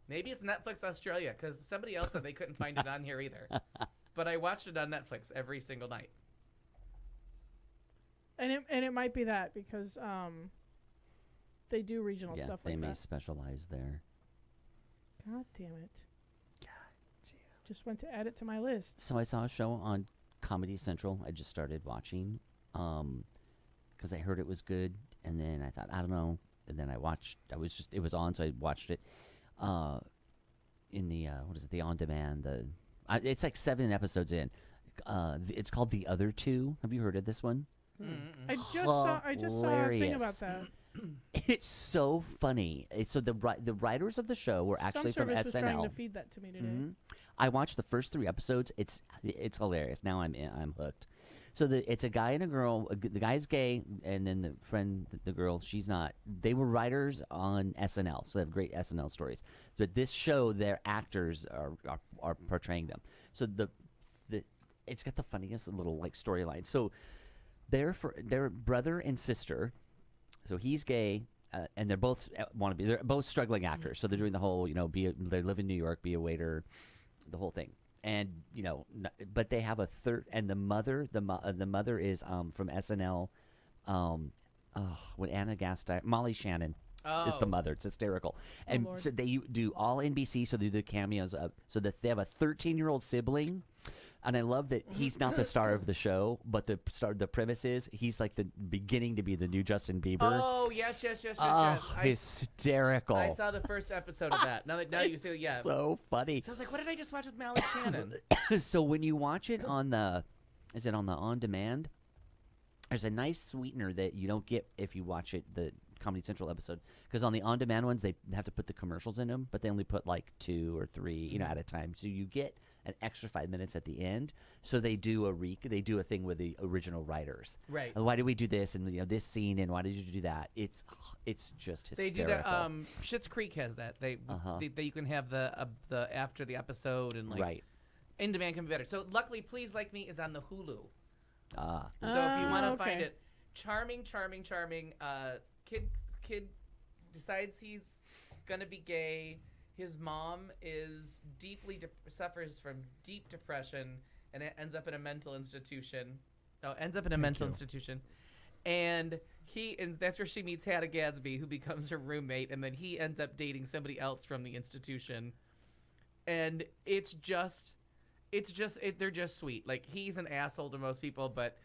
Speaker 5: Maybe it's Netflix Australia, because somebody else said they couldn't find it on here either. But I watched it on Netflix every single night.
Speaker 4: And it might be that because they do regional
Speaker 6: Yeah,
Speaker 4: stuff
Speaker 6: they
Speaker 4: like
Speaker 6: may
Speaker 4: that.
Speaker 6: specialize there.
Speaker 4: God damn it. Just went to add it to my list.
Speaker 6: So I saw a show on Comedy Central. I just started watching because I heard it was good, and then I thought, I don't know, and then I watched. It was on, so I watched it. In the what is it? The on demand. It's like 7 episodes in. It's called The Other Two. Have you heard of this one?
Speaker 4: I just saw a thing about
Speaker 6: Hilarious.
Speaker 4: that.
Speaker 6: It's so funny. So the writers of the show were actually
Speaker 4: Some
Speaker 6: from
Speaker 4: service was trying
Speaker 6: SNL.
Speaker 4: to feed that to me today.
Speaker 6: I watched the first 3 episodes. It's hilarious. Now I'm hooked. So it's a guy and a girl. The guy's gay, and then the friend, the girl, she's not. They were writers on SNL, so they have great SNL stories. But this show, their actors are portraying them. So it's got the funniest little like storyline. So they're brother and sister. So he's gay, and they're both they're both struggling actors. So they're doing the whole, they live in New York, be a waiter, the whole thing. And but they have a third, and the mother is from SNL. When Anna Gasteyer, Molly Shannon is the mother. It's hysterical. And
Speaker 4: Lord.
Speaker 6: so they do all NBC. So they do cameos of so that they have a 13-year-old sibling. And I love that he's not the star of the show, but the premise is he's like the beginning to be the new Justin Bieber.
Speaker 5: Oh, yes.
Speaker 6: Hysterical.
Speaker 5: I saw the first episode of that. Now you see, yeah.
Speaker 6: So funny.
Speaker 5: So I was like, what did I just watch with Molly Shannon?
Speaker 6: So when you watch it on the on-demand, there's a nice sweetener that you don't get if you watch it the Comedy Central episode, because on the on-demand ones they have to put the commercials in them, but they only put like 2 or 3 at a time, so you get an extra 5 minutes at the end. So they do a thing with the original writers.
Speaker 5: Right.
Speaker 6: And why did we do this, and this scene, and why did you do that? It's just
Speaker 5: They
Speaker 6: hysterical.
Speaker 5: do that. Schitt's Creek has that. They you can have the after the episode and like
Speaker 6: right.
Speaker 5: in demand can be better. So luckily, Please Like Me is on the Hulu.
Speaker 6: Ah.
Speaker 5: So if you want to
Speaker 4: okay.
Speaker 5: find it, charming. Kid decides he's gonna be gay. His mom is suffers from deep depression and it ends up in a mental institution. And that's where she meets Hannah Gadsby, who becomes her roommate, and then he ends up dating somebody else from the institution. And they're just sweet. Like, he's an asshole to most people, but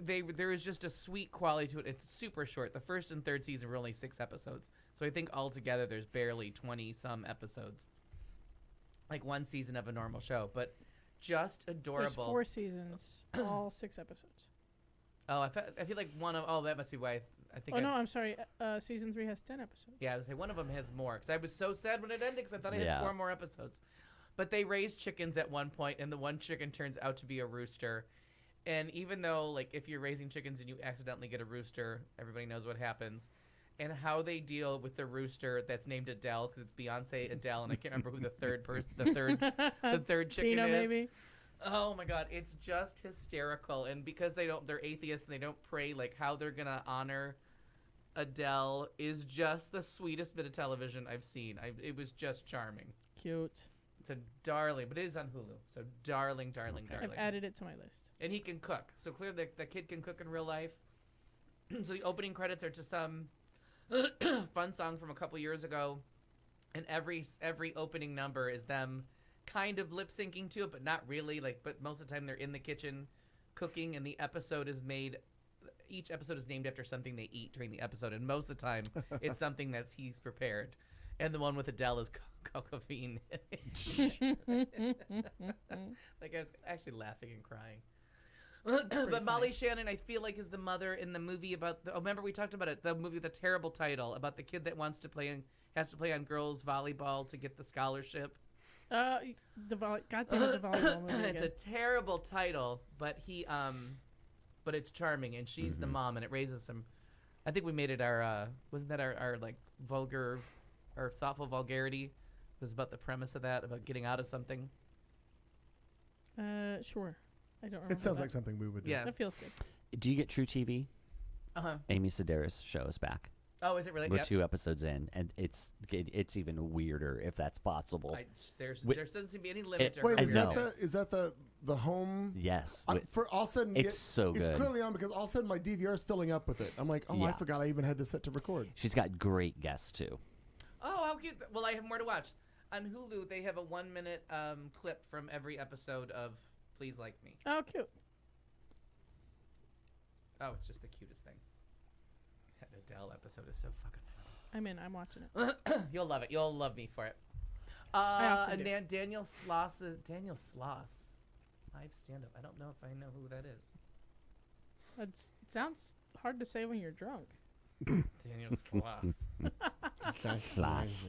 Speaker 5: there is just a sweet quality to it. It's super short. The first and third season were only 6 episodes. So I think altogether there's barely 20-some episodes. Like 1 season of a normal show, but just adorable.
Speaker 4: There's 4 seasons, all 6 episodes.
Speaker 5: Oh, I feel like that must be why I think.
Speaker 4: Oh, no, I'm sorry. Season 3 has 10 episodes.
Speaker 5: Yeah, I would say one of them has more, because I was so sad when it ended, because I thought I had
Speaker 6: Yeah.
Speaker 5: 4 more episodes. But they raise chickens at one point, and the one chicken turns out to be a rooster. And even though, like, if you're raising chickens and you accidentally get a rooster, everybody knows what happens. and how they deal with the rooster that's named Adele because it's Beyonce Adele, and I can't remember who the third chicken
Speaker 4: Tina,
Speaker 5: is.
Speaker 4: maybe.
Speaker 5: Oh my God, it's just hysterical. And because they're atheists and they don't pray, like how they're gonna honor Adele is just the sweetest bit of television I've seen. It was just charming.
Speaker 4: Cute.
Speaker 5: It's a darling, but it is on Hulu. So darling.
Speaker 4: I've added it to my list.
Speaker 5: And he can cook. So clearly the kid can cook in real life. So the opening credits are to some fun song from a couple years ago. And every opening number is them kind of lip syncing to it, but not really. But most of the time they're in the kitchen cooking, and the episode is made. Each episode is named after something they eat during the episode, and most of the time it's something that he's prepared. And the one with Adele is cocoa bean. Like I was actually laughing and crying. But Molly Shannon, I feel like, is the mother in the movie about. Remember we talked about it, the movie with the terrible title about the kid that has to play on girls volleyball to get the scholarship.
Speaker 4: Goddamn the volleyball movie.
Speaker 5: It's a terrible title, but but it's charming, and she's the mom, and it raises some. I think we made it our. Wasn't that our like vulgar, or thoughtful vulgarity? It was about the premise of that, about getting out of something.
Speaker 4: Sure. I don't remember.
Speaker 1: It sounds
Speaker 4: that.
Speaker 1: like something we would do.
Speaker 5: Yeah.
Speaker 4: That feels good.
Speaker 6: Do you get True TV?
Speaker 5: Uh-huh.
Speaker 6: Amy Sedaris show is back.
Speaker 5: Oh, is it really?
Speaker 6: We're
Speaker 5: Yep.
Speaker 6: 2 episodes in, and it's even weirder if that's possible.
Speaker 5: There doesn't seem to be any limit to her.
Speaker 1: Wait, is
Speaker 6: know.
Speaker 1: that the home?
Speaker 6: Yes.
Speaker 1: For all of a sudden,
Speaker 6: It's so good.
Speaker 1: It's clearly on because all of a sudden my DVR is filling up with it. I'm like, oh, I
Speaker 6: Yeah.
Speaker 1: forgot I even had this set to record.
Speaker 6: She's got great guests too.
Speaker 5: Oh, how cute! Well, I have more to watch. On Hulu, they have a 1-minute clip from every episode of Please Like Me.
Speaker 4: Oh, cute.
Speaker 5: Oh, it's just the cutest thing. That Adele episode is so fucking funny.
Speaker 4: I'm in. I'm watching it.
Speaker 5: You'll love it. You'll love me for it.
Speaker 4: I often
Speaker 5: And
Speaker 4: do.
Speaker 5: then Daniel Sloss live stand-up. I don't know if I know who that is.
Speaker 4: It sounds hard to say when you're drunk.
Speaker 5: Daniel Sloss.
Speaker 6: Slash.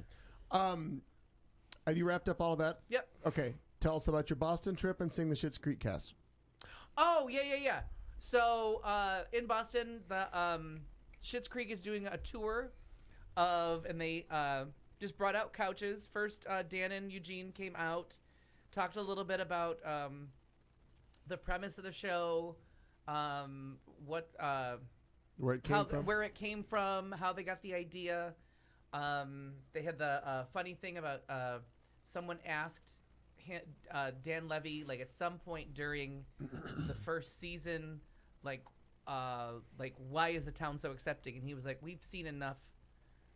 Speaker 1: Have you wrapped up all of that?
Speaker 5: Yep.
Speaker 1: Okay. Tell us about your Boston trip and sing the Schitt's Creek cast.
Speaker 5: Oh, yeah. So, in Boston, the Schitt's Creek is doing a tour and they just brought out couches. First, Dan and Eugene came out, talked a little bit about the premise of the show,
Speaker 1: Where it came from?
Speaker 5: where it came from, how they got the idea. They had the funny thing about someone asked Dan Levy, like at some point during the first season, like why is the town so accepting? And he was like, we've seen enough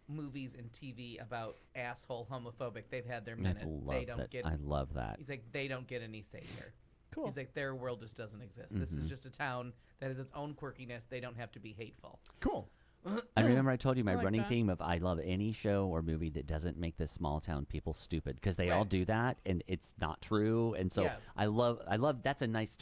Speaker 5: movies and TV about asshole homophobic. They've had their minute.
Speaker 6: I love that.
Speaker 5: He's like, they don't get any say here.
Speaker 4: Cool.
Speaker 5: He's like, their world just doesn't exist. This is just a town that has its own quirkiness. They don't have to be hateful.
Speaker 1: Cool.
Speaker 6: I remember I told you my
Speaker 4: I like
Speaker 6: running
Speaker 4: that.
Speaker 6: theme of I love any show or movie that doesn't make the small town people stupid because they all
Speaker 5: Right.
Speaker 6: do that and it's not true. And so
Speaker 5: Yeah.
Speaker 6: I love that's a nice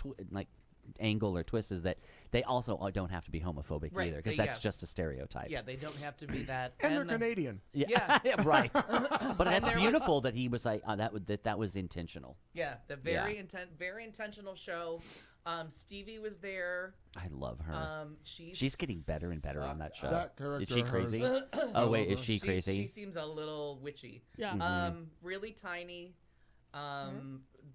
Speaker 6: angle or twist is that they also don't have to be homophobic
Speaker 5: Right.
Speaker 6: either because
Speaker 5: Yeah.
Speaker 6: that's just a stereotype.
Speaker 5: Yeah, they don't have to be that.
Speaker 1: And they're Canadian.
Speaker 5: Yeah.
Speaker 6: Yeah, right. But that's
Speaker 5: there was-
Speaker 6: beautiful that he was like that was intentional.
Speaker 5: Yeah, the very intentional show. Stevie was there.
Speaker 6: I love her.
Speaker 5: She's
Speaker 6: getting better and better on that show.
Speaker 1: That character
Speaker 6: Is she
Speaker 1: of
Speaker 6: crazy?
Speaker 1: hers.
Speaker 6: Oh wait, is she crazy?
Speaker 5: She seems a little witchy.
Speaker 4: Yeah.
Speaker 5: Really tiny.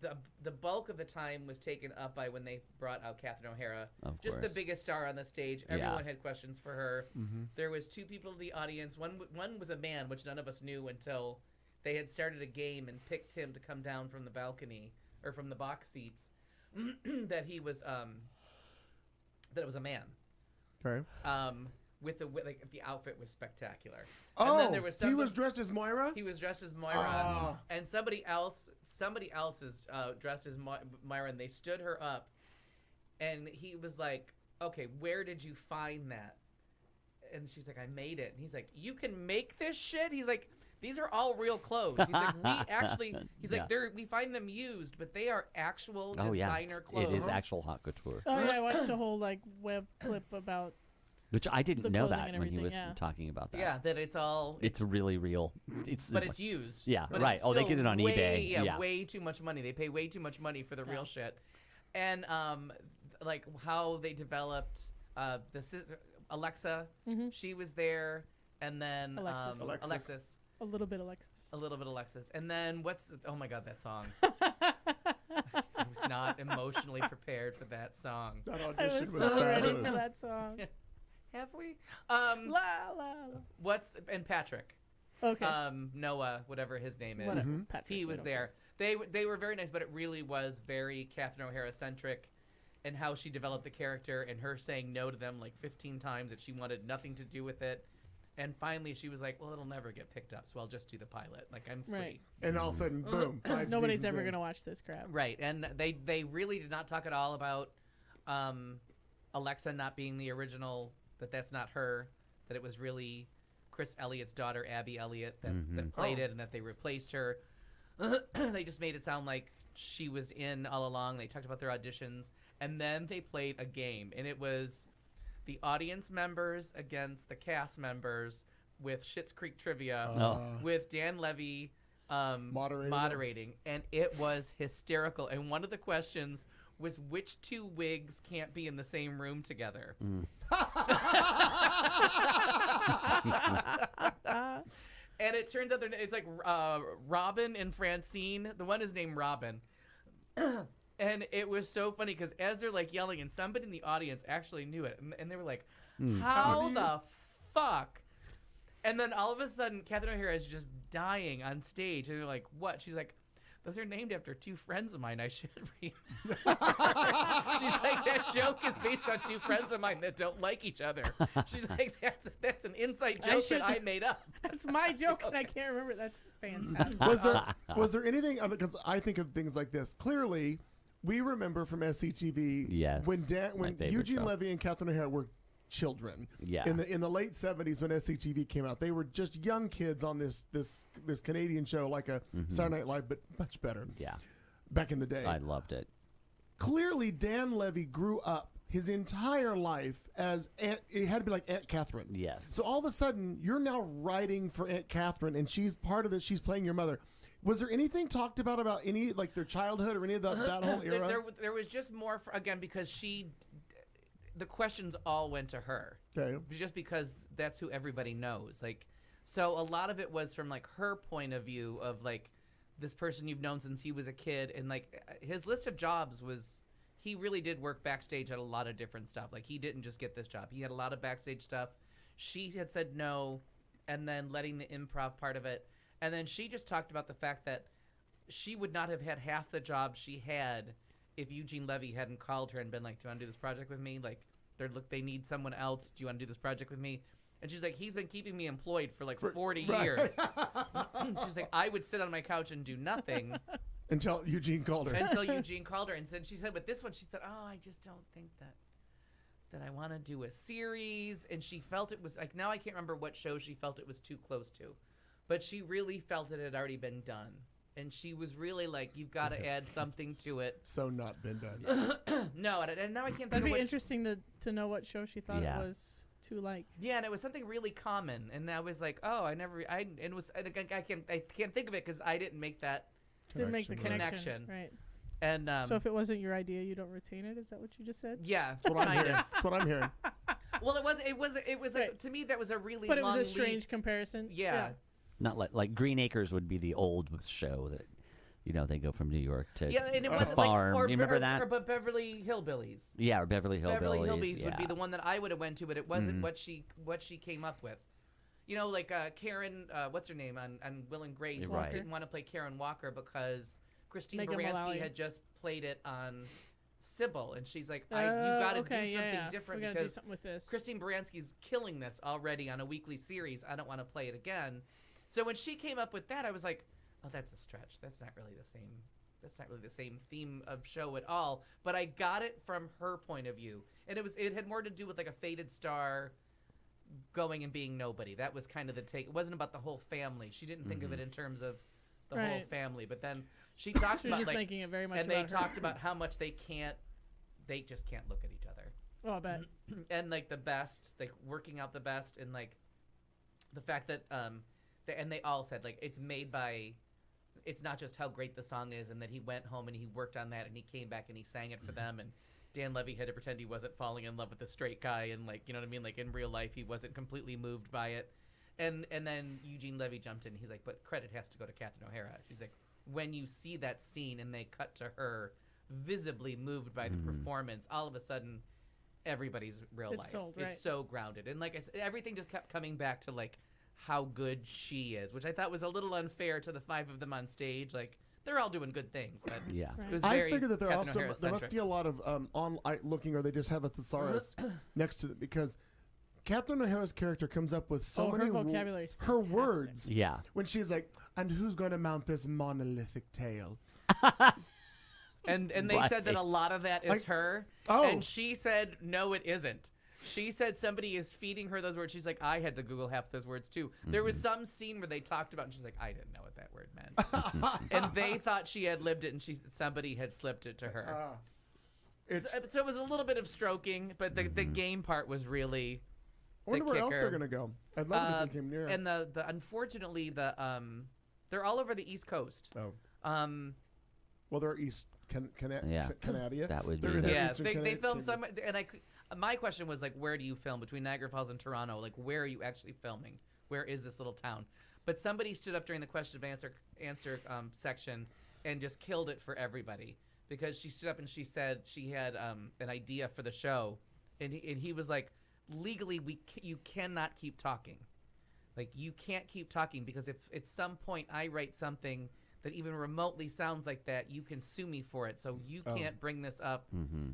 Speaker 5: The bulk of the time was taken up by when they brought out Catherine O'Hara,
Speaker 6: Of
Speaker 5: just the
Speaker 6: course.
Speaker 5: biggest star on the stage.
Speaker 6: Yeah.
Speaker 5: Everyone had questions for her. There was 2 people in the audience. One was a man, which none of us knew until they had started a game and picked him to come down from the balcony or from the box seats. that he was that it was a man.
Speaker 1: Okay.
Speaker 5: With the outfit was spectacular.
Speaker 1: Oh,
Speaker 5: and then there was
Speaker 1: he was dressed as Moira?
Speaker 5: He was dressed as Moira,
Speaker 1: Ah.
Speaker 5: and somebody else is dressed as Moira, and they stood her up, and he was like, "Okay, where did you find that?" And she's like, "I made it." And he's like, "You can make this shit?" He's like, "These are all real clothes." He's like, we find them used, but they are actual designer clothes.
Speaker 6: It is actual haute couture.
Speaker 4: Oh yeah, I watched a whole web clip about.
Speaker 6: Which I didn't
Speaker 4: The
Speaker 6: know
Speaker 4: clothing
Speaker 6: that
Speaker 4: and
Speaker 6: when he was
Speaker 4: everything, yeah.
Speaker 6: talking about that.
Speaker 5: Yeah, that it's all.
Speaker 6: It's really real.
Speaker 5: But it's used.
Speaker 6: Yeah,
Speaker 5: But
Speaker 6: right.
Speaker 5: it's
Speaker 6: Oh, they
Speaker 5: still
Speaker 6: get it on eBay.
Speaker 5: Yeah, way too much money. They pay way too much money for the real shit. And like how they developed Alexa, she was there. and then
Speaker 4: Alexis.
Speaker 5: Alexis.
Speaker 4: A little bit Alexis.
Speaker 5: A little bit Alexis. And then oh my God, that song. I was not emotionally prepared for that song.
Speaker 1: That
Speaker 4: I
Speaker 1: audition
Speaker 4: was
Speaker 1: was
Speaker 4: so ready
Speaker 1: fabulous.
Speaker 4: for that song.
Speaker 5: Have we?
Speaker 4: La la la.
Speaker 5: And Patrick.
Speaker 4: Okay.
Speaker 5: Noah, whatever his name is.
Speaker 4: Whatever. Patrick,
Speaker 5: He
Speaker 4: we
Speaker 5: was
Speaker 4: don't
Speaker 5: there. They were very nice, but it really was very Catherine O'Hara centric, and how she developed the character, and her saying no to them like 15 times that she wanted nothing to do with it, and finally she was like, "Well, it'll never get picked up, so I'll just do the pilot. Like I'm free."
Speaker 4: Right.
Speaker 1: And all of a sudden, boom! 5
Speaker 4: Nobody's
Speaker 1: seasons
Speaker 4: ever
Speaker 1: in.
Speaker 4: gonna watch this crap.
Speaker 5: Right, and they really did not talk at all about Alexa not being the original. That's not her. That it was really Chris Elliott's daughter, Abby Elliott, that played it, and that they replaced her. They just made it sound like she was in all along. They talked about their auditions, and then they played a game, and it was the audience members against the cast members with Schitt's Creek trivia with Dan Levy moderating, and it was hysterical. And one of the questions was, which two wigs can't be in the same room together? And it turns out it's like Robin and Francine. The one is named Robin. And it was so funny because as they're like yelling, and somebody in the audience actually knew it, and they were like, how the fuck? And then all of a sudden, Catherine O'Hara is just dying on stage. And they're like, what? She's like, those are named after two friends of mine. I should remember. She's like, that joke is based on two friends of mine that don't like each other. She's like, that's an inside joke that I made up.
Speaker 4: That's my joke, and I can't remember. That's fantastic.
Speaker 1: Was there anything? Because I think of things like this. Clearly, we remember from SCTV
Speaker 6: Yes,
Speaker 1: when
Speaker 6: my favorite
Speaker 1: Eugene
Speaker 6: show.
Speaker 1: Levy and Catherine O'Hara were children.
Speaker 6: Yeah.
Speaker 1: In the late 70s when SCTV came out, they were just young kids on this Canadian show like a Saturday Night Live, but much better.
Speaker 6: Yeah.
Speaker 1: Back in the day.
Speaker 6: I loved it.
Speaker 1: Clearly, Dan Levy grew up his entire life as it had to be like Aunt Catherine.
Speaker 6: Yes.
Speaker 1: So all of a sudden, you're now writing for Aunt Catherine, and she's part of it. She's playing your mother. Was there anything talked about any like their childhood or any of that whole era?
Speaker 5: There was just more again because the questions all went to her.
Speaker 1: Okay.
Speaker 5: Just because that's who everybody knows. Like, so a lot of it was from like her point of view of like this person you've known since he was a kid, and like his list of jobs was he really did work backstage at a lot of different stuff. Like he didn't just get this job. He had a lot of backstage stuff. She had said no, and then letting the improv part of it. And then she just talked about the fact that she would not have had half the job she had if Eugene Levy hadn't called her and been like, do you want to do this project with me? Like, they need someone else. Do you want to do this project with me? And she's like, he's been keeping me employed for like 40 years. She's like, I would sit on my couch and do nothing.
Speaker 1: Until Eugene called her.
Speaker 5: Until Eugene called her. And she said, with this one, she said, oh, I just don't think that I want to do a series. And she felt it was like, now I can't remember what show she felt it was too close to. But she really felt it had already been done. And she was really like, you've got to add something to it.
Speaker 1: So not been done.
Speaker 5: No, and now I can't think
Speaker 4: That'd
Speaker 5: of
Speaker 4: be
Speaker 5: what...
Speaker 4: interesting to know what show she thought
Speaker 6: Yeah.
Speaker 4: it was to like.
Speaker 5: Yeah, and it was something really common. And I was like, oh, and it was, and I can't think of it because I didn't make that.
Speaker 4: Didn't make the
Speaker 5: Connection.
Speaker 4: Right.
Speaker 5: And
Speaker 4: So if it wasn't your idea, you don't retain it? Is that what you just said?
Speaker 5: yeah,
Speaker 1: That's what I'm
Speaker 5: kind
Speaker 1: hearing.
Speaker 5: of.
Speaker 1: That's what I'm hearing.
Speaker 5: Well, it was
Speaker 4: Right.
Speaker 5: to me that was a really
Speaker 4: But it
Speaker 5: long
Speaker 4: was a strange
Speaker 5: lead.
Speaker 4: comparison.
Speaker 5: Yeah.
Speaker 6: Not like Green Acres would be the old show that, they go from New York to
Speaker 5: Yeah, and it
Speaker 6: a
Speaker 5: wasn't
Speaker 6: farm.
Speaker 5: like, or,
Speaker 6: you remember
Speaker 5: or,
Speaker 6: that?
Speaker 5: Or Beverly Hillbillies.
Speaker 6: Yeah, or Beverly Hillbillies.
Speaker 5: Beverly Hillbillies
Speaker 6: yeah.
Speaker 5: would be the one that I would have went to, but it wasn't what she came up with. You know, like Karen, what's her name on Will and Grace
Speaker 6: Right.
Speaker 5: didn't want to play Karen Walker because Christine
Speaker 4: Megan
Speaker 5: Baranski
Speaker 4: Mullally.
Speaker 5: had just played it on Sybil, and she's like, you got to
Speaker 4: okay,
Speaker 5: do something
Speaker 4: yeah.
Speaker 5: different
Speaker 4: We gotta do
Speaker 5: because
Speaker 4: something with this.
Speaker 5: Christine Baranski's killing this already on a weekly series. I don't want to play it again. So when she came up with that, I was like, oh, that's a stretch. That's not really the same. That's not really the same theme of show at all. But I got it from her point of view, and it had more to do with like a faded star going and being nobody. That was kind of the take. It wasn't about the whole family. She didn't think of it in terms of the whole
Speaker 4: Right.
Speaker 5: family. But then she talked
Speaker 4: She was
Speaker 5: about
Speaker 4: just
Speaker 5: like,
Speaker 4: making it very much
Speaker 5: and they
Speaker 4: about her.
Speaker 5: talked about how much they just can't look at each other.
Speaker 4: Oh, I bet.
Speaker 5: And like the best, like working out the best, and like the fact that and they all said like it's made by, it's not just how great the song is, and that he went home and he worked on that and he came back and he sang it for them, and Dan Levy had to pretend he wasn't falling in love with a straight guy, and like, you know what I mean, like in real life he wasn't completely moved by it, And then Eugene Levy jumped in. He's like, but credit has to go to Catherine O'Hara. She's like, when you see that scene and they cut to her visibly moved by the performance, all of a sudden everybody's real
Speaker 4: It's
Speaker 5: life.
Speaker 4: sold, right.
Speaker 5: It's so grounded. And like I said, everything just kept coming back to like how good she is, which I thought was a little unfair to the 5 of them on stage. Like, they're all doing good things, but
Speaker 6: Yeah.
Speaker 5: it was
Speaker 1: I
Speaker 5: very
Speaker 1: figure that there
Speaker 5: Catherine
Speaker 1: also there must
Speaker 5: O'Hara-centric.
Speaker 1: be a lot of looking, or they just have a thesaurus next to it, because Catherine O'Hara's character comes up with so
Speaker 4: her
Speaker 1: many
Speaker 4: vocabulary's
Speaker 1: her
Speaker 4: fantastic.
Speaker 1: words.
Speaker 6: Yeah.
Speaker 1: When she's like, "And who's going to mount this monolithic tail?"
Speaker 5: And they said that a lot of that is
Speaker 1: Like-
Speaker 5: her.
Speaker 1: Oh.
Speaker 5: And she said, no, it isn't. She said somebody is feeding her those words. She's like, I had to Google half those words too. There was some scene where they talked about, and she's like, I didn't know what that word meant. And they thought she had lived it, and somebody had slipped it to her.
Speaker 1: It's,
Speaker 5: So it was a little bit of stroking, but the game part was really.
Speaker 1: I wonder
Speaker 5: the
Speaker 1: where else they're
Speaker 5: kicker.
Speaker 1: going to go. I'd love it if they came near.
Speaker 5: And the unfortunately they're all over the East Coast.
Speaker 1: Oh.
Speaker 5: Well,
Speaker 1: they're East
Speaker 6: Yeah.
Speaker 1: Canada.
Speaker 6: That would be
Speaker 1: They're
Speaker 6: the-
Speaker 5: yeah,
Speaker 1: Eastern
Speaker 5: they
Speaker 1: Cana-
Speaker 5: filmed
Speaker 1: Canada.
Speaker 5: some, and my question was like, where do you film between Niagara Falls and Toronto? Like, where are you actually filming? Where is this little town? But somebody stood up during the question of answer section and just killed it for everybody, because she stood up and she said she had an idea for the show, and he was like, legally you cannot keep talking, like you can't keep talking, because if at some point I write something that even remotely sounds like that, you can sue me for it. So you can't bring this up.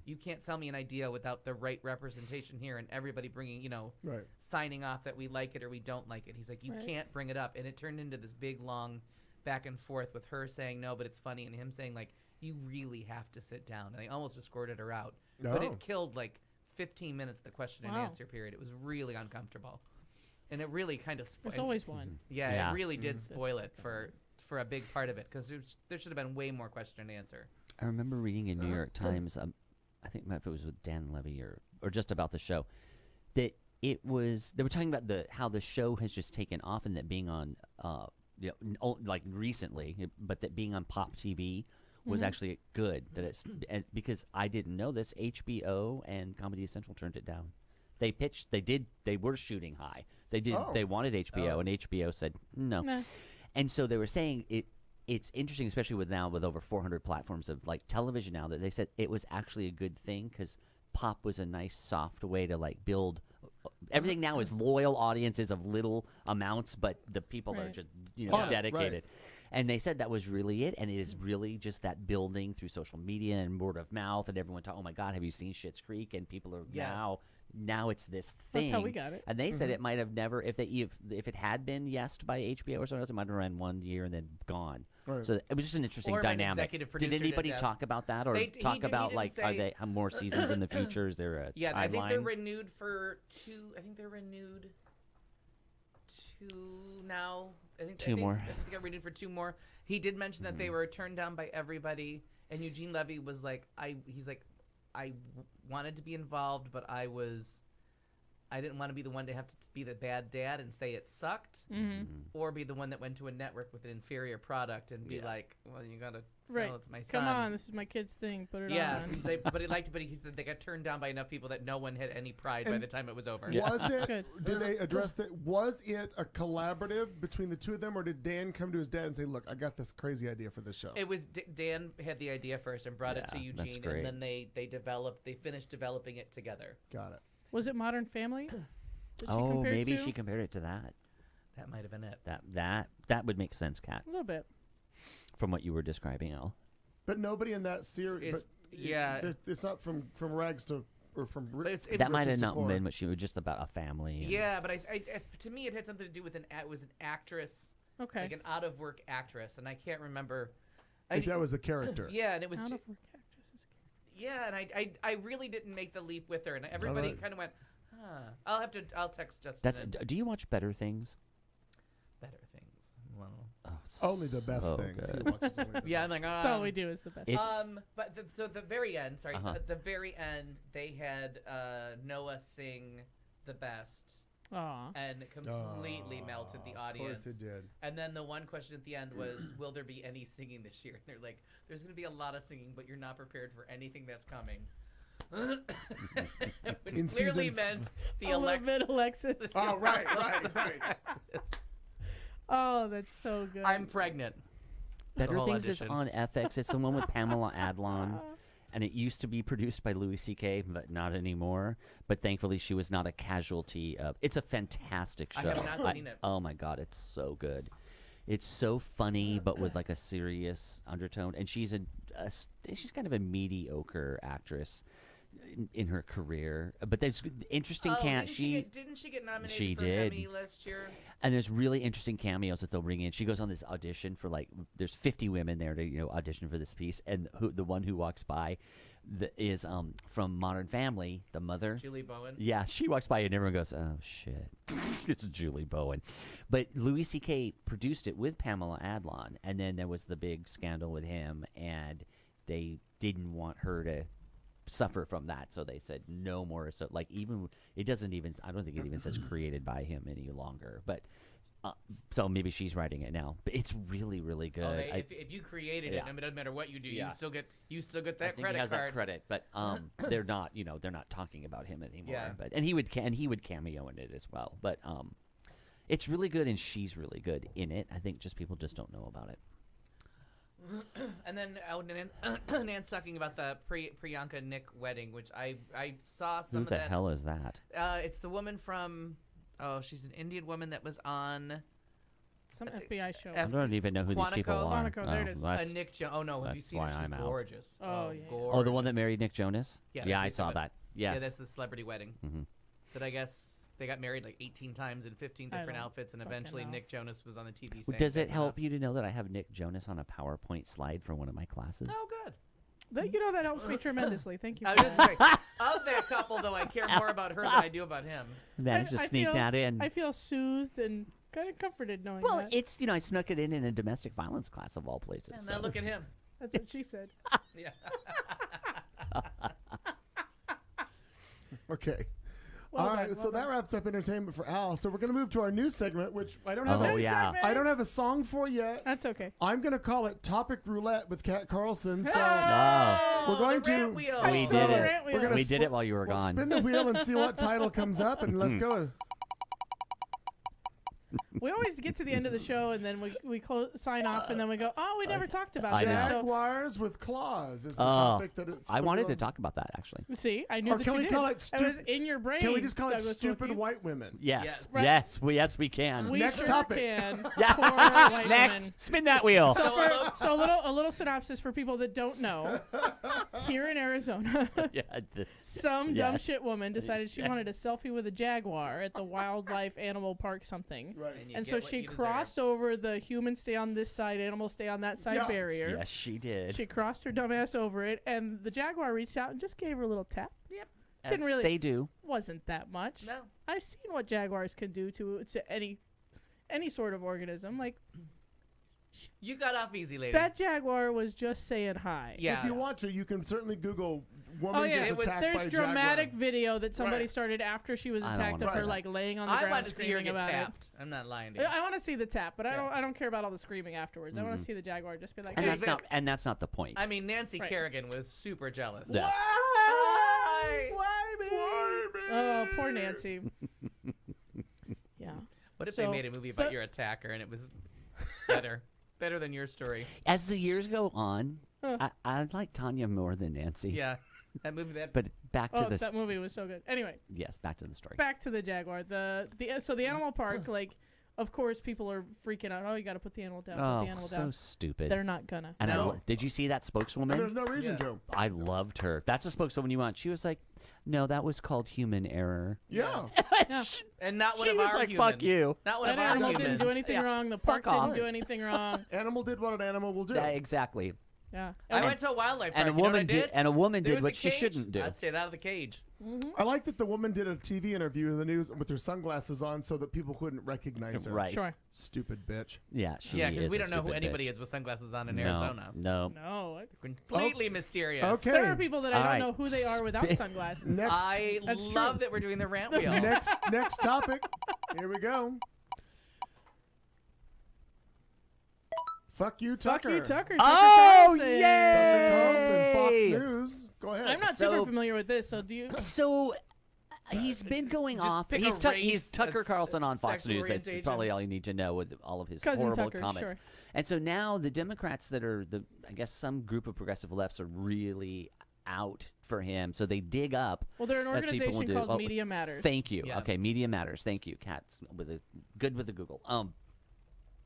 Speaker 5: You can't sell me an idea without the right representation here, and everybody bringing,
Speaker 1: Right.
Speaker 5: signing off that we like it or we don't like it. He's like, you can't bring it up. And it turned into this big, long back and forth with her saying no, but it's funny, and him saying, like, you really have to sit down. And they almost escorted her out. But
Speaker 1: Oh.
Speaker 5: it killed, like, 15 minutes of the question and
Speaker 4: Wow.
Speaker 5: answer period. It was really uncomfortable. And it really kind of spoiled.
Speaker 4: There's always one.
Speaker 5: Yeah,
Speaker 6: Yeah.
Speaker 5: it really did spoil it for a big part of it, because there should have been way more question and answer.
Speaker 6: I remember reading in New York Times, I think if it was with Dan Levy or just about the show, that they were talking about how the show has just taken off, and that being on, like recently, but that being on Pop TV was actually good. That it's because I didn't know this, HBO and Comedy Central turned it down. They were shooting high. They wanted HBO, and HBO said no.
Speaker 4: Nah.
Speaker 6: And so they were saying it's interesting, especially with over 400 platforms of like television now, that they said it was actually a good thing, because Pop was a nice soft way to like build. Everything now is loyal audiences of little amounts, but the people are
Speaker 4: Right.
Speaker 6: just
Speaker 1: On it,
Speaker 6: dedicated.
Speaker 1: right.
Speaker 6: And they said that was really it, and it is really just that building through social media and word of mouth, and everyone talking, oh my God, have you seen Schitt's Creek? And people are now it's this thing.
Speaker 4: That's how we got it.
Speaker 6: And they said it might have never, if it had been yesed by HBO or something else, it might have run 1 year and then gone.
Speaker 1: Right.
Speaker 6: So it was just an interesting
Speaker 5: Or an
Speaker 6: dynamic.
Speaker 5: executive
Speaker 6: Did
Speaker 5: producer
Speaker 6: anybody
Speaker 5: did that.
Speaker 6: talk about that, or
Speaker 5: He
Speaker 6: talk
Speaker 5: didn't
Speaker 6: about like are
Speaker 5: say-
Speaker 6: they have more seasons in the future? Is there a
Speaker 5: Yeah,
Speaker 6: timeline?
Speaker 5: I think they're renewed for 2. I think they're renewed 2 now. I think
Speaker 6: Two more.
Speaker 5: I think they got renewed for 2 more. He did mention that they were turned down by everybody, and Eugene Levy was like, he's like, I wanted to be involved, but I didn't want to be the one to have to be the bad dad and say it sucked, or be the one that went to a network with an inferior product and be like, well, you gotta sell
Speaker 4: Right.
Speaker 5: it to my son.
Speaker 4: Come on, this is my kid's thing. Put it
Speaker 5: Yeah,
Speaker 4: on.
Speaker 5: he's like, but he said they got turned down by enough people that no one had any pride by
Speaker 1: And-
Speaker 5: the time it was over.
Speaker 1: Was it?
Speaker 4: Good.
Speaker 1: Did they address that? Was it a collaborative between the two of them, or did Dan come to his dad and say, "Look, I got this crazy idea for this show"?
Speaker 5: It was Dan had the idea first and brought it to
Speaker 6: Yeah, that's
Speaker 5: Eugene,
Speaker 6: great.
Speaker 5: and then they finished developing it together.
Speaker 1: Got it.
Speaker 4: Was it Modern Family? Did she
Speaker 6: Oh,
Speaker 4: compare it
Speaker 6: maybe
Speaker 4: to?
Speaker 6: she compared it to that.
Speaker 5: That might have been it.
Speaker 6: That would make sense, Kat,
Speaker 4: A little bit.
Speaker 6: from what you were describing, Al.
Speaker 1: But nobody in that series.
Speaker 5: It's-
Speaker 1: But
Speaker 5: yeah.
Speaker 1: it's not from rags to or from.
Speaker 5: But it's
Speaker 6: That might
Speaker 1: riches
Speaker 6: have
Speaker 1: to
Speaker 6: not
Speaker 1: poor.
Speaker 6: been what she was, just about a family. and-
Speaker 5: Yeah, but I to me it had something to do with it was an actress,
Speaker 4: Okay.
Speaker 5: like an out of work actress, and I can't remember.
Speaker 1: If that was the character.
Speaker 5: Yeah, and it was
Speaker 4: Out
Speaker 5: ju-
Speaker 4: of work actress is a
Speaker 5: yeah, and I really didn't make the leap with her, and everybody
Speaker 1: Alright.
Speaker 5: kind of went, huh. I'll text Justin.
Speaker 6: That's. Do you watch Better Things?
Speaker 5: better things. Well,
Speaker 6: Oh,
Speaker 1: Only the best
Speaker 6: so
Speaker 1: things.
Speaker 6: good.
Speaker 1: He watches only the
Speaker 5: yeah, I'm
Speaker 1: best.
Speaker 5: like,
Speaker 4: That's all we do is the best.
Speaker 6: It's-
Speaker 5: But so the very end, sorry,
Speaker 6: Uh-huh.
Speaker 5: at the very end, they had Noah sing the best,
Speaker 4: Aw.
Speaker 5: and completely melted the audience.
Speaker 1: Of course it did.
Speaker 5: And then the one question at the end was, will there be any singing this year? And they're like, there's going to be a lot of singing, but you're not prepared for anything that's coming. Which
Speaker 1: In
Speaker 5: clearly
Speaker 1: season
Speaker 5: meant the
Speaker 4: A little bit Alexis.
Speaker 1: Oh, right.
Speaker 4: Oh, that's so good.
Speaker 5: I'm pregnant.
Speaker 6: Better
Speaker 5: whole
Speaker 6: Things is
Speaker 5: audition.
Speaker 6: on FX. It's the one with Pamela Adlon. And it used to be produced by Louis C.K., but not anymore. But thankfully, she was not a casualty of. It's a fantastic show.
Speaker 5: I have not seen it.
Speaker 6: Oh my god, it's so good. It's so funny, but with like a serious undertone. And she's she's kind of a mediocre actress in her career. But there's interesting
Speaker 5: Didn't she get nominated
Speaker 6: She
Speaker 5: for
Speaker 6: did.
Speaker 5: an Emmy last year?
Speaker 6: And there's really interesting cameos that they'll bring in. She goes on this audition for there's 50 women there to audition for this piece, and the one who walks by is from Modern Family, the mother.
Speaker 5: Julie Bowen.
Speaker 6: Yeah, she walks by and everyone goes, "Oh shit, it's Julie Bowen." But Louis C.K. produced it with Pamela Adlon, and then there was the big scandal with him, and they didn't want her to suffer from that, so they said no more. So even it doesn't even, I don't think it even says created by him any longer, but so maybe she's writing it now. But it's really, really good.
Speaker 5: Oh, if you created it, it doesn't matter what you do, you still get that
Speaker 6: I think
Speaker 5: credit
Speaker 6: he has
Speaker 5: card.
Speaker 6: that credit, but they're not they're not talking about him anymore.
Speaker 5: Yeah.
Speaker 6: But and he would cameo in it as well. But it's really good, and she's really good in it. I think just people just don't know about it.
Speaker 5: And then Nan's talking about the Priyanka Nick wedding, which I saw some
Speaker 6: Who
Speaker 5: of
Speaker 6: the
Speaker 5: that.
Speaker 6: hell is that?
Speaker 5: It's the woman from she's an Indian woman that was on
Speaker 4: Some FBI show.
Speaker 6: I don't even know who these people are.
Speaker 4: Quantico, there it is.
Speaker 6: That's,
Speaker 5: Nick Oh no, have you
Speaker 6: that's
Speaker 5: seen her?
Speaker 6: why
Speaker 5: She's
Speaker 6: I'm out.
Speaker 5: gorgeous.
Speaker 4: Oh, yeah.
Speaker 5: gorgeous.
Speaker 6: Oh, the one that married Nick Jonas?
Speaker 5: Yeah,
Speaker 6: Yeah, I
Speaker 5: that's
Speaker 6: saw
Speaker 5: the-
Speaker 6: that. Yes.
Speaker 5: Yeah, that's the celebrity wedding.
Speaker 6: Mhm.
Speaker 5: That I guess they got married like 18 times in 15
Speaker 4: I
Speaker 5: different
Speaker 4: don't
Speaker 5: outfits, and
Speaker 4: fucking
Speaker 5: eventually
Speaker 4: know.
Speaker 5: Nick Jonas was on the TV.
Speaker 6: Well,
Speaker 5: saying
Speaker 6: does it
Speaker 5: that's
Speaker 6: help
Speaker 5: enough.
Speaker 6: you to know that I have Nick Jonas on a PowerPoint slide for one of my classes?
Speaker 5: Oh, good.
Speaker 4: That helps me tremendously. Thank you.
Speaker 5: I
Speaker 4: for
Speaker 5: was just
Speaker 4: that.
Speaker 5: saying, of that couple, though, I care more about her than I do about him.
Speaker 6: Managed to sneak
Speaker 4: feel,
Speaker 6: that in.
Speaker 4: I feel soothed and kind of comforted knowing
Speaker 6: Well,
Speaker 4: that.
Speaker 6: it's I snuck it in a domestic violence class of all places.
Speaker 5: And now look at him.
Speaker 4: That's what she said.
Speaker 5: Yeah.
Speaker 1: Okay.
Speaker 4: Well
Speaker 1: All
Speaker 4: done,
Speaker 1: right, so
Speaker 4: well
Speaker 1: that
Speaker 4: done.
Speaker 1: wraps up entertainment for Al. So we're going to move to our news segment, which I don't have.
Speaker 6: Oh, yeah.
Speaker 4: segment.
Speaker 1: I don't have a song for yet.
Speaker 4: That's okay.
Speaker 1: I'm going to call it Topic Roulette with Kat Carlson. So
Speaker 6: Oh,
Speaker 1: we're going
Speaker 5: the rant
Speaker 1: to.
Speaker 5: wheel.
Speaker 6: we
Speaker 1: so
Speaker 6: did
Speaker 4: rant
Speaker 6: it.
Speaker 4: wheel.
Speaker 1: We're gonna
Speaker 6: We did it while you were
Speaker 1: We'll
Speaker 6: gone.
Speaker 1: spin the wheel and see what title comes up, and let's go.
Speaker 4: We always get to the end of the show and then we sign off and then we go, oh, we never talked about
Speaker 6: I
Speaker 4: it.
Speaker 6: know.
Speaker 4: So
Speaker 1: Jaguars with claws is the
Speaker 6: Oh,
Speaker 1: topic that it's.
Speaker 6: I
Speaker 1: the
Speaker 6: wanted
Speaker 1: real-
Speaker 6: to talk about that actually.
Speaker 4: see, I knew
Speaker 1: Or
Speaker 4: that
Speaker 1: can
Speaker 4: you
Speaker 1: we
Speaker 4: did.
Speaker 1: call it
Speaker 4: It was in your brain.
Speaker 1: Can we just call it
Speaker 4: Douglas
Speaker 1: stupid
Speaker 4: Wilkie.
Speaker 1: white women?
Speaker 6: Yes,
Speaker 4: Right.
Speaker 6: yes, we can.
Speaker 4: We
Speaker 1: Next
Speaker 4: sure
Speaker 1: topic.
Speaker 4: can.
Speaker 6: Yeah.
Speaker 4: Poor white
Speaker 6: Next,
Speaker 4: women.
Speaker 6: spin that wheel.
Speaker 4: So a little synopsis for people that don't know. Here in Arizona,
Speaker 6: Yeah,
Speaker 4: some dumb
Speaker 6: Yes.
Speaker 4: shit woman decided she wanted a selfie with a jaguar at the wildlife animal park something.
Speaker 1: Right.
Speaker 5: you
Speaker 4: And
Speaker 5: get
Speaker 4: so
Speaker 5: what
Speaker 4: she
Speaker 5: you deserve.
Speaker 4: crossed over the humans stay on this side, animals stay on that side
Speaker 1: Yeah.
Speaker 4: barrier.
Speaker 6: yes, she did.
Speaker 4: She crossed her dumb ass over it, and the jaguar reached out and just gave her a little tap.
Speaker 5: Yep.
Speaker 4: didn't
Speaker 6: As
Speaker 4: really-
Speaker 6: They do.
Speaker 4: Wasn't that much.
Speaker 5: No.
Speaker 4: I've seen what jaguars can do to any sort of organism. Like
Speaker 5: You got off easy, lady.
Speaker 4: that jaguar was just saying hi.
Speaker 5: Yeah.
Speaker 1: If you want to, you can certainly Google "woman
Speaker 4: Oh yeah,
Speaker 1: gets attacked by
Speaker 4: there's
Speaker 1: a
Speaker 4: dramatic
Speaker 1: jaguar."
Speaker 4: video that somebody
Speaker 1: Right.
Speaker 4: started after she was
Speaker 6: I don't
Speaker 4: attacked
Speaker 6: wanna
Speaker 4: of
Speaker 6: see
Speaker 4: her
Speaker 6: that.
Speaker 4: like laying on the
Speaker 5: I
Speaker 4: ground
Speaker 5: want to see her
Speaker 4: screaming
Speaker 5: get
Speaker 4: about
Speaker 5: tapped. I'm not lying to
Speaker 4: it.
Speaker 5: you.
Speaker 4: I want to see the tap, but
Speaker 5: Yeah.
Speaker 4: I don't care about all the screaming afterwards. I want to see the jaguar just be like,
Speaker 6: And
Speaker 4: hey,
Speaker 6: that's not the point.
Speaker 5: I mean, Nancy
Speaker 4: Right.
Speaker 5: Kerrigan was super jealous.
Speaker 6: Yes.
Speaker 4: why me? Oh, poor Nancy. Yeah.
Speaker 5: What if
Speaker 4: So,
Speaker 5: they made a movie about
Speaker 4: but-
Speaker 5: your attacker and it was better than your story?
Speaker 6: As the years go on, I like Tanya more than Nancy.
Speaker 5: Yeah, that movie.
Speaker 6: But back to
Speaker 4: Oh,
Speaker 6: this.
Speaker 4: that movie was so good. Anyway,
Speaker 6: Yes, back to the story.
Speaker 4: back to the jaguar. So the animal park, like, of course, people are freaking out. Oh, you got to put the animal down. Put the
Speaker 6: Oh,
Speaker 4: animal
Speaker 6: so
Speaker 4: down.
Speaker 6: stupid.
Speaker 4: They're not gonna.
Speaker 6: And
Speaker 5: No.
Speaker 6: did you see that
Speaker 1: And
Speaker 6: spokeswoman?
Speaker 1: there's no reason
Speaker 5: Yeah.
Speaker 1: to.
Speaker 6: I loved her. That's a spokeswoman you want. She was like, no, that was called human error.
Speaker 1: Yeah.
Speaker 4: Yeah.
Speaker 5: And not one
Speaker 6: She
Speaker 5: of
Speaker 6: was
Speaker 5: our
Speaker 6: like,
Speaker 5: human.
Speaker 6: fuck you.
Speaker 5: Not one
Speaker 4: That
Speaker 5: of our
Speaker 4: animal
Speaker 5: humans.
Speaker 4: didn't do anything
Speaker 6: Yeah.
Speaker 4: wrong. The
Speaker 6: Fuck
Speaker 4: park
Speaker 6: off.
Speaker 4: didn't do anything wrong.
Speaker 1: Animal did what an animal will do.
Speaker 6: Yeah, exactly.
Speaker 4: Yeah.
Speaker 5: I went to a wildlife park.
Speaker 6: And a
Speaker 5: You know what I
Speaker 6: woman did. And a woman
Speaker 5: There
Speaker 6: did
Speaker 5: was a
Speaker 6: what she
Speaker 5: cage.
Speaker 6: shouldn't do.
Speaker 5: I stayed out of the cage.
Speaker 1: I like that the woman did a TV interview in the news with her sunglasses on so that people couldn't recognize her.
Speaker 6: Right.
Speaker 4: Sure.
Speaker 1: Stupid bitch.
Speaker 6: Yeah, she
Speaker 5: Yeah,
Speaker 6: is
Speaker 5: because we
Speaker 6: a
Speaker 5: don't know who
Speaker 6: stupid
Speaker 5: anybody
Speaker 6: bitch.
Speaker 5: is with sunglasses on in
Speaker 6: No,
Speaker 5: Arizona.
Speaker 6: No.
Speaker 4: No.
Speaker 5: Completely mysterious.
Speaker 1: Okay.
Speaker 4: There are people that I
Speaker 6: All
Speaker 4: don't
Speaker 6: right.
Speaker 4: know who they are without sunglasses.
Speaker 1: Next,
Speaker 5: I
Speaker 4: That's
Speaker 5: love
Speaker 4: true.
Speaker 5: that we're doing the rant wheel.
Speaker 1: next topic. Here we go. Fuck you, Tucker.
Speaker 4: Fuck you, Tucker.
Speaker 6: Oh,
Speaker 4: Carlson.
Speaker 1: Tucker Carlson, Fox
Speaker 6: Yay!
Speaker 1: News. Go ahead.
Speaker 4: I'm not
Speaker 6: So-
Speaker 4: super familiar with this, so do you?
Speaker 6: So he's been going
Speaker 5: Just
Speaker 6: off.
Speaker 5: pick a
Speaker 6: He's
Speaker 5: race,
Speaker 6: Tucker
Speaker 5: a
Speaker 6: Carlson on Fox
Speaker 5: sexual
Speaker 6: News. That's
Speaker 5: orientation.
Speaker 6: probably all you need to know with all of his
Speaker 4: Cousin
Speaker 6: horrible
Speaker 4: Tucker,
Speaker 6: comments.
Speaker 4: sure.
Speaker 6: And so now the Democrats that are I guess some group of progressive lefts are really out for him. So they dig up.
Speaker 4: Well, they're an
Speaker 6: as people will
Speaker 4: organization
Speaker 6: do.
Speaker 4: called
Speaker 6: Oh,
Speaker 4: Media Matters.
Speaker 6: Thank you.
Speaker 5: Yeah.
Speaker 6: Okay, Media Matters. Thank you, Kat's good with the Google.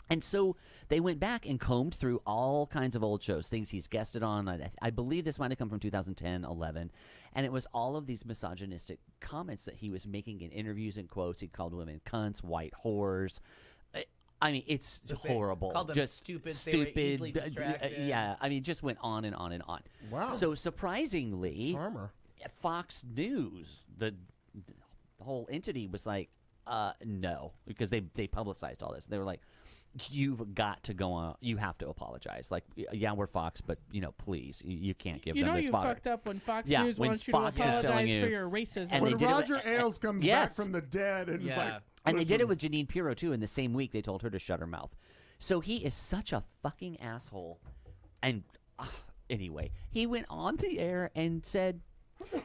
Speaker 6: And so they went back and combed through all kinds of old shows, things he's guested on. I believe this might have come from 2010, 11. And it was all of these misogynistic comments that he was making in interviews and quotes. He called women cunts, white whores. I mean, it's horrible.
Speaker 5: Called them
Speaker 6: just
Speaker 5: stupid. They were easily
Speaker 6: d-
Speaker 5: distracted.
Speaker 6: yeah, I mean, just went on and on and on.
Speaker 1: Wow.
Speaker 6: So surprisingly,
Speaker 1: Charmer.
Speaker 6: Fox News, the whole entity was like, no, because they publicized all this. They were like, you've got to go on. You have to apologize. Like, yeah, we're Fox, but please, you can't give
Speaker 4: You
Speaker 6: them
Speaker 4: know
Speaker 6: this
Speaker 4: you
Speaker 6: fodder.
Speaker 4: fucked up when Fox
Speaker 6: Yeah,
Speaker 4: News
Speaker 6: when
Speaker 4: wants you
Speaker 6: Fox
Speaker 4: to
Speaker 6: is telling
Speaker 4: apologize
Speaker 6: you-
Speaker 4: for your racism.
Speaker 6: And they
Speaker 1: When
Speaker 6: did it-
Speaker 1: Roger Ailes comes back
Speaker 6: Yes.
Speaker 1: from the dead and is
Speaker 5: Yeah.
Speaker 1: like,
Speaker 6: And they did it
Speaker 1: "Listen,
Speaker 6: with Janine Pirro too. In the same week, they told her to shut her mouth. So he is such a fucking asshole. And anyway, he went on the air and said,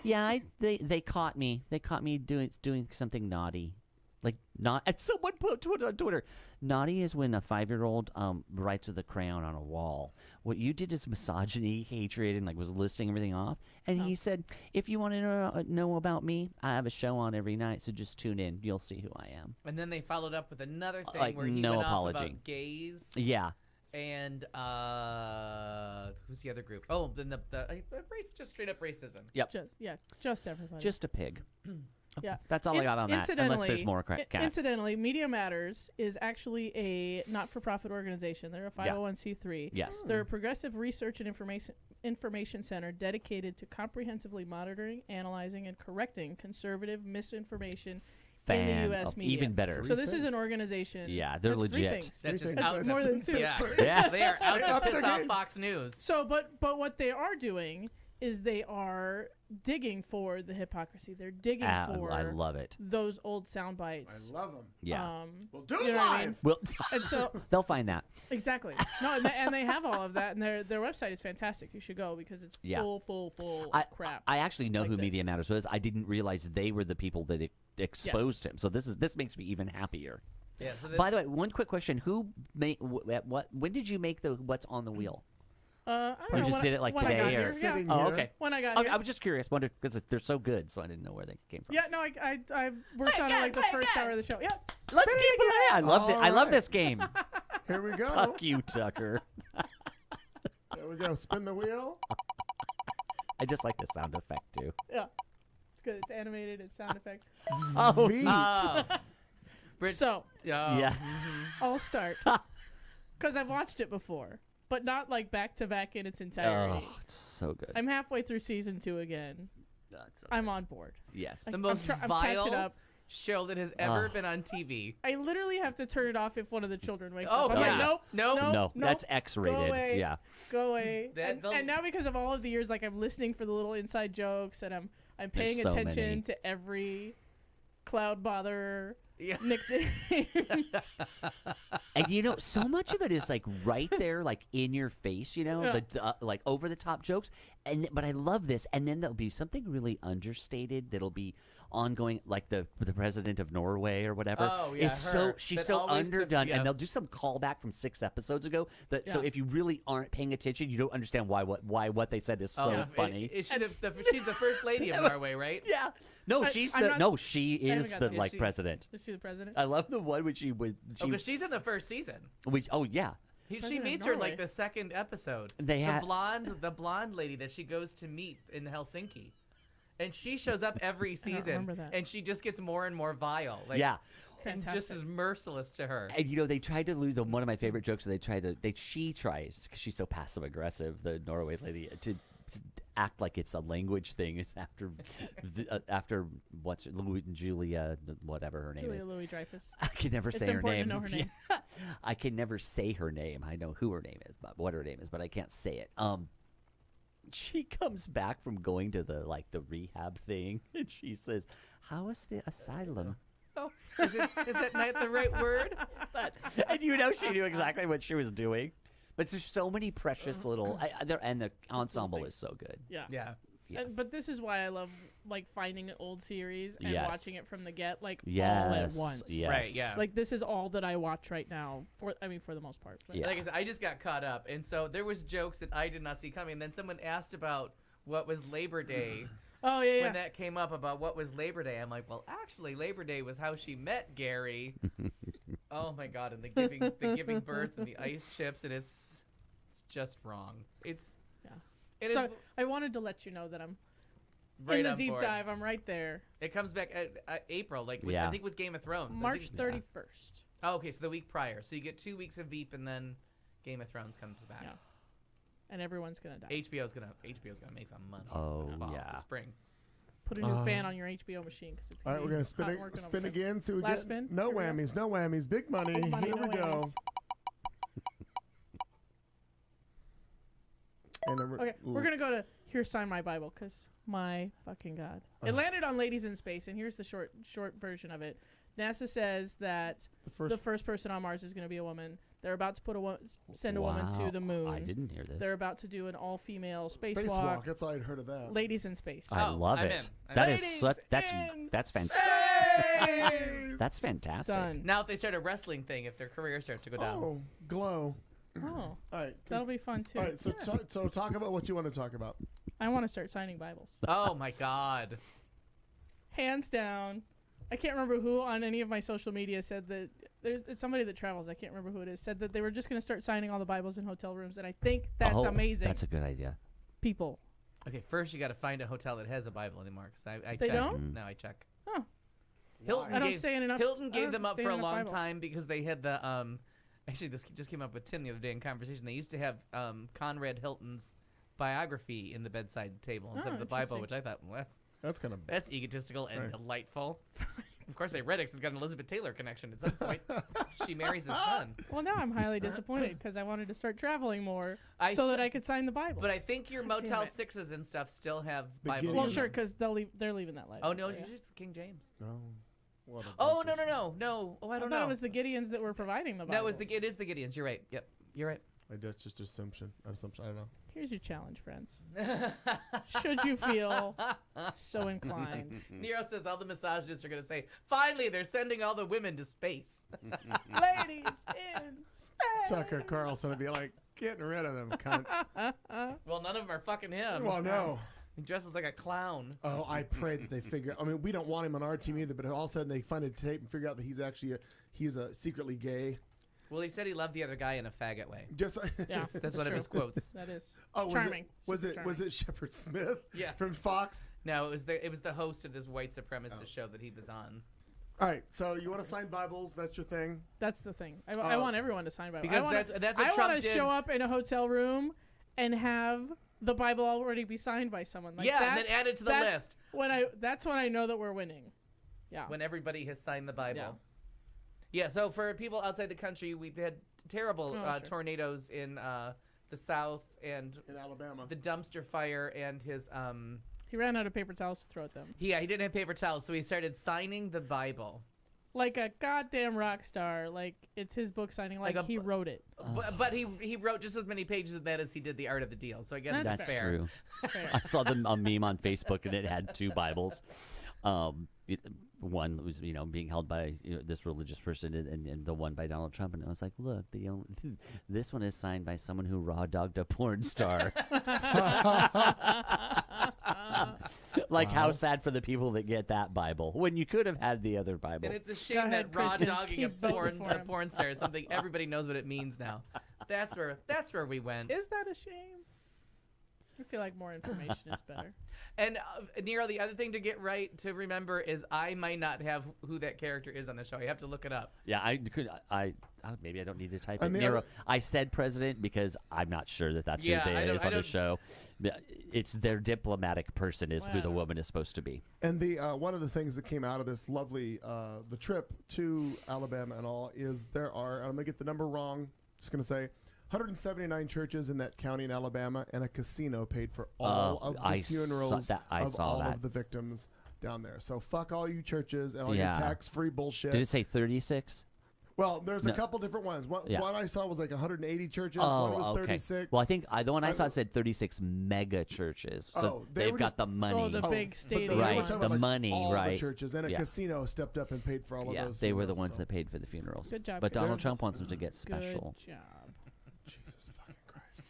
Speaker 6: "Yeah, they caught me. They caught me doing something naughty." Like not. And someone put on Twitter, naughty is when a 5-year-old writes with a crayon on a wall. What you did is misogyny, hatred, and was listing everything off. And he said, if you want to know about me, I have a show on every night, so just tune in. You'll see who I am.
Speaker 5: And then they followed up with another thing
Speaker 6: Like,
Speaker 5: where he
Speaker 6: no
Speaker 5: went
Speaker 6: apology.
Speaker 5: off about gays
Speaker 6: Yeah.
Speaker 5: and who's the other group? Oh, then the race, just straight up racism.
Speaker 6: Yep.
Speaker 4: Just everybody.
Speaker 6: Just a pig.
Speaker 4: yeah.
Speaker 6: That's all I got on that. Unless there's more cat.
Speaker 4: Incidentally, Media Matters is actually a not-for-profit organization. They're a 501c3.
Speaker 6: Yes.
Speaker 4: They're a progressive research and information center dedicated to comprehensively monitoring, analyzing, and correcting conservative misinformation in the U.S. media.
Speaker 6: Even better.
Speaker 4: So this is an organization.
Speaker 6: Yeah, they're
Speaker 4: that's three
Speaker 6: legit.
Speaker 4: things.
Speaker 5: That's just
Speaker 1: That's
Speaker 5: out
Speaker 4: more
Speaker 5: to,
Speaker 4: than two.
Speaker 5: Yeah.
Speaker 6: Yeah.
Speaker 5: They are out
Speaker 1: Up
Speaker 5: to piss
Speaker 1: their
Speaker 5: off
Speaker 1: game.
Speaker 5: Fox News.
Speaker 4: So, but what they are doing is they are digging for the hypocrisy. They're digging for
Speaker 6: I love it.
Speaker 4: those old sound
Speaker 1: I
Speaker 4: bites.
Speaker 1: love them.
Speaker 6: Yeah.
Speaker 1: We'll do
Speaker 4: you
Speaker 1: it
Speaker 4: know what I mean?
Speaker 1: live.
Speaker 6: Well,
Speaker 4: And so
Speaker 6: they'll find that.
Speaker 4: exactly. No, and they have all of that, and their website is fantastic. You should go because it's
Speaker 6: Yeah.
Speaker 4: full of crap.
Speaker 6: I actually know
Speaker 4: like
Speaker 6: who
Speaker 4: this.
Speaker 6: Media Matters was. I didn't realize they were the people that exposed him. So this makes me even happier.
Speaker 5: Yeah. So
Speaker 6: By the way, one quick question: who made what? When did you make the What's on the Wheel?
Speaker 4: I don't
Speaker 6: You
Speaker 4: know
Speaker 6: just
Speaker 4: when
Speaker 6: did it like
Speaker 4: when I
Speaker 6: today,
Speaker 4: got
Speaker 6: or-
Speaker 4: here.
Speaker 1: Sitting
Speaker 4: Yeah.
Speaker 6: Oh,
Speaker 1: here.
Speaker 6: okay.
Speaker 4: When I got
Speaker 6: Okay,
Speaker 4: here.
Speaker 6: I was just curious, because they're so good, so I didn't know where they came from.
Speaker 4: Yeah, no, I worked on it like the first hour of the show. Yeah.
Speaker 6: Let's keep playing. I love it. I love
Speaker 1: All
Speaker 6: this game.
Speaker 1: Here we go.
Speaker 6: Fuck you, Tucker.
Speaker 1: There we go. Spin the wheel.
Speaker 6: I just like the sound effect too.
Speaker 4: Yeah. It's good. It's animated. It's sound effect.
Speaker 6: Oh,
Speaker 1: V.
Speaker 5: Brit-
Speaker 4: So
Speaker 6: yeah.
Speaker 4: I'll start because I've watched it before, but not like back to back in its entirety.
Speaker 6: Oh, it's so good.
Speaker 4: I'm halfway through season 2 again.
Speaker 6: That's so
Speaker 4: I'm
Speaker 6: good.
Speaker 4: on board.
Speaker 6: Yes.
Speaker 5: the
Speaker 4: I'm
Speaker 5: most
Speaker 4: I'm catching
Speaker 5: vile
Speaker 4: up.
Speaker 5: show that has ever been on TV.
Speaker 4: I literally have to turn it off if one of the children wakes
Speaker 5: Oh,
Speaker 4: up. I'm
Speaker 6: yeah.
Speaker 4: like, nope,
Speaker 5: Nope.
Speaker 4: nope,
Speaker 6: No,
Speaker 4: nope,
Speaker 6: that's X-rated.
Speaker 4: Go away.
Speaker 6: Yeah.
Speaker 4: Go away.
Speaker 5: That-
Speaker 4: And now because of all of the years, like I'm listening for the little inside jokes, and I'm paying
Speaker 6: There's so
Speaker 4: attention
Speaker 6: many.
Speaker 4: to every cloud bother
Speaker 5: Yeah.
Speaker 4: nickname.
Speaker 6: And so much of it is like right there, like in your face,
Speaker 4: Yeah.
Speaker 6: the like over the top jokes. But I love this. And then there'll be something really understated that'll be ongoing, like the president of Norway or whatever.
Speaker 5: Oh, yeah,
Speaker 6: it's
Speaker 5: her.
Speaker 6: she's
Speaker 5: That
Speaker 6: so
Speaker 5: always
Speaker 6: underdone,
Speaker 5: yeah.
Speaker 6: and they'll do some callback from 6 episodes ago. So
Speaker 4: Yeah.
Speaker 6: if you really aren't paying attention, you don't understand why what they said is so
Speaker 5: Yeah.
Speaker 6: funny.
Speaker 5: Is she she's the first lady of Norway, right?
Speaker 6: Yeah. No,
Speaker 4: I-
Speaker 6: she's
Speaker 4: I'm
Speaker 6: the
Speaker 4: not-
Speaker 6: no, she
Speaker 4: haven't
Speaker 6: is
Speaker 4: got
Speaker 6: the
Speaker 4: that.
Speaker 6: like
Speaker 5: Is she-
Speaker 6: president.
Speaker 4: Is she the president?
Speaker 6: I love the one when she was
Speaker 5: Because she's in the first season.
Speaker 6: oh yeah.
Speaker 5: She
Speaker 4: President of
Speaker 5: meets her in
Speaker 4: Norway.
Speaker 5: like the second episode.
Speaker 6: They had-
Speaker 5: the blonde lady that she goes to meet in Helsinki, and she shows up every season,
Speaker 4: remember that.
Speaker 5: and she just gets more and more vile. Like,
Speaker 6: Yeah.
Speaker 5: and just
Speaker 4: Fantastic.
Speaker 5: as merciless to her.
Speaker 6: And they tried to lose one of my favorite jokes. She tries because she's so passive aggressive. The Norway lady to act like it's a language thing. It's after what's Julia, whatever her name
Speaker 4: Julia
Speaker 6: is.
Speaker 4: Louis Dreyfus.
Speaker 6: I can never
Speaker 4: It's
Speaker 6: say her
Speaker 4: important
Speaker 6: name.
Speaker 4: to know her name.
Speaker 6: I can never say her name. I know who her name is, but what her name is, but I can't say it. She comes back from going to the rehab thing, and she says, "How is the asylum?"
Speaker 5: Oh, is that not the right word?
Speaker 6: And she knew exactly what she was doing. But there's so many precious little, and the ensemble is so good.
Speaker 4: Yeah.
Speaker 5: Yeah.
Speaker 6: Yeah.
Speaker 4: But this is why I love like finding an old series and
Speaker 6: Yes.
Speaker 4: watching it from the get, like
Speaker 6: Yes.
Speaker 4: all at once.
Speaker 6: Yes.
Speaker 5: Right, yeah.
Speaker 4: Like this is all that I watch right now. For the most part. But
Speaker 6: Yeah.
Speaker 5: Like I said, I just got caught up, and so there was jokes that I did not see coming. And then someone asked about what was Labor Day.
Speaker 4: Oh yeah, yeah.
Speaker 5: When that came up about what was Labor Day, I'm like, well, actually, Labor Day was how she met Gary. Oh my God! And the giving birth and the ice chips, and it's just wrong. It's
Speaker 4: Yeah.
Speaker 5: It
Speaker 4: So
Speaker 5: is
Speaker 4: I wanted to let you know that I'm
Speaker 5: right
Speaker 4: in the
Speaker 5: on
Speaker 4: deep
Speaker 5: board.
Speaker 4: dive. I'm right there.
Speaker 5: It comes back at April, like with,
Speaker 6: Yeah.
Speaker 5: I think with Game of Thrones. I
Speaker 4: March
Speaker 5: think-
Speaker 4: 31st.
Speaker 5: Oh, okay, so the week prior. So you get 2 weeks of Veep, and then Game of Thrones comes back.
Speaker 4: Yeah. And everyone's gonna die.
Speaker 5: HBO's gonna make some money.
Speaker 6: Oh,
Speaker 5: this fall,
Speaker 6: yeah.
Speaker 5: this spring.
Speaker 4: Put a new fan on your HBO machine because it's.
Speaker 1: All right, we're gonna spin
Speaker 4: hot
Speaker 1: it,
Speaker 4: working
Speaker 1: spin
Speaker 4: over there.
Speaker 1: again. See what we
Speaker 4: Last
Speaker 1: get.
Speaker 4: spin?
Speaker 1: No
Speaker 4: Here we go.
Speaker 1: whammies, no whammies. Big money.
Speaker 4: Big money,
Speaker 1: Here
Speaker 4: no
Speaker 1: we go.
Speaker 4: whammies.
Speaker 1: And then
Speaker 4: Okay, we're gonna go to here. Sign my Bible, because my fucking God,
Speaker 1: Uh.
Speaker 4: it landed on Ladies in Space, and here's the short version of it. NASA says that the first person on Mars is going to be a woman. They're about to send a woman to
Speaker 6: Wow.
Speaker 4: the moon.
Speaker 6: I didn't hear this.
Speaker 4: They're about to do an all-female spacewalk.
Speaker 1: Spacewalk. That's all I'd heard of that.
Speaker 4: Ladies in Space.
Speaker 6: I
Speaker 5: Oh,
Speaker 6: love
Speaker 5: I'm
Speaker 6: it.
Speaker 5: in. I'm
Speaker 6: That
Speaker 5: in.
Speaker 6: is
Speaker 4: Ladies
Speaker 6: such.
Speaker 4: in
Speaker 6: That's fantastic.
Speaker 5: Space!
Speaker 6: That's fantastic.
Speaker 4: Done.
Speaker 5: Now if they start a wrestling thing, if their careers start to go down.
Speaker 1: Oh, glow.
Speaker 4: Oh,
Speaker 1: All right.
Speaker 4: that'll be fun too.
Speaker 1: All right. So talk about what you want to talk about.
Speaker 4: I want to start signing Bibles.
Speaker 5: Oh my God.
Speaker 4: Hands down. I can't remember who on any of my social media said that. It's somebody that travels. I can't remember who it is. Said that they were just going to start signing all the Bibles in hotel rooms, and I think that's
Speaker 6: Oh,
Speaker 4: amazing.
Speaker 6: That's a good idea.
Speaker 4: People.
Speaker 5: Okay, first you got to find a hotel that has a Bible anymore. Cause I
Speaker 4: They
Speaker 5: check.
Speaker 4: don't?
Speaker 5: No, I check.
Speaker 4: Oh.
Speaker 5: Hilton
Speaker 4: I don't
Speaker 5: gave,
Speaker 4: stay in enough.
Speaker 5: Hilton
Speaker 4: I
Speaker 5: gave
Speaker 4: don't
Speaker 5: them up
Speaker 4: stay
Speaker 5: for
Speaker 4: in
Speaker 5: a
Speaker 4: enough
Speaker 5: long
Speaker 4: Bibles.
Speaker 5: time because they had the Actually, this just came up with Tim the other day in conversation. They used to have Conrad Hilton's biography in the bedside table instead
Speaker 4: Oh,
Speaker 5: of the Bible,
Speaker 4: interesting.
Speaker 5: which I thought, well,
Speaker 1: That's kind of.
Speaker 5: that's egotistical and
Speaker 1: Right.
Speaker 5: delightful. Of course, they Reddix has got an Elizabeth Taylor connection. At some point, she marries his son.
Speaker 4: Well, now I'm highly disappointed because I wanted to start traveling more
Speaker 5: I
Speaker 4: so
Speaker 5: th-
Speaker 4: that I could sign the Bibles.
Speaker 5: But I think your
Speaker 4: God damn
Speaker 5: Motel
Speaker 4: it.
Speaker 5: 6s and stuff still have
Speaker 1: The
Speaker 5: Bibles.
Speaker 4: Well,
Speaker 1: Gideons.
Speaker 4: sure, because they're leaving that life.
Speaker 5: Oh no,
Speaker 4: yeah.
Speaker 5: it's just King James.
Speaker 1: Oh. What a
Speaker 5: Oh
Speaker 1: bunch of-
Speaker 5: no. Oh, I
Speaker 4: I
Speaker 5: don't
Speaker 4: thought
Speaker 5: know.
Speaker 4: it was the Gideons that were providing the Bibles.
Speaker 5: No, it is the Gideons. You're right. Yep, you're right.
Speaker 1: That's just assumption. I don't know.
Speaker 4: Here's your challenge, friends. Should you feel so inclined,
Speaker 5: Nero says all the misogynists are going to say, finally, they're sending all the women to space.
Speaker 4: ladies in space.
Speaker 1: Tucker Carlson would be like, getting rid of them cunts.
Speaker 5: Well, none of them are fucking him.
Speaker 1: Well, no.
Speaker 5: He dresses like a clown.
Speaker 1: Oh, I pray that they figure. I mean, we don't want him on our team either. But all of a sudden, they find a tape and figure out that he's actually he's secretly gay.
Speaker 5: Well, he said he loved the other guy in a faggot way.
Speaker 1: Just
Speaker 4: Yeah,
Speaker 5: That's one of his quotes.
Speaker 4: That is
Speaker 1: oh,
Speaker 4: charming.
Speaker 1: Was
Speaker 4: Super
Speaker 1: it
Speaker 4: charming.
Speaker 1: Shepard Smith?
Speaker 5: Yeah.
Speaker 1: From Fox.
Speaker 5: No, it was the host of this white supremacist show that he was on.
Speaker 1: All right. So you want to sign Bibles? That's your thing.
Speaker 4: That's the thing. I want everyone to sign Bible.
Speaker 5: Because
Speaker 4: I wanna,
Speaker 5: that's what
Speaker 4: I
Speaker 5: Trump
Speaker 4: want to
Speaker 5: did.
Speaker 4: show up in a hotel room and have the Bible already be signed by someone. Like
Speaker 5: Yeah, and then
Speaker 4: that's-
Speaker 5: add it to the
Speaker 4: that's
Speaker 5: list.
Speaker 4: That's when I know that we're winning. Yeah.
Speaker 5: When everybody has signed the Bible.
Speaker 4: Yeah.
Speaker 5: Yeah, so for people outside the country, we had terrible
Speaker 4: sure.
Speaker 5: tornadoes in the South and
Speaker 1: In Alabama.
Speaker 5: the dumpster fire and his
Speaker 4: He ran out of paper towels to throw at them.
Speaker 5: he didn't have paper towels, so he started signing the Bible.
Speaker 4: Like a goddamn rock star. Like it's his book signing. Like
Speaker 5: Like a
Speaker 4: he
Speaker 5: bu-
Speaker 4: wrote it.
Speaker 5: But he wrote just as many pages of that as he did the Art of the Deal. So I guess
Speaker 4: That's
Speaker 5: that's
Speaker 6: That's
Speaker 5: fair.
Speaker 6: true.
Speaker 4: Fair.
Speaker 6: I saw a meme on Facebook and it had two Bibles. One was being held by this religious person, and the one by Donald Trump. And I was like, look, this one is signed by someone who raw dogged a porn star. Like how sad for the people that get that Bible when you could have had the other Bible.
Speaker 5: And it's a shame
Speaker 4: ahead,
Speaker 5: that raw
Speaker 4: Christians,
Speaker 5: dogging a
Speaker 4: keep voting for him.
Speaker 5: porn star is something everybody knows what it means now. That's where we went.
Speaker 4: Is that a shame? I feel like more information is better.
Speaker 5: And Nero, the other thing to remember is I might not have who that character is on the show. You have to look it up.
Speaker 6: Yeah, maybe I don't need to type it.
Speaker 1: And the
Speaker 6: Nero,
Speaker 1: other-
Speaker 6: I said president because I'm not sure that that's
Speaker 5: Yeah,
Speaker 6: who
Speaker 5: I
Speaker 6: they
Speaker 5: don't-
Speaker 6: is
Speaker 5: I
Speaker 6: on the
Speaker 5: don't-
Speaker 6: show. It's their diplomatic person is who the
Speaker 4: Wow.
Speaker 6: woman is supposed to be.
Speaker 1: And the one of the things that came out of this lovely the trip to Alabama and all is there are, I'm gonna get the number wrong, just gonna say 179 churches in that county in Alabama, and a casino paid for all of the
Speaker 6: I saw
Speaker 1: funerals
Speaker 6: that- I
Speaker 1: of
Speaker 6: saw
Speaker 1: all
Speaker 6: that.
Speaker 1: of the victims down there. So fuck all you churches and all
Speaker 6: Yeah.
Speaker 1: your tax-free bullshit.
Speaker 6: Did it say 36?
Speaker 1: Well, there's
Speaker 6: No.
Speaker 1: a couple different ones. One,
Speaker 6: Yeah.
Speaker 1: one I saw was like 180 churches.
Speaker 6: Oh,
Speaker 1: one was
Speaker 6: okay.
Speaker 1: 36.
Speaker 6: Well, I think the one I saw said 36 mega churches. So
Speaker 1: Oh, they
Speaker 6: they've
Speaker 1: were
Speaker 6: got
Speaker 1: just-
Speaker 6: the money.
Speaker 4: Oh, the big
Speaker 1: but
Speaker 4: stadium.
Speaker 1: they were
Speaker 6: Right,
Speaker 1: talking
Speaker 6: the
Speaker 1: about, like,
Speaker 6: money,
Speaker 1: all
Speaker 6: right.
Speaker 1: the churches, and a
Speaker 6: Yeah.
Speaker 1: casino stepped up and paid for all of
Speaker 6: Yeah,
Speaker 1: those.
Speaker 6: they were the
Speaker 1: funerals,
Speaker 6: ones
Speaker 1: so.
Speaker 6: that paid for the funerals.
Speaker 4: Good job,
Speaker 6: But
Speaker 4: guys.
Speaker 6: Donald
Speaker 1: There's-
Speaker 6: Trump wants them to get special
Speaker 4: Good job.
Speaker 1: Jesus fucking Christ.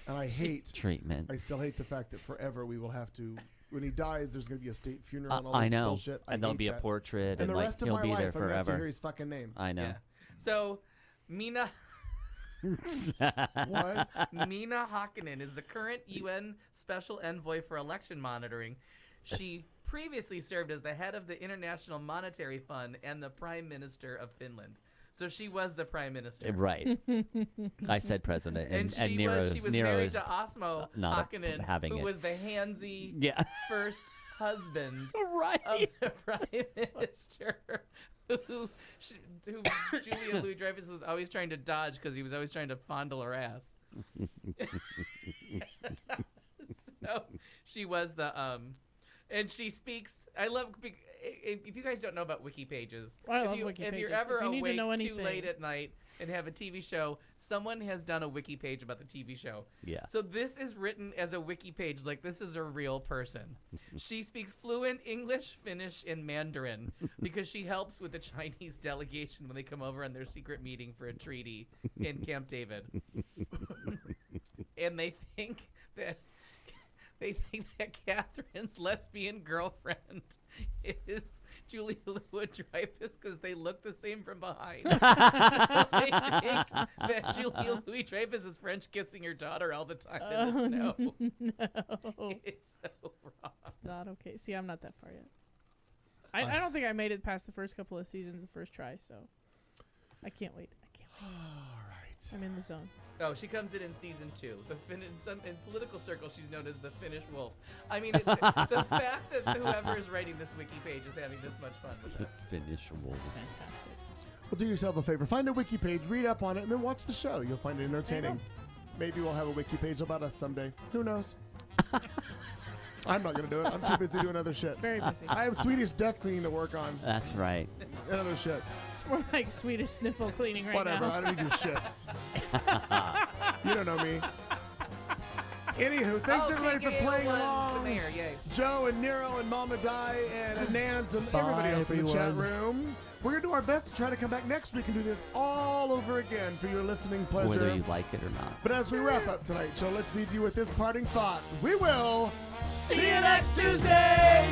Speaker 1: And I hate.
Speaker 6: treatment.
Speaker 1: I still hate the fact that forever we will have to. When he dies, there's going to be a state funeral and all this
Speaker 6: I know.
Speaker 1: bullshit. I
Speaker 6: And there'll
Speaker 1: hate
Speaker 6: be a
Speaker 1: that.
Speaker 6: portrait,
Speaker 1: And the
Speaker 6: like
Speaker 1: rest of
Speaker 6: he'll
Speaker 1: my
Speaker 6: be
Speaker 1: life,
Speaker 6: there
Speaker 1: I'm going to have to
Speaker 6: forever.
Speaker 1: hear his fucking name.
Speaker 6: I know.
Speaker 5: Yeah. So, Mina
Speaker 1: What?
Speaker 5: Mina Hakkinen is the current UN Special Envoy for Election Monitoring. She previously served as the head of the International Monetary Fund and the Prime Minister of Finland. So she was the Prime Minister.
Speaker 6: Right. I said president,
Speaker 5: And
Speaker 6: and
Speaker 5: she was
Speaker 6: Nero
Speaker 5: married
Speaker 6: is
Speaker 5: to Osmo
Speaker 6: not
Speaker 5: Hakkinen,
Speaker 6: having
Speaker 5: who
Speaker 6: it.
Speaker 5: was the handsy
Speaker 6: yeah.
Speaker 5: first husband
Speaker 6: right.
Speaker 5: of the Prime Minister, who Julia Louis-Dreyfus was always trying to dodge because he was always trying to fondle her ass. So she was the and she speaks. I love. If you guys don't know about wiki pages,
Speaker 4: I love
Speaker 5: if
Speaker 4: wiki
Speaker 5: you're
Speaker 4: pages.
Speaker 5: ever
Speaker 4: If you need to
Speaker 5: awake
Speaker 4: know
Speaker 5: too
Speaker 4: anything.
Speaker 5: late at night and have a TV show, someone has done a wiki page about the TV show.
Speaker 6: Yeah.
Speaker 5: So this is written as a wiki page, like this is a real person. She speaks fluent English, Finnish, and Mandarin because she helps with the Chinese delegation when they come over on their secret meeting for a treaty in Camp David. And they think that Catherine's lesbian girlfriend is Julia Louis-Dreyfus because they look the same from behind. So they think that Julia Louis-Dreyfus is French kissing her daughter all the time in the snow.
Speaker 4: No.
Speaker 5: It's so wrong.
Speaker 4: It's not okay. See, I'm not that far yet. I don't think I made it past the first couple of seasons the first try, so I can't wait.
Speaker 1: All right.
Speaker 4: I'm in the zone.
Speaker 5: Oh, she comes in season 2. In political circles, she's known as the Finnish wolf. I mean, the fact that whoever is writing this wiki page is having this much fun with it.
Speaker 6: Finish wolf.
Speaker 4: Fantastic.
Speaker 1: Well, do yourself a favor. Find a wiki page, read up on it, and then watch the show. You'll find it entertaining. Maybe we'll have a wiki page about us someday. Who knows? I'm not going to do it. I'm too busy doing other shit.
Speaker 4: Very busy.
Speaker 1: I have Swedish death cleaning to work on
Speaker 6: That's right.
Speaker 1: and other shit.
Speaker 4: It's more like Swedish sniffle cleaning right
Speaker 1: Whatever.
Speaker 4: now.
Speaker 1: I don't need your shit. You don't know me. Anywho, thanks everybody for playing along.
Speaker 5: Mayor, yay.
Speaker 1: Joe and Nero and Mama Di and Anand and everybody else in the chat room. We're going to do our best to try to come back next week and do this all over again for your listening pleasure.
Speaker 6: Whether you like it or not.
Speaker 1: But as we wrap up tonight's show, let's leave you with this parting thought. We will see you next Tuesday!